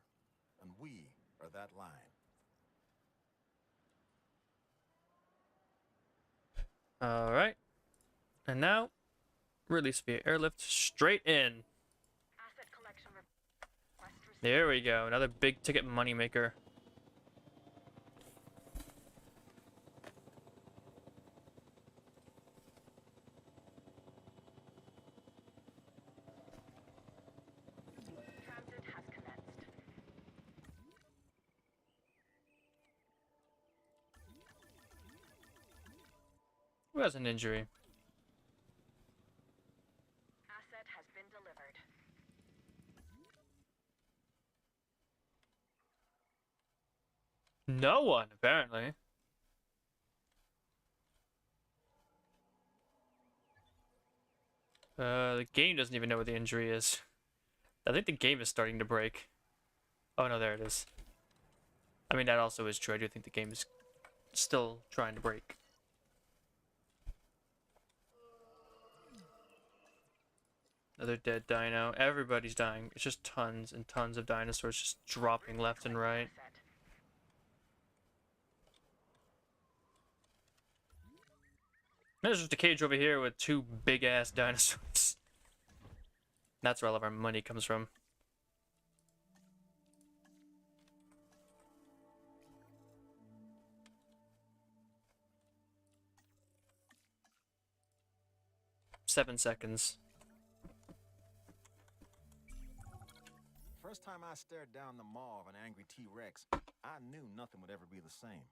And we are that line. All right. And now, Release via airlift straight in. Asset collection request received. There we go. Another big ticket moneymaker. Transit has commenced. Who has an injury? Asset has been delivered. No one, apparently. The game doesn't even know where the injury is. I think the game is starting to break. Oh no, there it is. I mean, that also is true. I do think the game is still trying to break. Another dead dino. Everybody's dying. It's just tons and tons of dinosaurs just dropping left and right. Asset. There's just a cage over here with two big ass dinosaurs. That's where all of our money comes from. Seven seconds. First time I stared down the maw of an angry T-Rex, I knew nothing would ever be the same.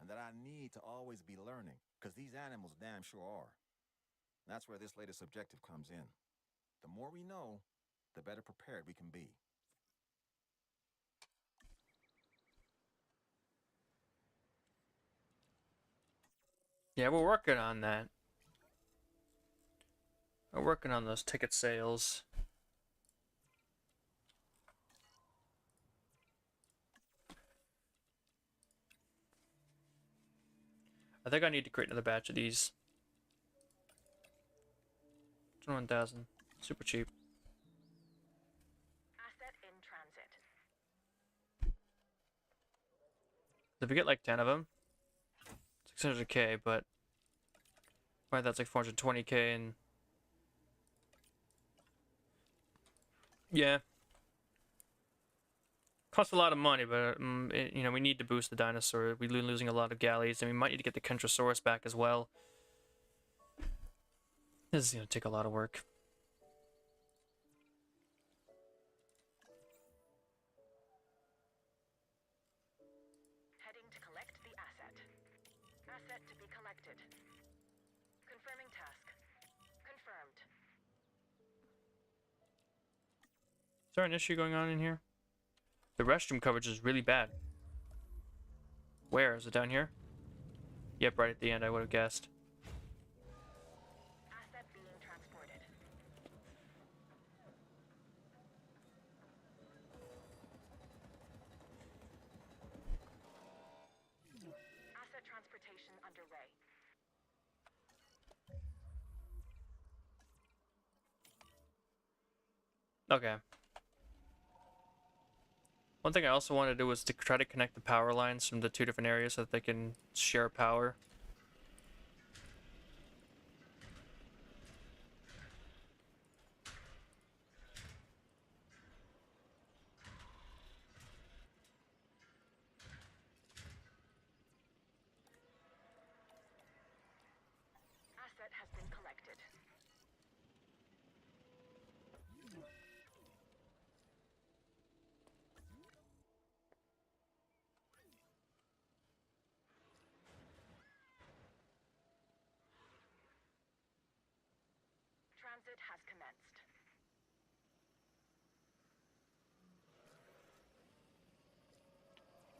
And that I need to always be learning, because these animals damn sure are. That's where this latest objective comes in. The more we know, the better prepared we can be. Yeah, we're working on that. We're working on those ticket sales. I think I need to create another batch of these. 21,000. Super cheap. Asset in transit. If we get like 10 of them, 600k, but right, that's like 420k, and yeah, costs a lot of money, but you know, we need to boost the dinosaur. We're losing a lot of galleys, and we might need to get the Carcharodontosaurus back as well. This is gonna take a lot of work. Heading to collect the asset. Asset to be collected. Confirming task. Confirmed. Is there an issue going on in here? The restroom coverage is really bad. Where? Is it down here? Yep, right at the end, I would have guessed. Asset being transported. Asset transportation underway. Okay. One thing I also want to do was to try to connect the power lines from the two different areas so that they can share power. Asset has been collected. Transit has commenced.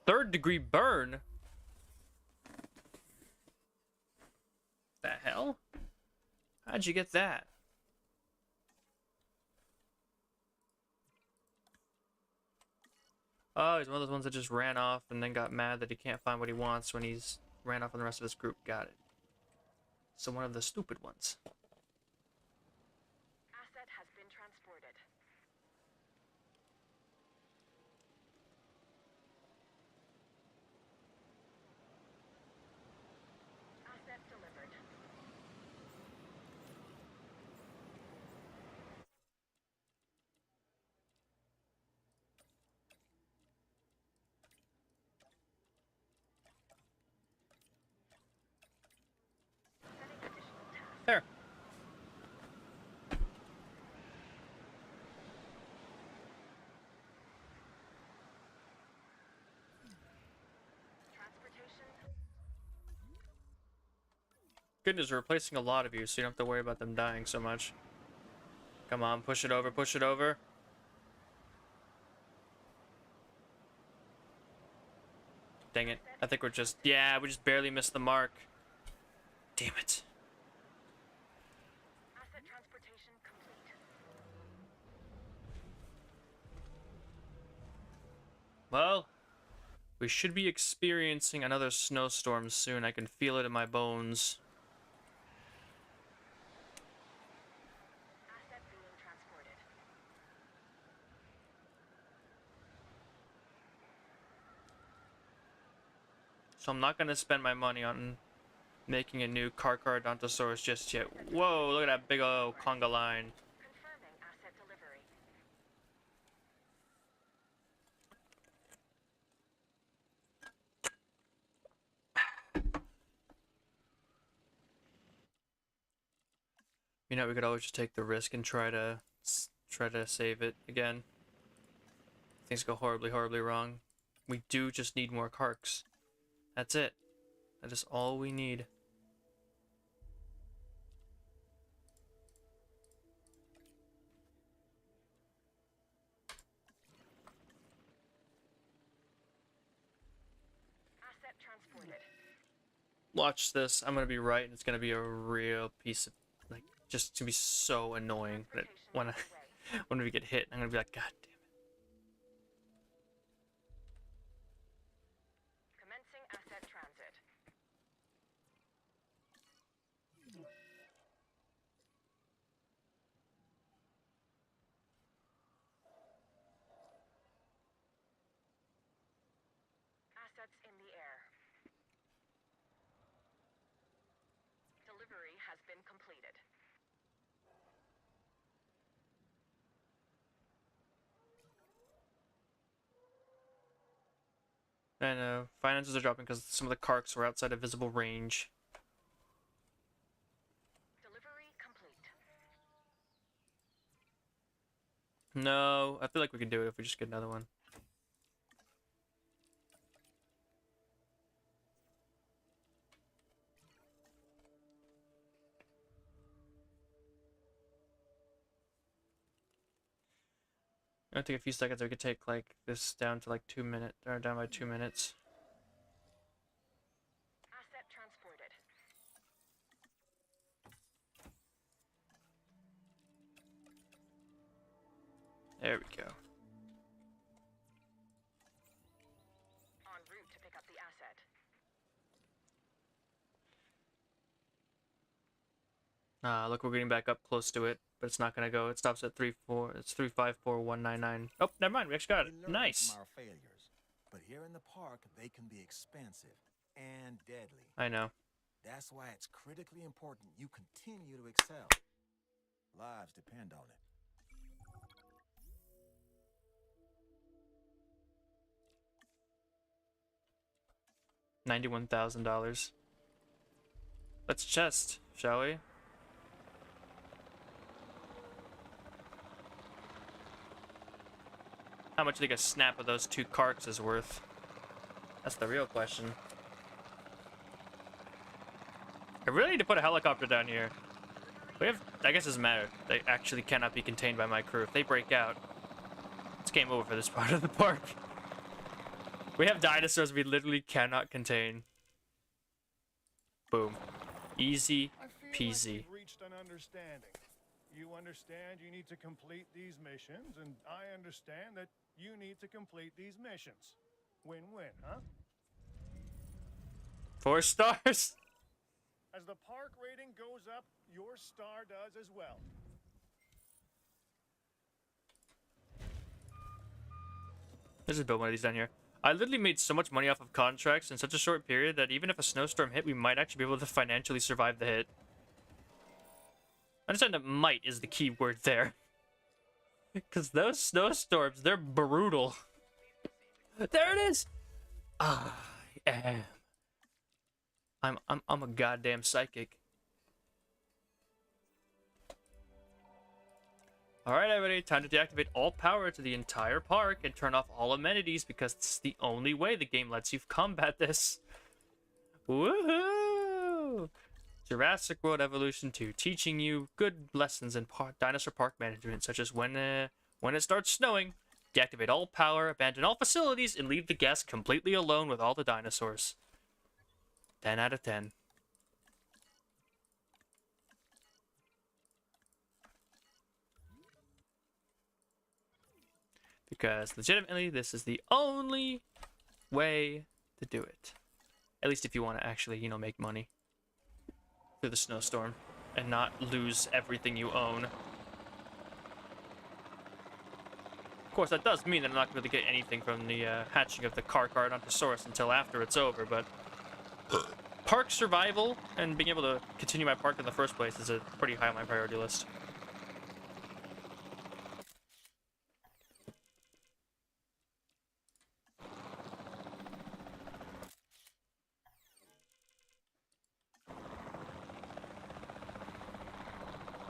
Third-degree burn? The hell? How'd you get that? Oh, he's one of those ones that just ran off and then got mad that he can't find what he wants when he's ran off on the rest of his group. Got it. So one of the stupid ones. Asset has been transported. Asset delivered. There. Transportation. Good news, we're replacing a lot of you, so you don't have to worry about them dying so much. Come on, push it over, push it over. Dang it. I think we're just... Yeah, we just barely missed the mark. Damn it. Asset transportation complete. Well, we should be experiencing another snowstorm soon. I can feel it in my bones. Asset being transported. So I'm not going to spend my money on making a new Carcharodontosaurus just yet. Whoa, look at that big old conga line. Confirming asset delivery. You know, we could always just take the risk and try to save it again. Things go horribly, horribly wrong. We do just need more carcs. That's it. That is all we need. Asset transported. Watch this. I'm gonna be right, and it's gonna be a real piece of, like, just to be so annoying when when we get hit. I'm gonna be like, God damn it. Commencing asset transit. Assets in the air. Delivery has been completed. I know. Finances are dropping because some of the carcs were outside of visible range. Delivery complete. No, I feel like we can do it if we just get another one. It'll take a few seconds. We could take like this down to like 2 minutes, or down by 2 minutes. Asset transported. There we go. En route to pick up the asset. Look, we're getting back up close to it, but it's not gonna go. It stops at 34. It's 354,199. Oh, never mind. We actually got it. We learn Nice. from our failures, but here in the park, they can be expensive and deadly. I know. That's why it's critically important you continue to excel. Lives depend on it. $91,000. Let's chest, shall we? How much do you think a snap of those 2 carcs is worth? That's the real question. I really need to put a helicopter down here. We have, I guess it doesn't matter. They actually cannot be contained by my crew. If they break out, it's game over for this part of the park. We have dinosaurs we literally cannot contain. Boom. Easy I feel peasy. like we've reached an understanding. You understand you need to complete these missions, and I understand that you need to complete these missions. Win-win, huh? 4 stars. As the park rating goes up, your star does as well. Let's just build one of these down here. I literally made so much money off of contracts in such a short period that even if a snowstorm hit, we might actually be able to financially survive the hit. I understand that might is the key word there. Because those snowstorms, they're brutal. There it is! I am. I'm a goddamn psychic. Alright, everybody, time to deactivate all power to the entire park and turn off all amenities because it's the only way the game lets you combat this. Woohoo! Jurassic World Evolution 2, teaching you good lessons in dinosaur park management, such as when it starts snowing, deactivate all power, abandon all facilities, and leave the guests completely alone with all the dinosaurs. 10 out of 10. Because legitimately, this is the only way to do it. At least if you want to actually, you know, make money through the snowstorm and not lose everything you own. Of course, that does mean that I'm not going to get anything from the hatching of the Carcharodontosaurus until after it's over, but park survival and being able to continue my park in the first place is pretty high on my priority list.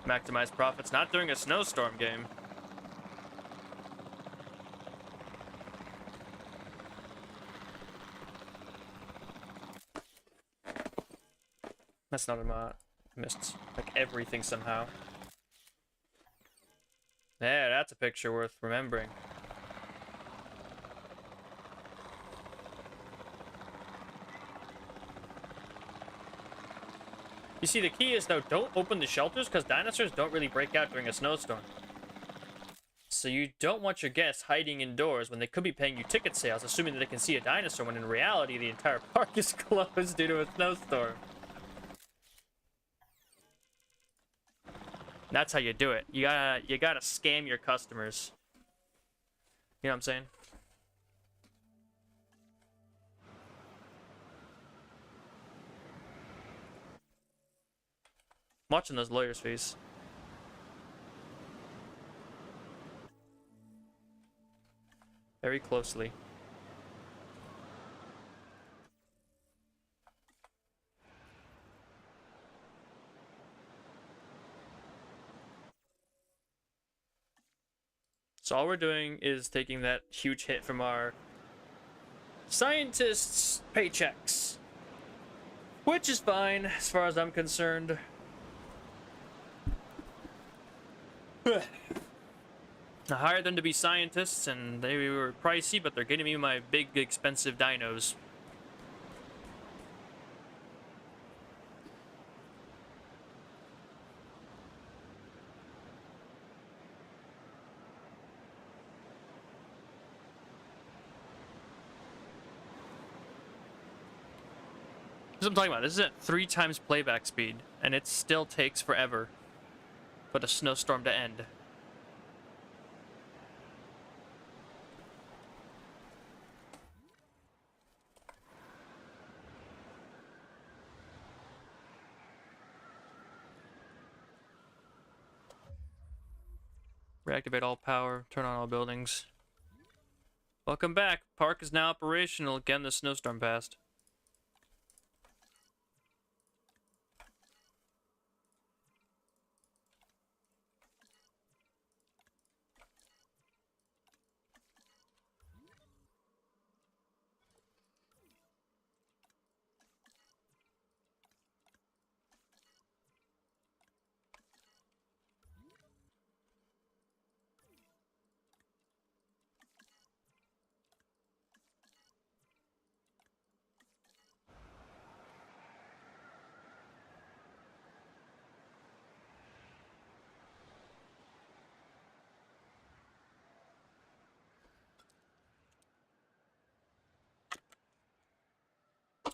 Maximize profits, not during a snowstorm game. That's not a missed like everything somehow. Yeah, that's a picture worth remembering. You see, the key is, though, don't open the shelters because dinosaurs don't really break out during a snowstorm. So you don't want your guests hiding indoors when they could be paying you ticket sales, assuming that they can see a dinosaur, when in reality the entire park is closed due to a snowstorm. That's how you do it. You gotta scam your customers. You know what I'm saying? I'm watching those lawyers' face. Very closely. So all we're doing is taking that huge hit from our scientists' paychecks. Which is fine, as far as I'm concerned. I hired them to be scientists, and they were pricey, but they're getting me my big, expensive dinos. This is what I'm talking about. This is at 3 times playback speed, and it still takes forever for the snowstorm to end. Reactivate all power, turn on all buildings. Welcome back. Park is now operational. Again, the snowstorm passed.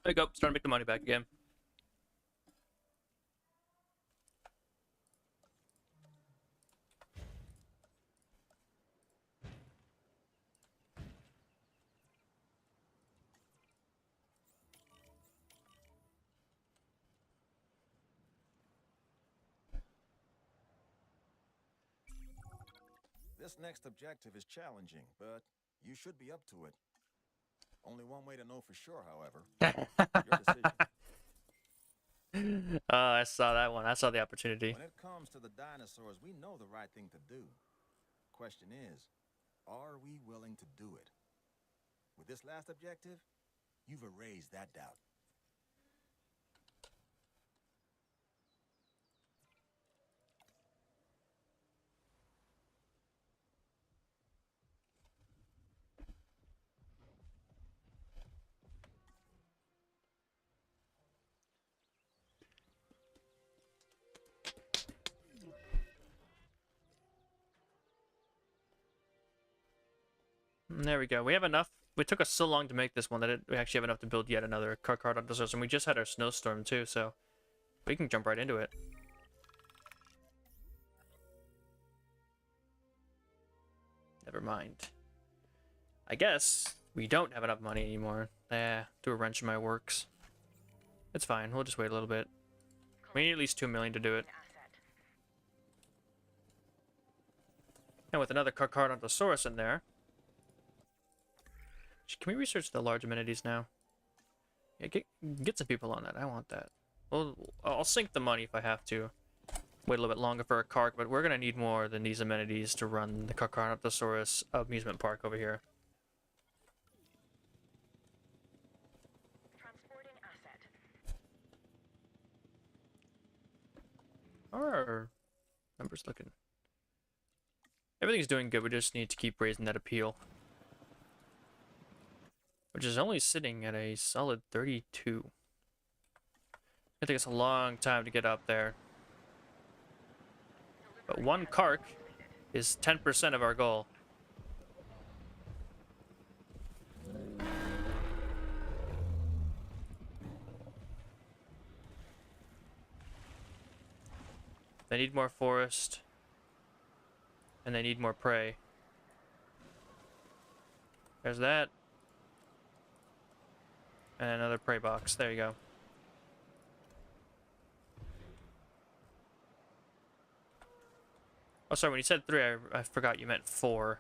There you go. Starting to make the money back again. This next objective is challenging, but you should be up to it. Only one way to know for sure, however. Your decision. I saw that one. I saw the opportunity. When it comes to the dinosaurs, we know the right thing to do. question is, are we willing to do it? With this last objective, you've erased that doubt. There we go. We have enough. We took us so long to make this one that we actually have enough to build yet another Carcharodontosaurus, and we just had our Snowstorm too, so we can jump right into it. Never mind. I guess we don't have enough money anymore. Do a wrench in my works. It's fine. We'll just wait a little bit. We need at least 2 million to do it. And with another Carcharodontosaurus in there. Can we research the large amenities now? Yeah, get some people on that. I want that. Well, I'll sink the money if I have to. Wait a little bit longer for a Carc, but we're gonna need more than these amenities to run the Carcharodontosaurus amusement park over here. Transporting asset. How are our numbers looking? Everything's doing good. We just need to keep raising that appeal. Which is only sitting at a solid 32. It takes us a long time to get up there. But one Carc is 10% of our goal. They need more forest. And they need more prey. There's that. And another prey box. There you go. Oh, sorry, when you said 3, I forgot you meant 4.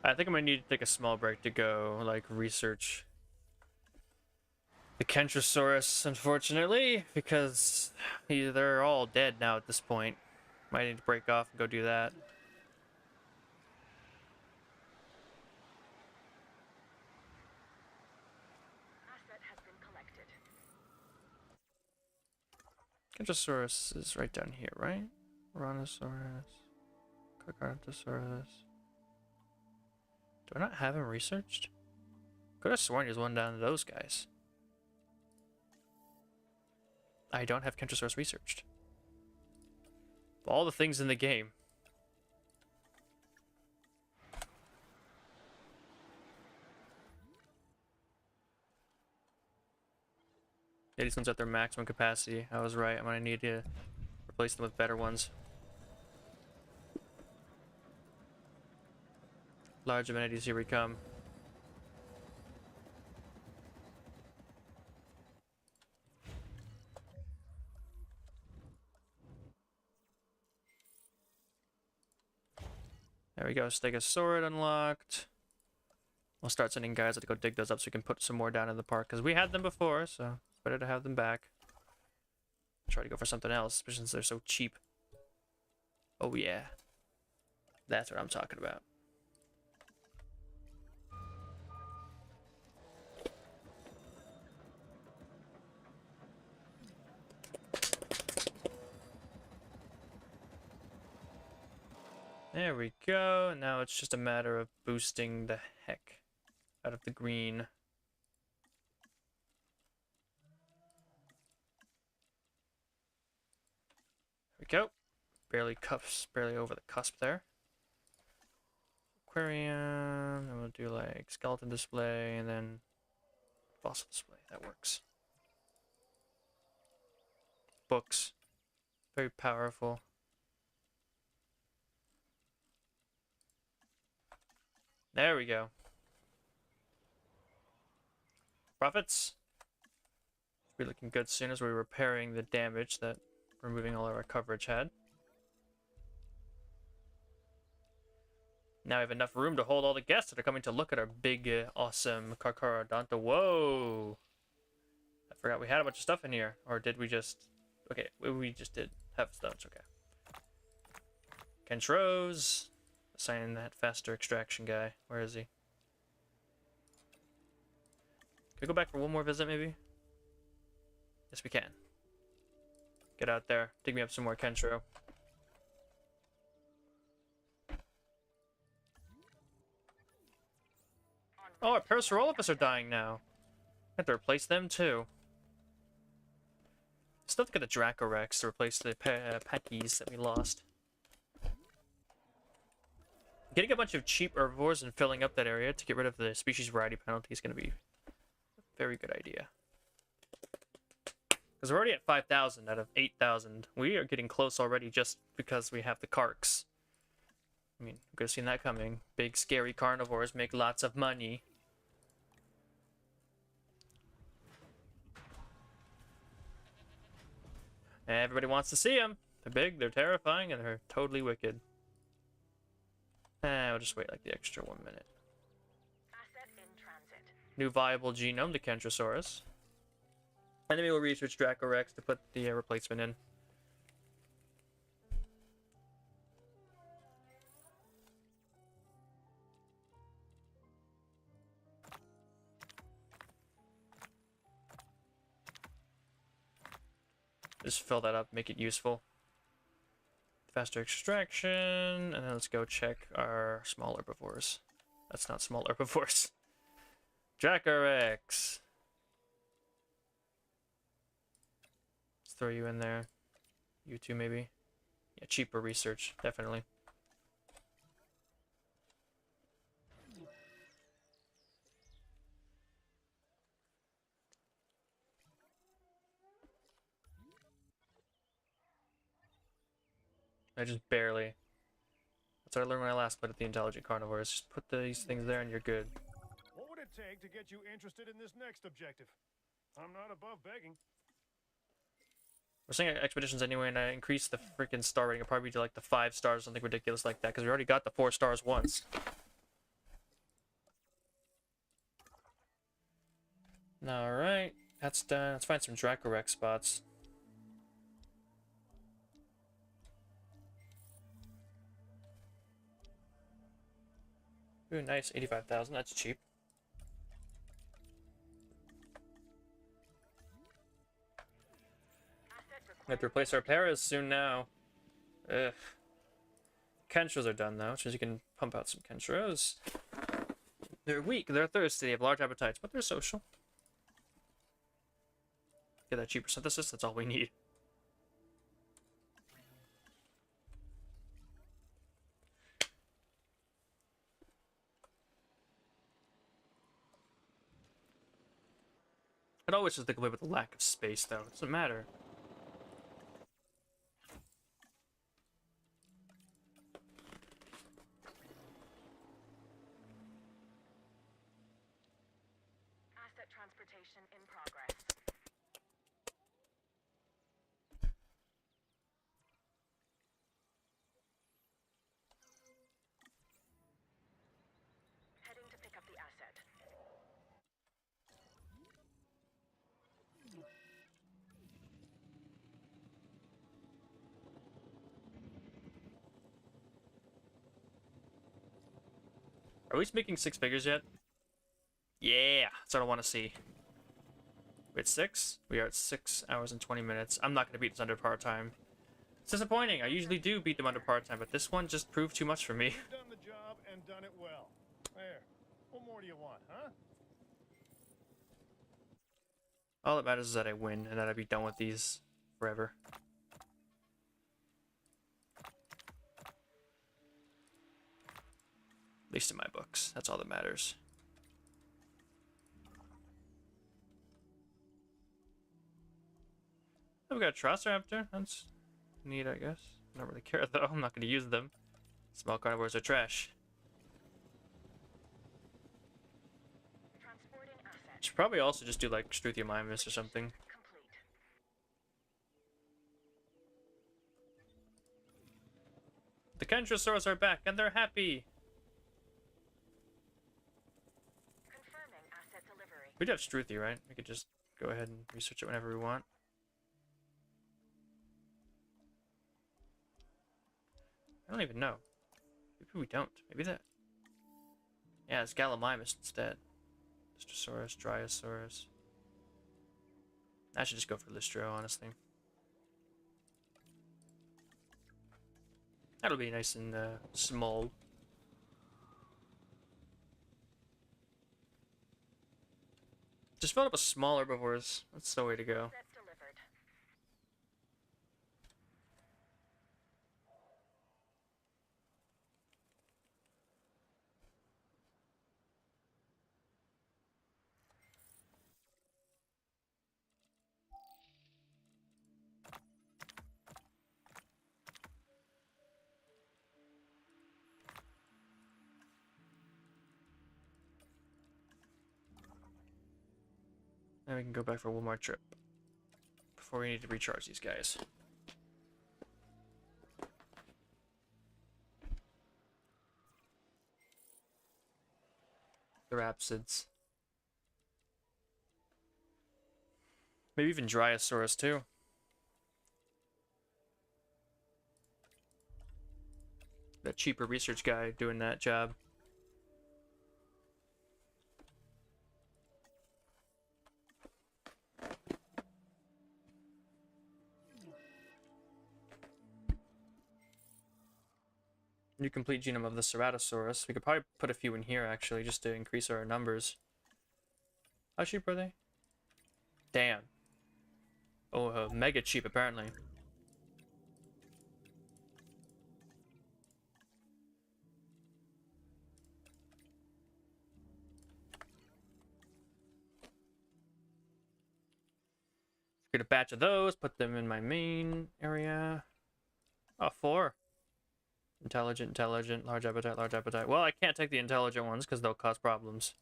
I think I'm gonna need to take a small break to go, like, research the Carcharodontosaurus, unfortunately, because they're all dead now at this point. Might need to break off and go do that. Asset has been collected. Carcharodontosaurus is right down here, right? Brontosaurus, Carcharodontosaurus. Do I not have him researched? Could have sworn there's one down to those guys. I don't have Carcharodontosaurus researched. All the things in the game. Yeah, these ones at their maximum capacity. I was right. I'm gonna need to replace them with better ones. Large amenities, here we come. There we go, Stegosaurus unlocked. We'll start sending guys to go dig those up so we can put some more down in the park, because we had them before, so it's better to have them back. Try to go for something else, especially since they're so cheap. Oh yeah. That's what I'm talking about. There we go. Now it's just a matter of boosting the heck out of the green. There we go. Barely over the cusp there. Aquarium, and we'll do like skeleton display and then fossil display. That works. Books. Very powerful. There we go. Profits. Be looking good soon as we're repairing the damage that removing all of our coverage had. Now we have enough room to hold all the guests that are coming to look at our big, awesome Carcharodonto. Whoa! I forgot we had a bunch of stuff in here. Or did we just... Okay, we just did have stones, okay. Kentrose. Assign that faster extraction guy. Where is he? Can we go back for one more visit, maybe? Yes, we can. Get out there. Dig me up some more Kentro. Oh, our Parasaurolophus are dying now. I have to replace them too. Still have to get the Dracorex to replace the Peckies that we lost. Getting a bunch of cheap herbivores and filling up that area to get rid of the species variety penalty is going to be a very good idea. Because we're already at 5,000 out of 8,000. We are getting close already just because we have the Carcs. I mean, we could have seen that coming. Big, scary carnivores make lots of money. Everybody wants to see them. They're big, they're terrifying, and they're totally wicked. We'll just wait like the extra 1 minute. Asset in transit. New viable genome, the Kentrosaurus. And then we'll research Dracorex to put the replacement in. Just fill that up, make it useful. Faster extraction, and then let's go check our small herbivores. That's not small herbivores. Dracorex. Let's throw you in there. You two, maybe. Yeah, cheaper research, definitely. I just barely. That's what I learned when I last played at the Intelligent Carnivores. Just put these things there and you're good. What would it take to get you interested in this next objective? I'm not above begging. We're saying expeditions anyway, and I increase the freaking star rating. I'll probably do like the 5 stars, something ridiculous like that, because we already got the 4 stars once. Alright, that's done. Let's find some Dracorex spots. Ooh, nice, 85,000. That's cheap. We have to replace our paras soon now. Ugh. Kentros are done though, which means you can pump out some Kentros. They're weak, they're thirsty, they have large appetites, but they're social. Get that cheaper synthesis, that's all we need. It always just the complete with the lack of space though, it doesn't matter. Asset transportation in progress. Heading to pick up the asset. Are we making 6 figures yet? Yeah, that's what I want to see. We're at 6? We are at 6 hours and 20 minutes. I'm not going to beat this under par time. It's disappointing. I usually do beat them under par time, but this one just proved too much for me. You've done the job and done it well. There. What more do you want, huh? All that matters is that I win and that I be done with these forever. At least in my books. That's all that matters. Oh, we got a Trosraptor. That's neat, I guess. I don't really care though. I'm not going to use them. Small carnivores are trash. Transporting asset. Should probably also just do like Struthiomimus or something. Complete. Carcharodontosaurus are back, and they're happy. Confirming asset delivery. We do have Struthy, right? We could just go ahead and research it whenever we want. I don't even know. Maybe we don't. Maybe that. Yeah, it's Gallimimus instead. Lystrosaurus, Dryosaurus. I should just go for Lystro, honestly. That'll be nice and small. Just fill up with small herbivores. That's the way to go. Asset delivered. Then we can go back for one more trip before we need to recharge these guys. The Rhapsids. Maybe even Dryosaurus too. That cheaper research guy doing that job. New complete genome of the Ceratosaurus. We could probably put a few in here actually, just to increase our numbers. How cheap are they? Damn. Oh, mega cheap apparently. Get a batch of those, put them in my main area. Oh, 4. Intelligent, large appetite, large appetite. Well, I can't take the intelligent ones because they'll cause problems.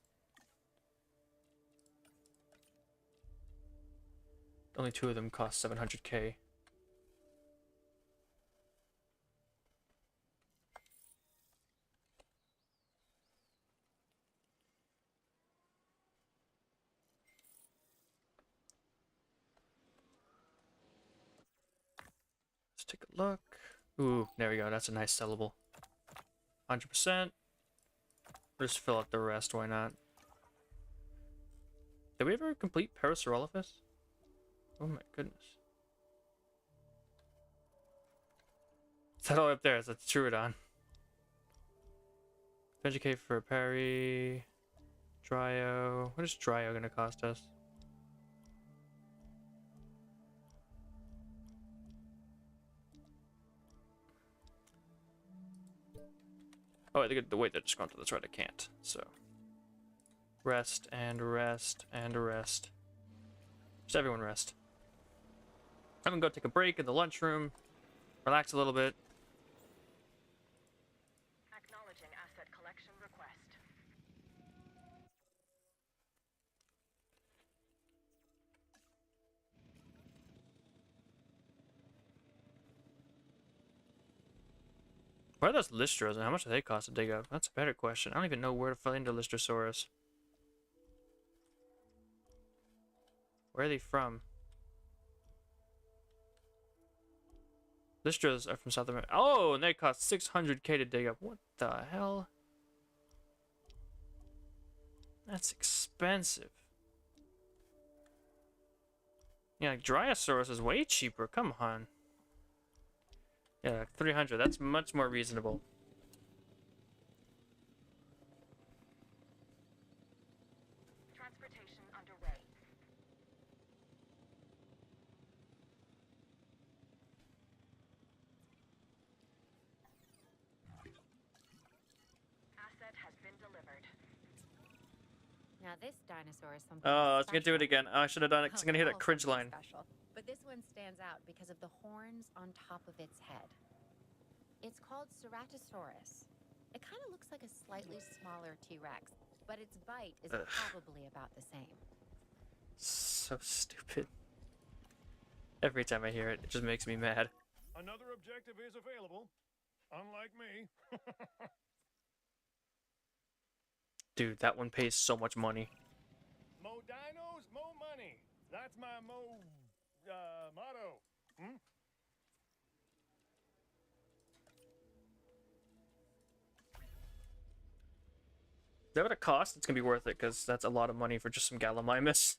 Only 2 of them cost 700k. Let's take a look. Ooh, there we go. That's a nice sellable. 100%. We'll just fill out the rest. Why not? Did we ever complete Parasaurolophus? Oh my goodness. Is that all up there? That's Trooodon. 20k for a parry. Dryo. What is Dryo gonna cost us? Oh, the wait, they're disgruntled. That's right, I can't. So, rest and rest and rest. Just everyone rest. I'm gonna go take a break in the lunchroom, relax a little bit. Acknowledging asset collection request. Where are those Lystros and how much do they cost to dig up? That's a better question. I don't even know where to find a Lystrosaurus. Where are they from? Lystros are from South America. Oh, and they cost 600k to dig up. What the hell? That's expensive. Yeah, like Dryosaurus is way cheaper. Come on. Yeah, like 300. That's much more reasonable. Transportation underway. Asset has been delivered. Now this dinosaur is something. Oh, I was gonna do it special. again. Oh, I should have done it because I'm gonna hit a Well, cringe something line. special. But this one stands out because of the horns on top of its head. It's called Ceratosaurus. It kind of looks like a slightly smaller T-Rex, but its bite is Ugh. probably about the same. So stupid. Every time I hear it, it just makes me mad. Another objective is available. unlike me. Dude, that one pays so much money. Mo dinos, mo money. That's my motto. Hmm? Is that what it costs? It's gonna be worth it, because that's a lot of money for just some Gallimimus.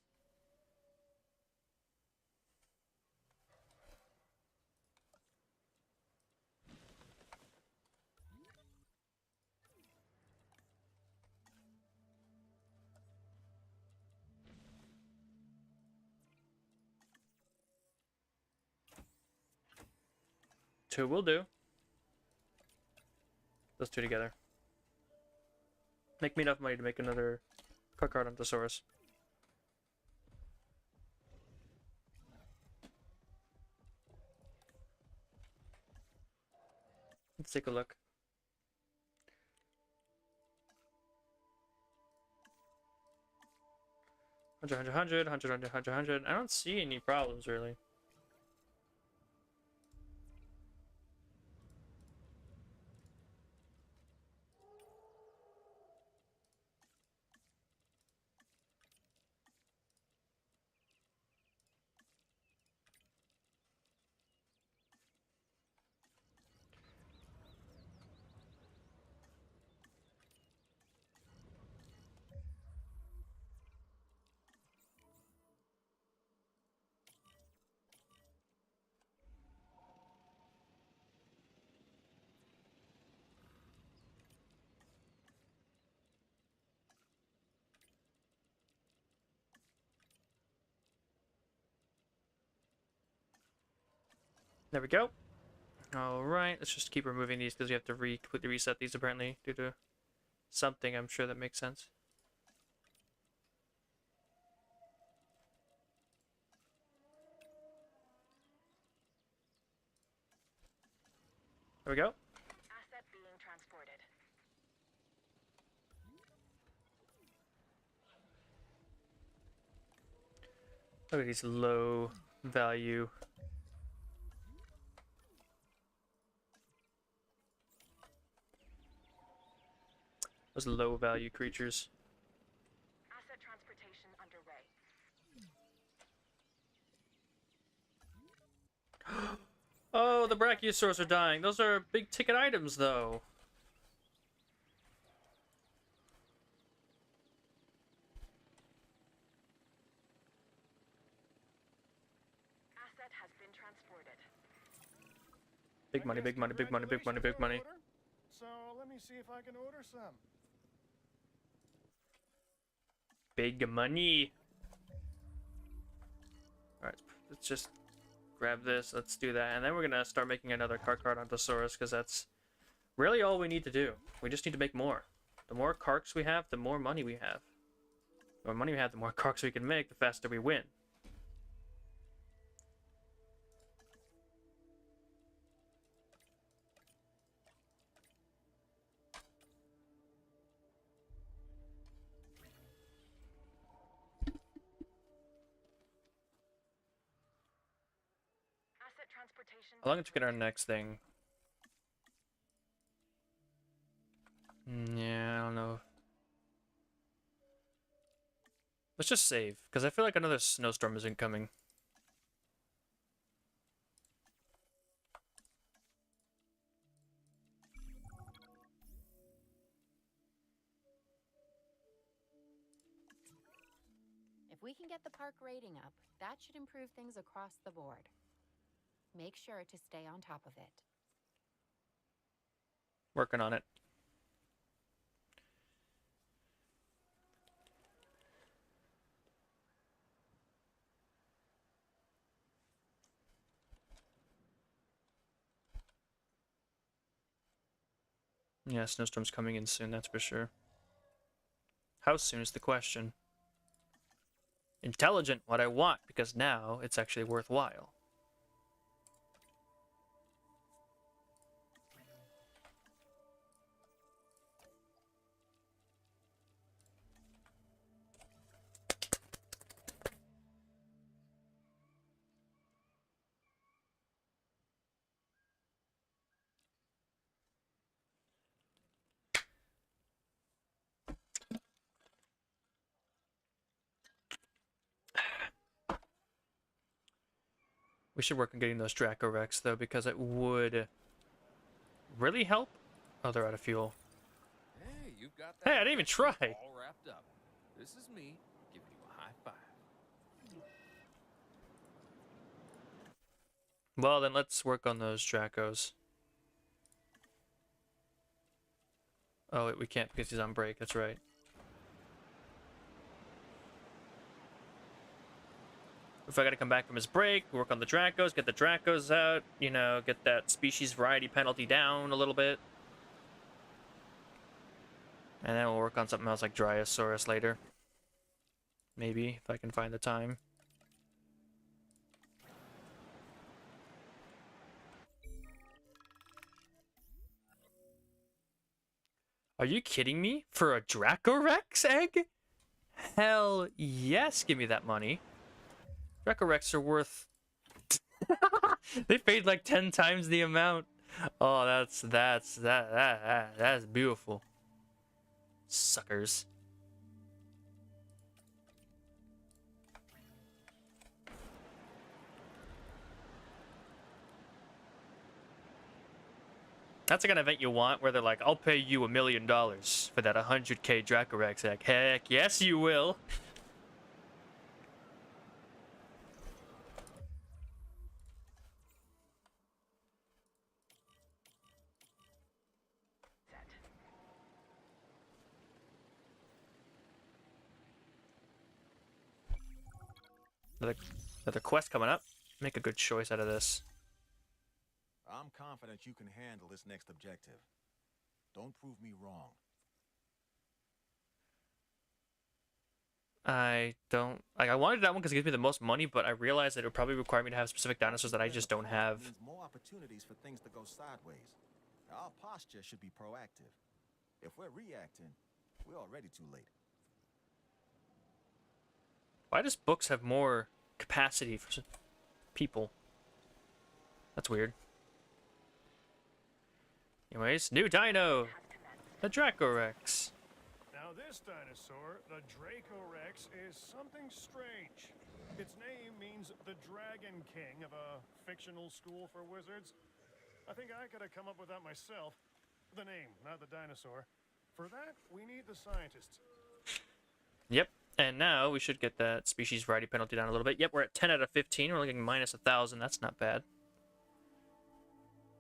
Two will do. Those two together. Make me enough money to make another Carcharodontosaurus. Let's take a look. Hundred. I don't see any problems really. There we go. Alright, let's just keep removing these because we have to completely reset these apparently due to something. I'm sure that makes sense. There we go. Asset being transported. Look at these low value. Those low value creatures. Asset transportation underway. Oh, the brachiosaurs are dying. Those are big ticket items though. Asset has been transported. Big money, big money, big money, big money, big money. So let me see if I can order some. Big money. Alright, let's just grab this. Let's do that. And then we're going to start making another Carcharodontosaurus because that's really all we need to do. We just need to make more. The more carcs we have, the more money we have. The more money we have, the more carcs we can make, the faster we win. Asset transportation. How long until we get our next thing? Yeah, I don't know. Let's just save, because I feel like another snowstorm isn't coming. If we can get the park rating up, that should improve things across the board. Make sure to stay on top of it. Working on it. Yeah, snowstorm's coming in soon, that's for sure. How soon is the question? Intelligent, what I want, because now it's actually worthwhile. We should work on getting those Dracorex though, because it would really help. Oh, they're out of fuel. Hey, you've got that. Hey, I didn't even try. All wrapped up. This is me giving you a high five. Well, then let's work on those Dracos. Oh, wait, we can't because he's on break. That's right. If I gotta come back from his break, work on the Dracos, get the Dracos out, you know, get that species variety penalty down a little bit. And then we'll work on something else like Dryosaurus later. Maybe, if I can find the time. Are you kidding me? For a Dracorex egg? Hell yes, give me that money. Dracorex are worth... They paid like 10 times the amount. Oh, that's beautiful. Suckers. That's the kind of event you want, where they're like, I'll pay you $1 million for that 100k Dracorex egg. Heck yes, you will. Another quest coming up. Make a good choice out of this. I'm confident you can handle this next objective. Don't prove me wrong. I don't... Like, I wanted that one because it gives me the most money, but I realized that it would probably require me to have specific dinosaurs that I just don't have. Means more opportunities for things to go sideways. Our posture should be proactive. If we're reacting, we're already too late. Why does books have more capacity for people? That's weird. Anyways, new dino! The Dracorex. Now this dinosaur, the Dracorex, is something strange. Its name means the Dragon King of a fictional school for wizards. I think I could have come up with that myself. The name, not the dinosaur. For that, we need the scientists. Yep, and now we should get that species variety penalty down a little bit. Yep, we're at 10 out of 15. We're looking minus 1,000. That's not bad.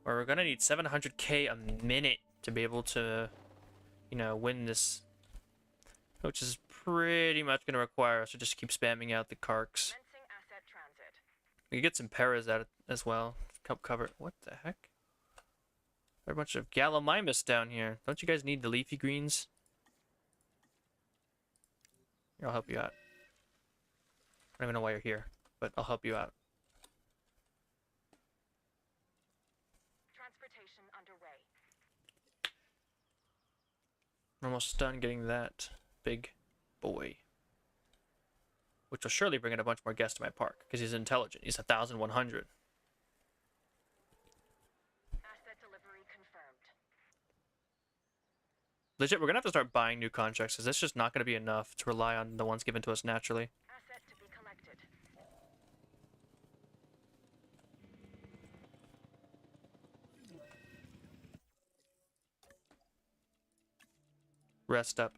Or we're gonna need 700k a minute to be able to, you know, win this, which is pretty much gonna require us to just keep spamming out the carcs. Asset transit. We can get some paras out as well. Cover. What the heck? There are a bunch of Gallimimus down here. Don't you guys need the leafy greens? Here, I'll help you out. I don't even know why you're here, but I'll help you out. Transportation underway. We're almost done getting that big boy. Which will surely bring in a bunch more guests to my park, because he's intelligent. He's 1,100. Asset delivery confirmed. Legit, we're going to have to start buying new contracts, because it's just not going to be enough to rely on the ones given to us naturally. Asset to be collected. Rest up.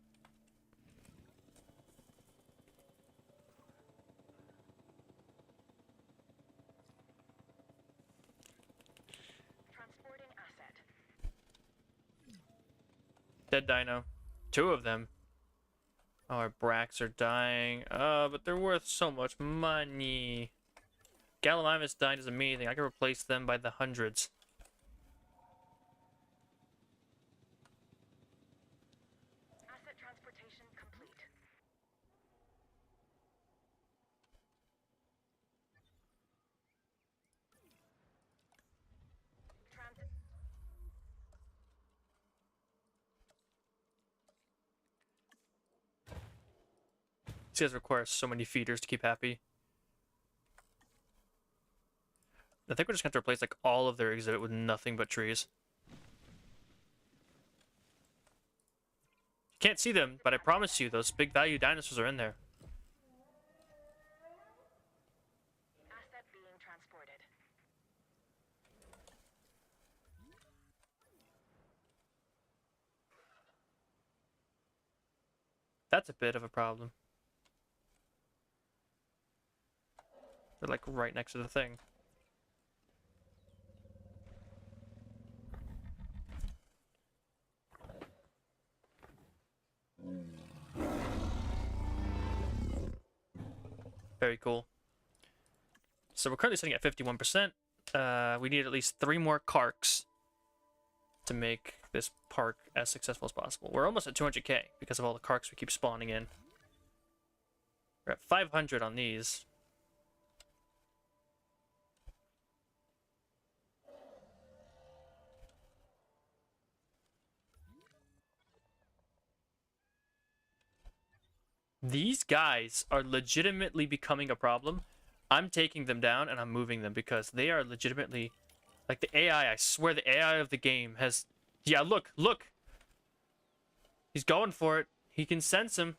Transporting asset. Dead dino. 2 of them. Oh, our bracks are dying. Oh, but they're worth so much money. Gallimimus dying doesn't mean anything. I can replace them by the hundreds. Asset transportation complete. Transit. These guys require so many feeders to keep happy. I think we're just going to have to replace like all of their exhibit with nothing but trees. You can't see them, but I promise you those big value dinosaurs are in there. Asset being transported. That's a bit of a problem. They're like right next to the thing. Very cool. So we're currently sitting at 51%. We need at least 3 more carks to make this park as successful as possible. We're almost at 200k because of all the carks we keep spawning in. We're at 500 on these. These guys are legitimately becoming a problem. I'm taking them down and I'm moving them because they are legitimately... Like the AI, I swear the AI of the game has... Yeah, look, look! He's going for it. He can sense him.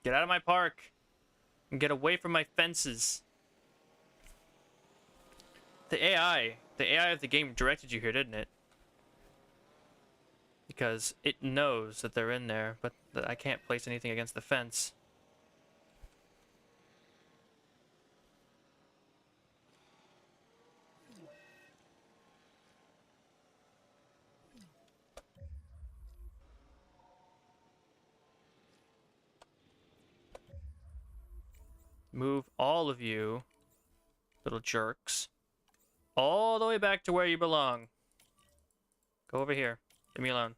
Get out of my park. And get away from my fences. The AI of the game directed you here, didn't it? Because it knows that they're in there, but that I can't place anything against the fence. Move all of you, little jerks, all the way back to where you belong. Go over here. Leave me alone.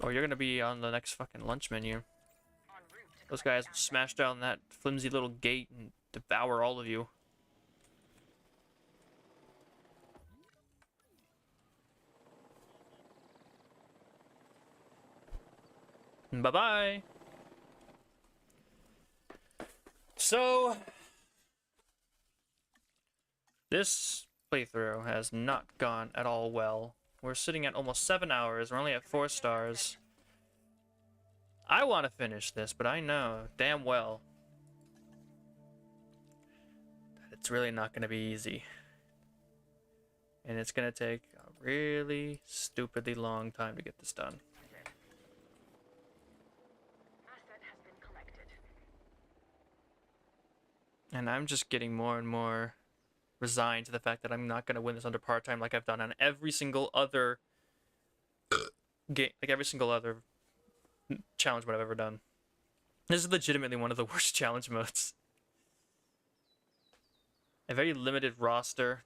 Or you're gonna be on the next fucking lunch menu. Those guys will smash down that flimsy little gate and devour all of you. Bye-bye. So, this playthrough has not gone at all well. We're sitting at almost 7 hours. We're only at 4 stars. I want to finish this, but I know damn well that it's really not going to be easy. And it's going to take a really stupidly long time to get this done. And I'm just getting more and more resigned to the fact that I'm not going to win this under par time like I've done on every single other game, like every single other challenge mode I've ever done. This is legitimately one of the worst challenge modes. A very limited roster.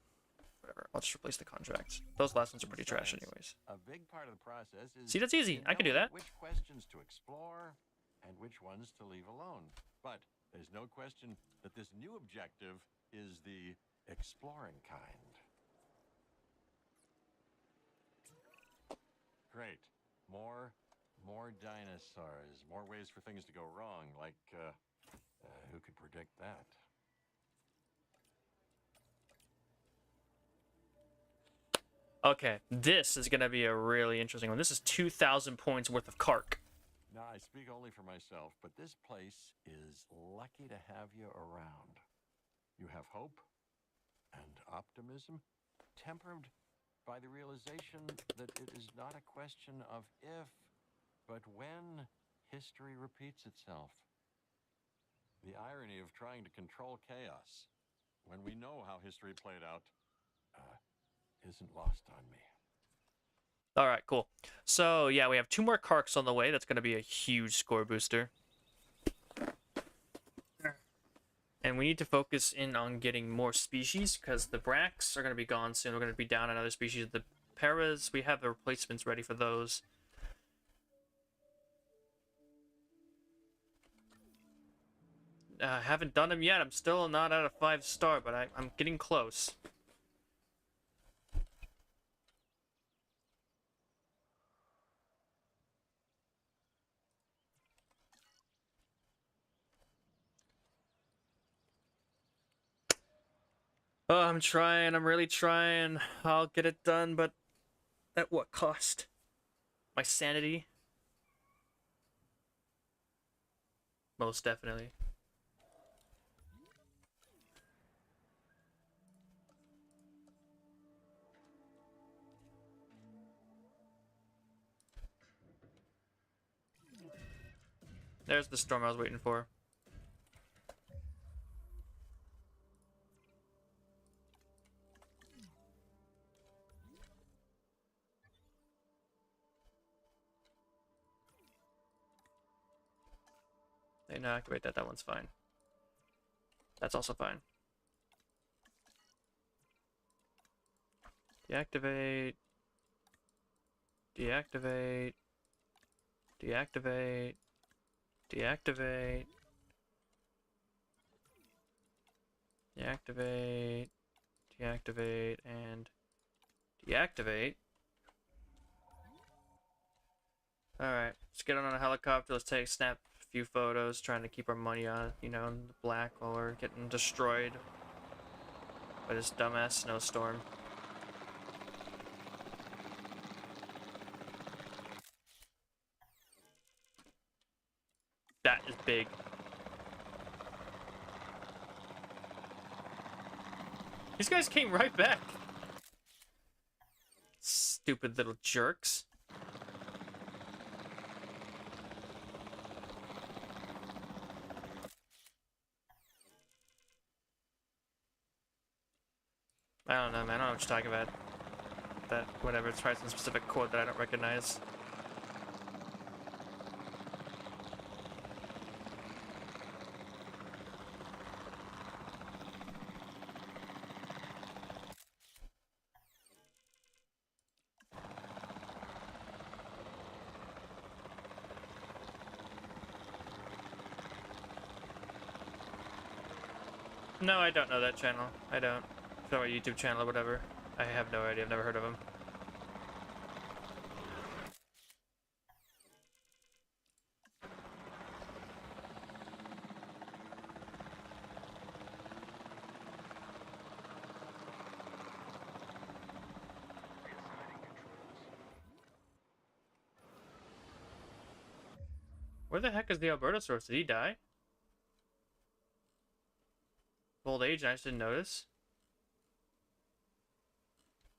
Whatever, I'll just replace the contracts. Those last ones are pretty trash anyways. A big part of the process is See, that's easy. I can do that. Which questions to explore and which ones to leave alone. But there's no question that this new objective is the exploring kind. Great. More dinosaurs. More ways for things to go wrong. Like, who could predict that? Okay, this is going to be a really interesting one. This is 2,000 points worth of Cark. Now, I speak only for myself, but this place is lucky to have you around. You have hope and optimism, tempered by the realization that it is not a question of if, but when history repeats itself. The irony of trying to control chaos when we know how history played out isn't lost on me. All right, cool. So, yeah, we have 2 more Carks on the way. That's going to be a huge score booster. And we need to focus in on getting more species, because the Bracks are going to be gone soon. We're going to be down another species. The Paras, we have the replacements ready for those. I haven't done them yet. I'm still not at a 5-star, but I'm getting close. Oh, I'm trying. I'm really trying. I'll get it done, but at what cost? My sanity? Most definitely. There's the storm I was waiting for. They now activate that. That one's fine. That's also fine. Deactivate. Deactivate. Deactivate. Deactivate. Deactivate. Deactivate. And deactivate. Alright, let's get on a helicopter. Let's snap a few photos, trying to keep our money on, you know, in the black while we're getting destroyed by this dumbass snowstorm. That is big. These guys came right back. Stupid little jerks. I don't know, man. I don't know what you're talking about. That, whatever, it's probably some specific quote that I don't recognize. No, I don't know that channel. I don't. It's not a YouTube channel or whatever. I have no idea. I've never heard of him. Where the heck is the Albertosaurus? Did he die? Old age, and I just didn't notice.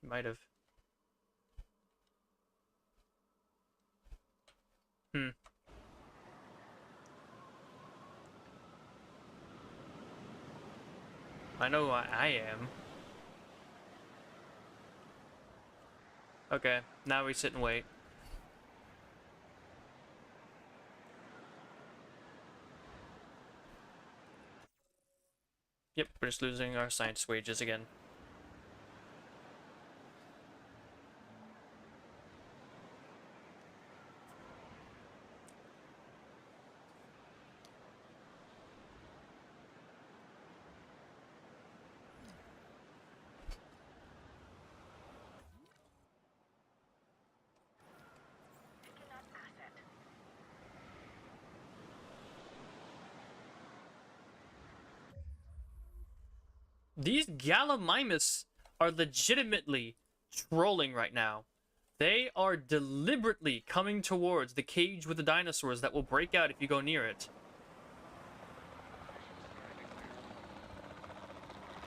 Might have. I know who I am. Okay, now we sit and wait. Yep, we're just losing our science wages again. Picking up asset. These Gallimimus are legitimately trolling right now. They are deliberately coming towards the cage with the dinosaurs that will break out if you go near it.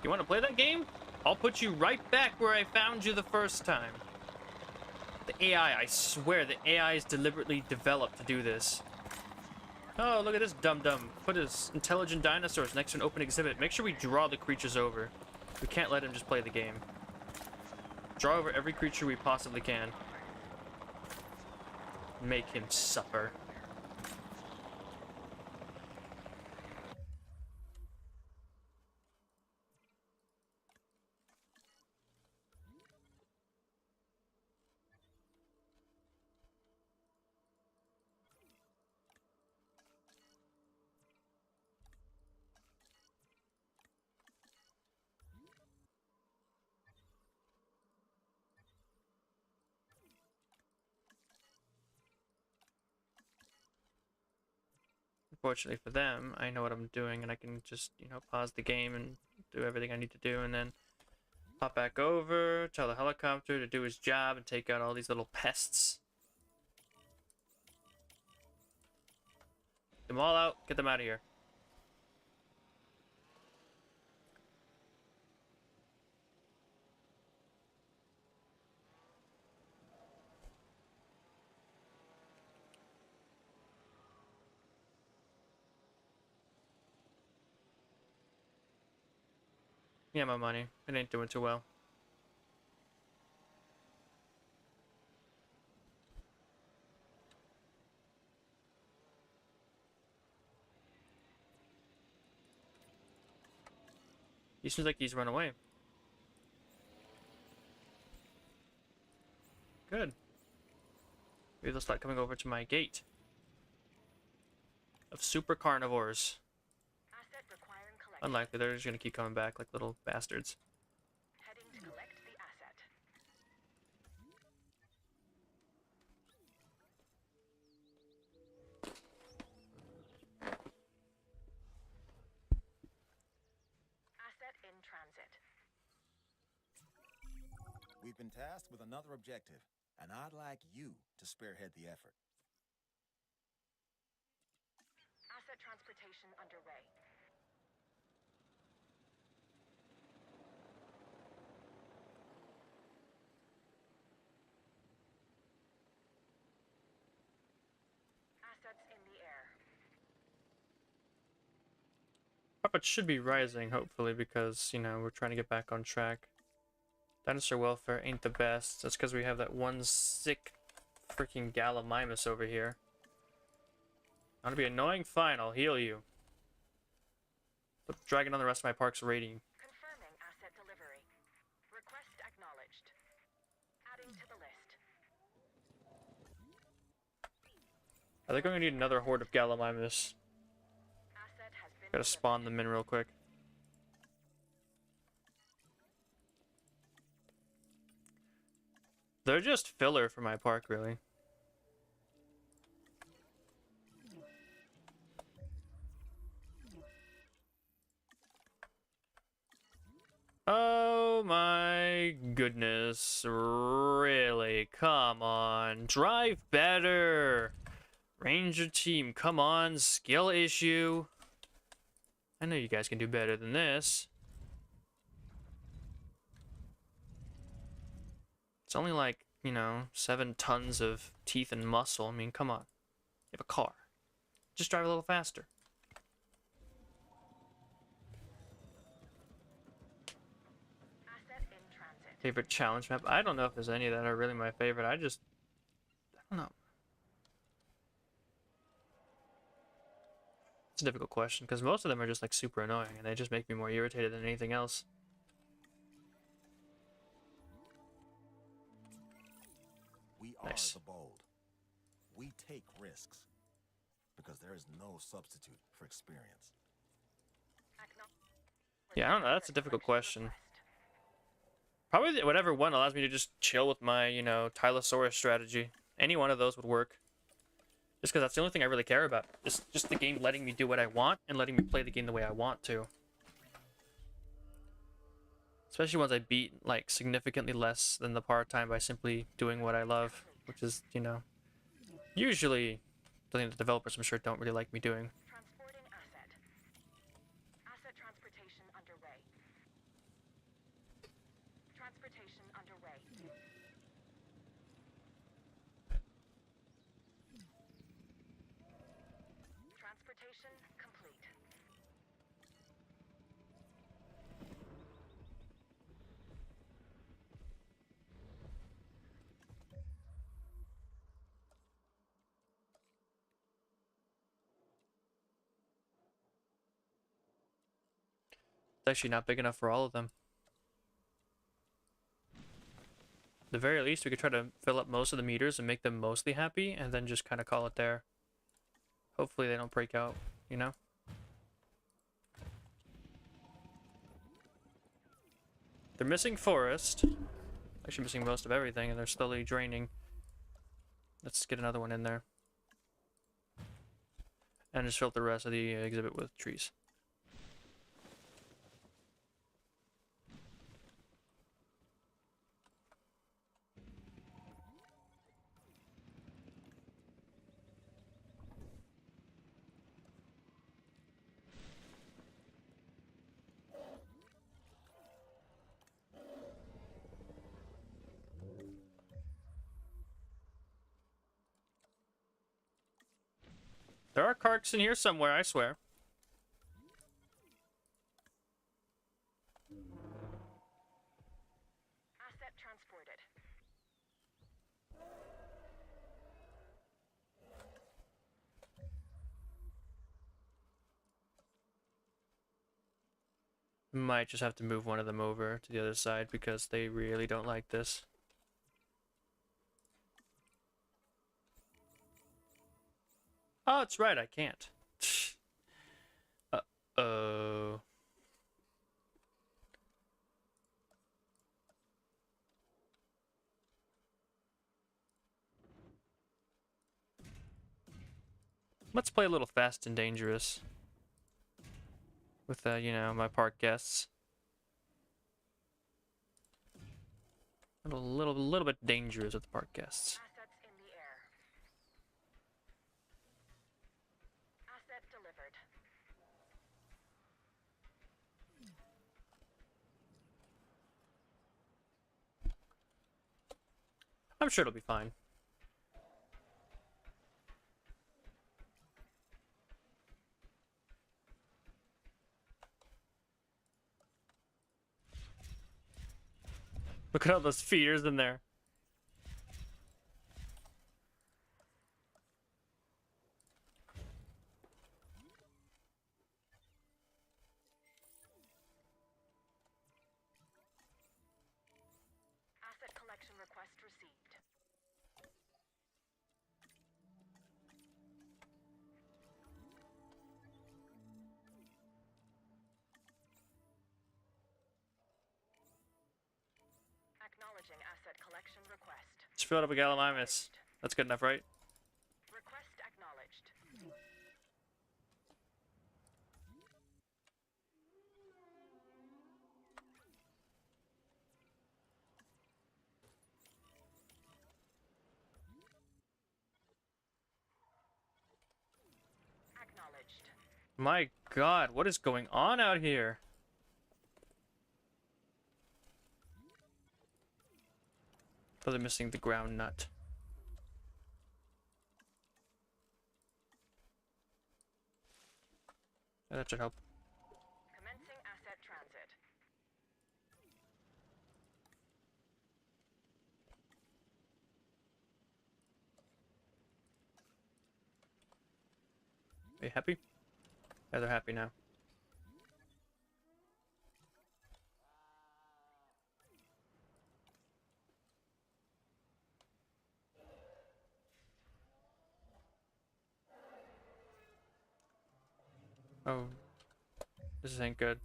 You want to play that game? I'll put you right back where I found you the first time. The AI, I swear, the AI is deliberately developed to do this. Oh, look at this dum-dum. Put his intelligent dinosaurs next to an open exhibit. Make sure we draw the creatures over. We can't let him just play the game. Draw over every creature we possibly can. Make him suffer. Fortunately for them, I know what I'm doing, and I can just, you know, pause the game and do everything I need to do, and then pop back over, tell the helicopter to do his job and take out all these little pests. Get them all out, get them out of here. Yeah, my money. It ain't doing too well. He seems like he's run away. Good. Maybe they'll start coming over to my gate of super carnivores. Asset requiring collection. Unlikely, they're just gonna keep coming back like little bastards. Heading to collect the asset. Asset in transit. We've been tasked with another objective, and I'd like you to spearhead the effort. Asset transportation underway. Assets in the air. Profits should be rising, hopefully, because, you know, we're trying to get back on track. Dinosaur welfare ain't the best. That's because we have that one sick freaking Gallimimus over here. I'm gonna be annoying? Fine, I'll heal you. Stop dragging on the rest of my park's rating. Confirming asset delivery. Request acknowledged. Adding to the list. I think I'm gonna need another horde of Gallimimus. Asset has been Gotta spawn them in real quick. They're just filler for my park, really. Oh my goodness. Really? Come on. Drive better. Ranger team, come on. Skill issue. I know you guys can do better than this. It's only like, you know, 7 tons of teeth and muscle. I mean, come on. You have a car. Just drive a little faster. Asset in transit. Favorite challenge map? I don't know if there's any that are really my favorite. I don't know. It's a difficult question, because most of them are just, like, super annoying, and they just make me more irritated than anything else. We are Nice. the bold. We take risks because there is no substitute for experience. Yeah, I don't know. That's a difficult question. Probably whatever one allows me to just chill with my, you know, Tylosaurus strategy. Any one of those would work. Just because that's the only thing I really care about. Just the game letting me do what I want and letting me play the game the way I want to. Especially ones I beat, like, significantly less than the par time by simply doing what I love. Which is, you know, usually something the developers, I'm sure, don't really like me doing. Transporting asset. Asset transportation underway. Transportation underway. Transportation complete. It's actually not big enough for all of them. At the very least, we could try to fill up most of the meters and make them mostly happy, and then just kind of call it there. Hopefully they don't break out, you know? They're missing forest. Actually missing most of everything, and they're slowly draining. Let's get another one in there. And just fill up the rest of the exhibit with trees. There are carcs in here somewhere, I swear. Might just have to move one of them over to the other side because they really don't like this. Oh, it's right, I can't. Uh-oh. Let's play a little fast and dangerous with, you know, my park guests. A little bit dangerous with the park guests. Assets in the air. Asset delivered. I'm sure it'll be fine. Look at all those feeders in there. Asset collection request received. Acknowledging asset collection request. Just filled up a Gallimimus. That's good enough, right? Request acknowledged. Acknowledged. My God, what is going on out here? Probably missing the ground nut. Yeah, that should help. Commencing asset transit. Are you happy? Yeah, they're happy now. Oh, this ain't good.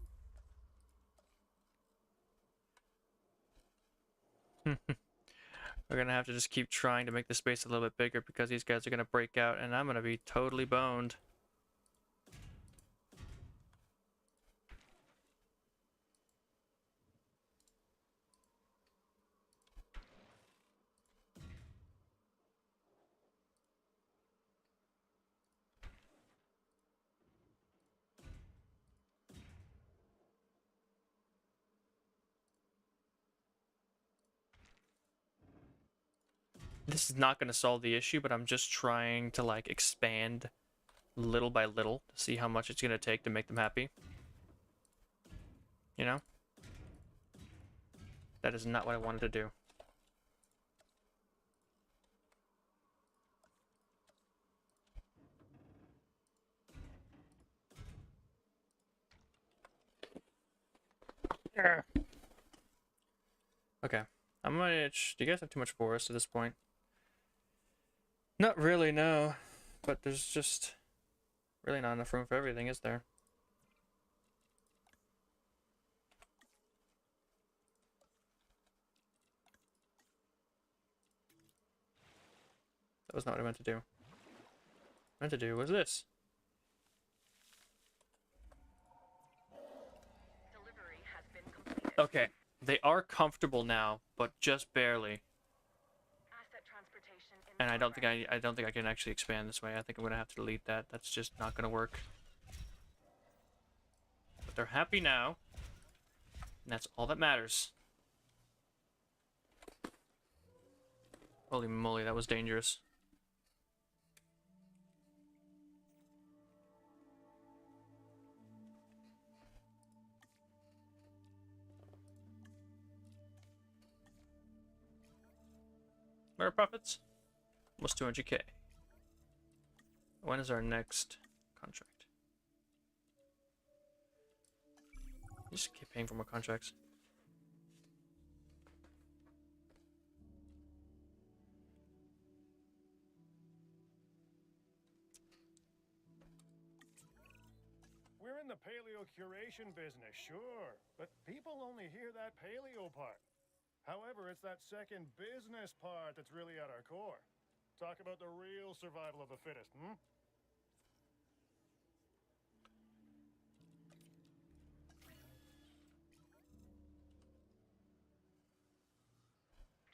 We're gonna have to just keep trying to make the space a little bit bigger because these guys are gonna break out and I'm gonna be totally boned. This is not going to solve the issue, but I'm just trying to, like, expand little by little to see how much it's going to take to make them happy. You know? That is not what I wanted to do. Okay. How much... Do you guys have too much forest at this point? Not really, no. But there's just really not enough room for everything, is there? That was not what I meant to do. What I meant to do was this. Delivery has been completed. Okay. They are comfortable now, but just barely. Asset transportation in And I don't progress. think I can actually expand this way. I think I'm gonna have to delete that. That's just not gonna work. But they're happy now. And that's all that matters. Holy moly, that was dangerous. What are profits? Almost 200k. When is our next contract? Just keep paying for more contracts. We're in the paleo curation business, sure, but people only hear that paleo part. However, it's that second business part that's really at our core. Talk about the real survival of the fittest, hmm?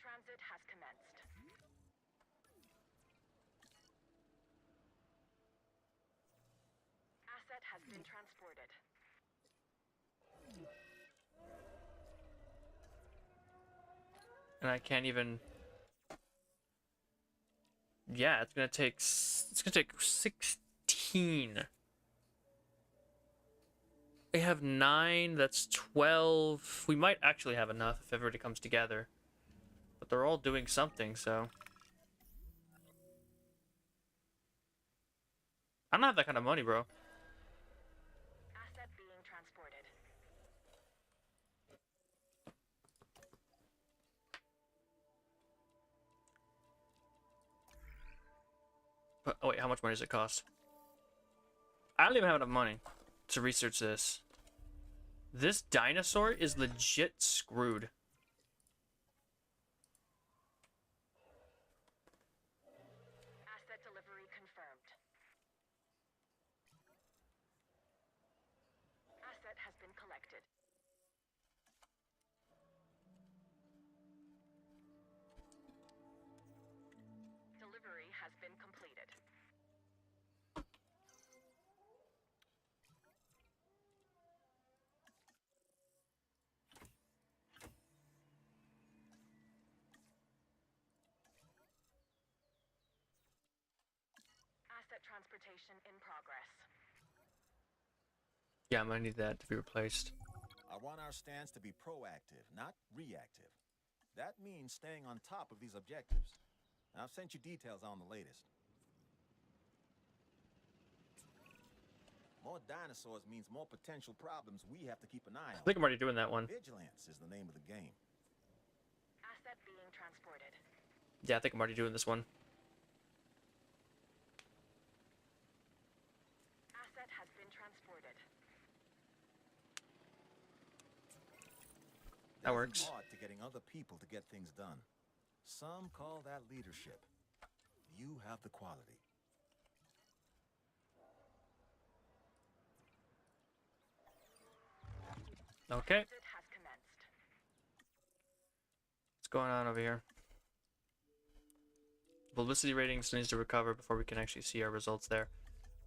Transit has commenced. Asset has been transported. And I can't even. Yeah, it's gonna take 16. We have 9. That's 12. We might actually have enough if everybody comes together. But they're all doing something, so. I don't have that kind of money, bro. Asset being transported. But, oh wait, how much money does it cost? I don't even have enough money to research this. This dinosaur is legit screwed. Asset delivery confirmed. Asset has been collected. Delivery has been completed. Asset transportation in progress. Yeah, I'm gonna need that to be replaced. I want our stance to be proactive, not reactive. That means staying on top of these objectives. I've sent you details on the latest. More dinosaurs means more potential problems we have to keep an eye I on. think I'm already doing that one. Vigilance is the name of the game. Asset being transported. Yeah, I think I'm already doing this one. Asset has been transported. That There's works. an art to getting other people to get things done. Some call that leadership. You have the quality. Okay. Transit has commenced. What's going on over here? Publicity ratings needs to recover before we can actually see our results there.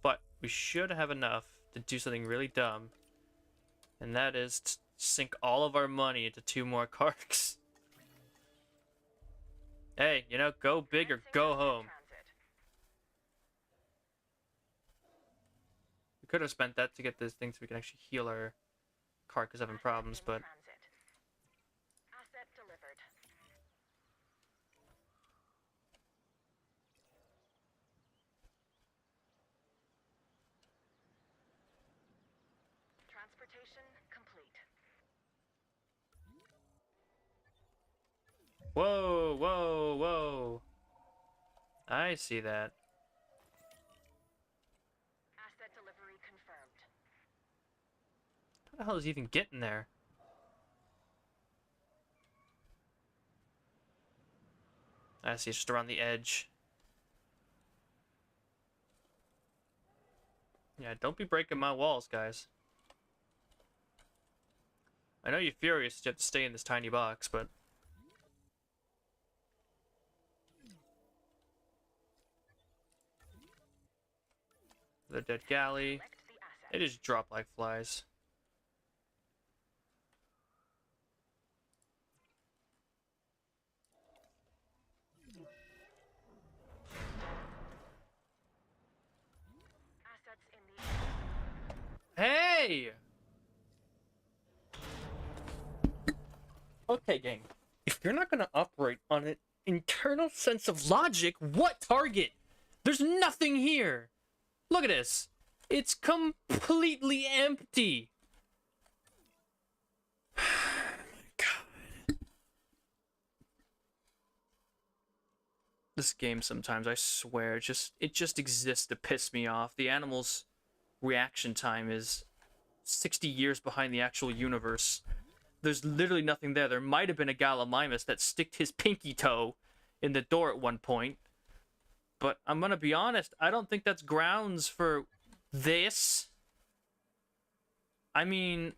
But we should have enough to do something really dumb. And that is to sink all of our money into 2 more carcs. Hey, you know, go big or go home. Transit. We could have spent that to get this thing so we can actually heal our carcass having problems, but Transit. Asset delivered. Transportation complete. whoa, whoa, whoa. I see that. Asset delivery confirmed. How the hell is he even getting there? I see, it's just around the edge. Yeah, don't be breaking my walls, guys. I know you're furious that you have to stay in this tiny box, but... The dead galley. Collect the asset. They just drop like flies. Assets in the Hey! Okay, gang. If you're not gonna operate on an internal sense of logic, what target? There's nothing here! Look at this! It's completely empty! This game sometimes, I swear, it just exists to piss me off. The animal's reaction time is 60 years behind the actual universe. There's literally nothing there. There might have been a Gallimimus that sticked his pinky toe in the door at one point. But I'm gonna be honest, I don't think that's grounds for this. I mean,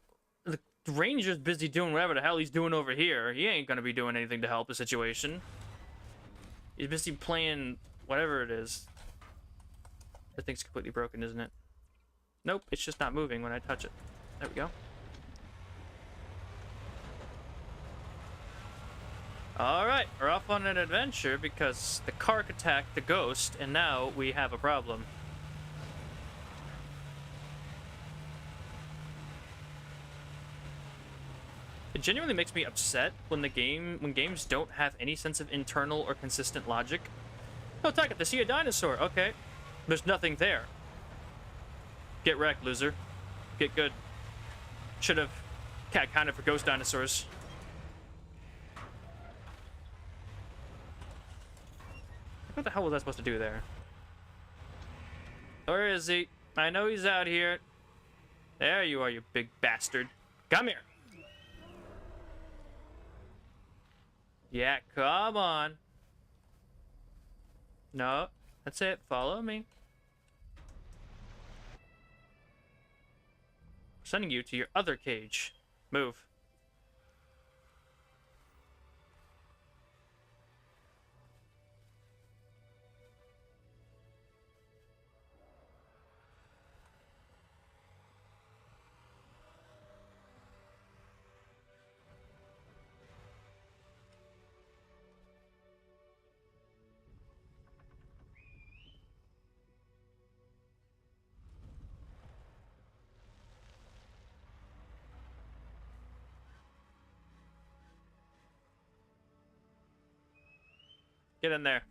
the ranger's busy doing whatever the hell he's doing over here. He ain't gonna be doing anything to help the situation. He's busy playing whatever it is. The thing's completely broken, isn't it? Nope, it's just not moving when I touch it. There we go. Alright, we're off on an adventure because the Carc attacked the ghost, and now we have a problem. It genuinely makes me upset when games don't have any sense of internal or consistent logic. Oh, attack it to see a dinosaur. Okay. There's nothing there. Get wrecked, loser. Get good. Should have counted for ghost dinosaurs. What the hell was I supposed to do there? Where is he? I know he's out here. There you are, you big bastard. Come here. Yeah, come on. No, that's it. Follow me. I'm sending you to your other cage. Move. Get in there.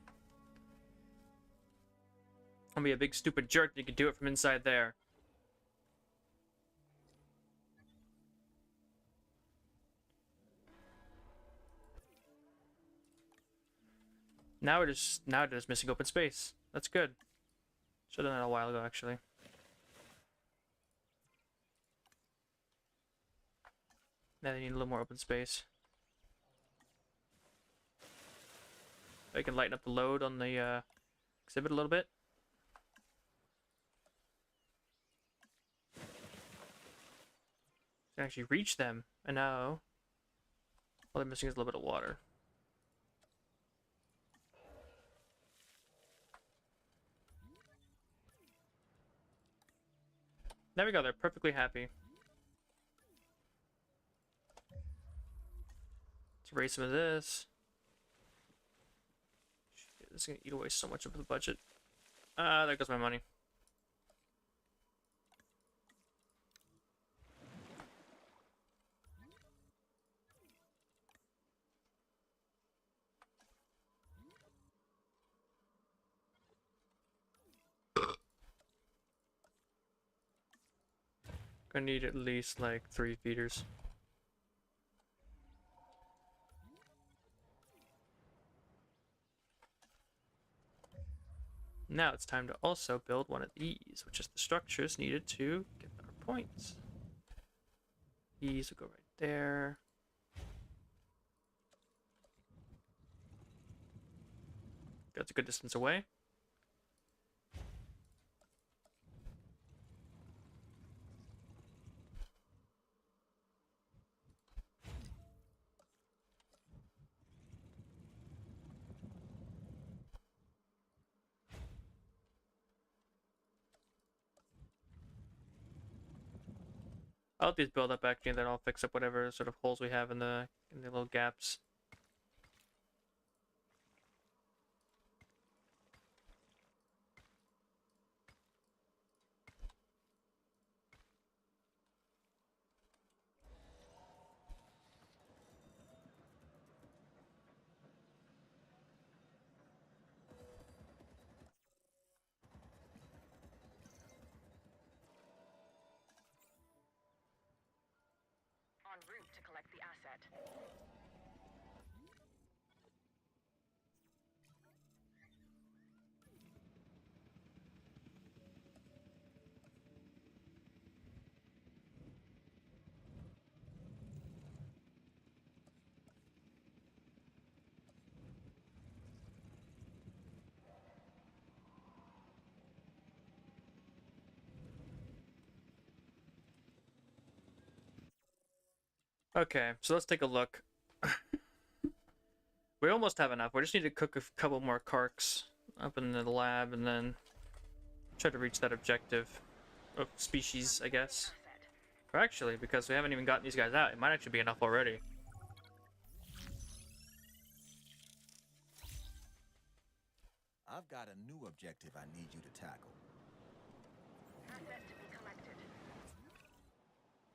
I'll be a big stupid jerk. You can do it from inside there. Now we're just missing open space. That's good. Should have done that a while ago, actually. Now they need a little more open space. I can lighten up the load on the exhibit a little bit. Can actually reach them, and now all they're missing is a little bit of water. There we go, they're perfectly happy. Let's erase some of this. Shit, this is gonna eat away so much of the budget. Ah, there goes my money. Gonna need at least like 3 feeders. Now it's time to also build one of these, which is the structures needed to get our points. These will go right there. That's a good distance away. I'll let these build up actually, and then I'll fix up whatever sort of holes we have in the little gaps. En route to collect the asset. Okay, so let's take a look. We almost have enough. We just need to cook a couple more carcs up in the lab and then try to reach that objective of species, I guess. Or actually, because we haven't even gotten these guys out, it might actually be enough already. I've got a new objective I need you to tackle. Asset to be collected.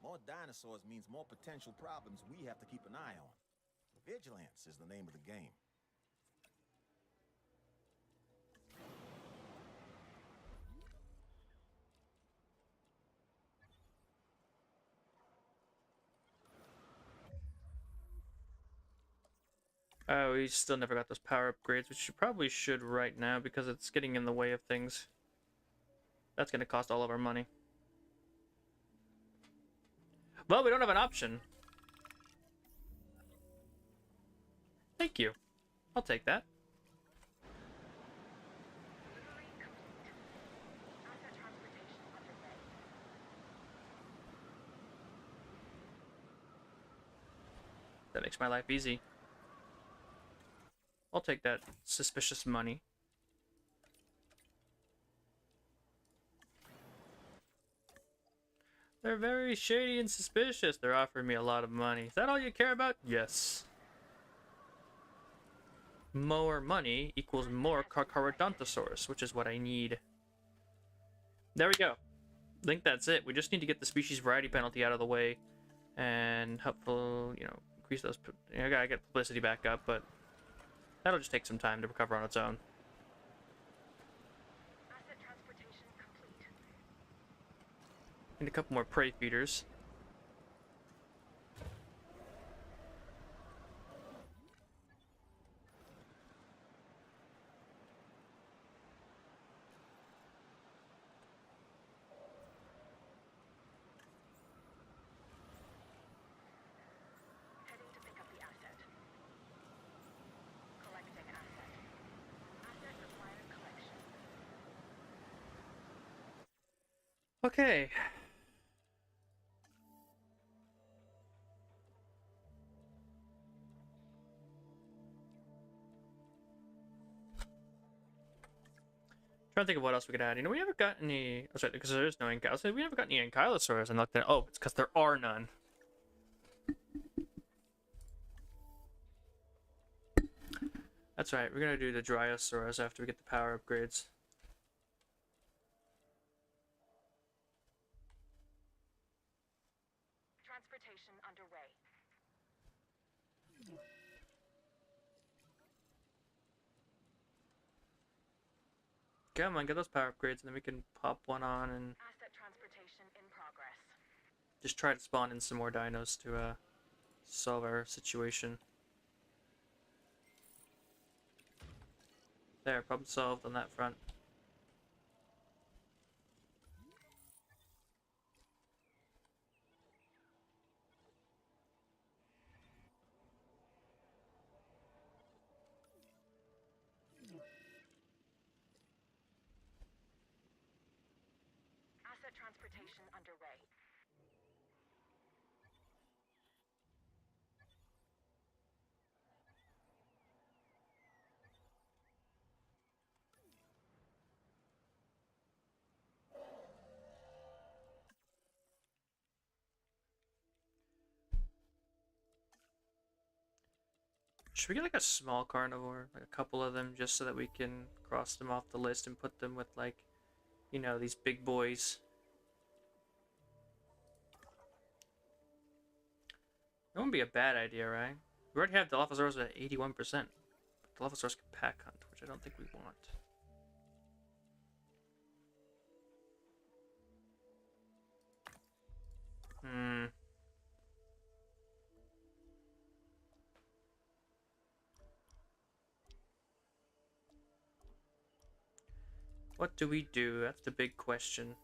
More dinosaurs means more potential problems we have to keep an eye on. Vigilance is the name of the game. Oh, we still never got those power upgrades, which you probably should right now because it's getting in the way of things. That's going to cost all of our money. Well, we don't have an option. Thank you. I'll take that. Delivery complete. Asset transportation underway. That makes my life easy. I'll take that suspicious money. They're very shady and suspicious. They're offering me a lot of money. Is that all you care about? Yes. More money equals more Carcharodontosaurus, which is what I need. There we go. I think that's it. We just need to get the species variety penalty out of the way. And hopefully, you know, increase those... I gotta get publicity back up, but... that'll just take some time to recover on its own. Asset transportation complete. Need a couple more prey feeders. Heading to pick up the asset. Collecting asset. Asset required collection. Okay. Trying to think of what else we could add. You know, we haven't got any. Oh, sorry, because there is no Ankylosaurus. We haven't got any Ankylosaurus. And looked at. Oh, it's because there are none. That's right. We're gonna do the Dryosaurus after we get the power upgrades. Transportation underway. Come on, get those power upgrades, and then we can pop one on and Asset transportation in progress. just try to spawn in some more dinos to solve our situation. There, problem solved on that front. Asset transportation underway. Should we get like a small carnivore, like a couple of them, just so that we can cross them off the list and put them with like, you know, these big boys? That wouldn't be a bad idea, right? We already have Dilophosaurus at 81%. Dilophosaurus can pack hunt, which I don't think we want. What do we do? That's the big question.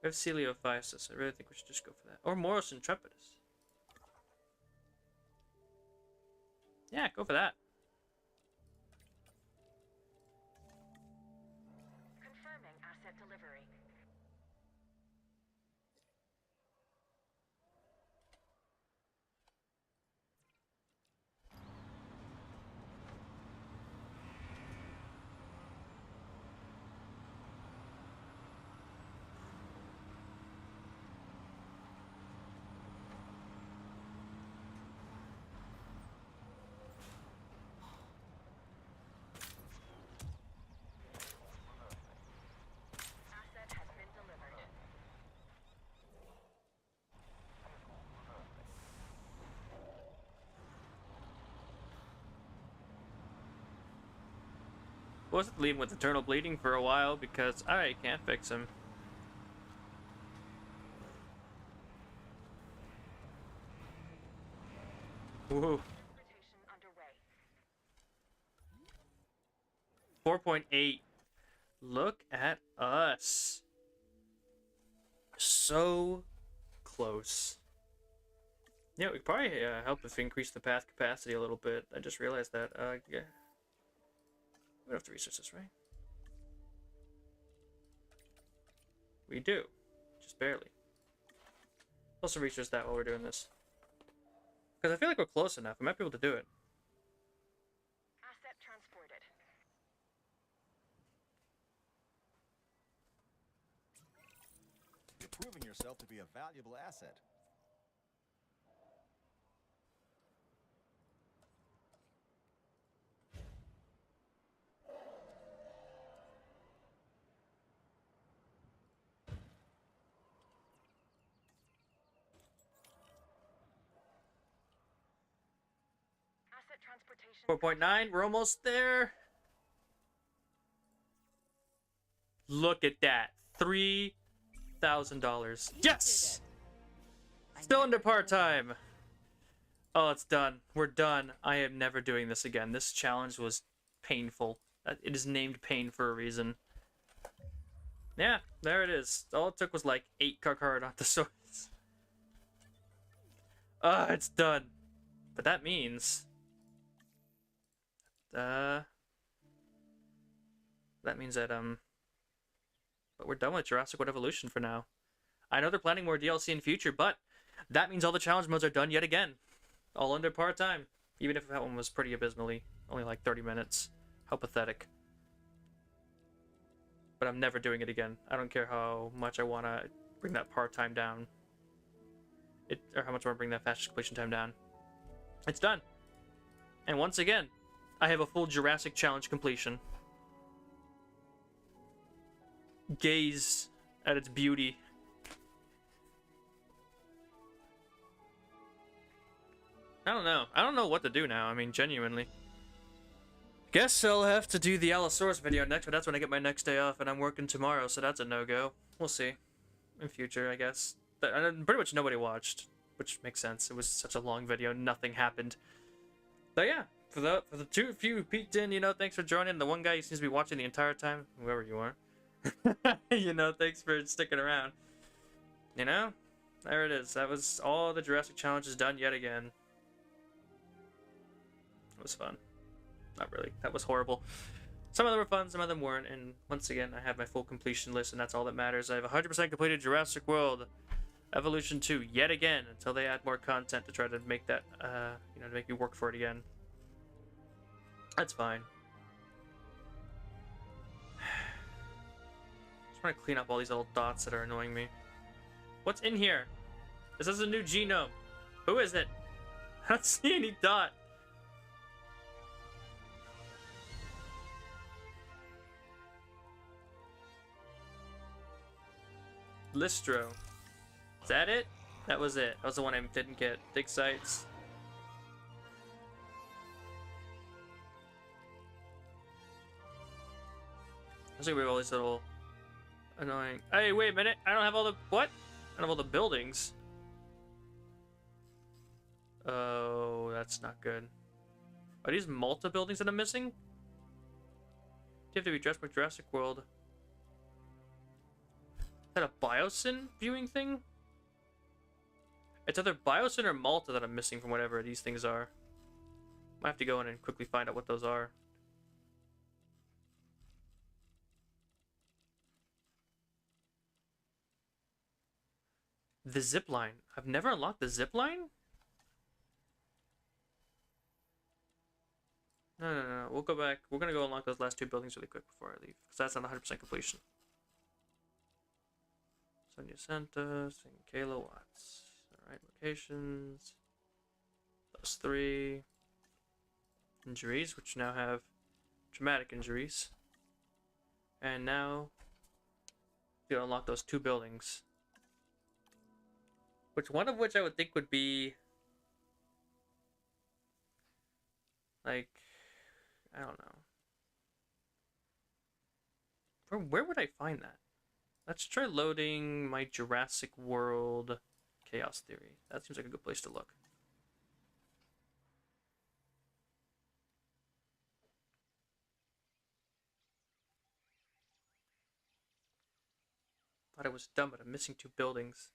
We have Celiophysis. I really think we should just go for that. Or Moros Intrepidus. Yeah, go for that. Confirming asset delivery. We'll just leave him with eternal bleeding for a while because I can't fix him. Woohoo. Transportation underway. 4.8. Look at us. So close. Yeah, we could probably help if we increase the path capacity a little bit. I just realized that. Yeah. We don't have to research this, right? We do. Just barely. Also research that while we're doing this. Because I feel like we're close enough. We might be able to do it. Asset transported. You're proving yourself to be a valuable asset. Asset transportation. 4.9, we're almost there. Look at that. $3,000. Yes! Still under part-time. Oh, it's done. We're done. I am never doing this again. This challenge was painful. It is named pain for a reason. Yeah, there it is. All it took was like 8 Carcharodontosaurus. It's done. But that means... that means that, but we're done with Jurassic World Evolution for now. I know they're planning more DLC in future, but that means all the challenge modes are done yet again. All under part-time. Even if that one was pretty abysmally. Only like 30 minutes. How pathetic. But I'm never doing it again. I don't care how much I want to bring that part-time down. Or how much I want to bring that fastest completion time down. It's done. And once again, I have a full Jurassic challenge completion. Gaze at its beauty. I don't know. I don't know what to do now. I mean, genuinely. Guess I'll have to do the Allosaurus video next, but that's when I get my next day off, and I'm working tomorrow, so that's a no-go. We'll see. In future, I guess. Pretty much nobody watched, which makes sense. It was such a long video, nothing happened. But yeah, for the few who peeked in, you know, thanks for joining. The one guy who seems to be watching the entire time, whoever you are. You know, thanks for sticking around. You know, there it is. That was all the Jurassic challenges done yet again. It was fun. Not really. That was horrible. Some of them were fun, some of them weren't. And once again, I have my full completion list, and that's all that matters. I have 100% completed Jurassic World Evolution 2 yet again, until they add more content to try to make that, you know, to make me work for it again. That's fine. Just want to clean up all these little dots that are annoying me. What's in here? This is a new genome. Who is it? I don't see any dot. Listro. Is that it? That was it. That was the one I didn't get. Dig sites. I think we have all these little annoying. Hey, wait a minute. I don't have all the what? I don't have all the buildings. Oh, that's not good. Are these Malta buildings that I'm missing? Do you have to be dressed with Jurassic World? Is that a Biosyn viewing thing? It's either Biosyn or Malta that I'm missing from whatever these things are. Might have to go in and quickly find out what those are. The zip line. I've never unlocked the zip line? No. We'll go back. We're gonna go unlock those last 2 buildings really quick before I leave, because that's not 100% completion. Sonia Santos and Kayla Watts. Alright, locations. Those 3. Injuries, which now have traumatic injuries. And now, you unlock those 2 buildings. One of which I would think would be, like, I don't know. Where would I find that? Let's try loading my Jurassic World Chaos Theory. That seems like a good place to look. Thought it was done, but I'm missing 2 buildings.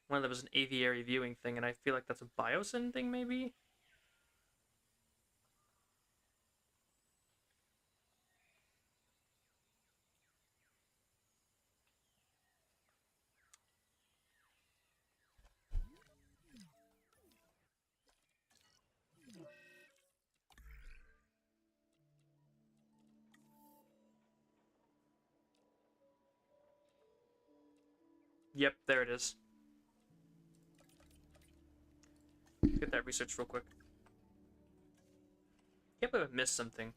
One of them was an aviary viewing thing, and I feel like that's a biosyn thing, maybe? Yep, there it is. Let's get that research real quick. Can't believe I missed something.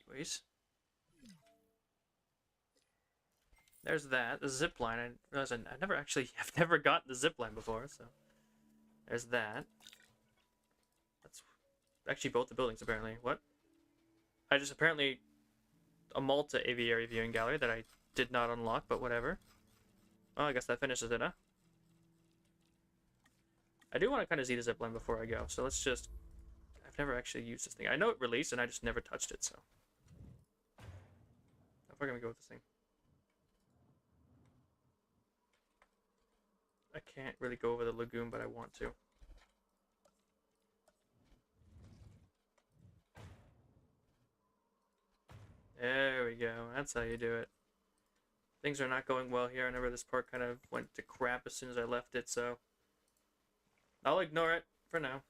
Anyways. There's that. The zip line. I realized I've never gotten the zip line before, so. There's that. That's actually both the buildings, apparently. What? I just apparently a Malta aviary viewing gallery that I did not unlock, but whatever. Oh, I guess that finishes it, huh? I do want to kind of see the zipline before I go, so let's just... I've never actually used this thing. I know it released, and I just never touched it, so... How far can we go with this thing? I can't really go over the lagoon, but I want to. There we go. That's how you do it. Things are not going well here. I remember this part kind of went to crap as soon as I left it, so... I'll ignore it for now.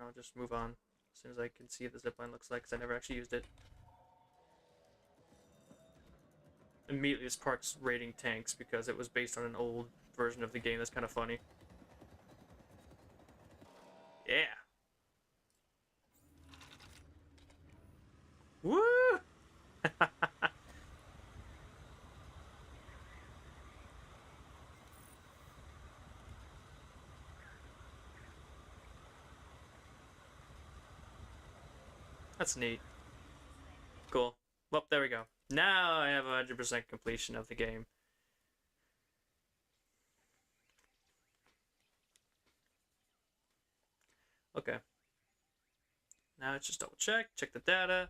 I'll just move on as soon as I can see what the zipline looks like, because I never actually used it. Immediately this part's raiding tanks because it was based on an old version of the game. That's kind of funny. Yeah! Woo! That's neat. Cool. Well, there we go. Now I have 100% completion of the game. Okay. Now it's just double check the data.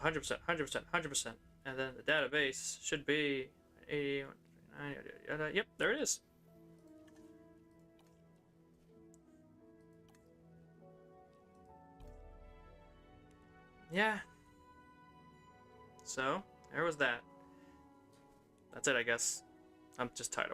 100%, 100%, 100%. And then the database should be 80, 90, yep, there it is. Yeah. So, there was that. That's it, I guess. I'm just tired of